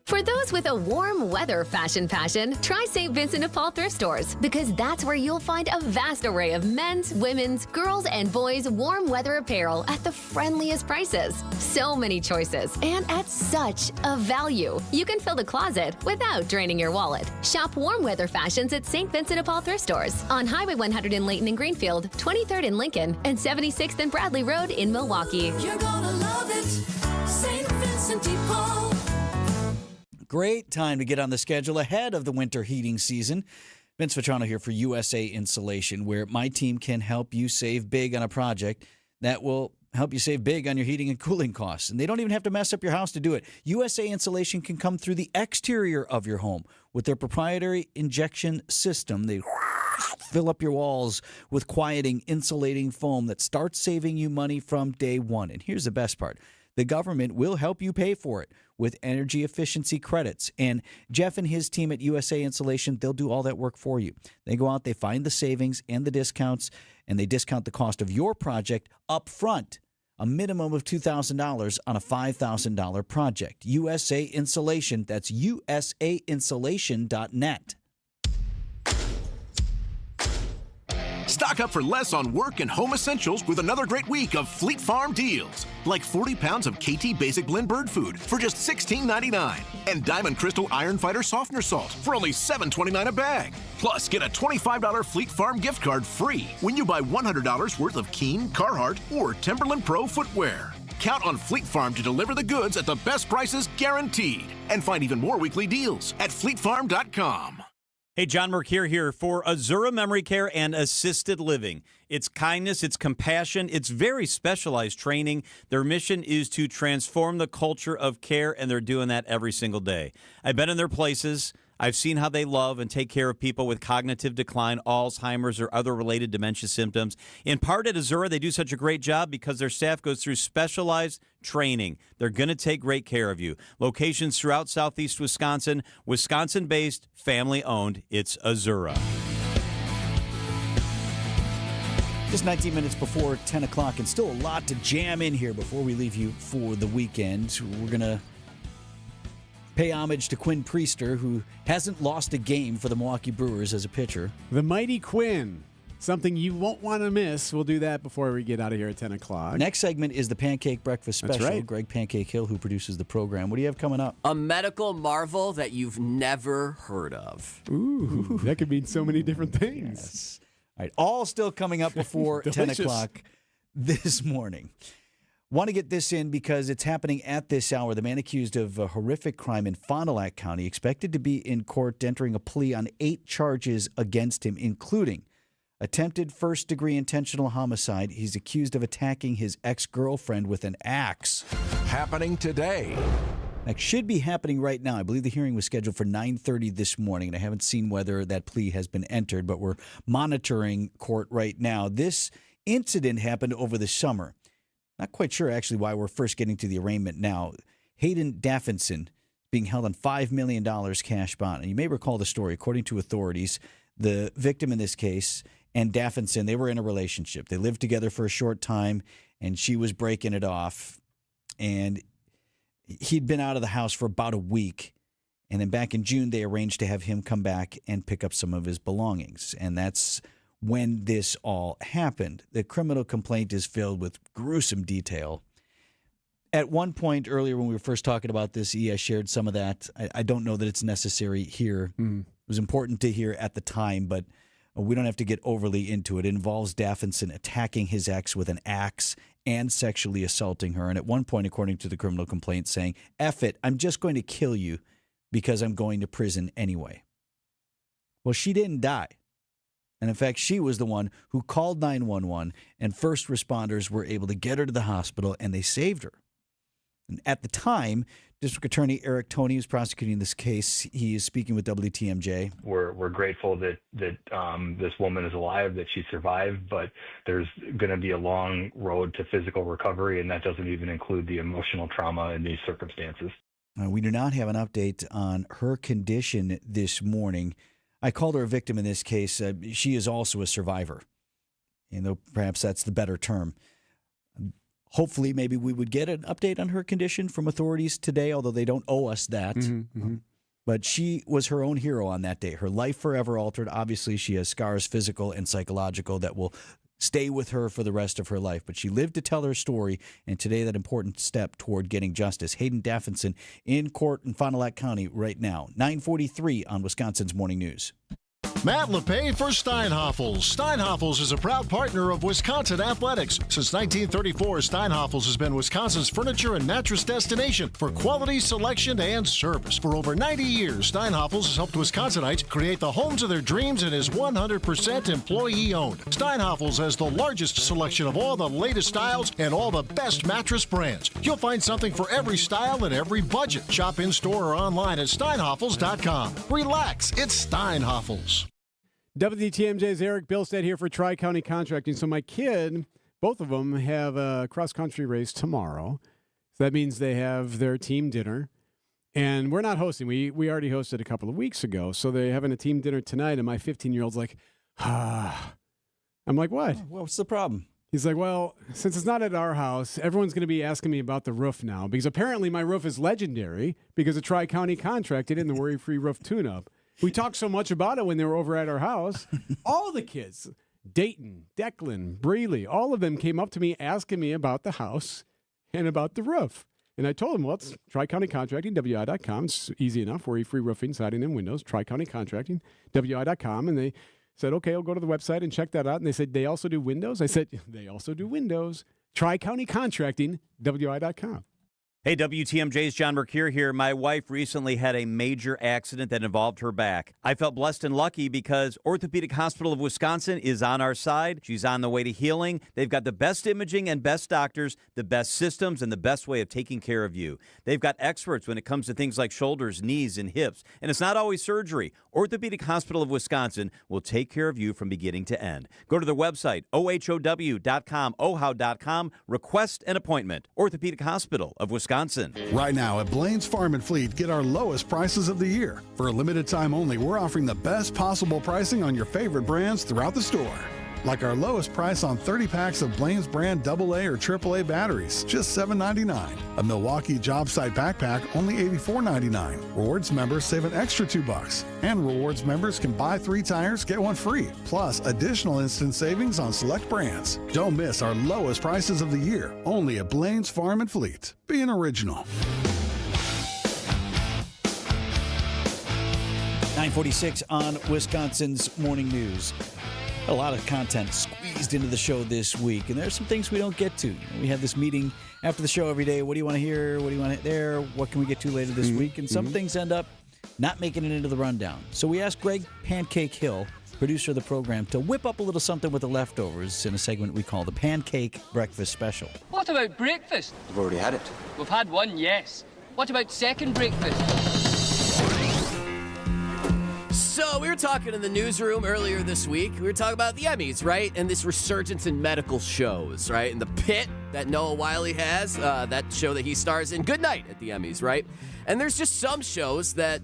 For those with a warm weather fashion passion, try St. Vincent de Paul thrift stores, because that's where you'll find a vast array of men's, women's, girls, and boys' warm weather apparel at the friendliest prices. So many choices, and at such a value. You can fill the closet without draining your wallet. Shop warm weather fashions at St. Vincent de Paul thrift stores on Highway 100 in Layton and Greenfield, 23rd in Lincoln, and 76th and Bradley Road in Milwaukee. You're gonna love it, St. Vincent de Paul. Great time to get on the schedule ahead of the winter heating season. Vince Vitrano here for USA Insulation, where my team can help you save big on a project that will help you save big on your heating and cooling costs. And they don't even have to mess up your house to do it. USA Insulation can come through the exterior of your home with their proprietary injection system. They fill up your walls with quieting, insulating foam that starts saving you money from day one. And here's the best part. the government will help you pay for it with energy efficiency credits. And Jeff and his team at USA Insulation, they'll do all that work for you. They go out, they find the savings and the discounts, and they discount the cost of your project up front. A minimum of $2,000 on a $5,000 project. USA Insulation, that's usainsulation.net. Stock up for less on work and home essentials with another great week of Fleet Farm deals. Like 40 pounds of KT Basic Blend Bird Food for just $16.99. And Diamond Crystal Iron Fighter Softener Salt for only $7.29 a bag. Plus, get a $25 Fleet Farm gift card free when you buy $100 worth of Keen, Carhartt, or Timberland Pro footwear. Count on Fleet Farm to deliver the goods at the best prices guaranteed. And find even more weekly deals at fleetfarm.com. Hey, John Mercure here for Azura Memory Care and Assisted Living. It's kindness, it's compassion, it's very specialized training. Their mission is to transform the culture of care, and they're doing that every single day. I've been in their places. I've seen how they love and take care of people with cognitive decline, Alzheimer's, or other related dementia symptoms. In part at Azura, they do such a great job because their staff goes through specialized training. They're going to take great care of you. Locations throughout southeast Wisconsin, Wisconsin-based, family-owned. It's Azura. Just 19 minutes before 10 o'clock, and still a lot to jam in here before we leave you for the weekend. We're going to pay homage to Quinn Priester, who hasn't lost a game for the Milwaukee Brewers as a pitcher. The mighty Quinn. Something you won't want to miss. We'll do that before we get out of here at 10 o'clock. Next segment is the Pancake Breakfast Special. That's right. Greg Pancake Hill, who produces the program. What do you have coming up? A medical marvel that you've never heard of. Ooh, that could mean so many different things. Yes. All right, all still coming up before 10 o'clock this morning. Want to get this in because it's happening at this hour. The man accused of a horrific crime in Fond du Lac County expected to be in court entering a plea on 8 charges against him, including attempted first-degree intentional homicide. He's accused of attacking his ex-girlfriend with an axe. Happening today. That should be happening right now. I believe the hearing was scheduled for 9:30 this morning, and I haven't seen whether that plea has been entered, but we're monitoring court right now. This incident happened over the summer. Not quite sure, actually, why we're first getting to the arraignment now. Hayden Daffinson being held on $5 million cash bond. And you may recall the story. According to authorities, the victim in this case and Daffinson, they were in a relationship. They lived together for a short time, and she was breaking it off. And he'd been out of the house for about a week. And then back in June, they arranged to have him come back and pick up some of his belongings. And that's when this all happened. The criminal complaint is filled with gruesome detail. At one point earlier when we were first talking about this, I shared some of that. I don't know that it's necessary here. It was important to hear at the time, but we don't have to get overly into it. It involves Daffinson attacking his ex with an axe and sexually assaulting her. And at one point, according to the criminal complaint, saying, "F it, I'm just going to kill you because I'm going to prison anyway." Well, she didn't die. And in fact, she was the one who called 911, and first responders were able to get her to the hospital, and they saved her. And at the time, District Attorney Erik Toney is prosecuting this case. He is speaking with WTMJ. We're grateful that this woman is alive, that she survived, but there's going to be a long road to physical recovery, and that doesn't even include the emotional trauma in these circumstances. We do not have an update on her condition this morning. I called her a victim in this case. She is also a survivor, though perhaps that's the better term. Hopefully, maybe we would get an update on her condition from authorities today, although they don't owe us that. But she was her own hero on that day. Her life forever altered. Obviously, she has scars, physical and psychological, that will stay with her for the rest of her life. But she lived to tell her story, and today that important step toward getting justice. Hayden Daffinson in court in Fond du Lac County right now. 9:43 on Wisconsin's Morning News. Matt LePay for Steinhoffels. Steinhoffels is a proud partner of Wisconsin Athletics. Since 1934, Steinhoffels has been Wisconsin's furniture and mattress destination for quality, selection, and service. For over 90 years, Steinhoffels has helped Wisconsinites create the homes of their dreams and is 100% employee-owned. Steinhoffels has the largest selection of all the latest styles and all the best mattress brands. You'll find something for every style and every budget. Shop in-store or online at steinhoffels.com. Relax, it's Steinhoffels. WTMJ's Erik Bilstad here for Tri-County Contracting. So my kid, both of them have a cross-country race tomorrow. So that means they have their team dinner. And we're not hosting. We already hosted a couple of weeks ago. So they're having a team dinner tonight. And my 15-year-old's like, ah. I'm like, what? What's the problem? He's like, well, since it's not at our house, everyone's going to be asking me about the roof now. Because apparently my roof is legendary because a Tri-County contracted in the worry-free roof tune-up. We talked so much about it when they were over at our house. All the kids, Dayton, Declan, Breeley, all of them came up to me asking me about the house and about the roof. And I told them, well, it's Tri-County Contracting, WI.com. It's easy enough. Worry-free roofing, siding, and windows. Tri-County Contracting, WI.com. And they said, okay, I'll go to the website and check that out. And they said, they also do windows? I said, they also do windows. Tri-County Contracting, WI.com. Hey, WTMJ's John Mercure here. My wife recently had a major accident that involved her back. I felt blessed and lucky because Orthopedic Hospital of Wisconsin is on our side. She's on the way to healing. They've got the best imaging and best doctors, the best systems, and the best way of taking care of you. They've got experts when it comes to things like shoulders, knees, and hips. And it's not always surgery. Orthopedic Hospital of Wisconsin will take care of you from beginning to end. Go to their website, OHOW.com, OHOW.com. Request an appointment. Orthopedic Hospital of Wisconsin. Right now at Blaine's Farm and Fleet, get our lowest prices of the year. For a limited time only, we're offering the best possible pricing on your favorite brands throughout the store. Like our lowest price on 30 packs of Blaine's brand AA or AAA batteries, just $7.99. A Milwaukee job site backpack, only $84.99. Rewards members save an extra $2. And rewards members can buy 3 tires, get 1 free. Plus additional instant savings on select brands. Don't miss our lowest prices of the year, only at Blaine's Farm and Fleet. Be an original. 9:46 on Wisconsin's Morning News. A lot of content squeezed into the show this week, and there's some things we don't get to. We have this meeting after the show every day. What do you want to hear? What do you want to there? What can we get to later this week? And some things end up not making it into the rundown. So we asked Greg Pancake Hill, producer of the program, to whip up a little something with the leftovers in a segment we call the Pancake Breakfast Special. What about breakfast? We've already had it. We've had one, yes. What about second breakfast? So we were talking in the newsroom earlier this week. We were talking about the Emmys, right? And this resurgence in medical shows, right? And the Pit that Noah Wiley has, that show that he stars in. Good night at the Emmys, right? And there's just some shows that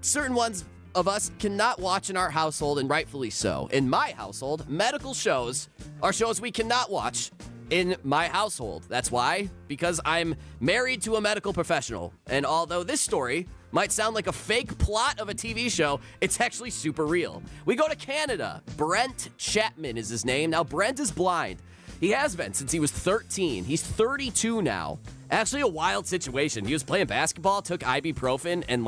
certain ones of us cannot watch in our household, and rightfully so. In my household, medical shows are shows we cannot watch in my household. That's why, because I'm married to a medical professional. And although this story might sound like a fake plot of a TV show, it's actually super real. We go to Canada. Brent Chapman is his name. Now, Brent is blind. He has been since he was 13. He's 32 now. Actually, a wild situation. He was playing basketball, took ibuprofen, and,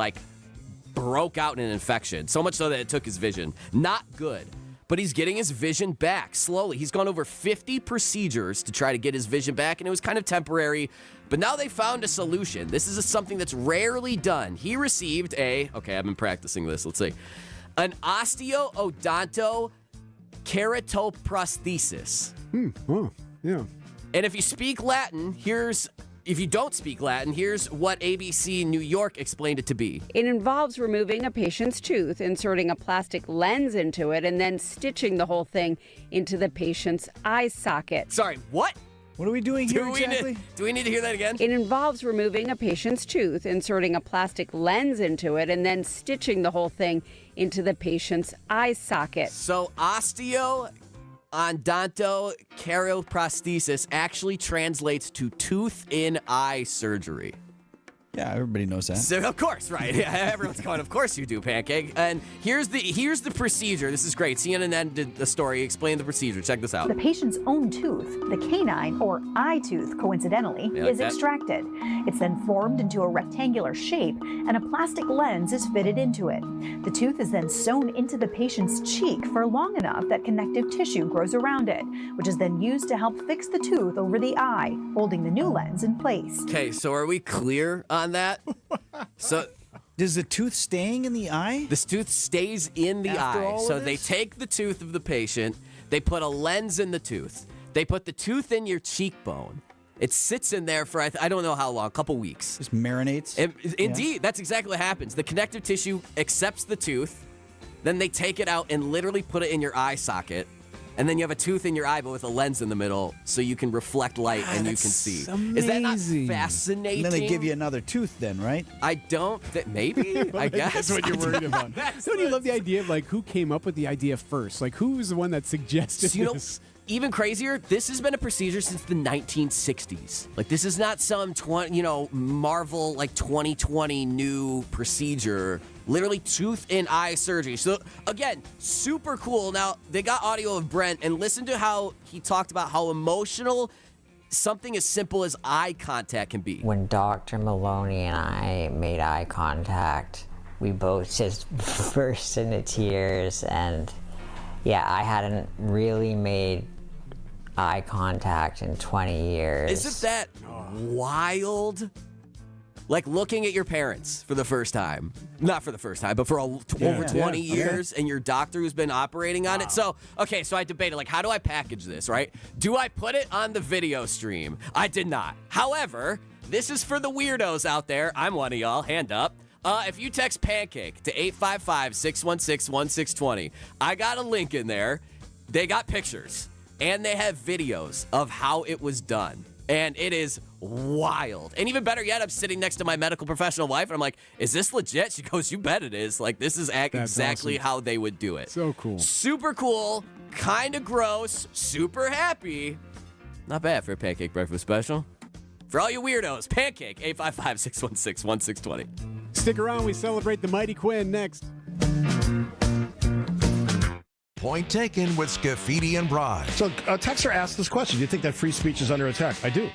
broke out in an infection. So much so that it took his vision. Not good. But he's getting his vision back slowly. He's gone over 50 procedures to try to get his vision back, and it was kind of temporary. But now they found a solution. This is something that's rarely done. He received I've been practicing this. Let's see. An osteoodonto keratoprosthesis. Oh, yeah. And if you speak Latin, if you don't speak Latin, here's what ABC New York explained it to be. It involves removing a patient's tooth, inserting a plastic lens into it, and then stitching the whole thing into the patient's eye socket. Sorry, what? What are we doing here exactly? Do we need to hear that again? It involves removing a patient's tooth, inserting a plastic lens into it, and then stitching the whole thing into the patient's eye socket. So osteoodonto keratoprosthesis actually translates to tooth in eye surgery. Yeah, everybody knows that. So, of course, right. Yeah, everyone's going, of course you do, Pancake. And here's the procedure. This is great. CNN did the story, explained the procedure. Check this out. The patient's own tooth, the canine or eye tooth, coincidentally, is extracted. It's then formed into a rectangular shape, and a plastic lens is fitted into it. The tooth is then sewn into the patient's cheek for long enough that connective tissue grows around it, which is then used to help fix the tooth over the eye, holding the new lens in place. Okay, so are we clear on that? So does the tooth staying in the eye? This tooth stays in the eye. So they take the tooth of the patient, they put a lens in the tooth, they put the tooth in your cheekbone. It sits in there for, I don't know how long, a couple weeks. Just marinates? Indeed, that's exactly what happens. The connective tissue accepts the tooth, then they take it out and literally put it in your eye socket. and then you have a tooth in your eye, but with a lens in the middle, so you can reflect light and you can see. Amazing. Is that not fascinating? And then they give you another tooth then, right? I don't. Maybe. I guess. That's what you're worried about. Don't you love the idea of, like, who came up with the idea first? Like, who was the one that suggested this? Even crazier, this has been a procedure since the 1960s. Like, this is not some Marvel, 2020 new procedure. Literally tooth and eye surgery. So, again, super cool. Now, they got audio of Brent, and listen to how he talked about how emotional something as simple as eye contact can be. When Dr. Maloney and I made eye contact, we both just burst into tears, and yeah, I hadn't really made eye contact in 20 years. Isn't that wild? Like looking at your parents for the first time. Not for the first time, but for over 20 years, and your doctor who's been operating on it. So, okay, so I debated, how do I package this, right? Do I put it on the video stream? I did not. However, this is for the weirdos out there. I'm one of y'all. Hand up. If you text Pancake to 855-616-1620, I got a link in there. They got pictures, and they have videos of how it was done. And it is wild. And even better yet, I'm sitting next to my medical professional wife, and I'm like, is this legit? She goes, you bet it is. This is exactly awesome. How they would do it. So cool. Super cool, kind of gross, super happy. Not bad for a pancake breakfast special. For all you weirdos, Pancake, 855-616-1620. Stick around, we celebrate the Mighty Quinn next. Point taken with Scafidi and Bride. So a texter asked this question. Do you think that free speech is under attack? I do.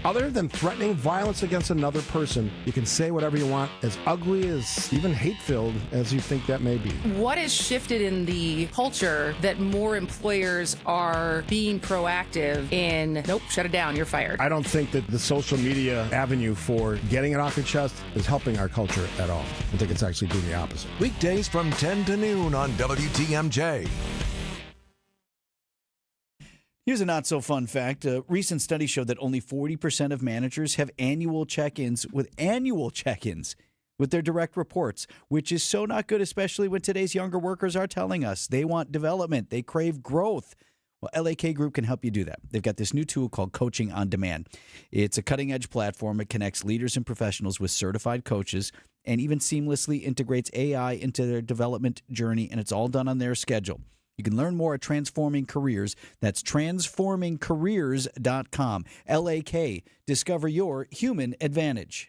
Other than threatening violence against another person, you can say whatever you want, as ugly as even hate-filled as you think that may be. What has shifted in the culture that more employers are being proactive in, nope, shut it down, you're fired? I don't think that the social media avenue for getting it off your chest is helping our culture at all. I think it's actually doing the opposite. Weekdays from 10 to noon on WTMJ. Here's a not-so-fun fact. A recent study showed that only 40% of managers have annual check-ins with their direct reports, which is so not good, especially when today's younger workers are telling us they want development, they crave growth. Well, LAK Group can help you do that. They've got this new tool called Coaching on Demand. It's a cutting-edge platform. It connects leaders and professionals with certified coaches and even seamlessly integrates AI into their development journey, and it's all done on their schedule. You can learn more at Transforming Careers. That's transformingcareers.com. LAK. Discover your human advantage.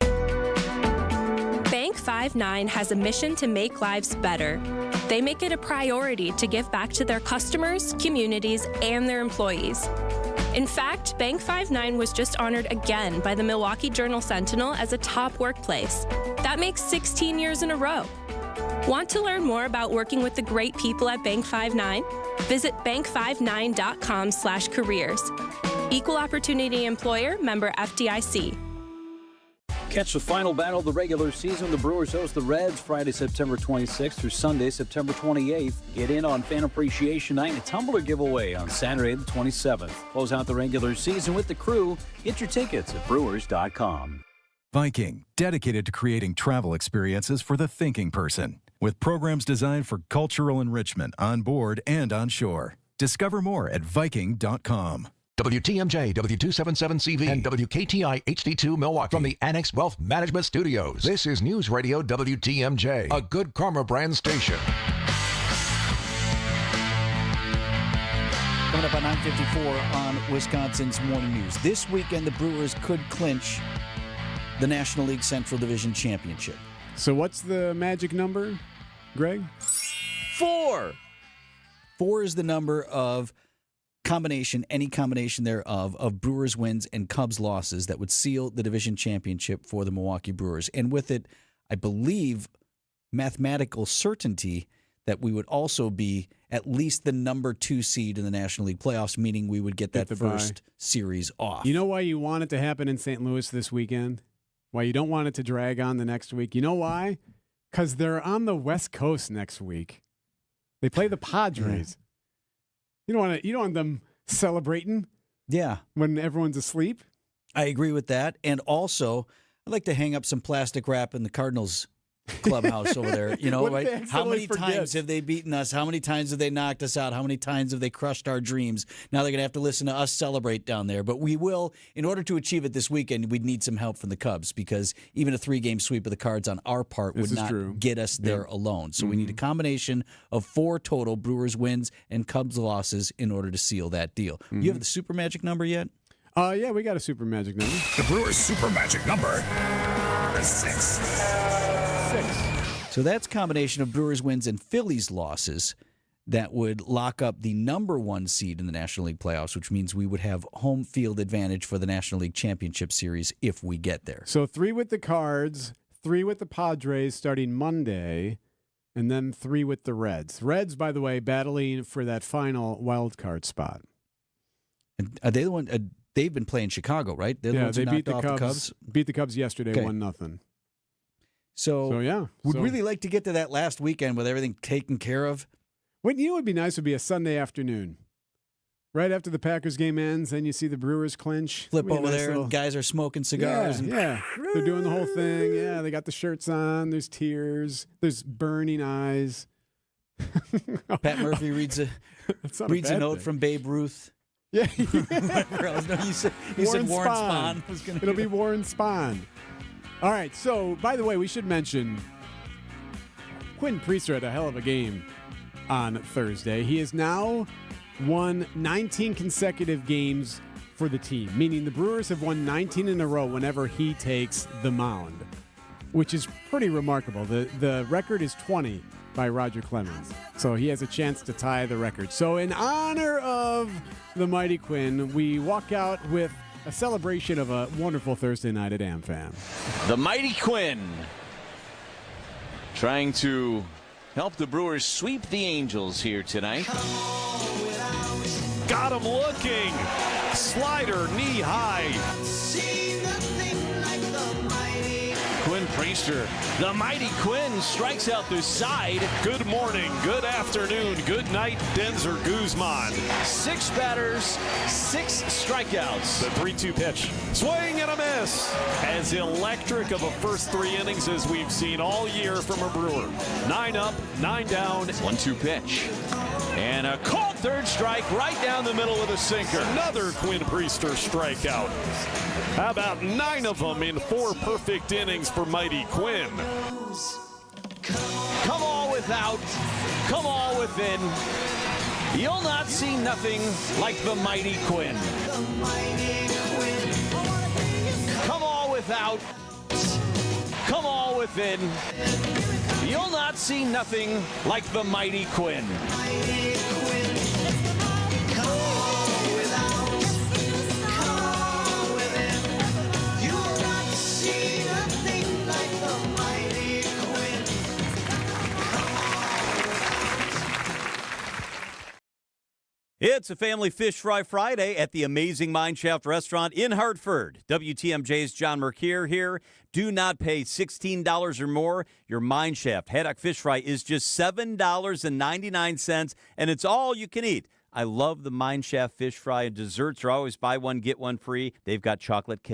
Bank 5-9 has a mission to make lives better. They make it a priority to give back to their customers, communities, and their employees. In fact, Bank 5-9 was just honored again by the Milwaukee Journal-Sentinel as a top workplace. That makes 16 years in a row. Want to learn more about working with the great people at Bank 5-9? Visit bank59.com/careers. Equal Opportunity Employer, member FDIC. Catch the final battle of the regular season. The Brewers host the Reds Friday, September 26th through Sunday, September 28th. Get in on Fan Appreciation Night and a tumbler giveaway on Saturday, the 27th. Close out the regular season with the Crew. Get your tickets at brewers.com. Viking, dedicated to creating travel experiences for the thinking person, with programs designed for cultural enrichment on board and on shore. Discover more at Viking.com. WTMJ, W277CV, and WKTI HD2 Milwaukee. From the Annex Wealth Management Studios, this is News Radio WTMJ, a Good Karma brand station. Coming up at 9:54 on Wisconsin's Morning News. This weekend, the Brewers could clinch the National League Central Division Championship. So what's the magic number, Greg? 4. 4 is the number of any combination thereof, of Brewers wins and Cubs losses that would seal the division championship for the Milwaukee Brewers. And with it, I believe, mathematical certainty that we would also be at least the number 2 seed in the National League playoffs, meaning we would get that first series off. You know why you want it to happen in St. Louis this weekend? Why you don't want it to drag on the next week? You know why? Because they're on the West Coast next week. They play the Padres. You don't want them celebrating. Yeah, when everyone's asleep. I agree with that. And also, I'd like to hang up some plastic wrap in the Cardinals clubhouse over there. You know, What if they right? How many accidentally times forget? have they beaten us? How many times have they knocked us out? How many times have they crushed our dreams? Now they're going to have to listen to us celebrate down there. But we will, in order to achieve it this weekend, we'd need some help from the Cubs because even a 3-game sweep of the Cards on our part would not get us there alone. So we need a combination of 4 total Brewers wins and Cubs losses in order to seal that deal. You have the super magic number yet? Yeah, we got a super magic number. The Brewers' super magic number is 6. 6. So that's a combination of Brewers wins and Phillies losses that would lock up the number 1 seed in the National League playoffs, which means we would have home field advantage for the National League Championship Series if we get there. So 3 with the Cards, 3 with the Padres starting Monday, and then 3 with the Reds. Reds, by the way, battling for that final wild card spot. And are they the one? They've been playing Chicago, right? They're the ones who beat knocked off the Cubs. Beat the Cubs yesterday, 1-0. So yeah, would really like to get to that last weekend with everything taken care of. What would be nice would be a Sunday afternoon, right after the Packers game ends, and you see the Brewers clinch. Flip over there, and guys are smoking cigars. Yeah, they're doing the whole thing. Yeah, they got the shirts on. There's tears. There's burning eyes. Pat Murphy reads a note from Babe Ruth. Yeah. You said Warren Spahn. It'll be Warren Spahn. All right, so, by the way, we should mention Quinn Priester had a hell of a game on Thursday. He has now won 19 consecutive games for the team, meaning the Brewers have won 19 in a row whenever he takes the mound, which is pretty remarkable. The record is 20 by Roger Clemens. So he has a chance to tie the record. So in honor of the mighty Quinn, we walk out with a celebration of a wonderful Thursday night at AmFam. The mighty Quinn trying to help the Brewers sweep the Angels here tonight. Got him looking. Slider knee high. Quinn Priester, the mighty Quinn, strikes out the side. Good morning, good afternoon, good night, Denzer Guzman. 6 batters, 6 strikeouts. The 3-2 pitch. Swing and a miss. As electric of a first 3 innings as we've seen all year from a Brewer. 9 up, 9 down. 1-2 pitch. And a cold third strike right down the middle with a sinker. Another Quinn Priester strikeout. How about 9 of them in 4 perfect innings for mighty Quinn? Come all without, come all within. You'll not see nothing like the mighty Quinn. Come all without, come all within. You'll not see nothing like the mighty Quinn. It's a family fish fry Friday at the Amazing Mineshaft Restaurant in Hartford. WTMJ's John Mercure here. Do not pay $16 or more. Your Mineshaft haddock fish fry is just $7.99, and it's all you can eat. I love the Mineshaft fish fry, and desserts are always buy one, get one free. They've got chocolate cake.